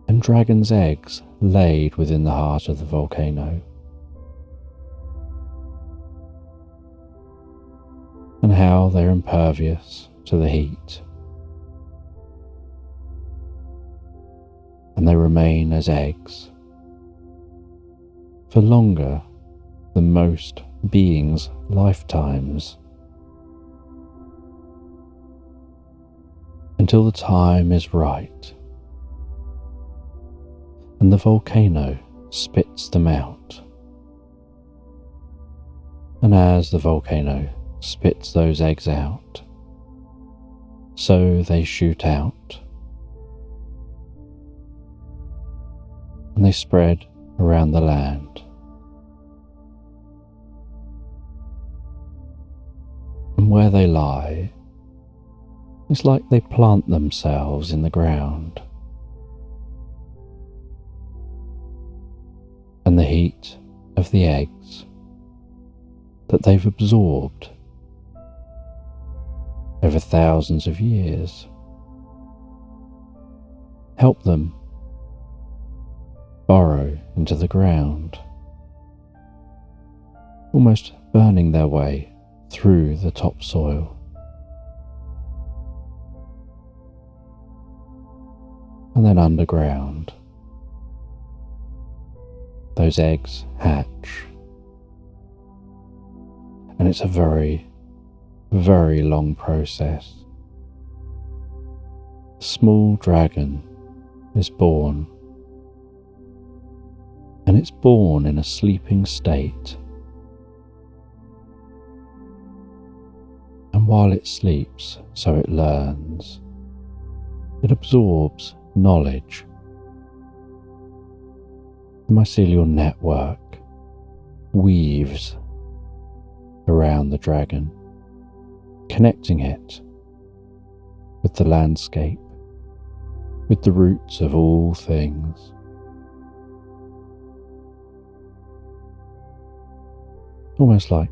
[SPEAKER 1] and dragon's eggs laid within the heart of the volcano, and how they're impervious to the heat, and they remain as eggs for longer than most beings' lifetimes, until the time is right and the volcano spits them out. And as the volcano spits those eggs out, so they shoot out, and they spread around the land. And where they lie, it's like they plant themselves in the ground. And the heat of the eggs that they've absorbed over thousands of years help them burrow into the ground, almost burning their way through the topsoil. And then underground, those eggs hatch. And it's a very, very long process. A small dragon is born, and it's born in a sleeping state, while it sleeps, so it learns. It absorbs knowledge. The mycelial network weaves around the dragon, connecting it with the landscape, with the roots of all things. Almost like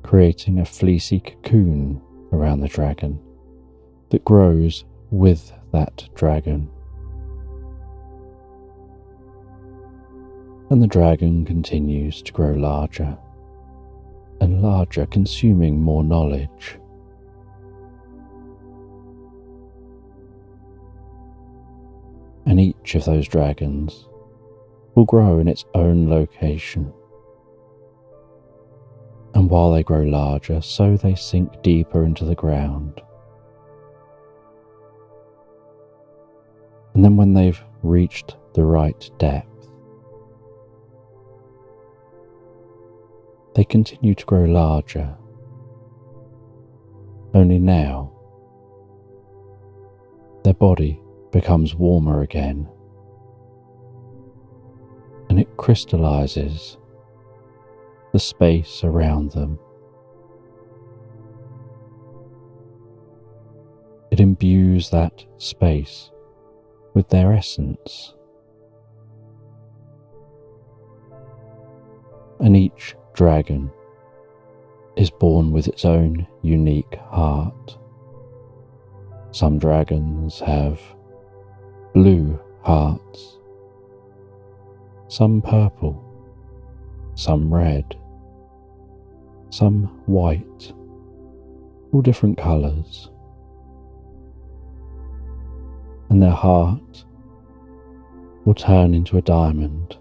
[SPEAKER 1] creating a fleecy cocoon around the dragon that grows with that dragon. And the dragon continues to grow larger and larger, consuming more knowledge. And each of those dragons will grow in its own location. And while they grow larger, so they sink deeper into the ground. And then when they've reached the right depth, they continue to grow larger. Only now, their body becomes warmer again, and it crystallizes the space around them. It imbues that space with their essence. And each dragon is born with its own unique heart. Some dragons have blue hearts, some purple, some red, some white, all different colours. And their heart will turn into a diamond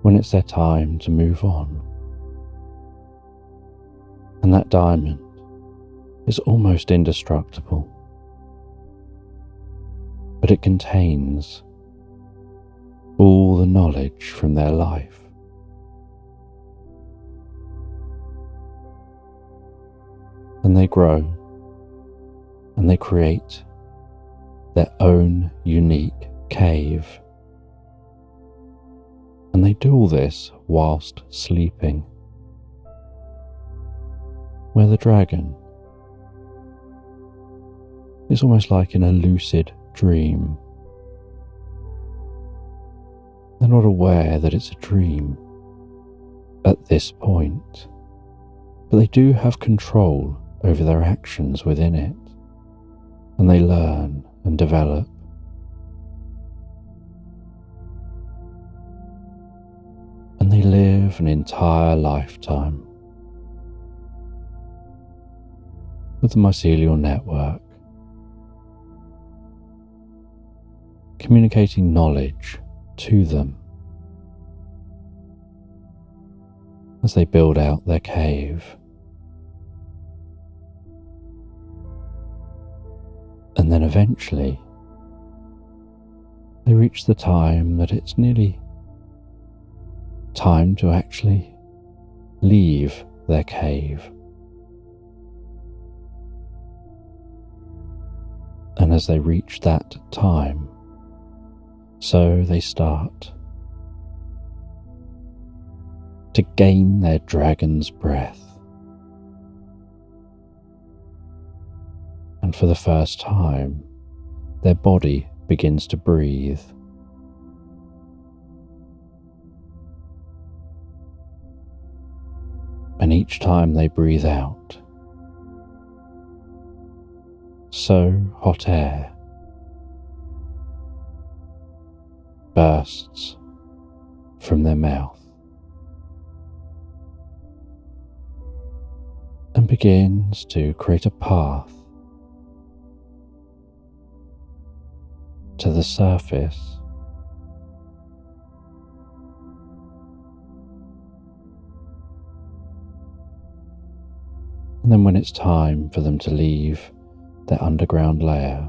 [SPEAKER 1] when it's their time to move on. And that diamond is almost indestructible, but it contains all the knowledge from their life. And they grow, and they create their own unique cave. And they do all this whilst sleeping, where the dragon is almost like in a lucid dream. They're not aware that it's a dream at this point, but they do have control over their actions within it, and they learn and develop. And they live an entire lifetime with the mycelial network, communicating knowledge to them as they build out their cave. And then eventually they reach the time that it's nearly time to actually leave their cave. And as they reach that time, so they start to gain their dragon's breath. And for the first time, their body begins to breathe. And each time they breathe out, so hot air bursts from their mouth and begins to create a path to the surface. And then when it's time for them to leave their underground lair,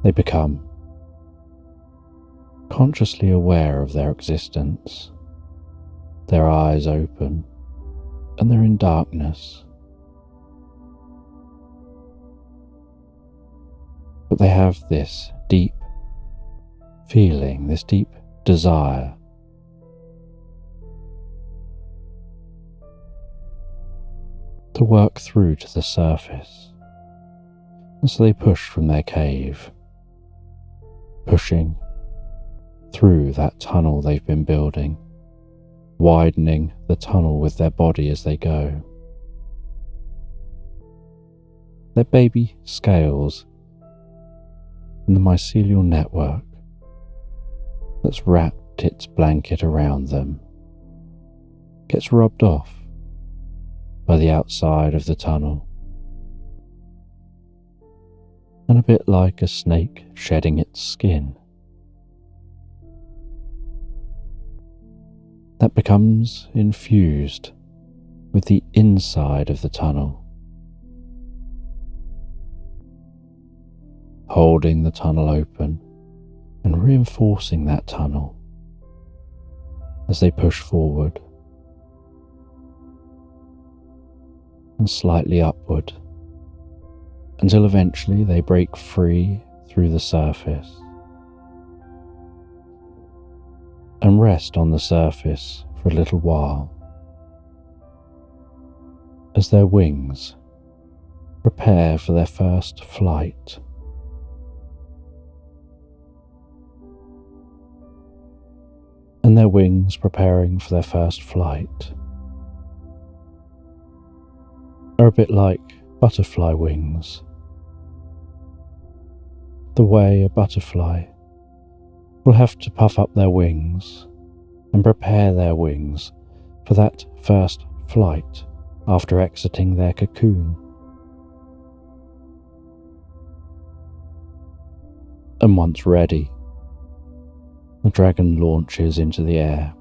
[SPEAKER 1] they become consciously aware of their existence, their eyes open, and they're in darkness. But they have this deep feeling, this deep desire to work through to the surface. And so they push from their cave, pushing through that tunnel they've been building, widening the tunnel with their body as they go. Their baby scales and the mycelial network that's wrapped its blanket around them gets rubbed off by the outside of the tunnel. And a bit like a snake shedding its skin, that becomes infused with the inside of the tunnel, holding the tunnel open and reinforcing that tunnel as they push forward and slightly upward, until eventually they break free through the surface and rest on the surface for a little while as their wings prepare for their first flight. And their wings preparing for their first flight are a bit like butterfly wings. The way a butterfly will have to puff up their wings and prepare their wings for that first flight after exiting their cocoon. And once ready, the dragon launches into the air.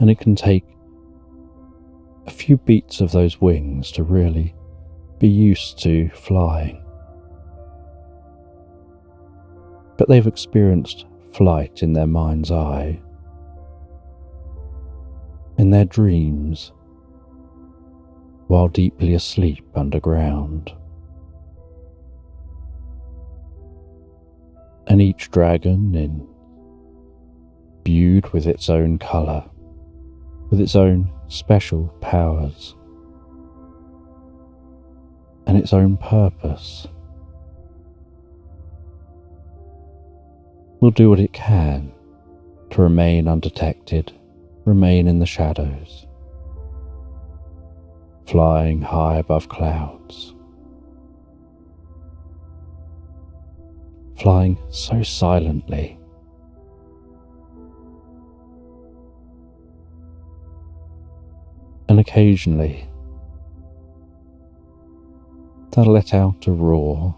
[SPEAKER 1] And it can take a few beats of those wings to really be used to flying. But they've experienced flight in their mind's eye, in their dreams, while deeply asleep underground. And each dragon, imbued with its own colour, with its own special powers, and its own purpose, will do what it can to remain undetected, remain in the shadows, flying high above clouds, flying so silently. And occasionally they'll let out a roar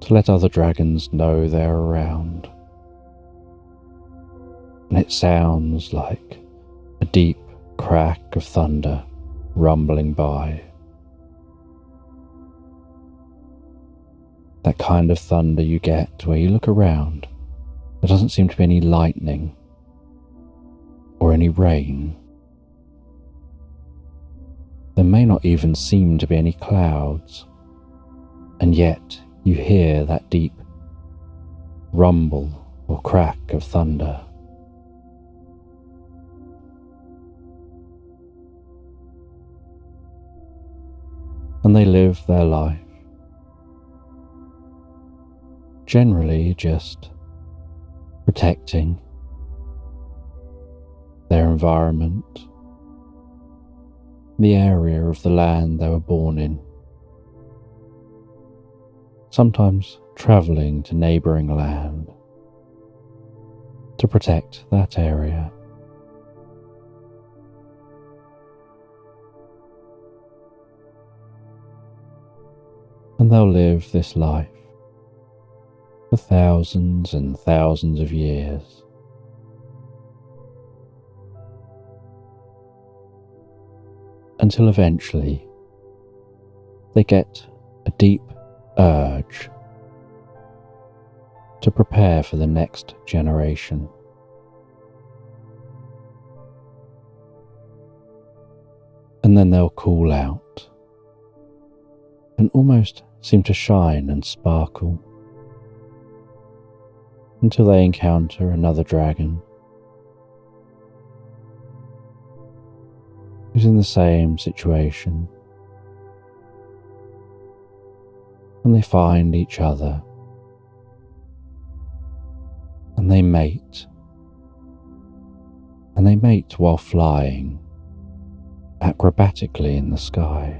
[SPEAKER 1] to let other dragons know they're around. And it sounds like a deep crack of thunder rumbling by. That kind of thunder you get where you look around, there doesn't seem to be any lightning or any rain. There may not even seem to be any clouds, and yet you hear that deep rumble or crack of thunder. And they live their life, generally just protecting their environment, the area of the land they were born in, sometimes travelling to neighbouring land to protect that area. And they'll live this life for thousands and thousands of years. Until eventually they get a deep urge to prepare for the next generation. And then they'll call out and almost seem to shine and sparkle until they encounter another dragon who's in the same situation, and they find each other and they mate, and they mate while flying acrobatically in the sky.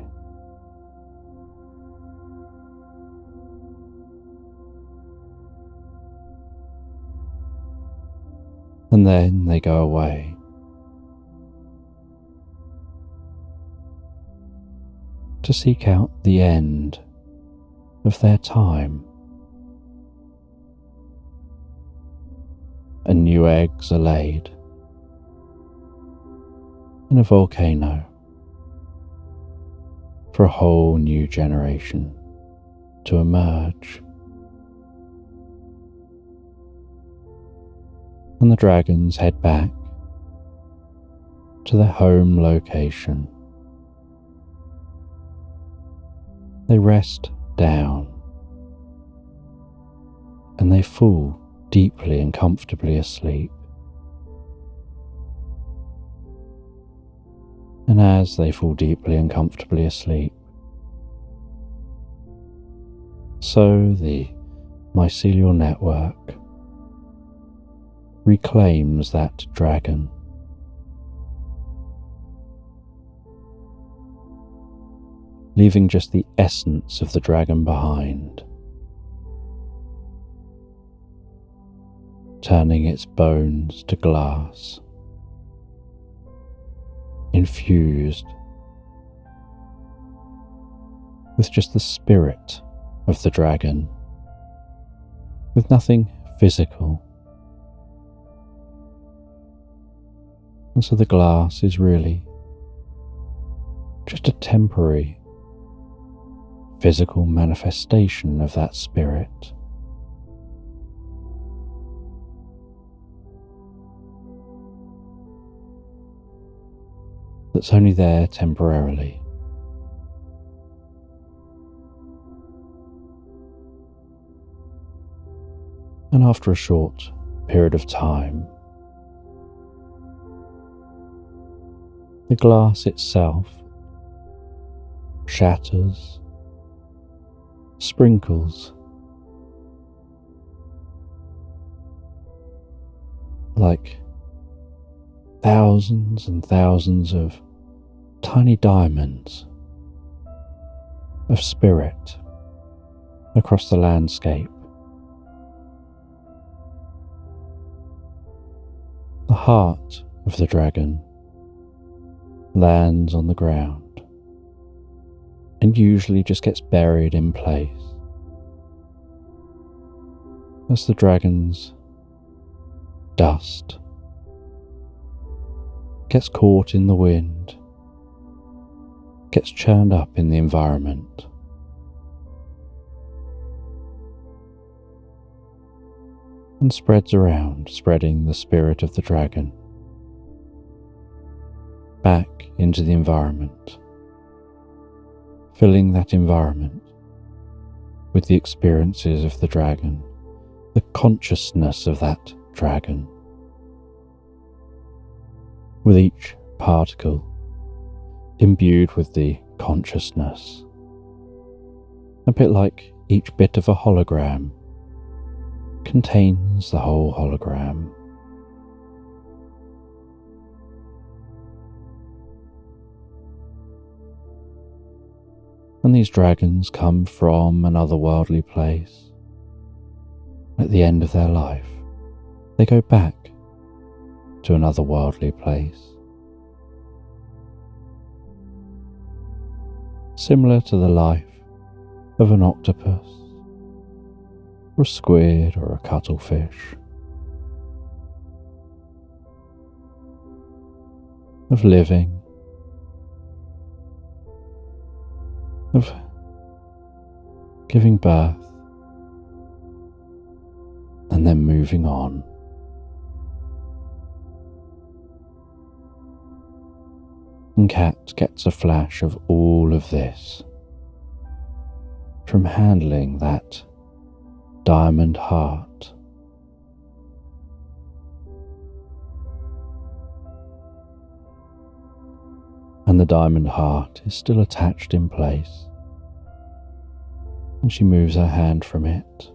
[SPEAKER 1] And then they go away to seek out the end of their time. And new eggs are laid in a volcano for a whole new generation to emerge. And the dragons head back to their home location. They rest down and they fall deeply and comfortably asleep. And as they fall deeply and comfortably asleep, so the mycelial network reclaims that dragon, leaving just the essence of the dragon behind, turning its bones to glass, infused with just the spirit of the dragon, with nothing physical. And so the glass is really just a temporary physical manifestation of that spirit. That's only there temporarily. And after a short period of time, the glass itself shatters, sprinkles, like thousands and thousands of tiny diamonds of spirit across the landscape. The heart of the dragon lands on the ground and usually just gets buried in place as the dragon's dust gets caught in the wind, gets churned up in the environment. And spreads around, spreading the spirit of the dragon back into the environment, filling that environment with the experiences of the dragon, the consciousness of that dragon, with each particle imbued with the consciousness, a bit like each bit of a hologram contains the whole hologram. And these dragons come from an otherworldly place. At the end of their life, they go back to an otherworldly place, similar to the life of an octopus, or a squid, or a cuttlefish, of living, of giving birth, and then moving on. And Cat gets a flash of all of this from handling that diamond heart. And the diamond heart is still attached in place, and she moves her hand from it.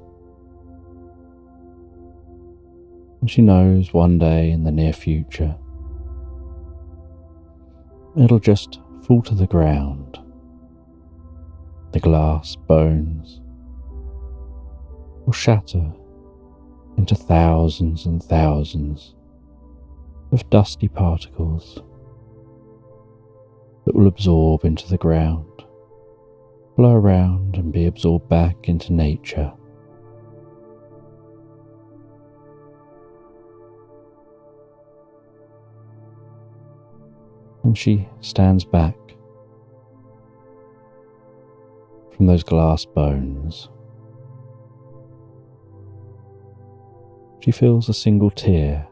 [SPEAKER 1] And she knows one day in the near future, it'll just fall to the ground. The glass bones will shatter into thousands and thousands of dusty particles that will absorb into the ground, flow around and be absorbed back into nature. And she stands back from those glass bones. She feels a single tear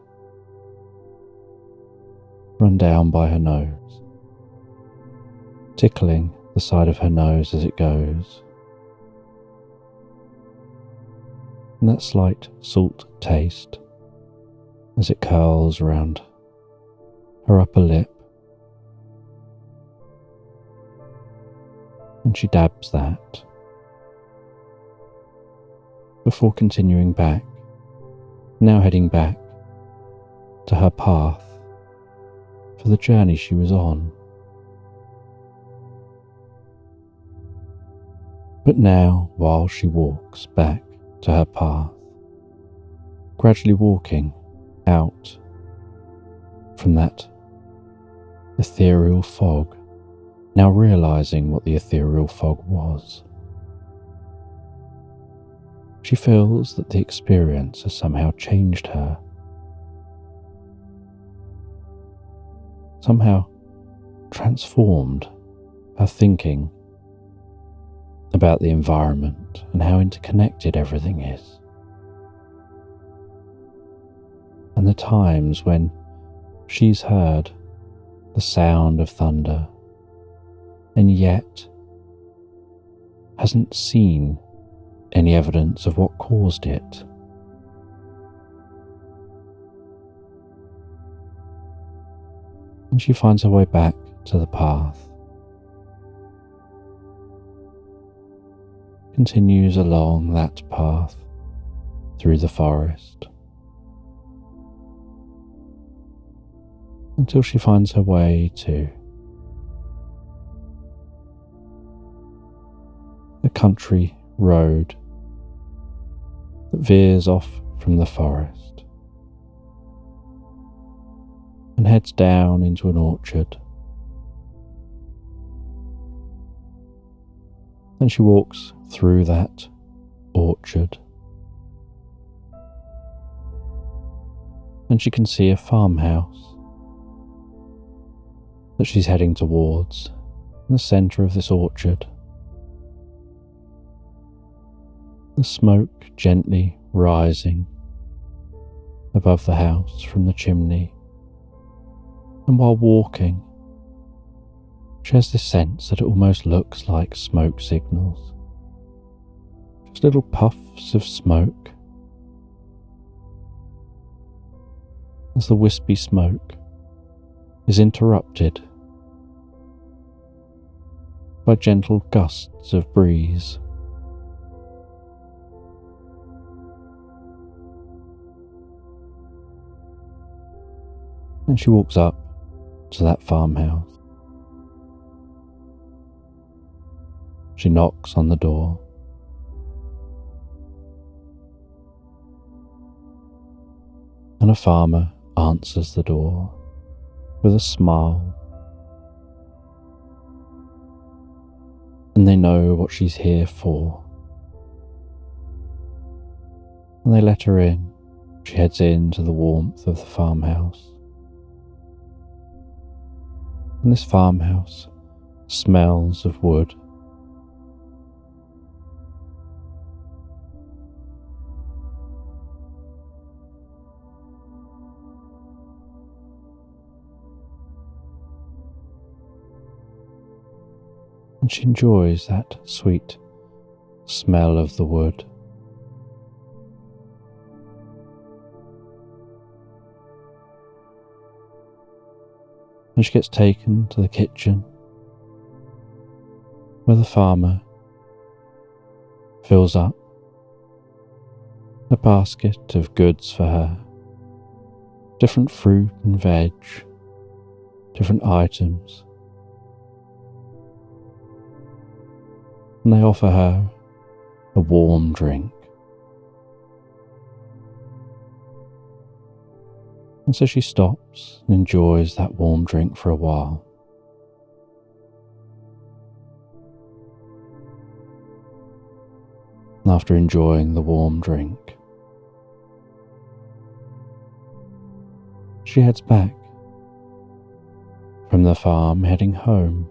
[SPEAKER 1] run down by her nose, tickling the side of her nose as it goes. And that slight salt taste as it curls around her upper lip. And she dabs that before continuing back, now heading back to her path for the journey she was on. But now, while she walks back to her path, gradually walking out from that ethereal fog, now realizing what the ethereal fog was, she feels that the experience has somehow changed her, somehow transformed her thinking about the environment and how interconnected everything is. And the times when she's heard the sound of thunder and yet hasn't seen any evidence of what caused it. And she finds her way back to the path, continues along that path through the forest until she finds her way to a country road that veers off from the forest and heads down into an orchard. And she walks through that orchard, and she can see a farmhouse that she's heading towards in the centre of this orchard. The smoke gently rising above the house from the chimney, and while walking, she has this sense that it almost looks like smoke signals, just little puffs of smoke, as the wispy smoke is interrupted by gentle gusts of breeze. And she walks up to that farmhouse. She knocks on the door. And a farmer answers the door with a smile. And they know what she's here for. And they let her in. She heads into the warmth of the farmhouse. And this farmhouse smells of wood. and she enjoys that sweet smell of the wood. And she gets taken to the kitchen, where the farmer fills up a basket of goods for her, different fruit and veg, different items, and they offer her a warm drink. And so she stops and enjoys that warm drink for a while. And after enjoying the warm drink, she heads back from the farm, heading home.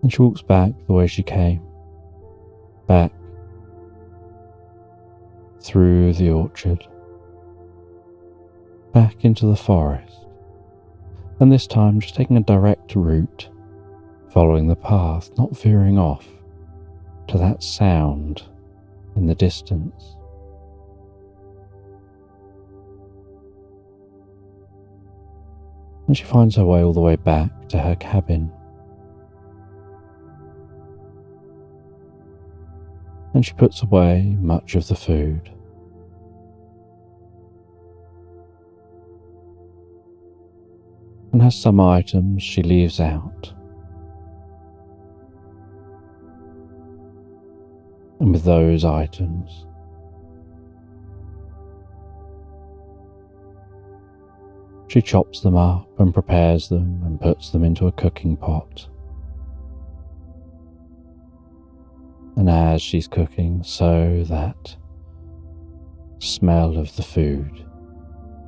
[SPEAKER 1] And she walks back the way she came, back through the orchard, back into the forest, and this time just taking a direct route, following the path, not veering off to that sound in the distance. And she finds her way all the way back to her cabin. And she puts away much of the food. And has some items she leaves out. And with those items, she chops them up and prepares them and puts them into a cooking pot. And as she's cooking, so that smell of the food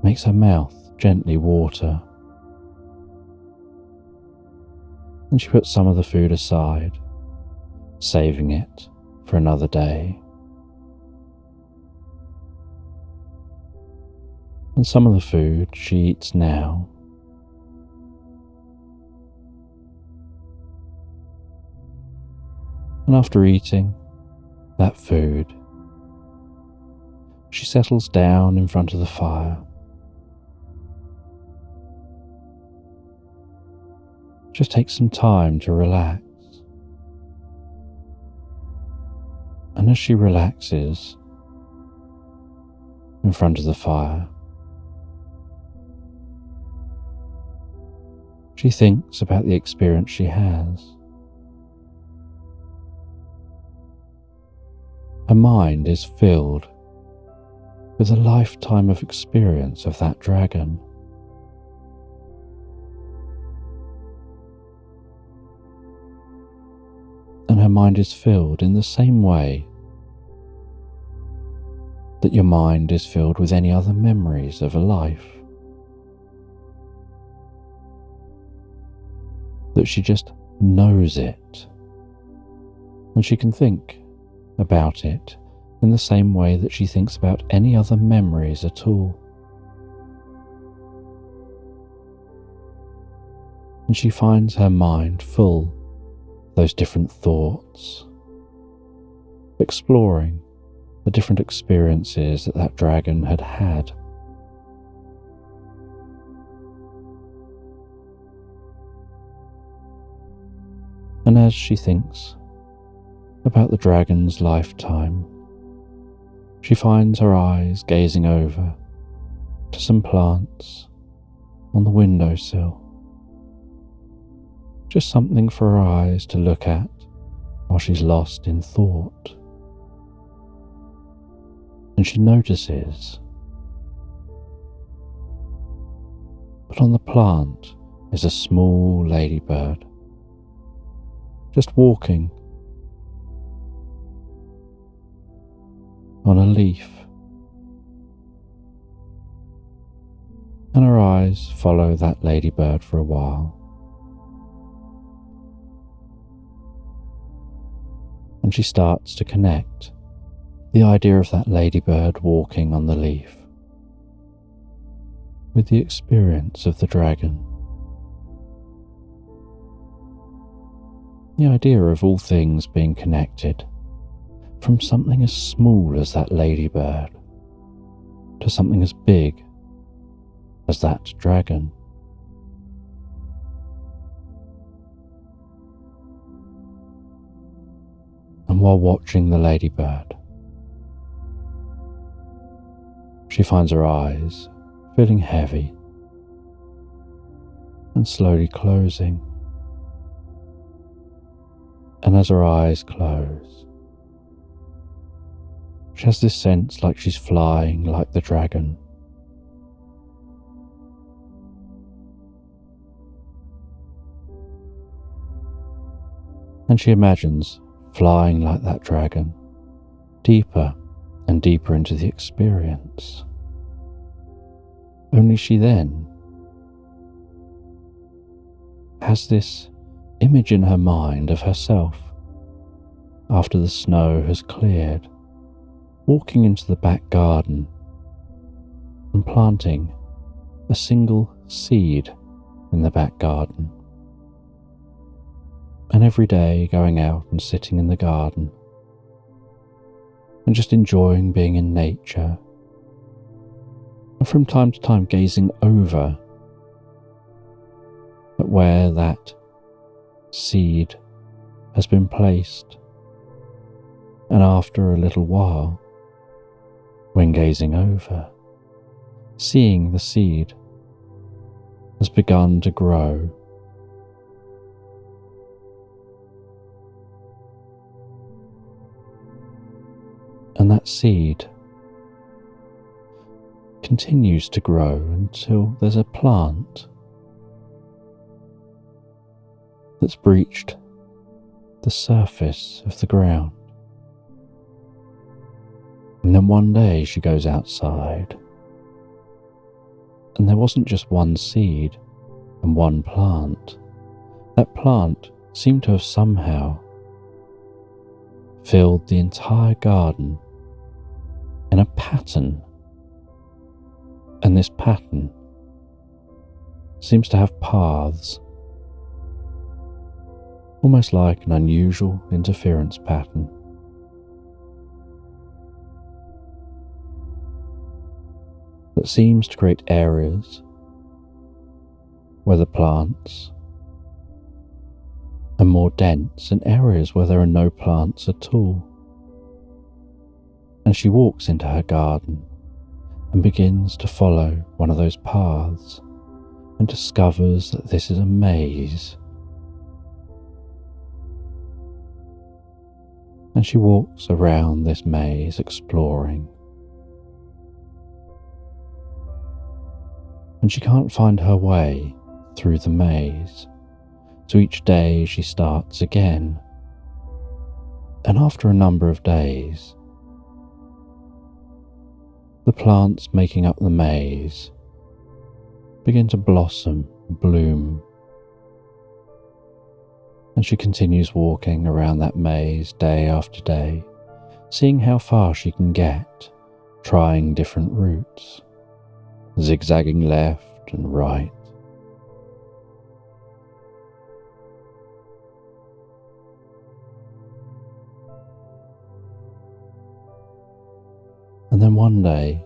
[SPEAKER 1] makes her mouth gently water. And she puts some of the food aside, saving it for another day. And some of the food she eats now. And after eating that food, she settles down in front of the fire. Just take some time to relax. And as she relaxes in front of the fire, she thinks about the experience she has. Her mind is filled with a lifetime of experience of that dragon. And her mind is filled in the same way that your mind is filled with any other memories of a life. That she just knows it, and she can think about it in the same way that she thinks about any other memories at all. And she finds her mind full of those different thoughts, exploring the different experiences that that dragon had had. And as she thinks about the dragon's lifetime, she finds her eyes gazing over to some plants on the windowsill. Just something for her eyes to look at while she's lost in thought. And she notices that on the plant is a small ladybird, just walking on a leaf. And her eyes follow that ladybird for a while. And she starts to connect the idea of that ladybird walking on the leaf with the experience of the dragon. The idea of all things being connected, from something as small as that ladybird to something as big as that dragon. And while watching the ladybird, she finds her eyes feeling heavy and slowly closing. And as her eyes close, she has this sense like she's flying like the dragon. And she imagines flying like that dragon, deeper and deeper into the experience. Only she then has this image in her mind of herself after the snow has cleared, walking into the back garden and planting a single seed in the back garden. And every day going out and sitting in the garden and just enjoying being in nature, and from time to time gazing over at where that seed has been placed. And after a little while, when gazing over, seeing the seed has begun to grow. And that seed continues to grow until there's a plant that's breached the surface of the ground. And then one day she goes outside, and there wasn't just one seed and one plant. That plant seemed to have somehow filled the entire garden in a pattern, and this pattern seems to have paths, almost like an unusual interference pattern. That seems to create areas where the plants are more dense and areas where there are no plants at all. And she walks into her garden and begins to follow one of those paths and discovers that this is a maze. And she walks around this maze exploring. And she can't find her way through the maze, so each day she starts again. And after a number of days, the plants making up the maze begin to blossom, bloom, and she continues walking around that maze day after day, seeing how far she can get, trying different routes, zigzagging left and right. And then one day,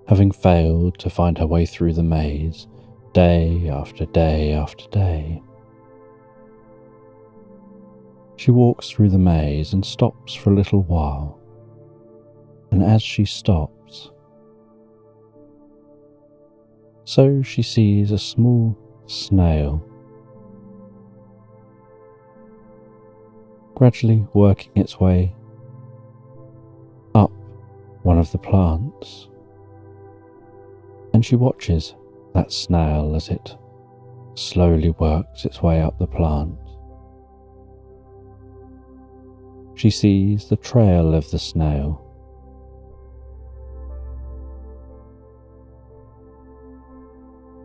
[SPEAKER 1] having failed to find her way through the maze, day after day after day, she walks through the maze and stops for a little while. And as she stops, so she sees a small snail gradually working its way up one of the plants, and she watches that snail as it slowly works its way up the plant. She sees the trail of the snail,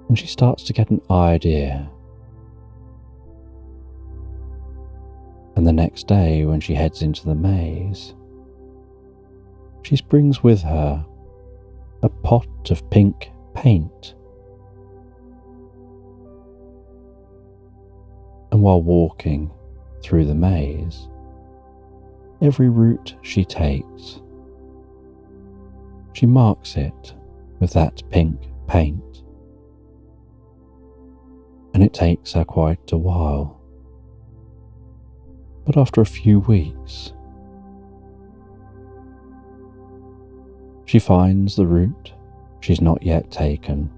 [SPEAKER 1] and she starts to get an idea. And the next day, when she heads into the maze, she brings with her a pot of pink paint. And while walking through the maze, every route she takes, she marks it with that pink paint. And it takes her quite a while. But after a few weeks, she finds the route she's not yet taken.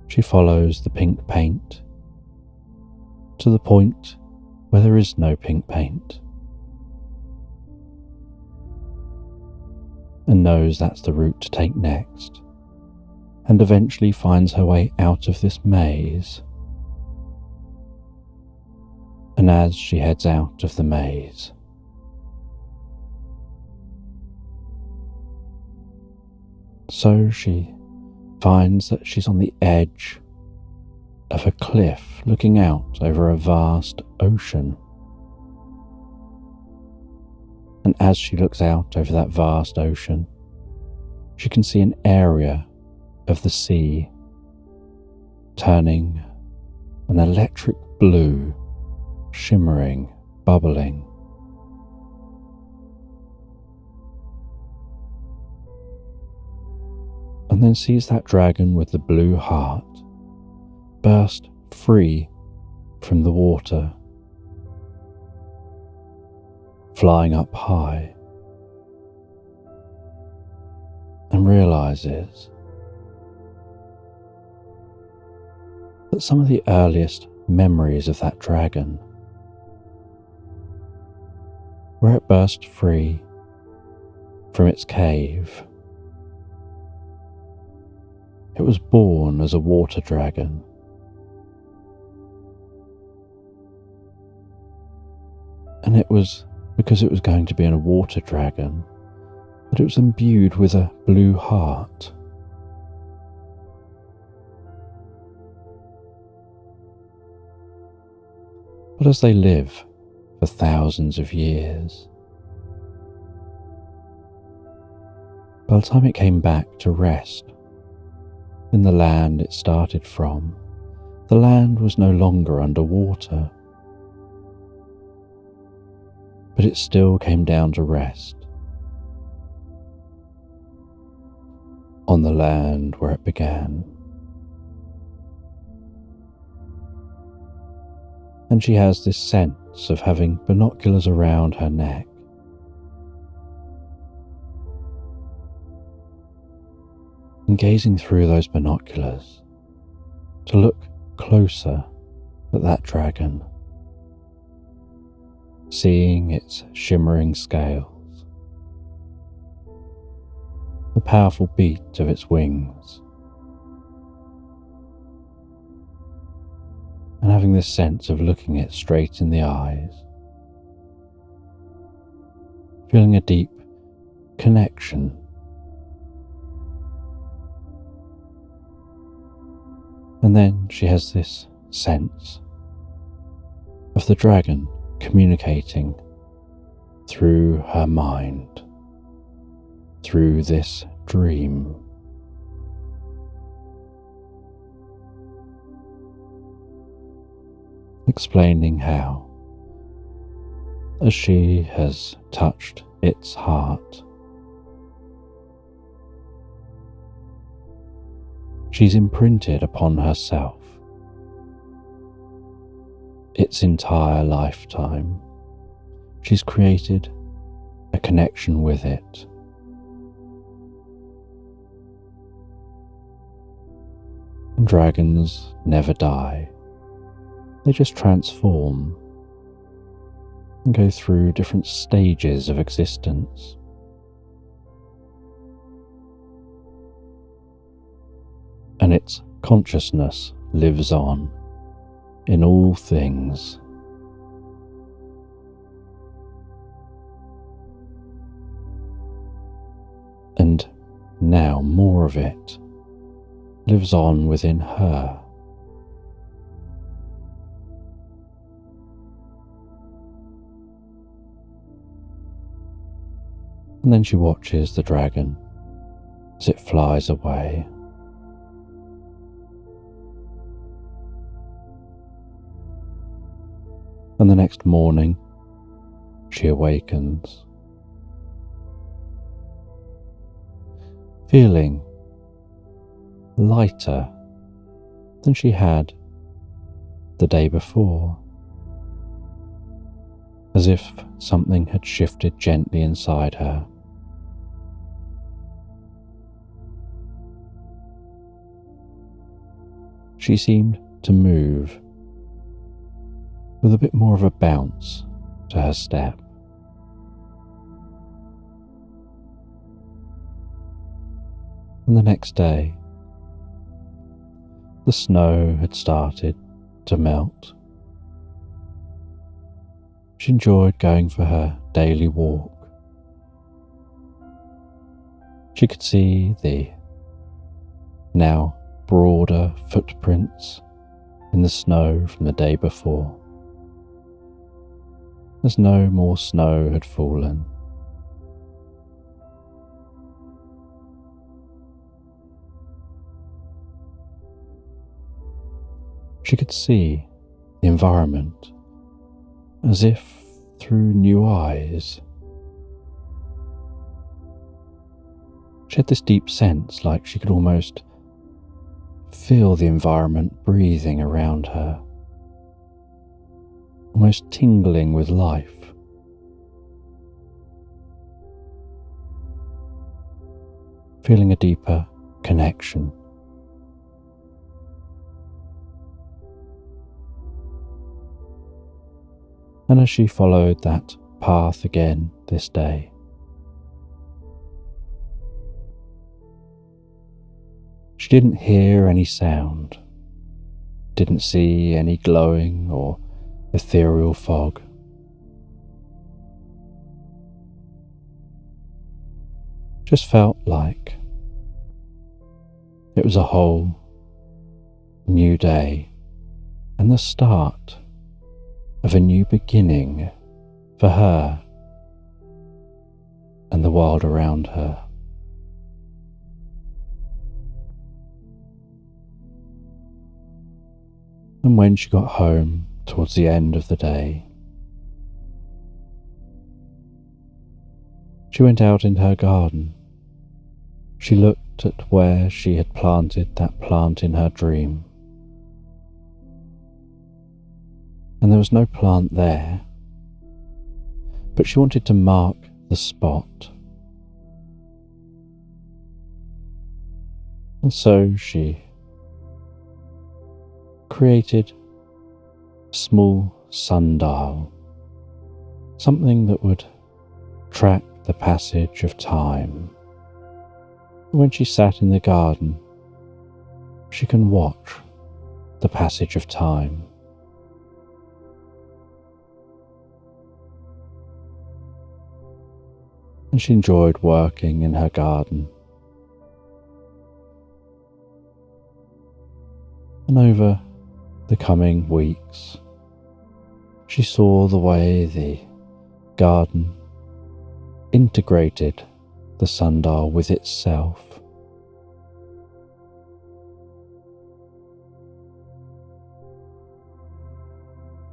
[SPEAKER 1] She follows the pink paint to the point where there is no pink paint, and knows that's the route to take next, and eventually finds her way out of this maze. And as she heads out of the maze, so she finds that she's on the edge of a cliff looking out over a vast ocean. And as she looks out over that vast ocean, she can see an area of the sea turning an electric blue, shimmering, bubbling. And then sees that dragon with the blue heart burst free from the water, flying up high, and realizes that some of the earliest memories of that dragon, where it burst free from its cave, it was born as a water dragon. And it was because it was going to be a water dragon that it was imbued with a blue heart. But as they live for thousands of years, by the time it came back to rest in the land it started from, the land was no longer underwater, but it still came down to rest on the land where it began. And she has this sense of having binoculars around her neck, and gazing through those binoculars to look closer at that dragon, seeing its shimmering scales, the powerful beat of its wings, and having this sense of looking it straight in the eyes, feeling a deep connection. And then she has this sense of the dragon communicating through her mind, through this dream. Explaining how, as she has touched its heart, she's imprinted upon herself its entire lifetime. She's created a connection with it. And dragons never die. They just transform and go through different stages of existence. And its consciousness lives on in all things. And now more of it lives on within her. And then she watches the dragon as it flies away. And the next morning, she awakens, feeling lighter than she had the day before, as if something had shifted gently inside her. She seemed to move with a bit more of a bounce to her step. And the next day, the snow had started to melt. She enjoyed going for her daily walk. She could see the now broader footprints in the snow from the day before, as no more snow had fallen. She could see the environment as if through new eyes. She had this deep sense like she could almost feel the environment breathing around her, almost tingling with life. Feeling a deeper connection. And as she followed that path again this day, she didn't hear any sound, didn't see any glowing or ethereal fog. Just felt like it was a whole new day and the start of a new beginning for her and the world around her. And when she got home towards the end of the day, she went out into her garden. She looked at where she had planted that plant in her dream. And there was no plant there, but she wanted to mark the spot. And so she created a small sundial, something that would track the passage of time. When she sat in the garden, she can watch the passage of time. And she enjoyed working in her garden. And over the coming weeks, she saw the way the garden integrated the sundial with itself.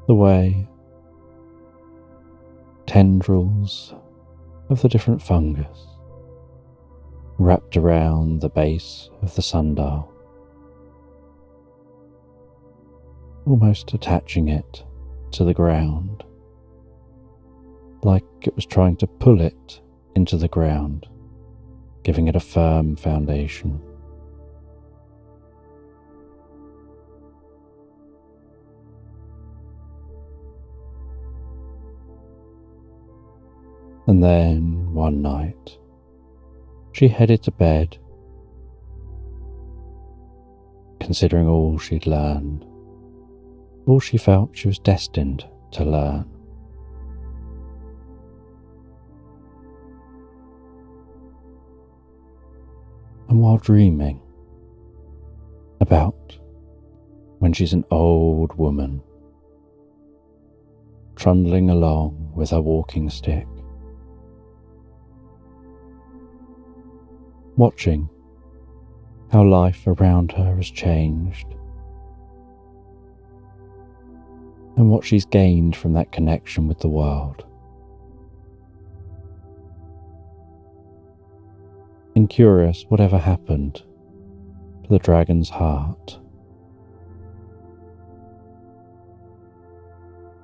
[SPEAKER 1] The way tendrils of the different fungus wrapped around the base of the sundial, almost attaching it to the ground, like it was trying to pull it into the ground, giving it a firm foundation. And then one night, she headed to bed, considering all she'd learned, all she felt she was destined to learn. And while dreaming about when she's an old woman, trundling along with her walking stick, watching how life around her has changed and what she's gained from that connection with the world. And curious whatever happened to the dragon's heart.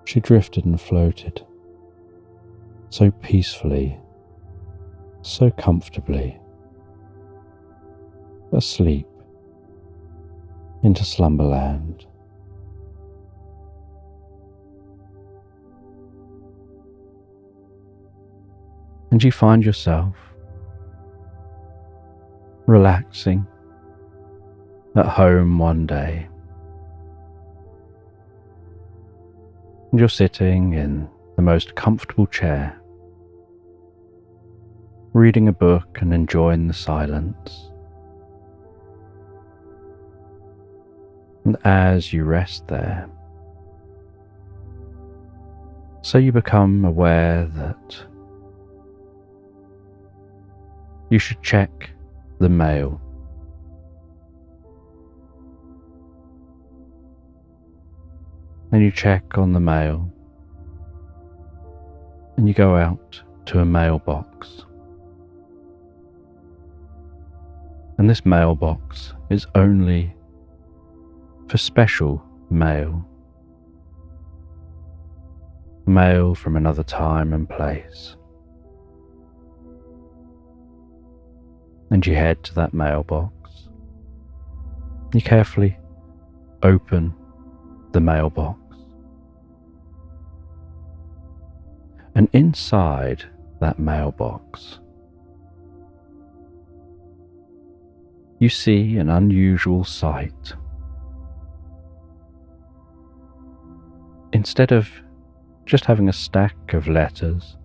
[SPEAKER 1] She drifted and floated, so peacefully, so comfortably, asleep into Slumberland. And you find yourself relaxing at home one day. And you're sitting in the most comfortable chair, reading a book and enjoying the silence. And as you rest there, so you become aware that you should check the mail. And you check on the mail, and you go out to a mailbox. And this mailbox is only for special mail. Mail from another time and place. And you head to that mailbox. You carefully open the mailbox. And inside that mailbox, you see an unusual sight. Instead of just having a stack of letters,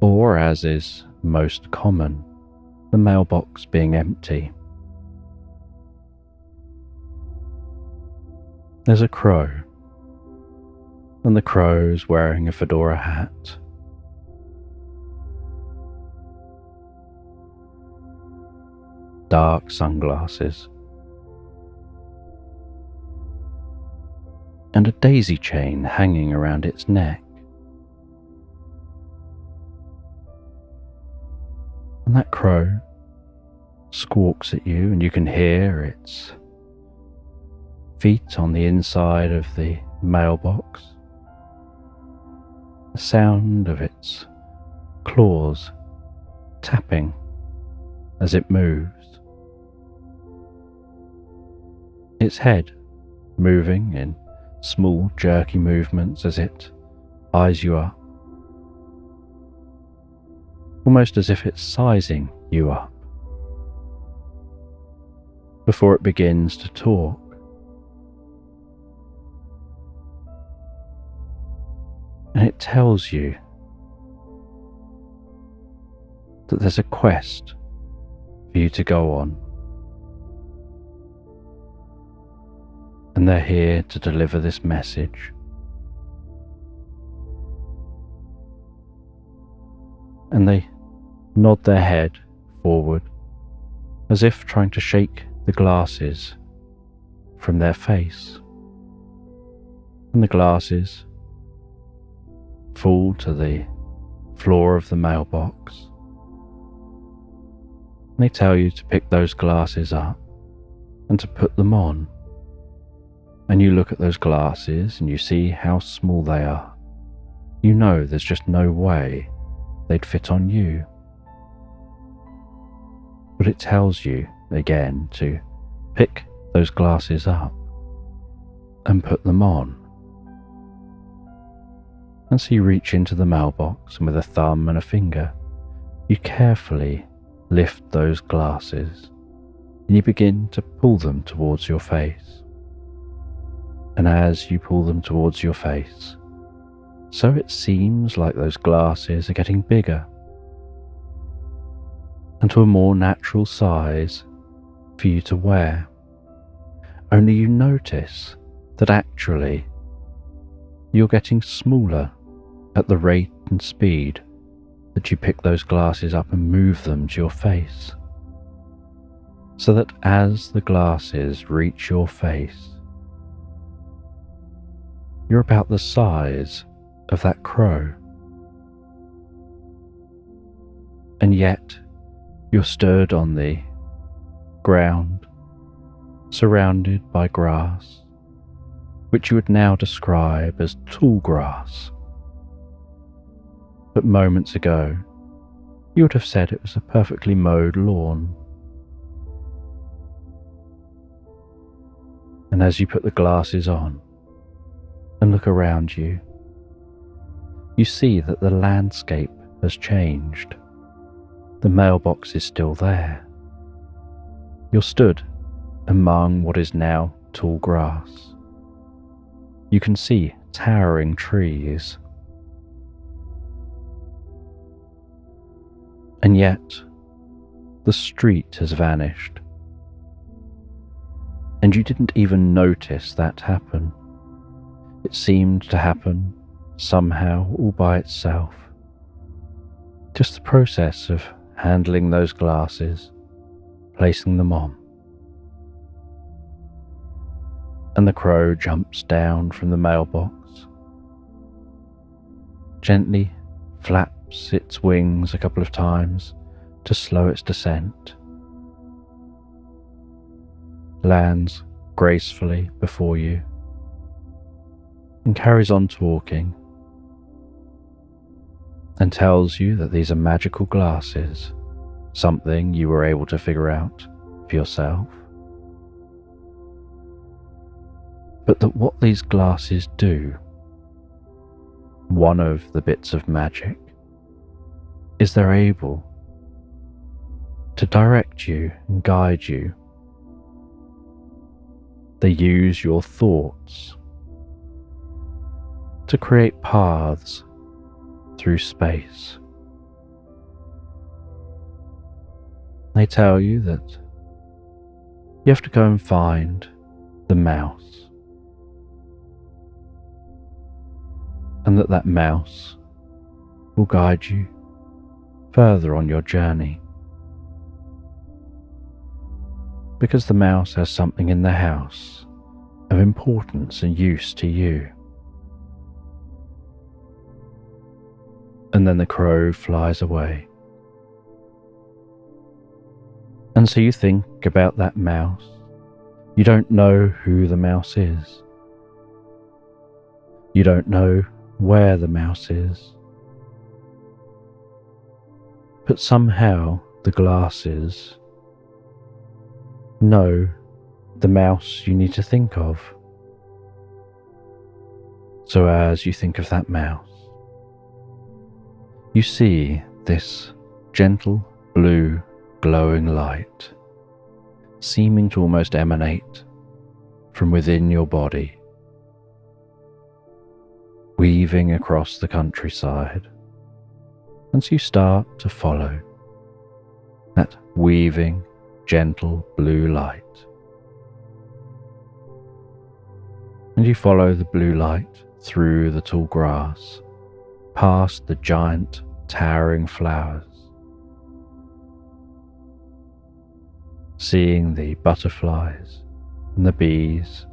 [SPEAKER 1] or as is most common, the mailbox being empty, there's a crow, and the crow's wearing a fedora hat. Dark sunglasses, and a daisy chain hanging around its neck. And that crow squawks at you, and you can hear its feet on the inside of the mailbox, the sound of its claws tapping as it moves, its head moving in small jerky movements as it eyes you up, almost as if it's sizing you up before it begins to talk. And it tells you that there's a quest for you to go on, and they're here to deliver this message. And they nod their head forward as if trying to shake the glasses from their face. And the glasses fall to the floor of the mailbox. And they tell you to pick those glasses up and to put them on. And you look at those glasses and you see how small they are. You know there's just no way they'd fit on you. But it tells you again to pick those glasses up and put them on. And so you reach into the mailbox, and with a thumb and a finger, you carefully lift those glasses, and you begin to pull them towards your face. And as you pull them towards your face, so it seems like those glasses are getting bigger and to a more natural size for you to wear. Only you notice that actually you're getting smaller at the rate and speed that you pick those glasses up and move them to your face, so that as the glasses reach your face, you're about the size of that crow. And yet you're stood on the ground, surrounded by grass, which you would now describe as tall grass. But moments ago, you would have said it was a perfectly mowed lawn. And as you put the glasses on and look around you, you see that the landscape has changed. The mailbox is still there. You're stood among what is now tall grass. You can see towering trees. And yet, the street has vanished. And you didn't even notice that happen. It seemed to happen somehow all by itself. Just the process of handling those glasses, placing them on. And the crow jumps down from the mailbox, gently flaps its wings a couple of times to slow its descent, lands gracefully before you, and carries on talking, and tells you that these are magical glasses, something you were able to figure out for yourself. But that what these glasses do, one of the bits of magic, is they're able to direct you and guide you. They use your thoughts to create paths through space. They tell you that you have to go and find the mouse, and that mouse will guide you further on your journey, because the mouse has something in the house of importance and use to you. And then the crow flies away. And so you think about that mouse. You don't know who the mouse is. You don't know where the mouse is. But somehow the glasses know the mouse you need to think of. So as you think of that mouse, you see this gentle blue glowing light seeming to almost emanate from within your body, weaving across the countryside. And so you start to follow that weaving, gentle blue light. And you follow the blue light through the tall grass, past the giant, towering flowers, seeing the butterflies and the bees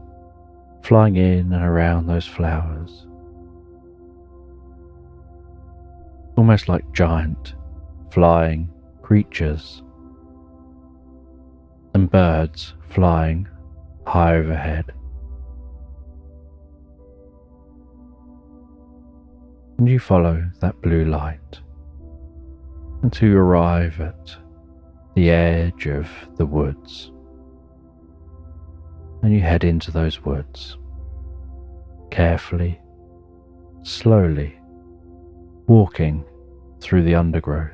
[SPEAKER 1] flying in and around those flowers, almost like giant flying creatures, and birds flying high overhead. And you follow that blue light until you arrive at the edge of the woods, and you head into those woods, carefully, slowly, walking through the undergrowth.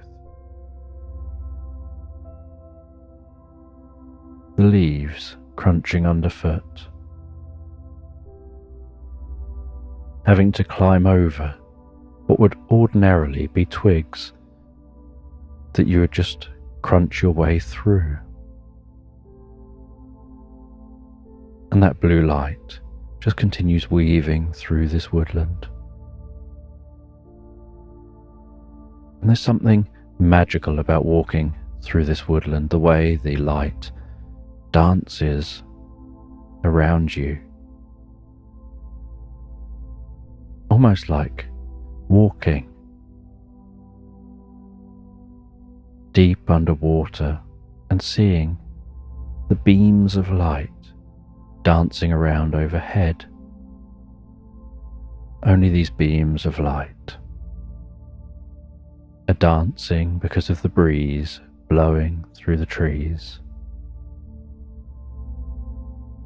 [SPEAKER 1] The leaves crunching underfoot, having to climb over what would ordinarily be twigs that you would just crunch your way through. And that blue light just continues weaving through this woodland And there's something magical about walking through this woodland, the way the light dances around you. Almost like walking deep underwater and seeing the beams of light dancing around overhead. Only these beams of light are dancing because of the breeze blowing through the trees.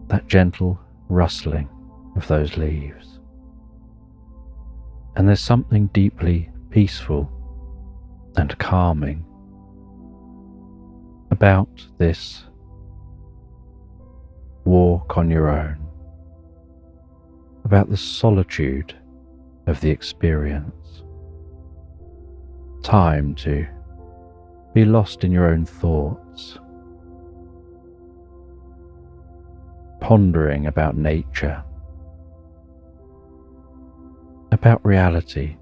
[SPEAKER 1] That gentle rustling of those leaves. And there's something deeply peaceful and calming about this walk on your own, about the solitude of the experience. Time to be lost in your own thoughts, pondering about nature, about reality,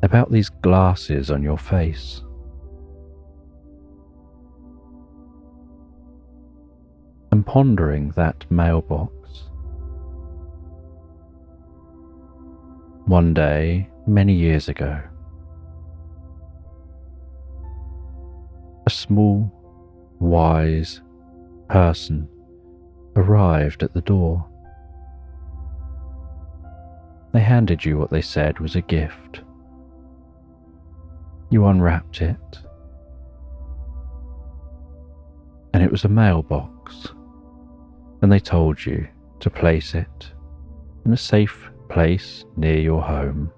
[SPEAKER 1] about these glasses on your face. And pondering that mailbox. One day, many years ago, a small, wise person arrived at the door. They handed you what they said was a gift. You unwrapped it, and it was a mailbox, and they told you to place it in a safe place near your home.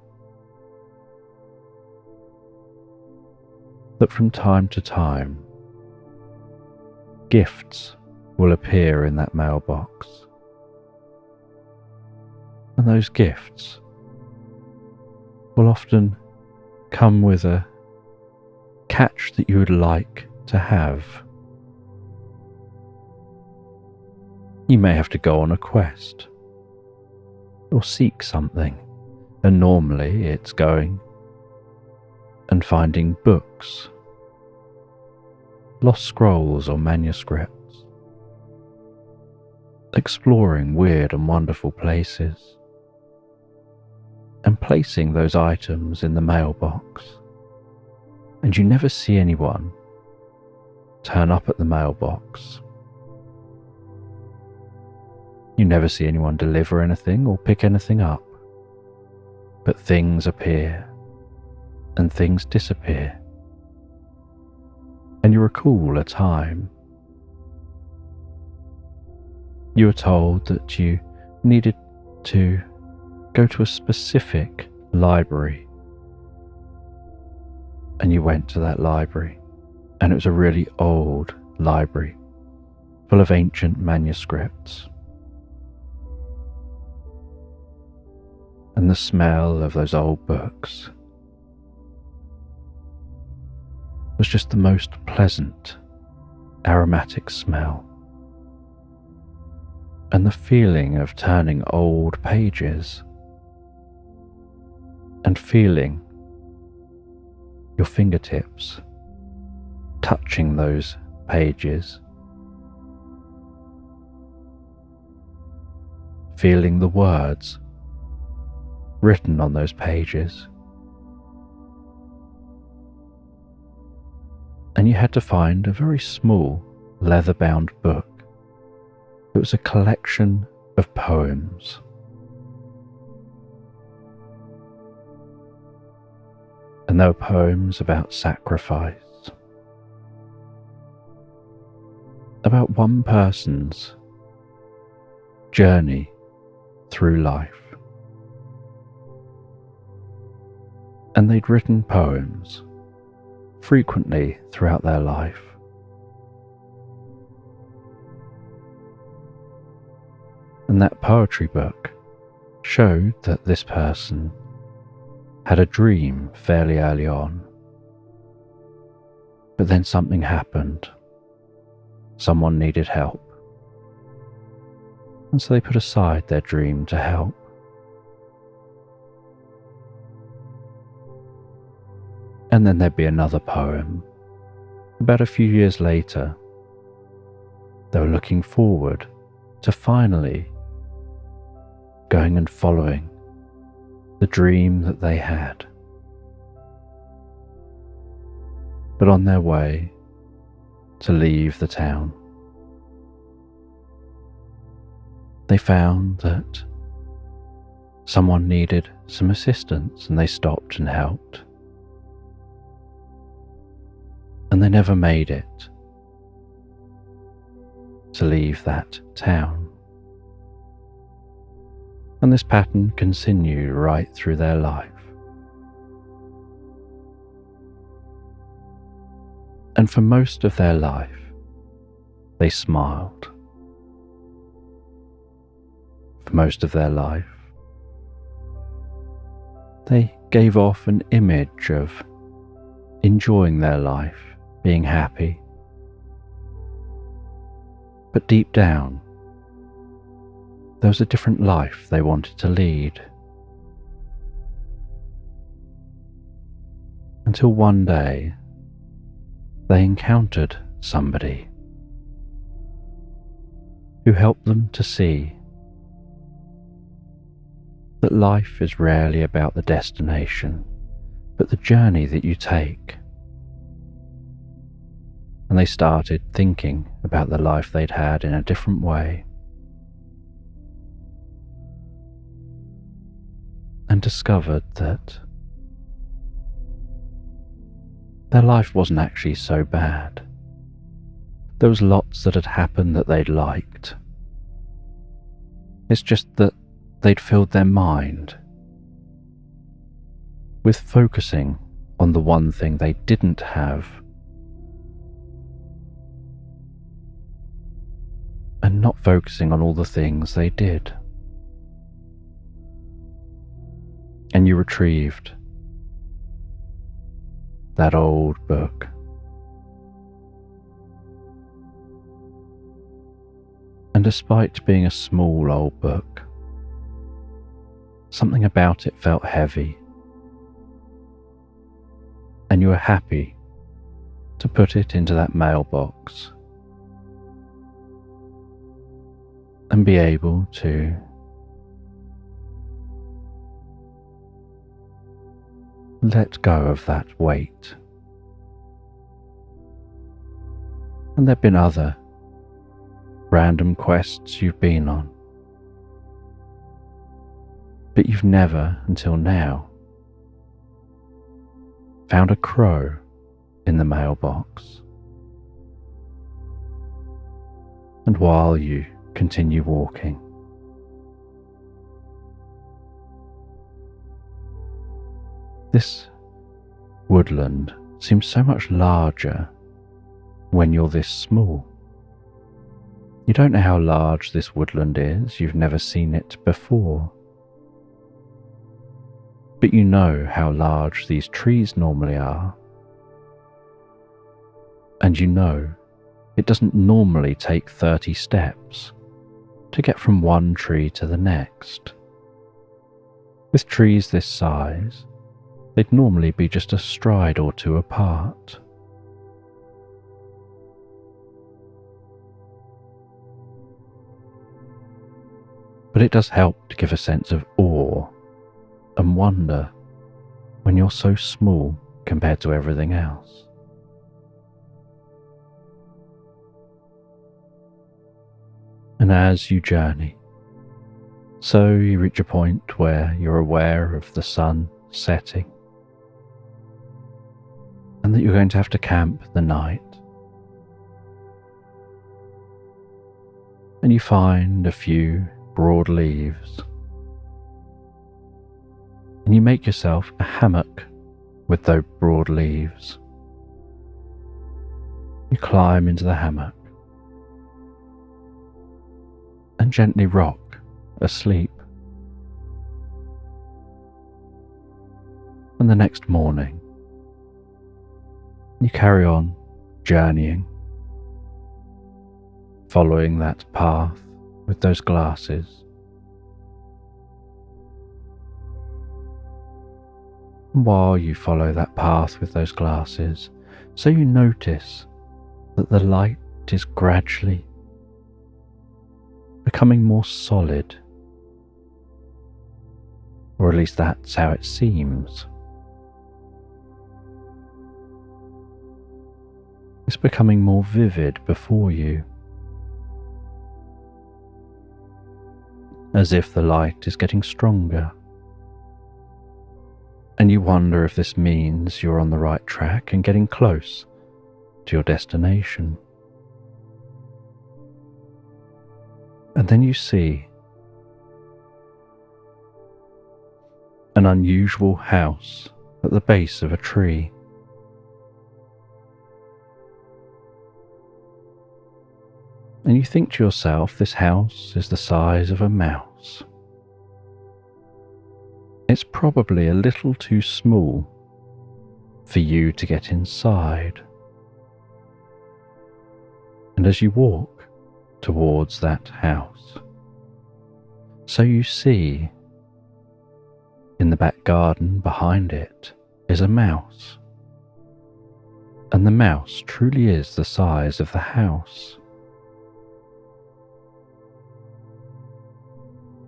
[SPEAKER 1] That from time to time, gifts will appear in that mailbox. And those gifts will often come with a catch that you would like to have. You may have to go on a quest or seek something, and normally it's going and finding books, lost scrolls or manuscripts, exploring weird and wonderful places, and placing those items in the mailbox. And you never see anyone turn up at the mailbox. You never see anyone deliver anything or pick anything up, but things appear and things disappear. And you recall a time you were told that you needed to go to a specific library, and you went to that library, and it was a really old library full of ancient manuscripts. And the smell of those old books was just the most pleasant, aromatic smell. And the feeling of turning old pages and feeling your fingertips touching those pages, feeling the words written on those pages. And you had to find a very small leather-bound book. It was a collection of poems. And there were poems about sacrifice, about one person's journey through life. And they'd written poems frequently throughout their life. And that poetry book showed that this person had a dream fairly early on. But then something happened. Someone needed help. And so they put aside their dream to help. And then there'd be another poem. About a few years later, they were looking forward to finally going and following the dream that they had. But on their way to leave the town, they found that someone needed some assistance and they stopped and helped. And they never made it to leave that town. And this pattern continued right through their life. And for most of their life, they smiled. For most of their life, they gave off an image of enjoying their life, being happy. But deep down, there was a different life they wanted to lead. Until one day, they encountered somebody who helped them to see that life is rarely about the destination, but the journey that you take. And they started thinking about the life they'd had in a different way, and discovered that their life wasn't actually so bad. There was lots that had happened that they'd liked. It's just that they'd filled their mind with focusing on the one thing they didn't have, and not focusing on all the things they did. And you retrieved that old book. And despite being a small old book, something about it felt heavy, and you were happy to put it into that mailbox and be able to let go of that weight. And there've been other random quests you've been on, but you've never, until now, found a crow in the mailbox. And while you continue walking, this woodland seems so much larger when you're this small. You don't know how large this woodland is, you've never seen it before. But you know how large these trees normally are. And you know it doesn't normally take 30 steps to get from one tree to the next. With trees this size, they'd normally be just a stride or two apart. But it does help to give a sense of awe and wonder when you're so small compared to everything else. And as you journey, so you reach a point where you're aware of the sun setting, and that you're going to have to camp the night. And you find a few broad leaves, and you make yourself a hammock with those broad leaves. You climb into the hammock and gently rock asleep. And the next morning, you carry on journeying, following that path with those glasses. While you follow that path with those glasses, so you notice that the light is gradually becoming more solid, or at least that's how it seems. It's becoming more vivid before you, as if the light is getting stronger, and you wonder if this means you're on the right track and getting close to your destination. And then you see an unusual house at the base of a tree. And you think to yourself, this house is the size of a mouse. It's probably a little too small for you to get inside. And as you walk towards that house, so you see in the back garden behind it is a mouse. And the mouse truly is the size of the house.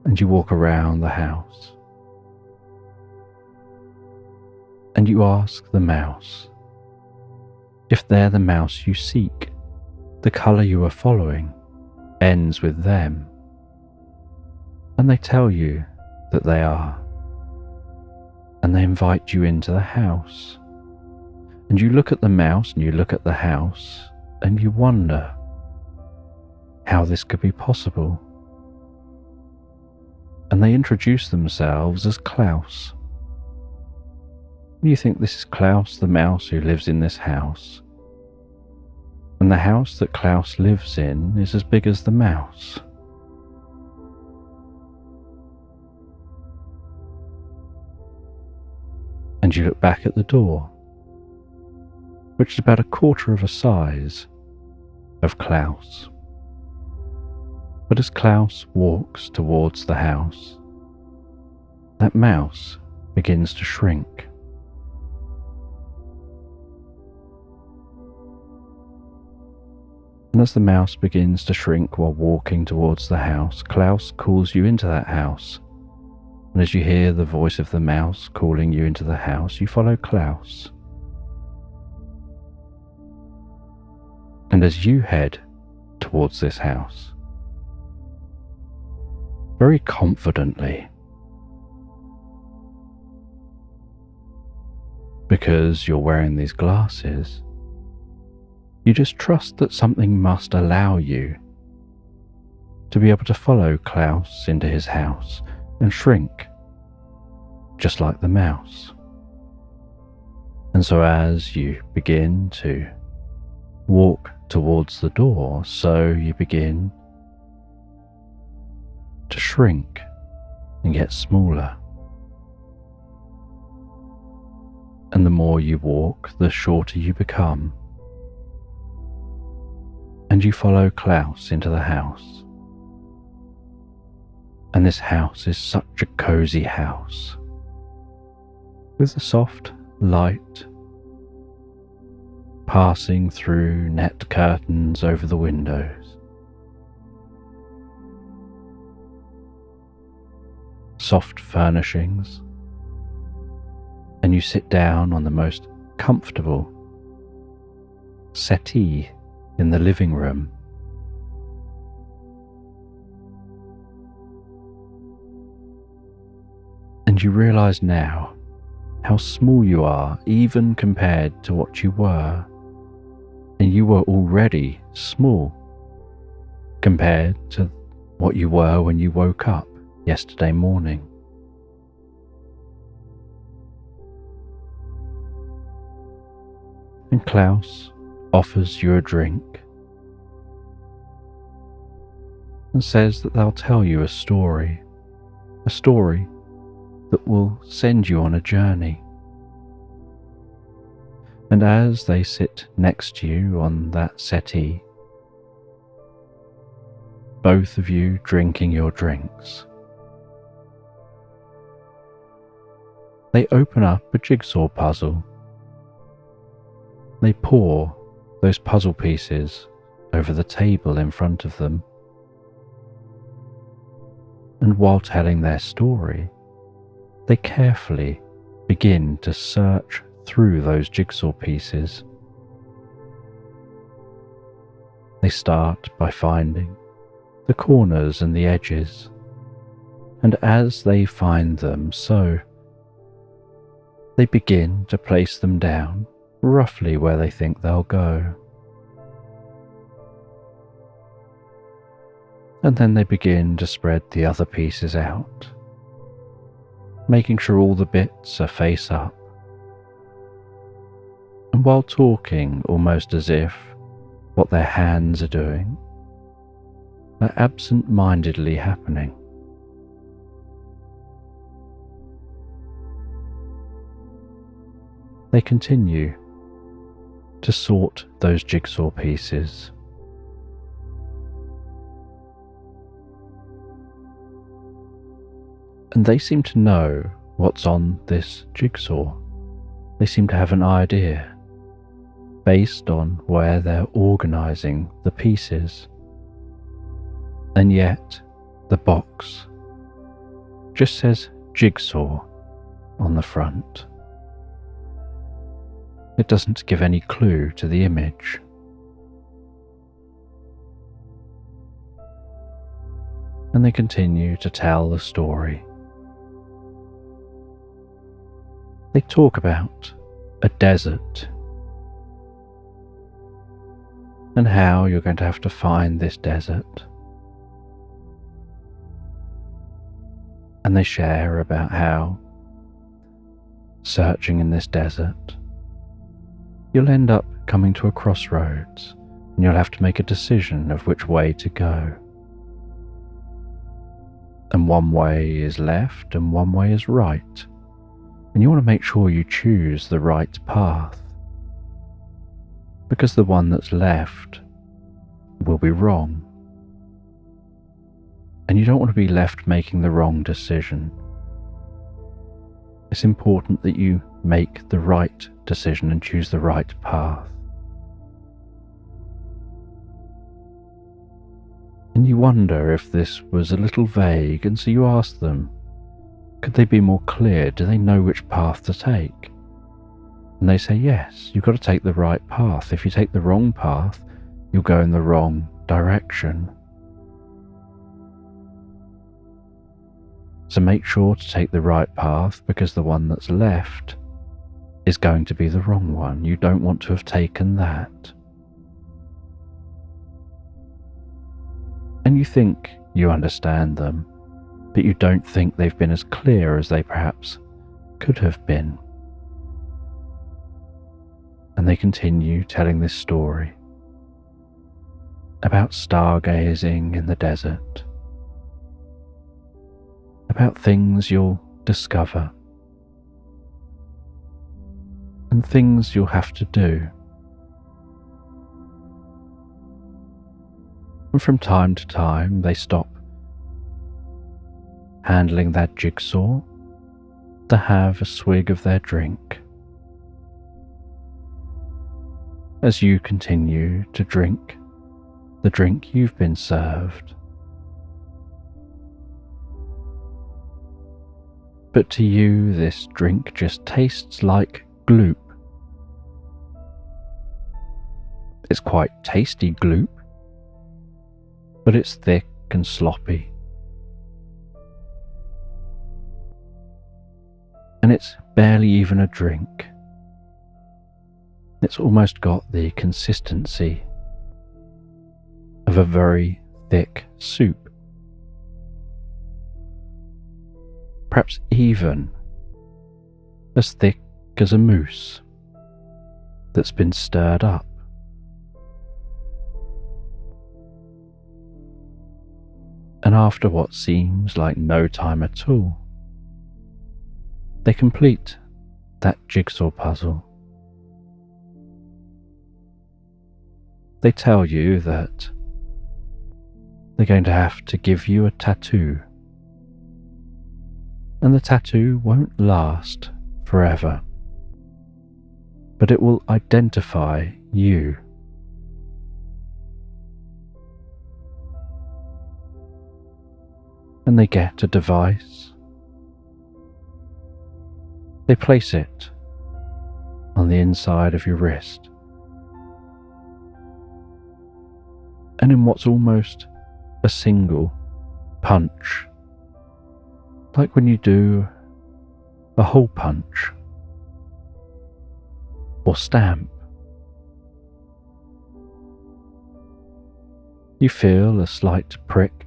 [SPEAKER 1] And you walk around the house, and you ask the mouse if they're the mouse you seek. The colour you are following ends with them, and they tell you that they are, and they invite you into the house. And you look at the mouse and you look at the house, and you wonder how this could be possible. And they introduce themselves as Klaus. You think this is Klaus the mouse who lives in this house. And the house that Klaus lives in is as big as the mouse. And you look back at the door, which is about a quarter of a size of Klaus. But as Klaus walks towards the house, that mouse begins to shrink. And as the mouse begins to shrink while walking towards the house, Klaus calls you into that house. And as you hear the voice of the mouse calling you into the house, you follow Klaus. And as you head towards this house, very confidently, because you're wearing these glasses, you just trust that something must allow you to be able to follow Klaus into his house and shrink, just like the mouse. And so as you begin to walk towards the door, so you begin to shrink and get smaller. And the more you walk, the shorter you become. And you follow Klaus into the house. And this house is such a cozy house, with the soft light passing through net curtains over the windows. Soft furnishings, and you sit down on the most comfortable settee in the living room. And you realize now how small you are, even compared to what you were. And you were already small compared to what you were when you woke up yesterday morning. And Klaus offers you a drink and says that they'll tell you a story that will send you on a journey. And as they sit next to you on that settee, both of you drinking your drinks, they open up a jigsaw puzzle. They pour those puzzle pieces over the table in front of them. And while telling their story, they carefully begin to search through those jigsaw pieces. They start by finding the corners and the edges, and as they find them, so they begin to place them down roughly where they think they'll go. And then they begin to spread the other pieces out, making sure all the bits are face up. And while talking almost as if what their hands are doing are absent-mindedly happening. They continue to sort those jigsaw pieces. And they seem to know what's on this jigsaw. They seem to have an idea based on where they're organising the pieces. And yet the box just says jigsaw on the front. It doesn't give any clue to the image. And they continue to tell the story. They talk about a desert and how you're going to have to find this desert. And they share about how, searching in this desert, you'll end up coming to a crossroads and you'll have to make a decision of which way to go. And one way is left and one way is right. And you want to make sure you choose the right path, because the one that's left will be wrong. And you don't want to be left making the wrong decision. It's important that you make the right decision and choose the right path. And you wonder if this was a little vague, and so you ask them, could they be more clear? Do they know which path to take? And they say, yes, you've got to take the right path. If you take the wrong path, you'll go in the wrong direction. So make sure to take the right path, because the one that's left is going to be the wrong one. You don't want to have taken that. And you think you understand them, but you don't think they've been as clear as they perhaps could have been. And they continue telling this story about stargazing in the desert, about things you'll discover, and things you'll have to do. And from time to time they stop handling that jigsaw to have a swig of their drink. As you continue to drink the drink you've been served. But to you, this drink just tastes like gloop. It's quite tasty gloop, but it's thick and sloppy. And it's barely even a drink. It's almost got the consistency of a very thick soup. Perhaps even as thick as a mousse that's been stirred up. And after what seems like no time at all, they complete that jigsaw puzzle. They tell you that they're going to have to give you a tattoo, and the tattoo won't last forever, but it will identify you. And they get a device. They place it on the inside of your wrist. And in what's almost a single punch, like when you do a hole punch or stamp, you feel a slight prick,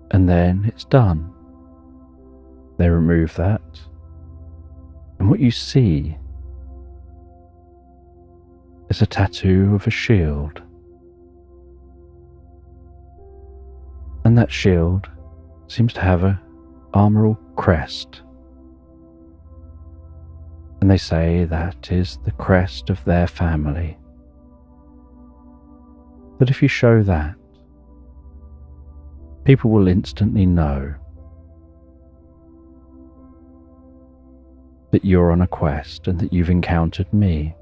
[SPEAKER 1] and then it's done. They remove that, and what you see is a tattoo of a shield. And that shield seems to have a armorial crest. And they say that is the crest of their family. That if you show that, people will instantly know that you're on a quest and that you've encountered me.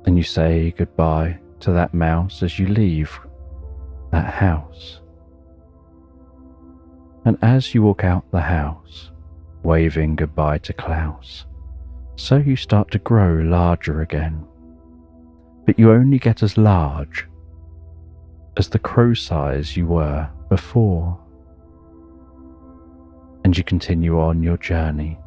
[SPEAKER 1] And you say goodbye to that mouse as you leave that house. And as you walk out the house, waving goodbye to Klaus, so you start to grow larger again. But you only get as large as the crow size you were before. And you continue on your journey.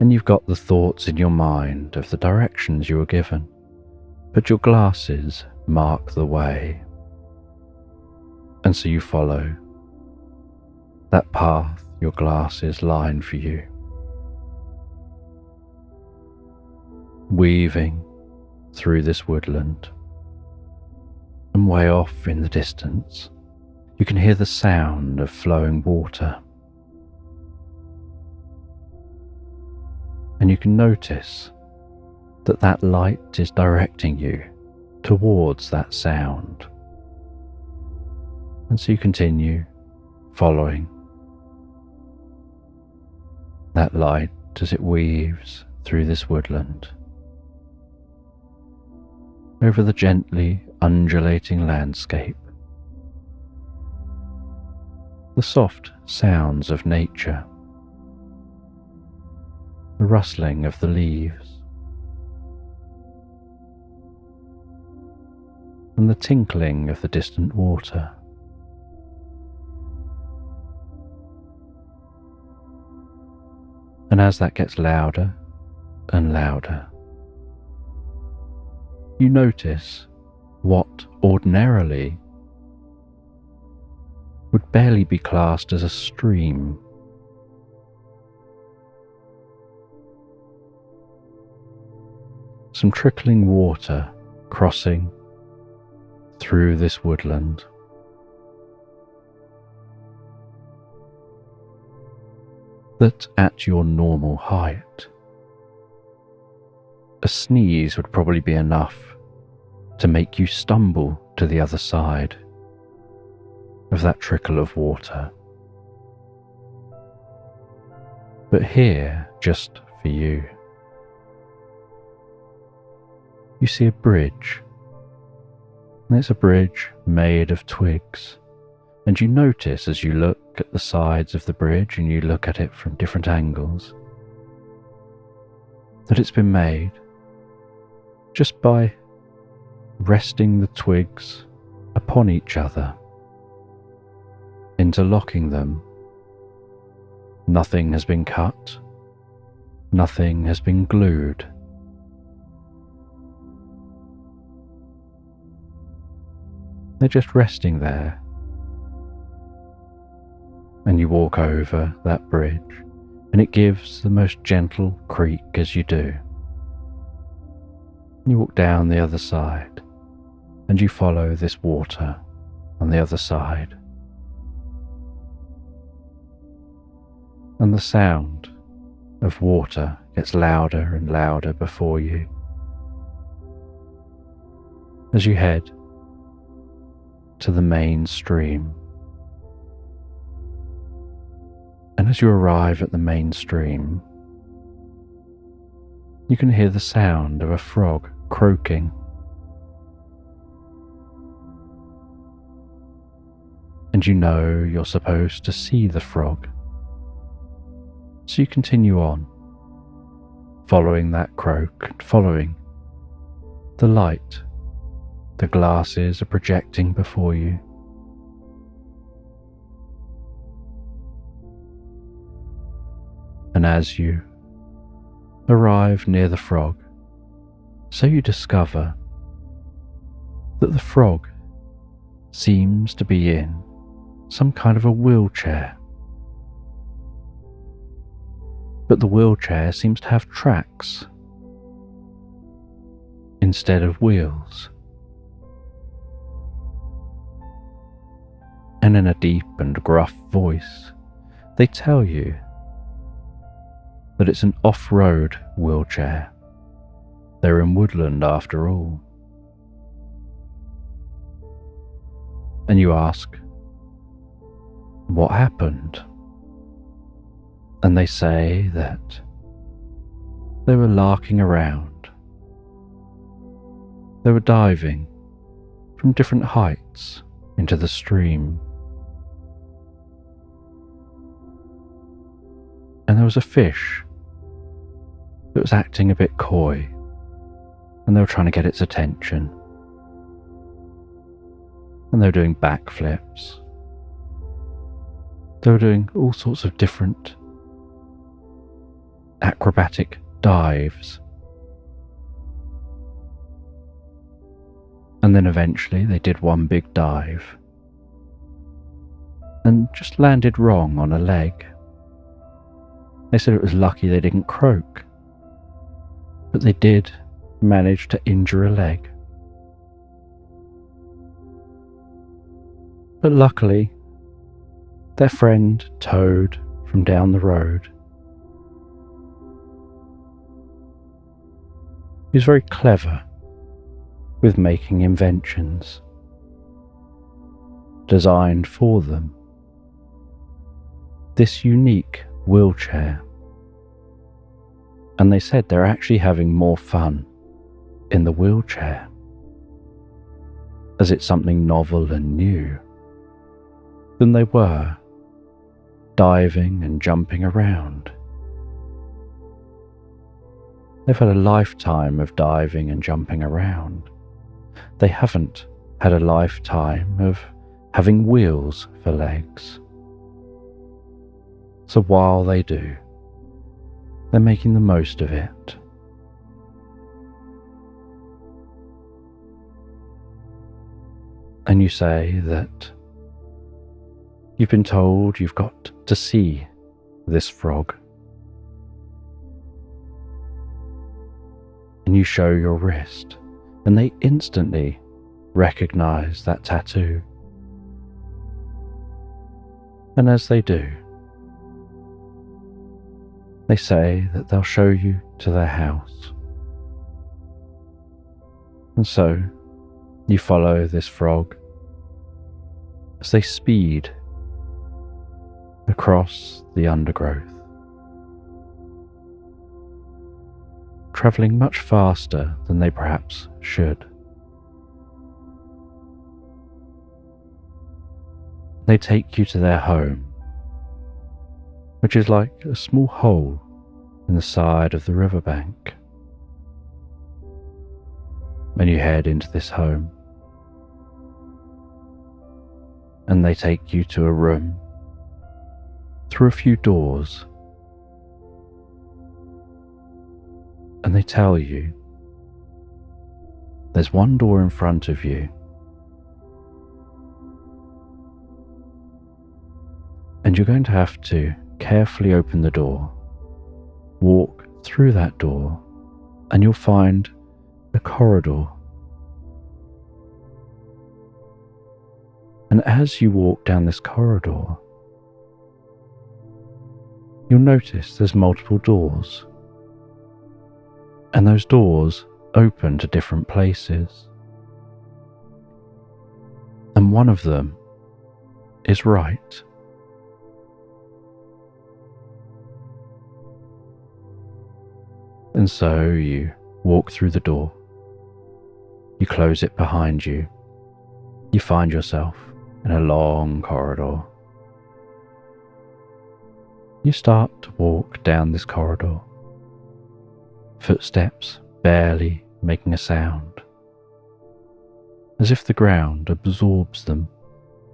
[SPEAKER 1] And you've got the thoughts in your mind of the directions you were given, but your glasses mark the way. And so you follow that path your glasses line for you. Weaving through this woodland, and way off in the distance, you can hear the sound of flowing water. And you can notice that that light is directing you towards that sound. And so you continue following that light as it weaves through this woodland, over the gently undulating landscape, the soft sounds of nature, the rustling of the leaves, and the tinkling of the distant water. And as that gets louder and louder, you notice what ordinarily would barely be classed as a stream. Some trickling water crossing through this woodland. That at your normal height, a sneeze would probably be enough to make you stumble to the other side of that trickle of water. But here, just for you, you see a bridge, and it's a bridge made of twigs, and you notice as you look at the sides of the bridge and you look at it from different angles that it's been made just by resting the twigs upon each other, interlocking them. Nothing has been cut, nothing has been glued. They're just resting there. And you walk over that bridge, and it gives the most gentle creak as you do. You walk down the other side, and you follow this water on the other side. And the sound of water gets louder and louder before you. as you head to the main stream. And as you arrive at the main stream, you can hear the sound of a frog croaking. And you know you're supposed to see the frog. So you continue on, following that croak and following the light the glasses are projecting before you. And as you arrive near the frog, so you discover that the frog seems to be in some kind of a wheelchair. But the wheelchair seems to have tracks instead of wheels. And in a deep and gruff voice, they tell you that it's an off-road wheelchair. They're in woodland after all. And you ask, what happened? And they say that they were larking around. They were diving from different heights into the stream. And there was a fish that was acting a bit coy, and they were trying to get its attention. And they were doing backflips. They were doing all sorts of different acrobatic dives. And then eventually they did one big dive and just landed wrong on a leg. They said it was lucky they didn't croak, but they did manage to injure a leg. But luckily, their friend Toad from down the road, who's very clever with making inventions designed for them, this unique wheelchair. And they said they're actually having more fun in the wheelchair, as it's something novel and new, than they were diving and jumping around. They've had a lifetime of diving and jumping around. They haven't had a lifetime of having wheels for legs. So while they do, they're making the most of it. And you say that you've been told you've got to see this frog. And you show your wrist, and they instantly recognize that tattoo. And as they do, they say that they'll show you to their house. And so you follow this frog as they speed across the undergrowth, travelling much faster than they perhaps should. They take you to their home, which is like a small hole in the side of the riverbank. And you head into this home, and they take you to a room through a few doors, and they tell you there's one door in front of you, and you're going to have to carefully open the door, walk through that door, and you'll find a corridor. And as you walk down this corridor, you'll notice there's multiple doors, and those doors open to different places. and one of them is right. And so you walk through the door, you close it behind you, you find yourself in a long corridor. You start to walk down this corridor, footsteps barely making a sound, as if the ground absorbs them,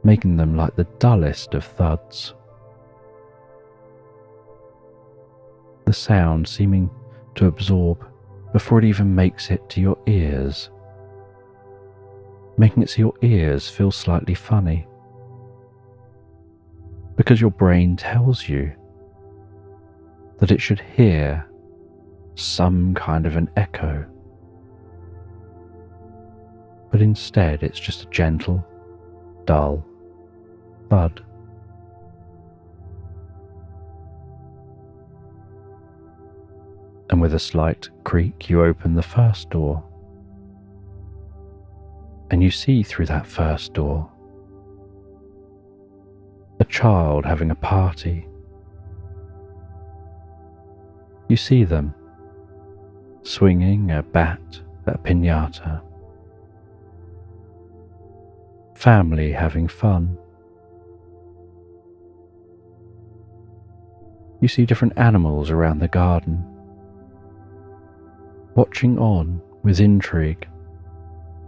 [SPEAKER 1] making them like the dullest of thuds. The sound seeming to absorb before it even makes it to your ears, making it so your ears feel slightly funny, because your brain tells you that it should hear some kind of an echo, but instead it's just a gentle, dull thud. And with a slight creak, you open the first door, and you see through that first door a child having a party. You see them swinging a bat at a piñata, family having fun. You see different animals around the garden, watching on with intrigue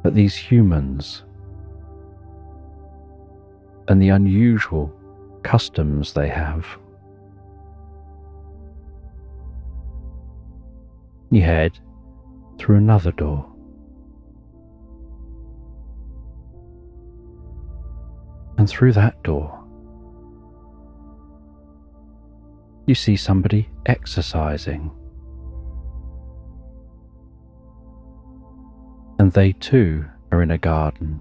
[SPEAKER 1] at these humans and the unusual customs they have. You head through another door, and through that door you see somebody exercising, and they too are in a garden,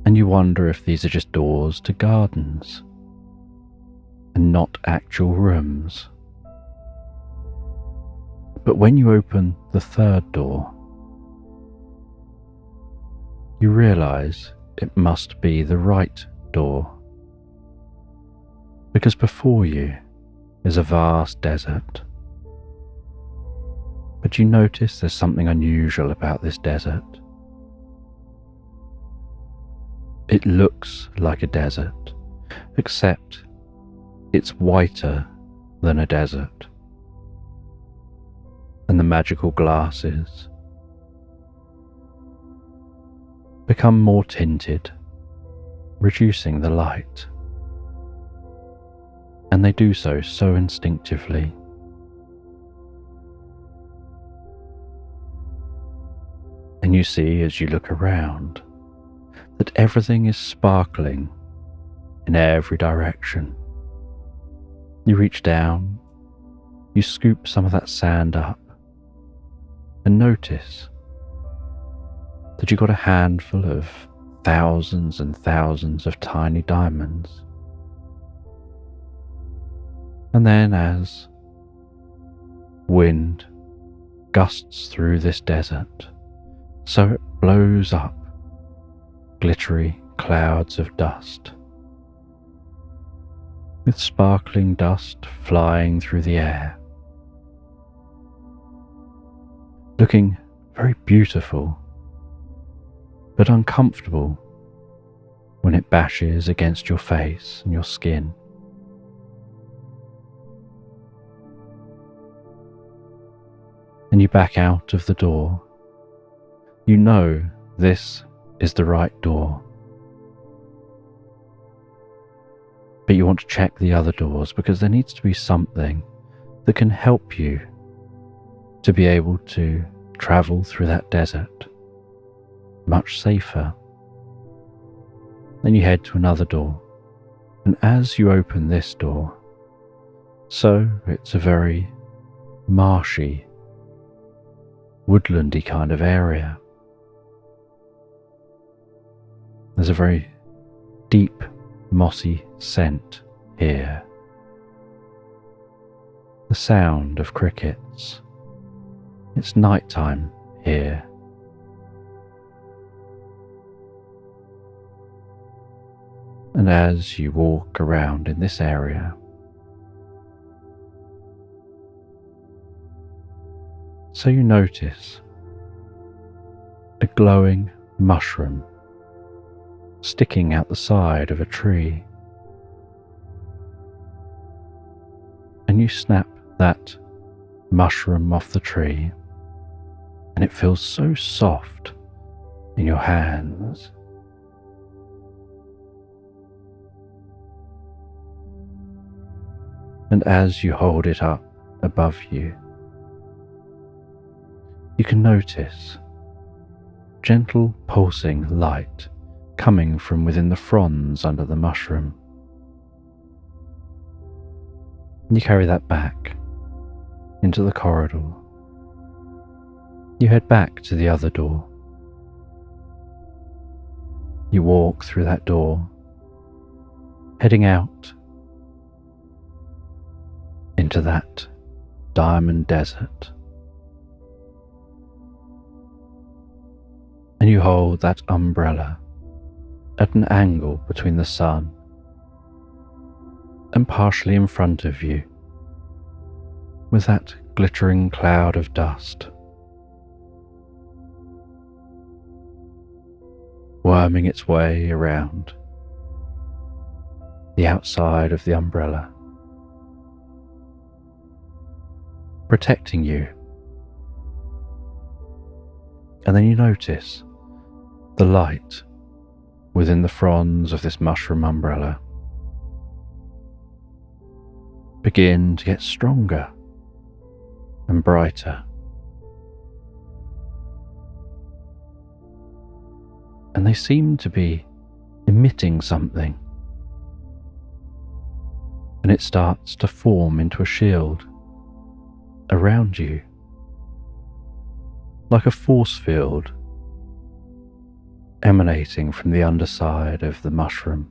[SPEAKER 1] and you wonder if these are just doors to gardens and not actual rooms. But when you open the third door, you realize it must be the right door, because before you is a vast desert. But you notice there's something unusual about this desert. It looks like a desert, except it's whiter than a desert, and the magical glasses become more tinted, reducing the light, and they do so instinctively. And you see, as you look around, that everything is sparkling in every direction. You reach down, you scoop some of that sand up, and notice that you've got a handful of thousands and thousands of tiny diamonds. And then as wind gusts through this desert, so it blows up glittery clouds of dust, with sparkling dust flying through the air, looking very beautiful but uncomfortable when it bashes against your face and your skin. And you back out of the door. You know this is the right door, but you want to check the other doors because there needs to be something that can help you to be able to travel through that desert much safer. Then you head to another door, and as you open this door, so it's a very marshy, woodlandy kind of area. There's a very deep, mossy scent here. The sound of crickets. It's nighttime here. And as you walk around in this area, so you notice a glowing mushroom sticking out the side of a tree. And you snap that mushroom off the tree, and it feels so soft in your hands. And as you hold it up above you, you can notice gentle pulsing light coming from within the fronds under the mushroom. And you carry that back into the corridor. You head back to the other door. You walk through that door, heading out into that diamond desert. And you hold that umbrella at an angle between the sun and partially in front of you, with that glittering cloud of dust worming its way around the outside of the umbrella, protecting you. And then you notice the light within the fronds of this mushroom umbrella begin to get stronger and brighter. And they seem to be emitting something, and it starts to form into a shield around you, like a force field emanating from the underside of the mushroom,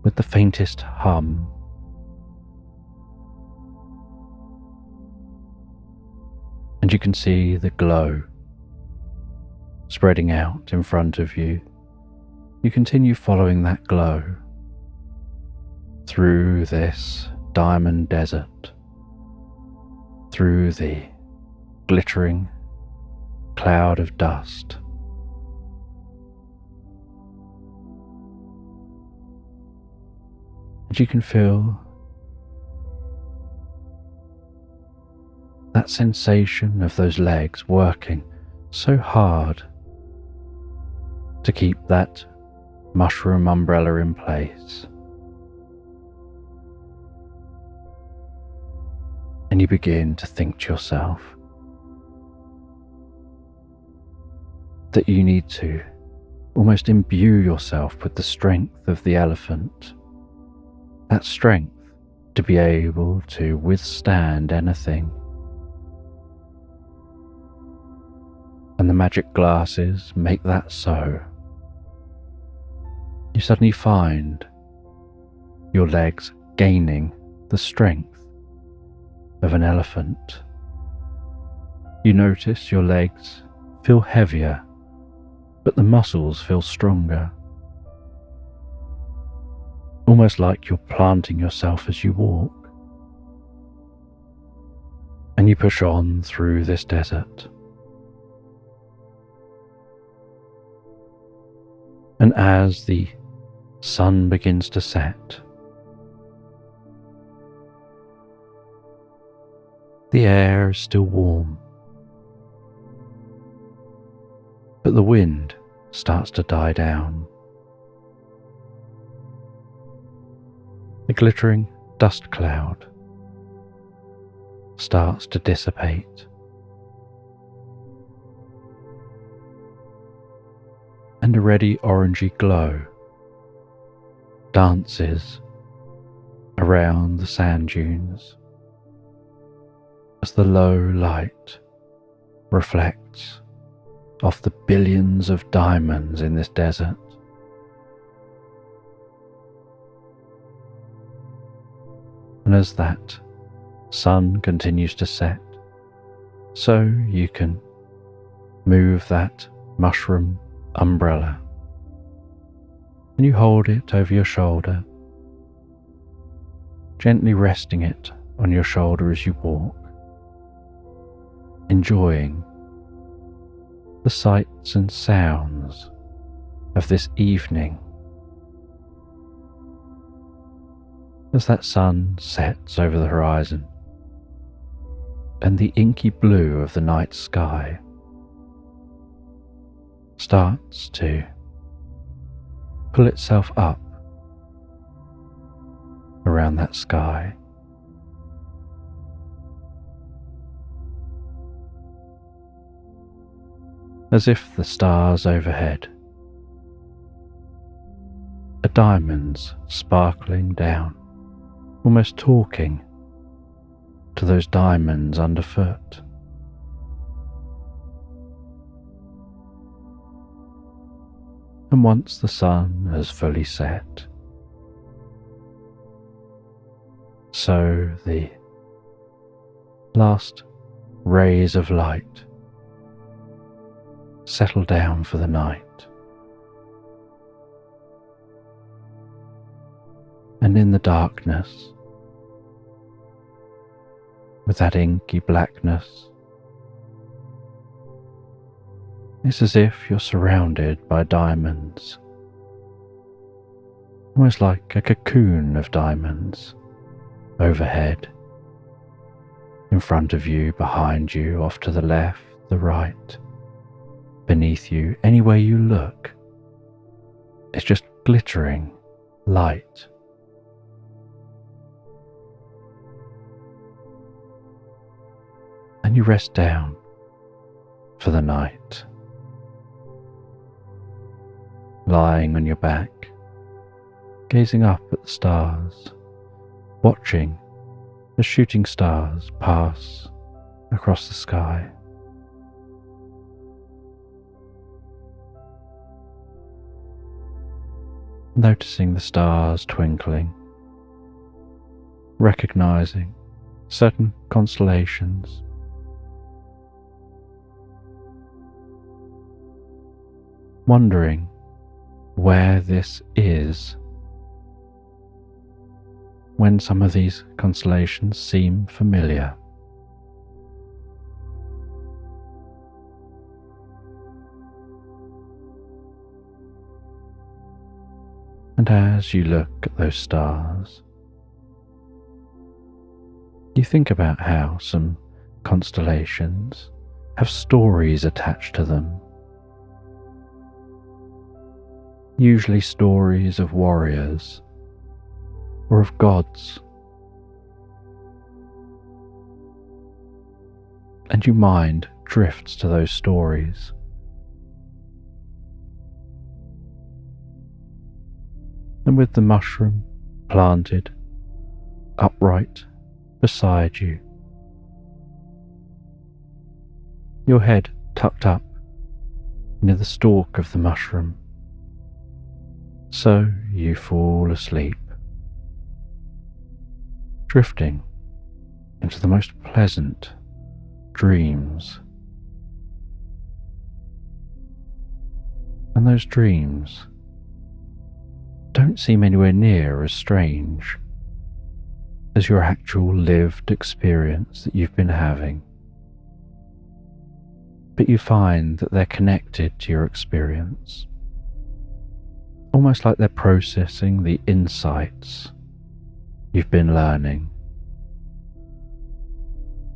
[SPEAKER 1] with the faintest hum. And you can see the glow spreading out in front of you. You continue following that glow through this diamond desert, through the glittering cloud of dust. And you can feel that sensation of those legs working so hard to keep that mushroom umbrella in place. And you begin to think to yourself that you need to almost imbue yourself with the strength of the elephant, that strength to be able to withstand anything. And the magic glasses make that so. You suddenly find your legs gaining the strength of an elephant. You notice your legs feel heavier, but the muscles feel stronger. Almost like you're planting yourself as you walk. And you push on through this desert. And as the sun begins to set, the air is still warm, but the wind starts to die down. The glittering dust cloud starts to dissipate, and a reddy orangey glow dances around the sand dunes as the low light reflects off the billions of diamonds in this desert. And as that sun continues to set, so you can move that mushroom umbrella and you hold it over your shoulder, gently resting it on your shoulder as you walk, enjoying the sights and sounds of this evening as that sun sets over the horizon and the inky blue of the night sky starts to pull itself up around that sky. As if the stars overhead are diamonds sparkling down, almost talking to those diamonds underfoot. And once the sun has fully set, so the last rays of light settle down for the night, and in the darkness, with that inky blackness, it's as if you're surrounded by diamonds, almost like a cocoon of diamonds overhead, in front of you, behind you, off to the left, the right, beneath you, anywhere you look. It's just glittering light. And you rest down for the night, lying on your back, gazing up at the stars, watching the shooting stars pass across the sky. Noticing the stars twinkling, recognizing certain constellations, wondering where this is when some of these constellations seem familiar. And as you look at those stars, you think about how some constellations have stories attached to them. Usually stories of warriors or of gods. And your mind drifts to those stories. And with the mushroom planted upright beside you, your head tucked up near the stalk of the mushroom, so you fall asleep, drifting into the most pleasant dreams. And those dreams don't seem anywhere near as strange as your actual lived experience that you've been having. But you find that they're connected to your experience, almost like they're processing the insights you've been learning.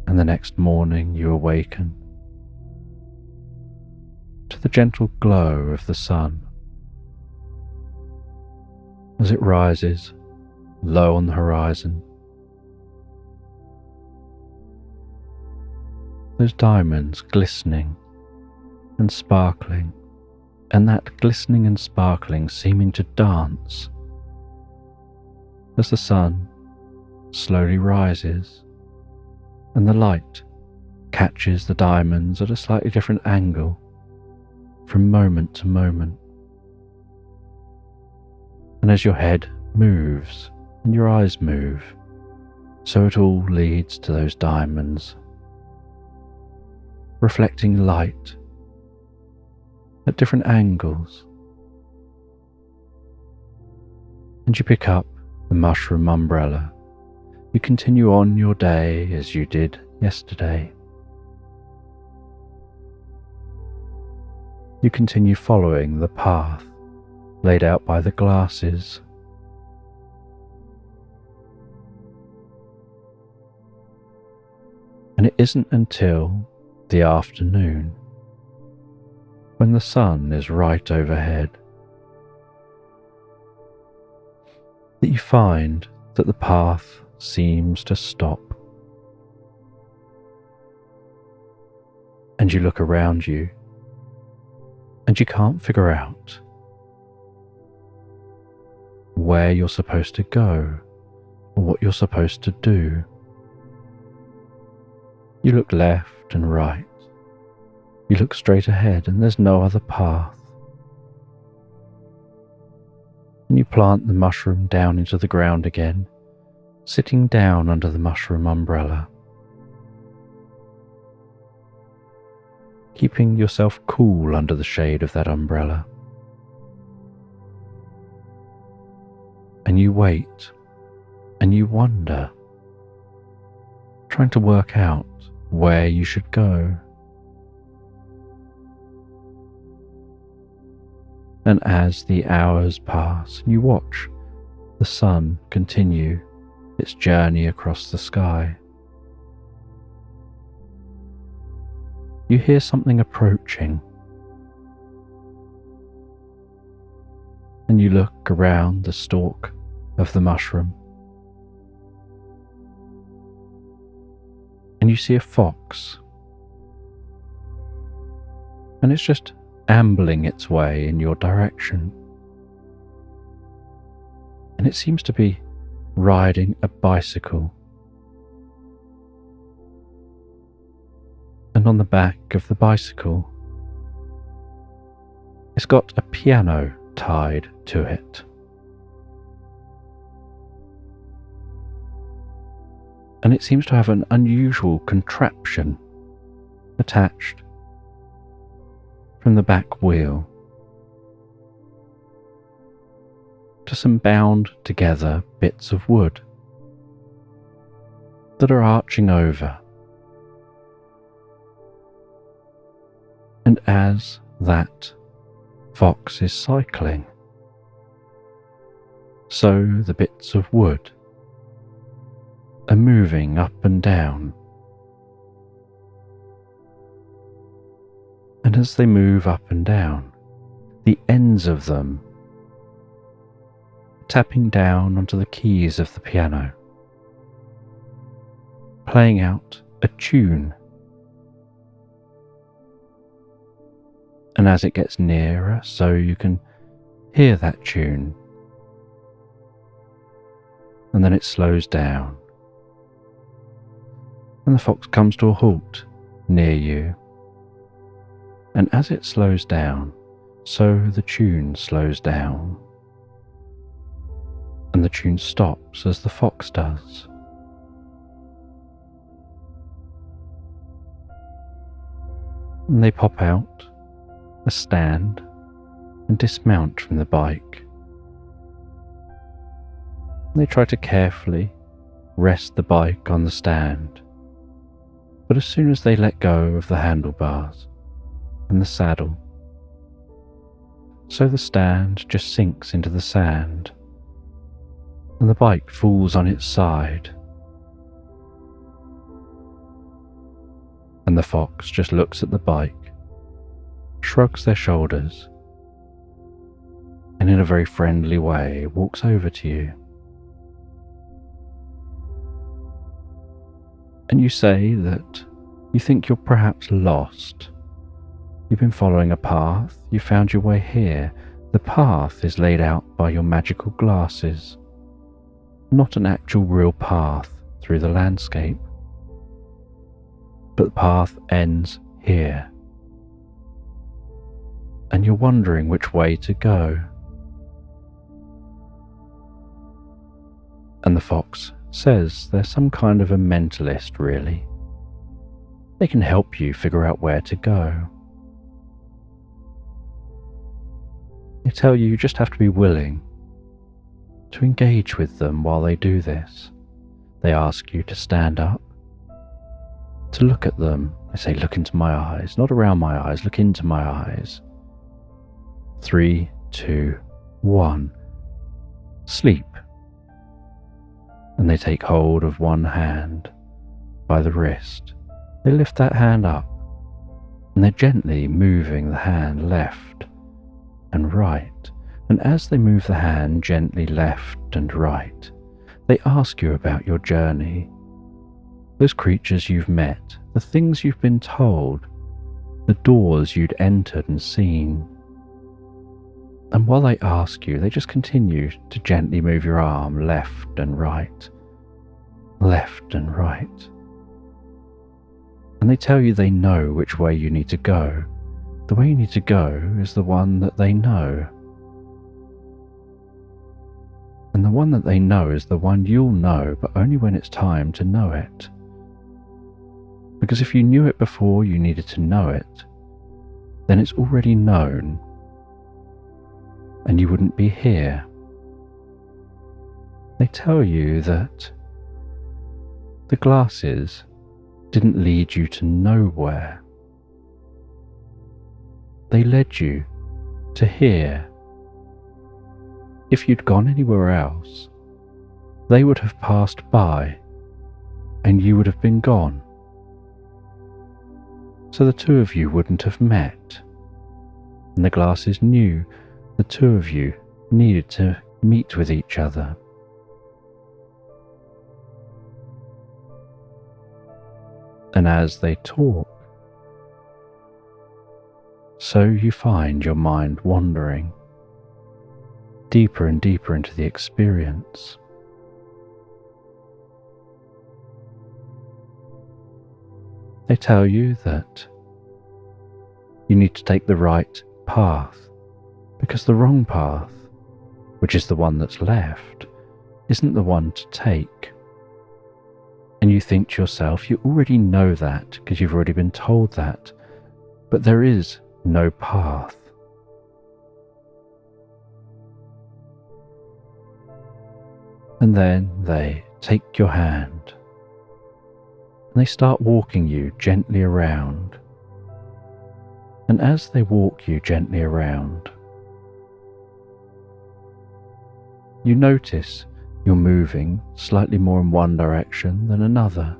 [SPEAKER 1] And the next morning you awaken to the gentle glow of the sun as it rises low on the horizon. Those diamonds glistening and sparkling, and that glistening and sparkling seeming to dance as the sun slowly rises and the light catches the diamonds at a slightly different angle from moment to moment. And as your head moves and your eyes move, so it all leads to those diamonds, reflecting light at different angles, and you pick up the mushroom umbrella. You continue on your day as you did yesterday. You continue following the path laid out by the glasses. And it isn't until the afternoon, when the sun is right overhead, that you find that the path seems to stop. And you look around you, and you can't figure out where you're supposed to go or what you're supposed to do. You look left and right. You look straight ahead, and there's no other path. And you plant the mushroom down into the ground again, sitting down under the mushroom umbrella, keeping yourself cool under the shade of that umbrella. And you wait, and you wonder, trying to work out where you should go. And as the hours pass, you watch the sun continue its journey across the sky. You hear something approaching, and you look around the stalk of the mushroom, and you see a fox, and it's just ambling its way in your direction, and it seems to be riding a bicycle. And on the back of the bicycle, it's got a piano tied to it. And it seems to have an unusual contraption attached from the back wheel to some bound together bits of wood that are arching over. And as that fox is cycling, so the bits of wood are moving up and down. And as they move up and down, the ends of them tapping down onto the keys of the piano, playing out a tune. And as it gets nearer, so you can hear that tune, and then it slows down, and the fox comes to a halt near you. And as it slows down, so the tune slows down, and the tune stops as the fox does. And they pop out a stand and dismount from the bike. They try to carefully rest the bike on the stand, but as soon as they let go of the handlebars and the saddle, so the stand just sinks into the sand, and the bike falls on its side, and the fox just looks at the bike, shrugs their shoulders, and in a very friendly way walks over to you. And you say that you think you're perhaps lost. You've been following a path, you found your way here. The path is laid out by your magical glasses, not an actual real path through the landscape. But the path ends here, and you're wondering which way to go. And the fox says they're some kind of a mentalist, really. They can help you figure out where to go. They tell you just have to be willing to engage with them while they do this. They ask you to stand up, to look at them. They say, look into my eyes, not around my eyes, look into my eyes. 3, 2, 1. Sleep. And they take hold of one hand by the wrist. They lift that hand up, and they're gently moving the hand left and right. And as they move the hand gently left and right, they ask you about your journey, those creatures you've met, the things you've been told, the doors you'd entered and seen. And while they ask you, they just continue to gently move your arm left and right, left and right. And they tell you they know which way you need to go. The way you need to go is the one that they know. And the one that they know is the one you'll know, but only when it's time to know it. Because if you knew it before you needed to know it, then it's already known, and you wouldn't be here. They tell you that the glasses didn't lead you to nowhere. They led you to here. If you'd gone anywhere else, they would have passed by and you would have been gone. So the two of you wouldn't have met. And the glasses knew the two of you needed to meet with each other. And as they talk, so you find your mind wandering deeper and deeper into the experience. They tell you that you need to take the right path, because the wrong path, which is the one that's left, isn't the one to take. And you think to yourself, you already know that because you've already been told that, but there is no path. And then they take your hand and they start walking you gently around. And as they walk you gently around, you notice you're moving slightly more in one direction than another.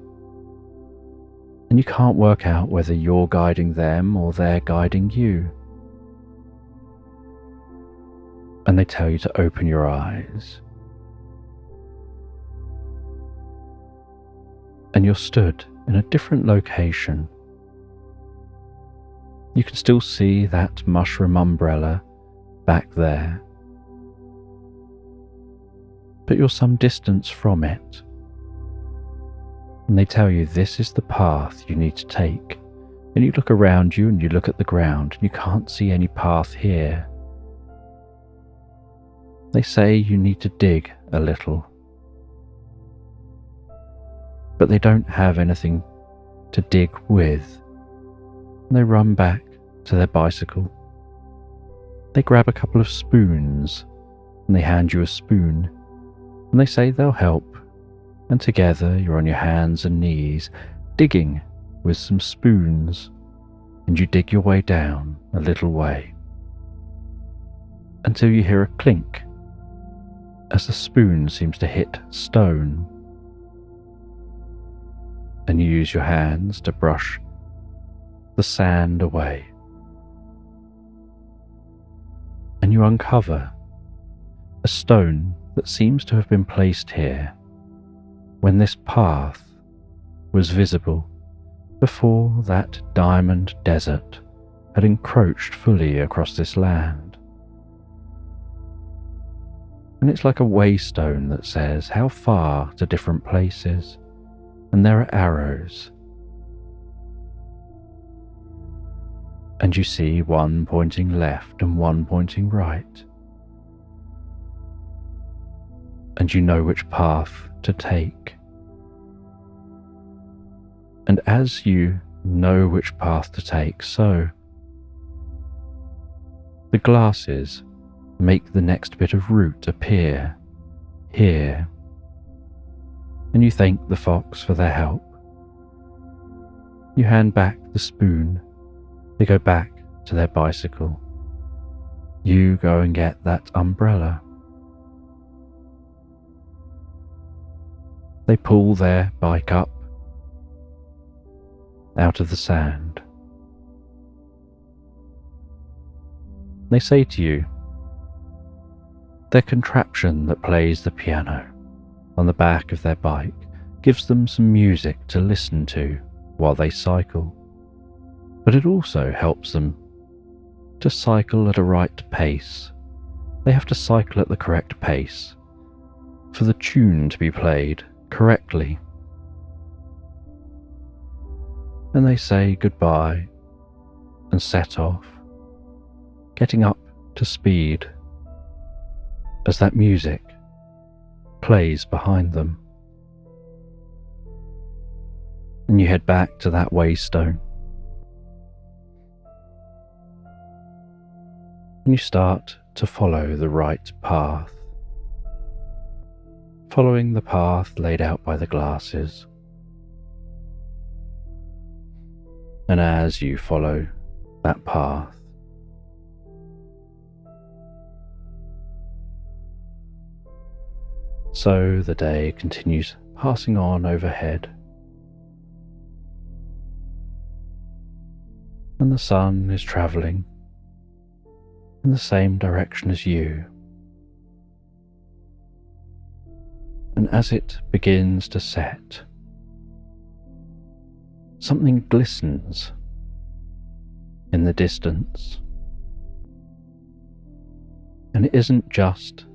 [SPEAKER 1] And you can't work out whether you're guiding them or they're guiding you. And they tell you to open your eyes. And you're stood in a different location. You can still see that mushroom umbrella back there, but you're some distance from it. And they tell you this is the path you need to take. And you look around you and you look at the ground and you can't see any path here. They say you need to dig a little, but they don't have anything to dig with. And they run back to their bicycle. They grab a couple of spoons and they hand you a spoon. And they say they'll help, and together you're on your hands and knees, digging with some spoons, and you dig your way down a little way, until you hear a clink as the spoon seems to hit stone, and you use your hands to brush the sand away, and you uncover a stone that seems to have been placed here when this path was visible before that diamond desert had encroached fully across this land. And it's like a waystone that says how far to different places, and there are arrows. And you see one pointing left and one pointing right. And you know which path to take. And as you know which path to take, so the glasses make the next bit of route appear here, and you thank the fox for their help. You hand back the spoon. They go back to their bicycle. You go and get that umbrella. They pull their bike up out of the sand. They say to you, their contraption that plays the piano on the back of their bike gives them some music to listen to while they cycle, but it also helps them to cycle at a right pace. They have to cycle at the correct pace for the tune to be played correctly. And they say goodbye and set off, getting up to speed as that music plays behind them. And you head back to that waystone. And you start to follow the right path, following the path laid out by the glasses. And as you follow that path, so the day continues passing on overhead, and the sun is travelling in the same direction as you. And as it begins to set, something glistens in the distance. And it isn't just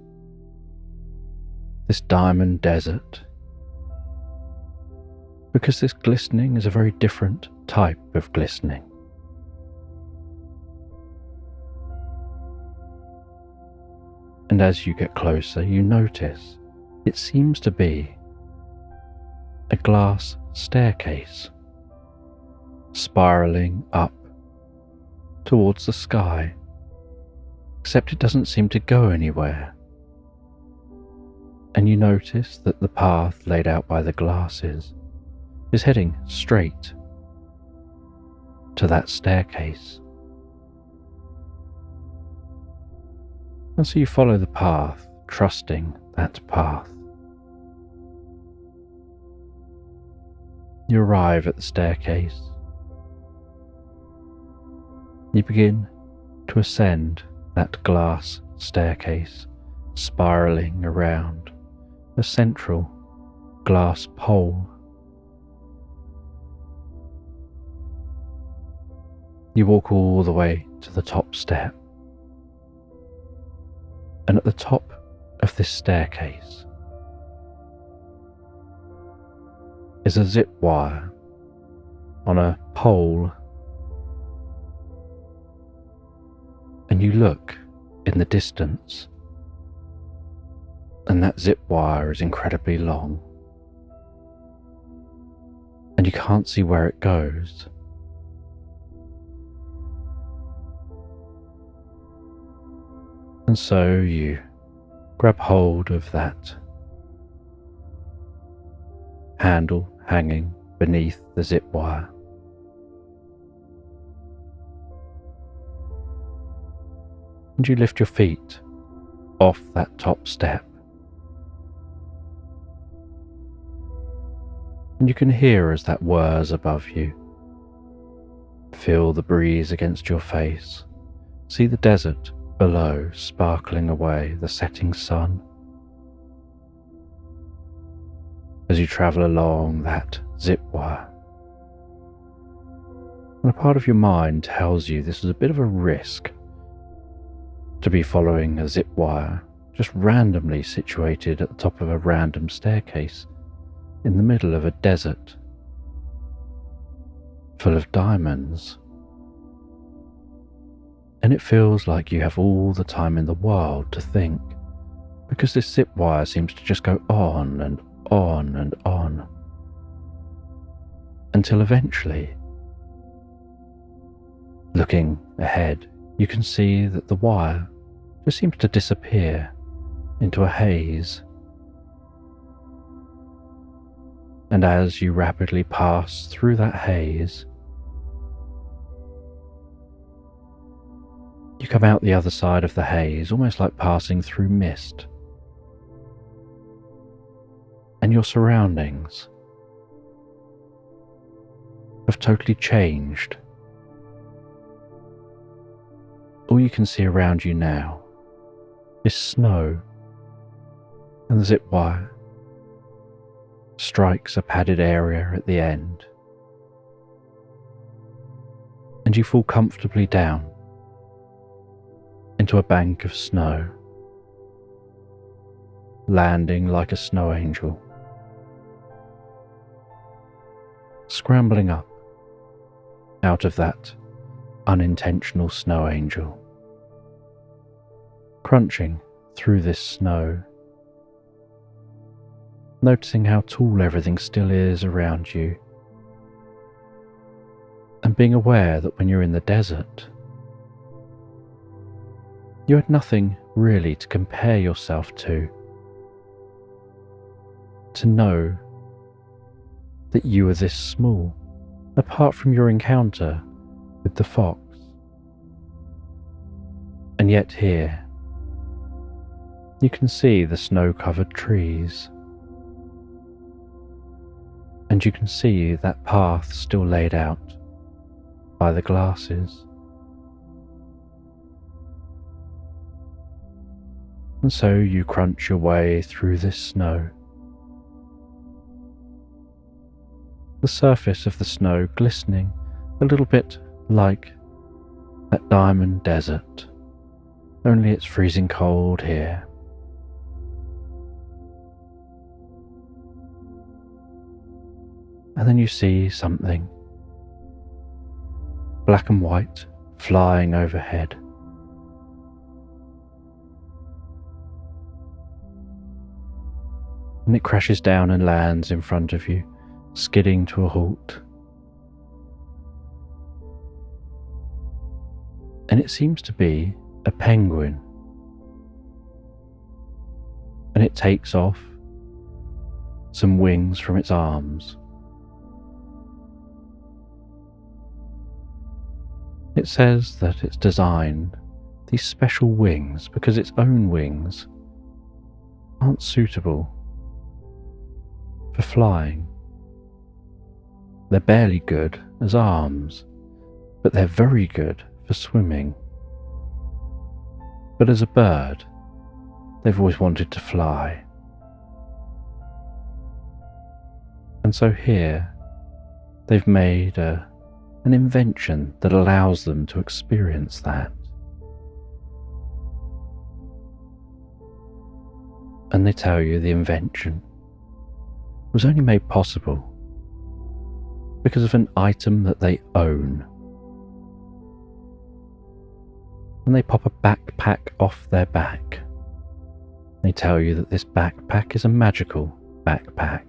[SPEAKER 1] this diamond desert, because this glistening is a very different type of glistening. And as you get closer, you notice it seems to be a glass staircase spiraling up towards the sky, except it doesn't seem to go anywhere. And you notice that the path laid out by the glasses is heading straight to that staircase. And so you follow the path, trusting that path. You arrive at the staircase. You begin to ascend that glass staircase, spiraling around a central glass pole. You walk all the way to the top step, and at the top of this staircase is a zip wire on a pole, and you look in the distance, and that zip wire is incredibly long, and you can't see where it goes. And so you grab hold of that handle hanging beneath the zip wire. And you lift your feet off that top step. And you can hear as that whirs above you. Feel the breeze against your face. See the desert below sparkling away the setting sun. As you travel along that zip wire. And a part of your mind tells you this is a bit of a risk to be following a zip wire just randomly situated at the top of a random staircase in the middle of a desert full of diamonds. And it feels like you have all the time in the world to think, because this zip wire seems to just go on and on and on, until eventually, looking ahead, you can see that the wire just seems to disappear into a haze And as you rapidly pass through that haze, you come out the other side of the haze, almost like passing through mist. And your surroundings have totally changed. All you can see around you now is snow, and the zip wire strikes a padded area at the end, and you fall comfortably down into a bank of snow, landing like a snow angel, scrambling up out of that unintentional snow angel, crunching through this snow, noticing how tall everything still is around you, and being aware that when you're in the desert, you had nothing really to compare yourself to know that you were this small, apart from your encounter with the fox. And yet here, you can see the snow-covered trees, and you can see that path still laid out by the glasses. And so you crunch your way through this snow. The surface of the snow glistening a little bit like that diamond desert, only it's freezing cold here. And then you see something black and white flying overhead. And it crashes down and lands in front of you, skidding to a halt. And it seems to be a penguin. And it takes off some wings from its arms. It says that it's designed these special wings because its own wings aren't suitable for flying. They're barely good as arms, but they're very good for swimming. But as a bird, they've always wanted to fly. And so here, they've made an invention that allows them to experience that. And they tell you the invention was only made possible because of an item that they own. And they pop a backpack off their back. They tell you that this backpack is a magical backpack.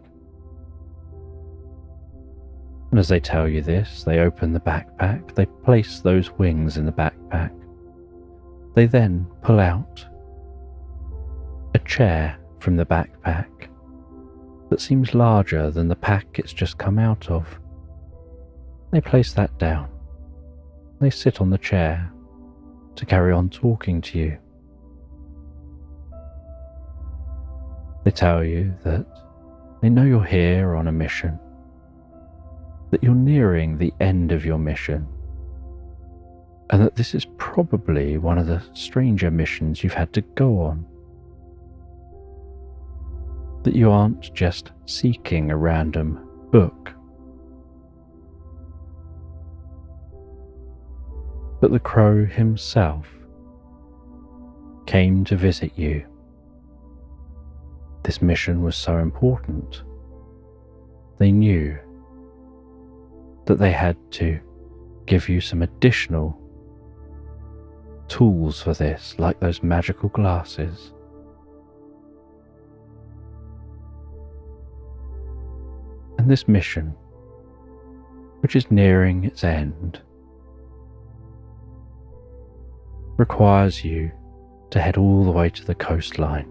[SPEAKER 1] And as they tell you this, they open the backpack, they place those wings in the backpack. They then pull out a chair from the backpack that seems larger than the pack it's just come out of. They place that down. They sit on the chair to carry on talking to you. They tell you that they know you're here on a mission, that you're nearing the end of your mission, and that this is probably one of the stranger missions you've had to go on. That you aren't just seeking a random book, but the crow himself came to visit you. This mission was so important, they knew that they had to give you some additional tools for this, like those magical glasses. And this mission, which is nearing its end, requires you to head all the way to the coastline.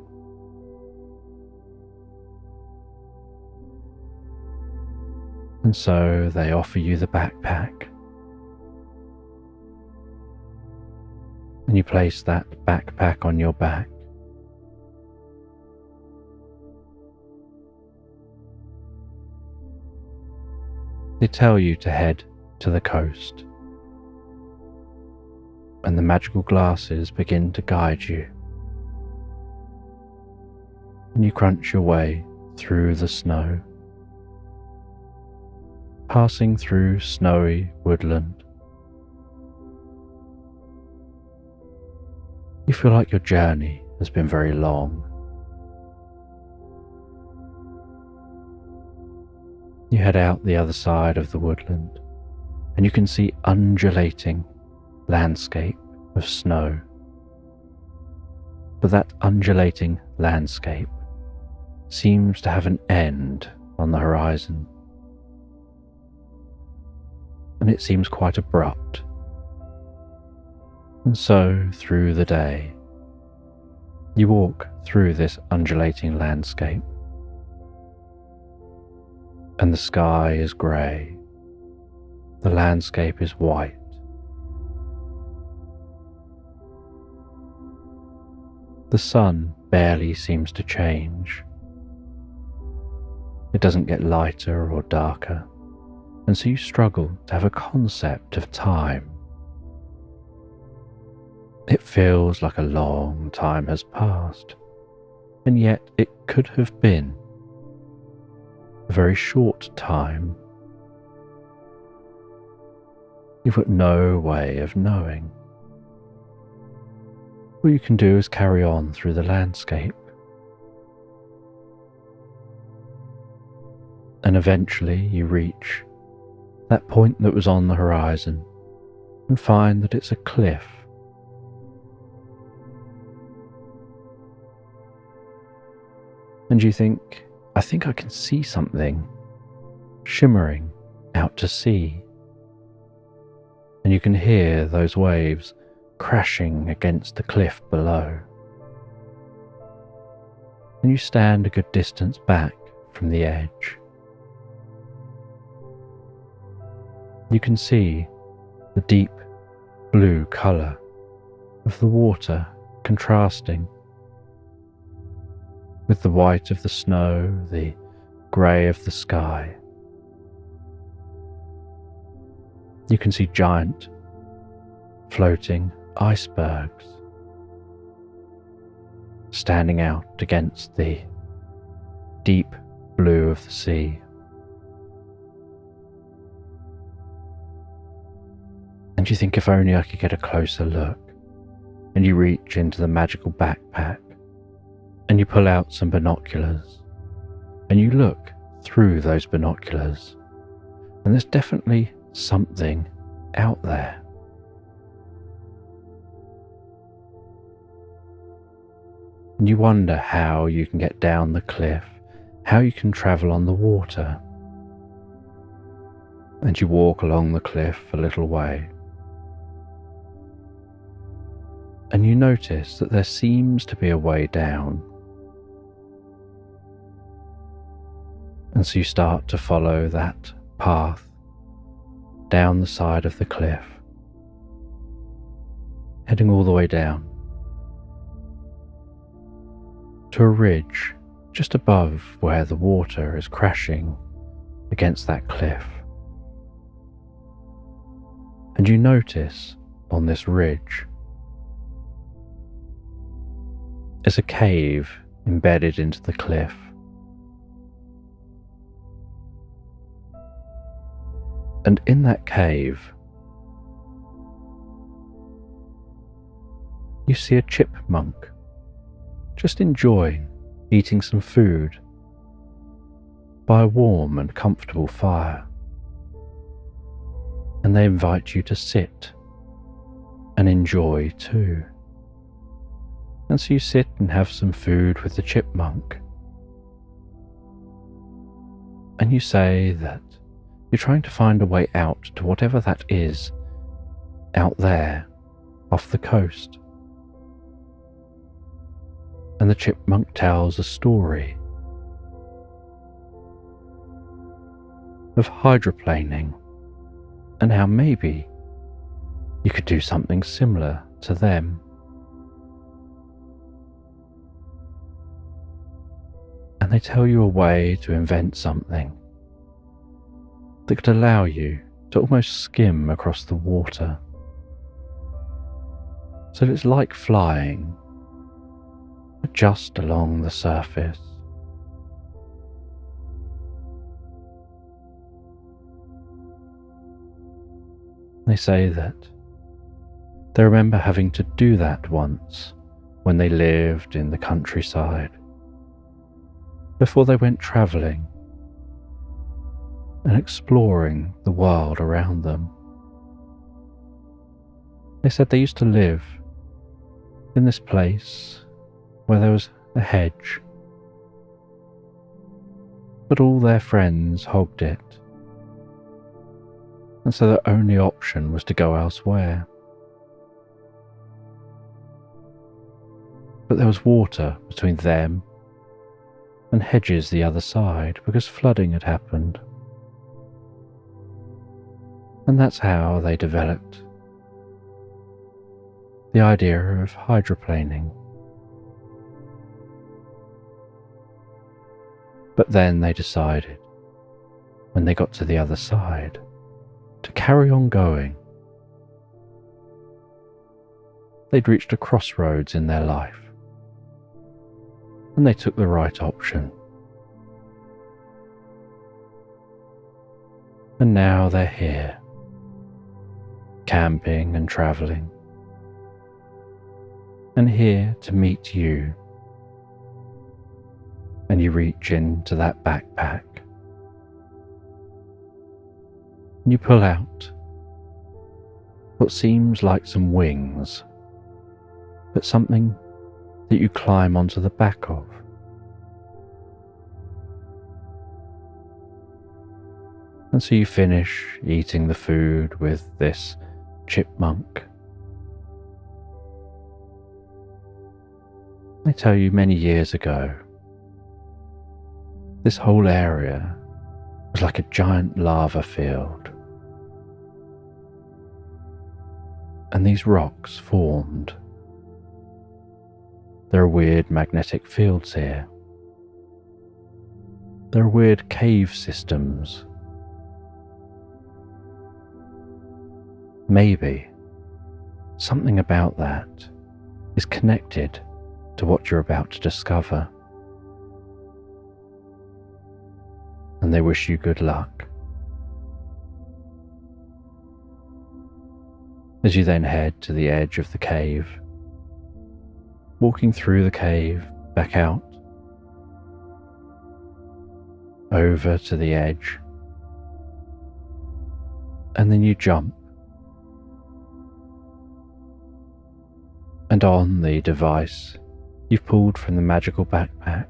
[SPEAKER 1] And so they offer you the backpack. And you place that backpack on your back. They tell you to head to the coast, and the magical glasses begin to guide you. And you crunch your way through the snow, passing through snowy woodland. You feel like your journey has been very long. You head out the other side of the woodland, and you can see undulating landscape of snow. But that undulating landscape seems to have an end on the horizon, and it seems quite abrupt. And so, through the day, you walk through this undulating landscape, and the sky is grey, the landscape is white. The sun barely seems to change. It doesn't get lighter or darker, and so you struggle to have a concept of time. It feels like a long time has passed, and yet it could have been a very short time. You've got no way of knowing. All you can do is carry on through the landscape. And eventually you reach that point that was on the horizon and find that it's a cliff. And you think, I think I can see something shimmering out to sea. And you can hear those waves crashing against the cliff below. And you stand a good distance back from the edge. You can see the deep blue colour of the water contrasting with the white of the snow, the grey of the sky. You can see giant floating icebergs standing out against the deep blue of the sea. And you think, if only I could get a closer look. And you reach into the magical backpack and you pull out some binoculars and you look through those binoculars, and there's definitely something out there. And you wonder how you can get down the cliff, how you can travel on the water. And you walk along the cliff a little way, and you notice that there seems to be a way down. And so you start to follow that path down the side of the cliff, heading all the way down to a ridge just above where the water is crashing against that cliff. And you notice on this ridge is a cave embedded into the cliff. And in that cave, you see a chipmunk just enjoying eating some food by a warm and comfortable fire. And they invite you to sit and enjoy too. And so you sit and have some food with the chipmunk. And you say that you're trying to find a way out to whatever that is out there off the coast. And the chipmunk tells a story. of hydroplaning and how maybe you could do something similar to them. And they tell you a way to invent something that could allow you to almost skim across the water. So it's like flying, but just along the surface. They say that they remember having to do that once when they lived in the countryside, before they went travelling and exploring the world around them. They said they used to live in this place where there was a hedge, but all their friends hogged it, and so their only option was to go elsewhere. But there was water between them and hedges the other side because flooding had happened. And that's how they developed the idea of hydroplaning. But then they decided, when they got to the other side, to carry on going. They'd reached a crossroads in their life, and they took the right option. And now they're here, camping and travelling, and here to meet you. And you reach into that backpack, and you pull out what seems like some wings, but something that you climb onto the back of. And so you finish eating the food with this chipmunk. They tell you many years ago, this whole area was like a giant lava field, and these rocks formed. There are weird magnetic fields here. There are weird cave systems. Maybe something about that is connected to what you're about to discover. And they wish you good luck. As you then head to the edge of the cave, walking through the cave, back out, over to the edge, and then you jump, and on the device you've pulled from the magical backpack,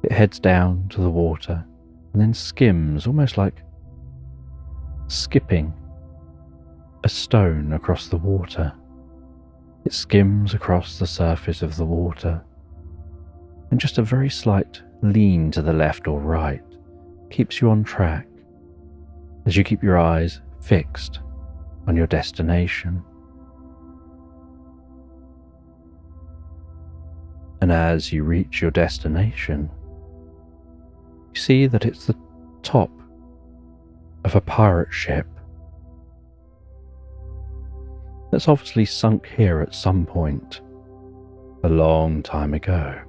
[SPEAKER 1] it heads down to the water and then skims, almost like skipping a stone across the water. It skims across the surface of the water, and just a very slight lean to the left or right keeps you on track as you keep your eyes fixed on your destination. And as you reach your destination, you see that it's the top of a pirate ship that's obviously sunk here at some point a long time ago.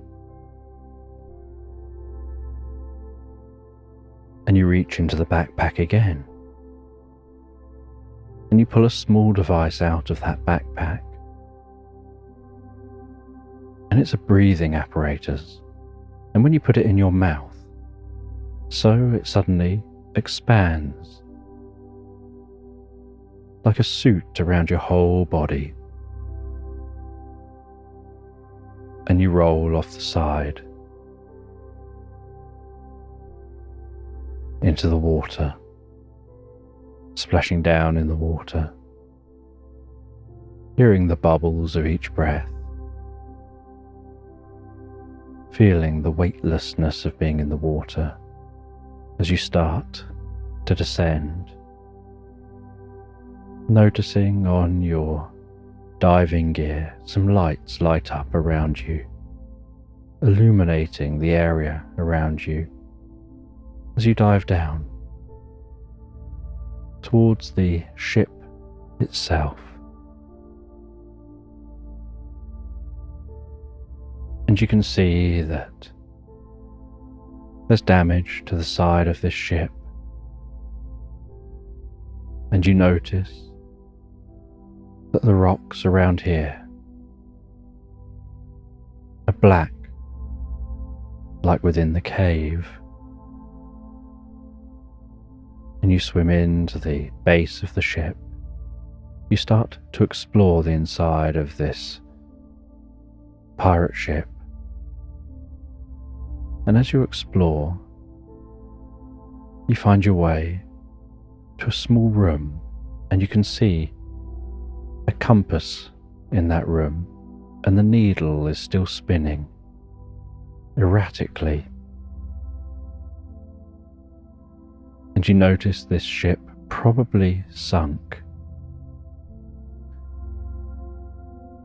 [SPEAKER 1] And you reach into the backpack again, and you pull a small device out of that backpack, and it's a breathing apparatus. And when you put it in your mouth, so it suddenly expands like a suit around your whole body, and you roll off the side into the water, splashing down in the water, hearing the bubbles of each breath, feeling the weightlessness of being in the water, as you start to descend, noticing on your diving gear some lights light up around you, illuminating the area around you as you dive down towards the ship itself. And you can see that there's damage to the side of this ship, and you notice that the rocks around here are black, like within the cave. And you swim into the base of the ship. You start to explore the inside of this pirate ship. And as you explore, you find your way to a small room, and you can see a compass in that room, and the needle is still spinning erratically. And you notice this ship probably sunk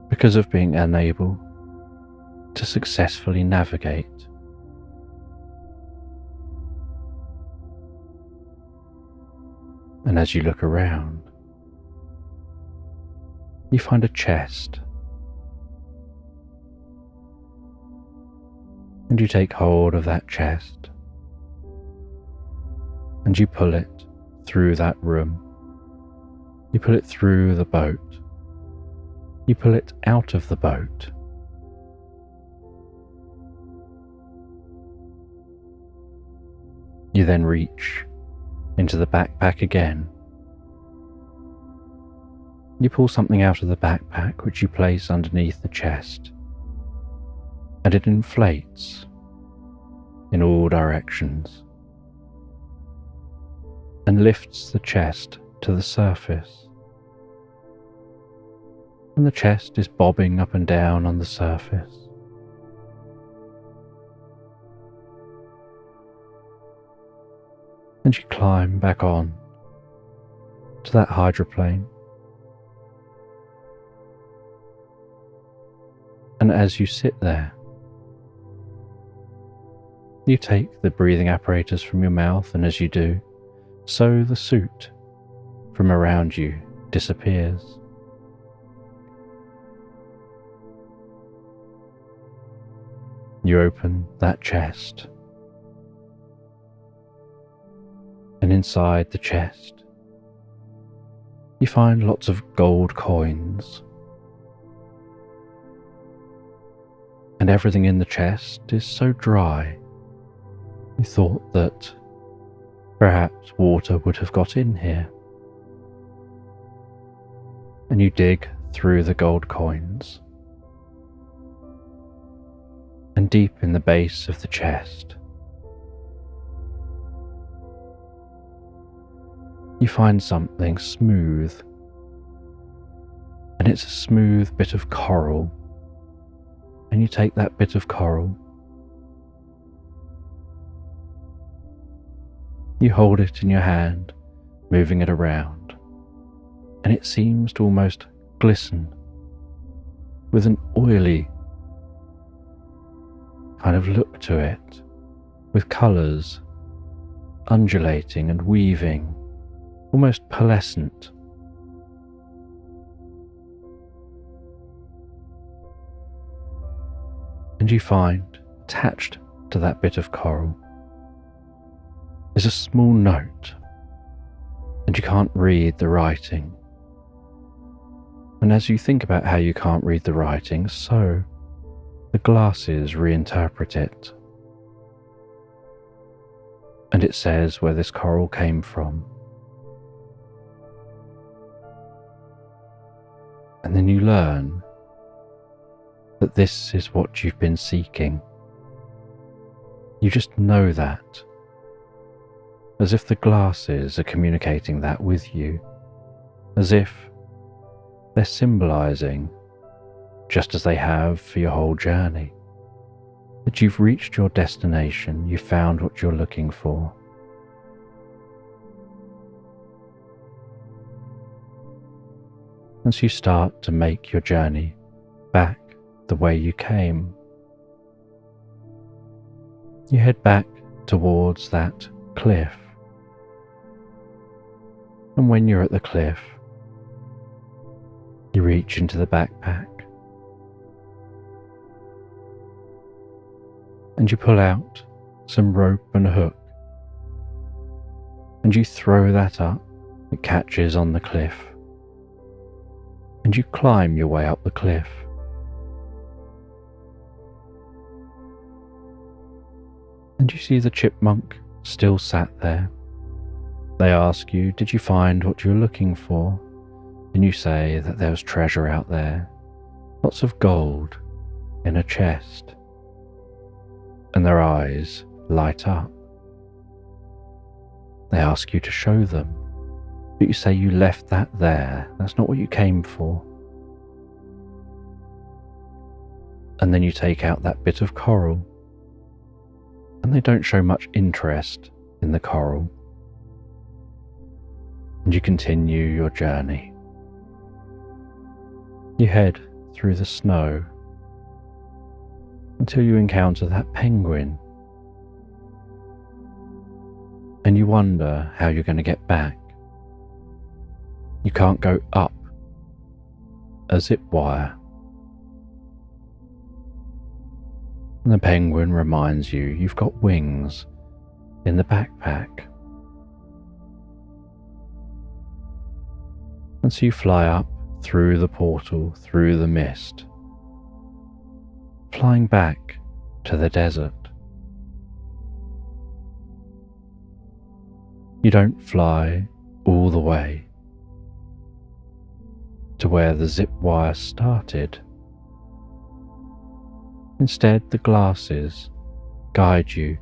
[SPEAKER 1] because of being unable to successfully navigate. And as you look around, you find a chest, and you take hold of that chest, and you pull it through that room. You pull it through the boat. You pull it out of the boat. You then reach into the backpack again. You pull something out of the backpack which you place underneath the chest, and it inflates in all directions and lifts the chest to the surface. And the chest is bobbing up and down on the surface. And you climb back on to that hydroplane. And as you sit there, you take the breathing apparatus from your mouth, and as you do, so the suit from around you disappears. You open that chest, and inside the chest you find lots of gold coins, and everything in the chest is so dry you thought that perhaps water would have got in here. And you dig through the gold coins, and deep in the base of the chest you find something smooth, and it's a smooth bit of coral. And you take that bit of coral, you hold it in your hand, moving it around, and it seems to almost glisten with an oily kind of look to it, with colours undulating and weaving, almost pearlescent. And you find attached to that bit of coral is a small note, and you can't read the writing. And as you think about how you can't read the writing, so the glasses reinterpret it. And it says where this coral came from. And then you learn that this is what you've been seeking. You just know that, as if the glasses are communicating that with you, as if they're symbolizing, just as they have for your whole journey, that you've reached your destination, you've found what you're looking for, as you start to make your journey back the way you came. You head back towards that cliff, and when you're at the cliff, you reach into the backpack and you pull out some rope and hook, and you throw that up. It catches on the cliff, and you climb your way up the cliff. And you see the chipmunk still sat there. They ask you, did you find what you were looking for? And you say that there was treasure out there, lots of gold in a chest. And their eyes light up. They ask you to show them, but you say you left that there. That's not what you came for. And then you take out that bit of coral, and they don't show much interest in the coral. And you continue your journey. You head through the snow until you encounter that penguin, and you wonder how you're going to get back. You can't go up a zip wire. And the penguin reminds you you've got wings in the backpack. And so you fly up through the portal, through the mist, flying back to the desert. You don't fly all the way to where the zip wire started. Instead, the glasses guide you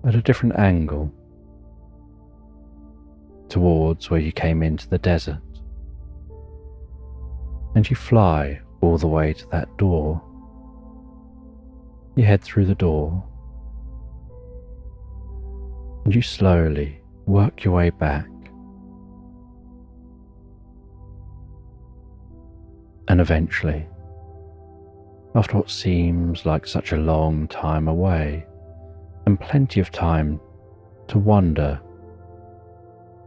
[SPEAKER 1] at a different angle towards where you came into the desert, and you fly all the way to that door. You head through the door, and you slowly work your way back, and eventually, after what seems like such a long time away, and plenty of time to wonder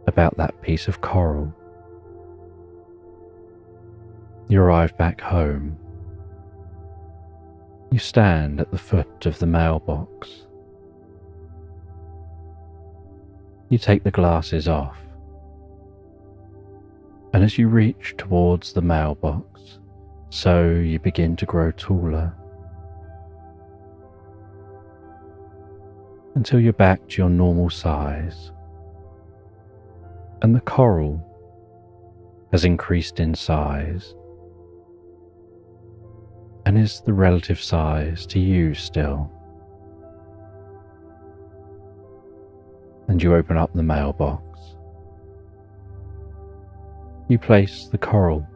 [SPEAKER 1] about that piece of coral, you arrive back home. You stand at the foot of the mailbox. You take the glasses off, and as you reach towards the mailbox, so you begin to grow taller until you're back to your normal size, and the coral has increased in size and is the relative size to you still. And you open up the mailbox. You place the coral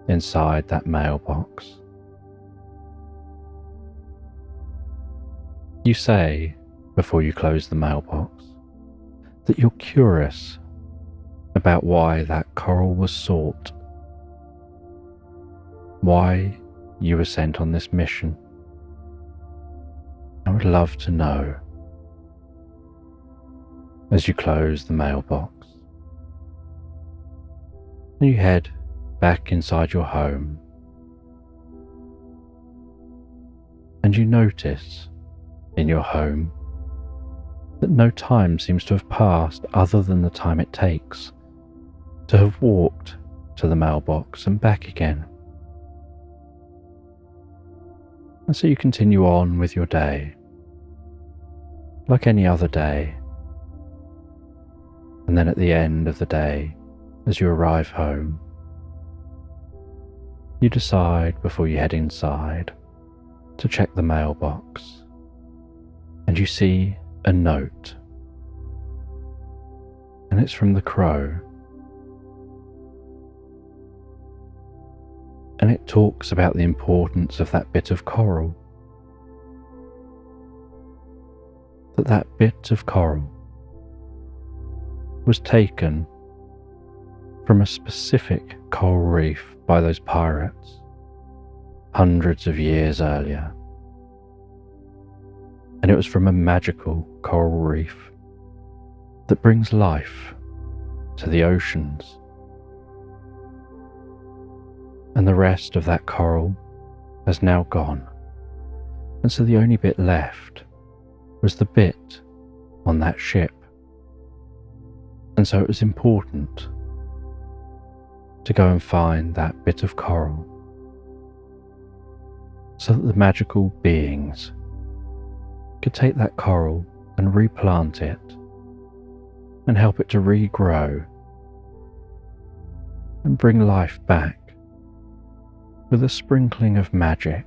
[SPEAKER 1] inside that mailbox. You say, before you close the mailbox, that you're curious about why that coral was sought, why you were sent on this mission. I would love to know. As you close the mailbox, and you head back inside your home, and you notice in your home that no time seems to have passed other than the time it takes to have walked to the mailbox and back again. And so you continue on with your day, like any other day. And then at the end of the day, as you arrive home, you decide before you head inside to check the mailbox, and you see a note, and it's from the crow, and it talks about the importance of that bit of coral, that bit of coral was taken from a specific coral reef by those pirates hundreds of years earlier. And it was from a magical coral reef that brings life to the oceans. And the rest of that coral has now gone, and so the only bit left was the bit on that ship. And so it was important to go and find that bit of coral so that the magical beings could take that coral and replant it and help it to regrow and bring life back with a sprinkling of magic.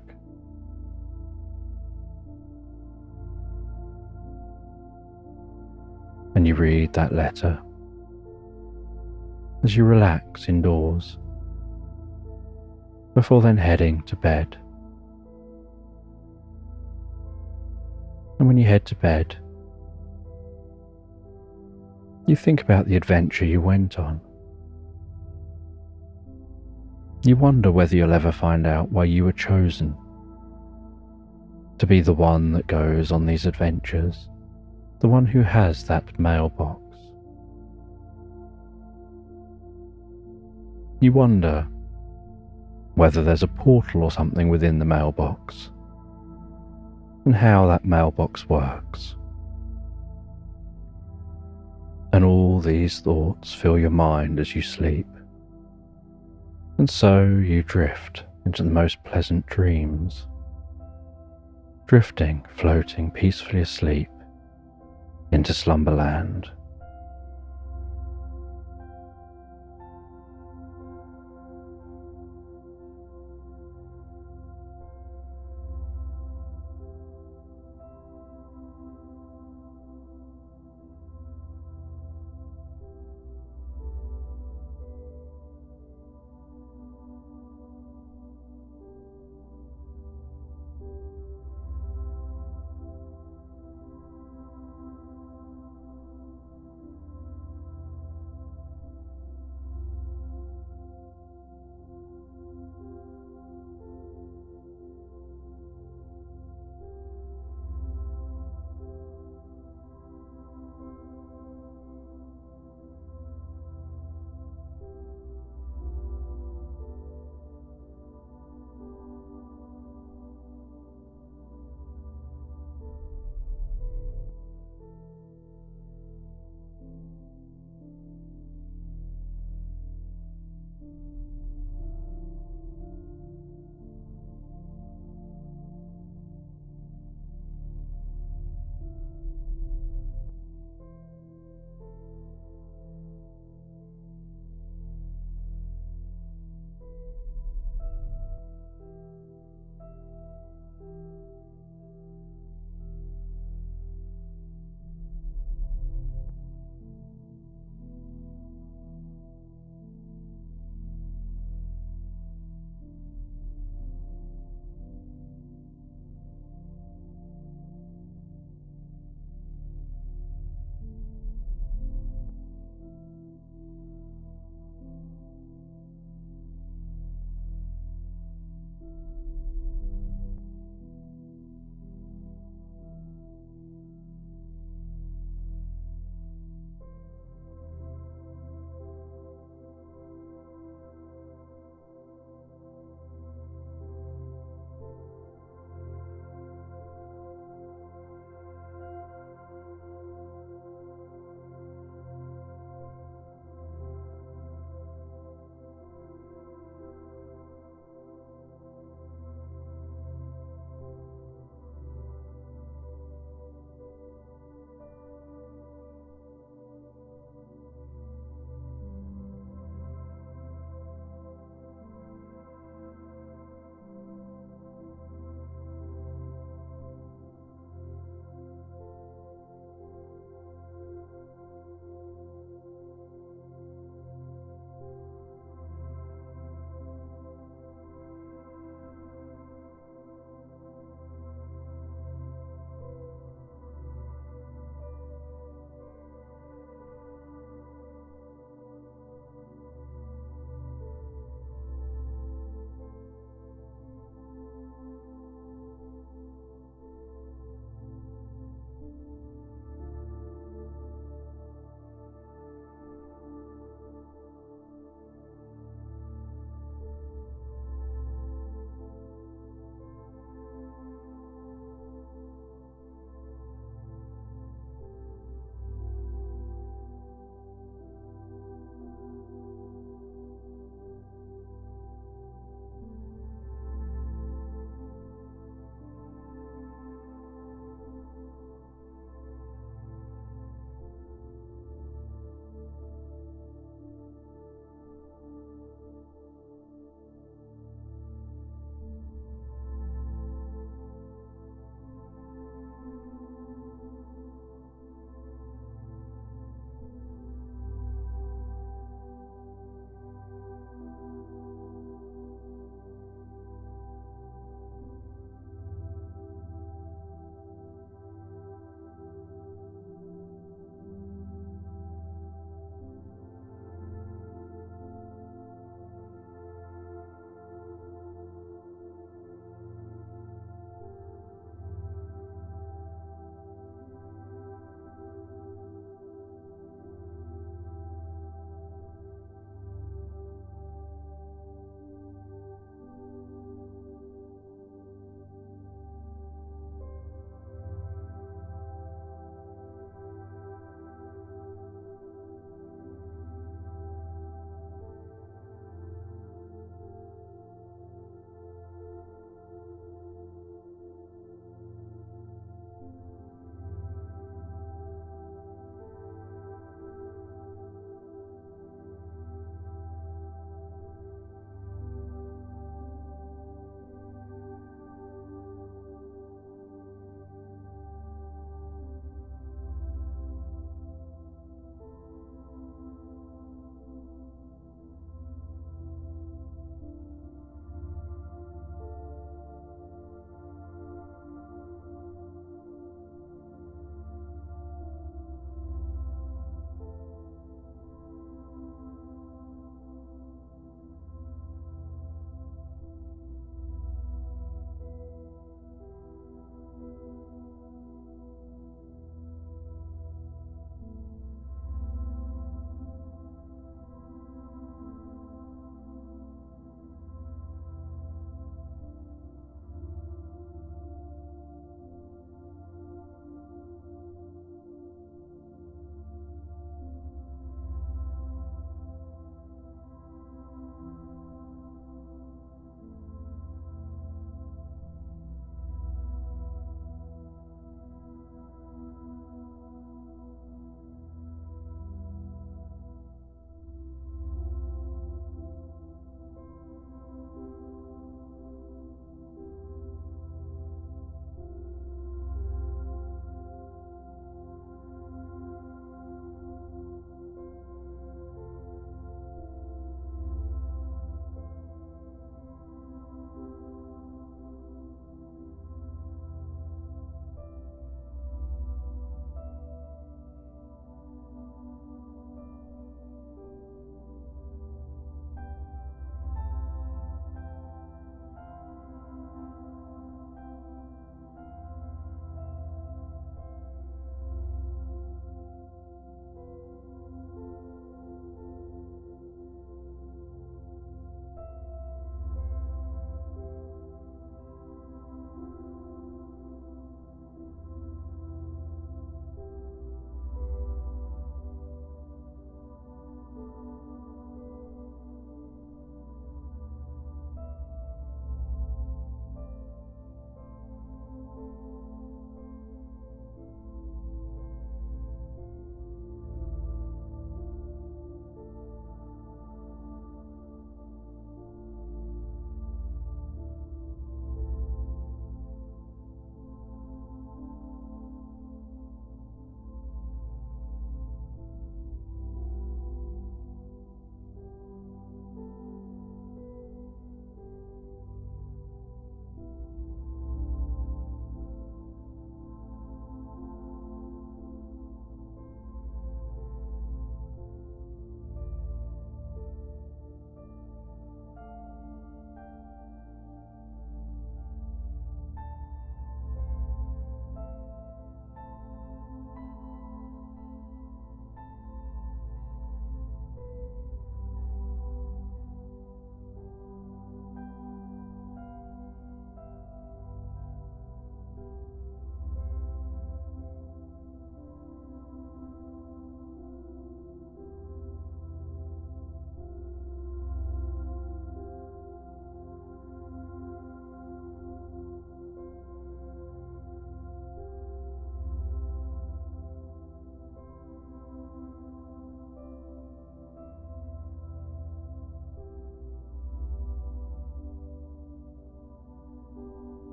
[SPEAKER 1] And you read that letter as you relax indoors before then heading to bed. And when you head to bed, you think about the adventure you went on. You wonder whether you'll ever find out why you were chosen to be the one that goes on these adventures, the one who has that mailbox. You wonder whether there's a portal or something within the mailbox, and how that mailbox works. And all these thoughts fill your mind as you sleep. And so you drift into the most pleasant dreams, drifting, floating peacefully asleep into Slumberland.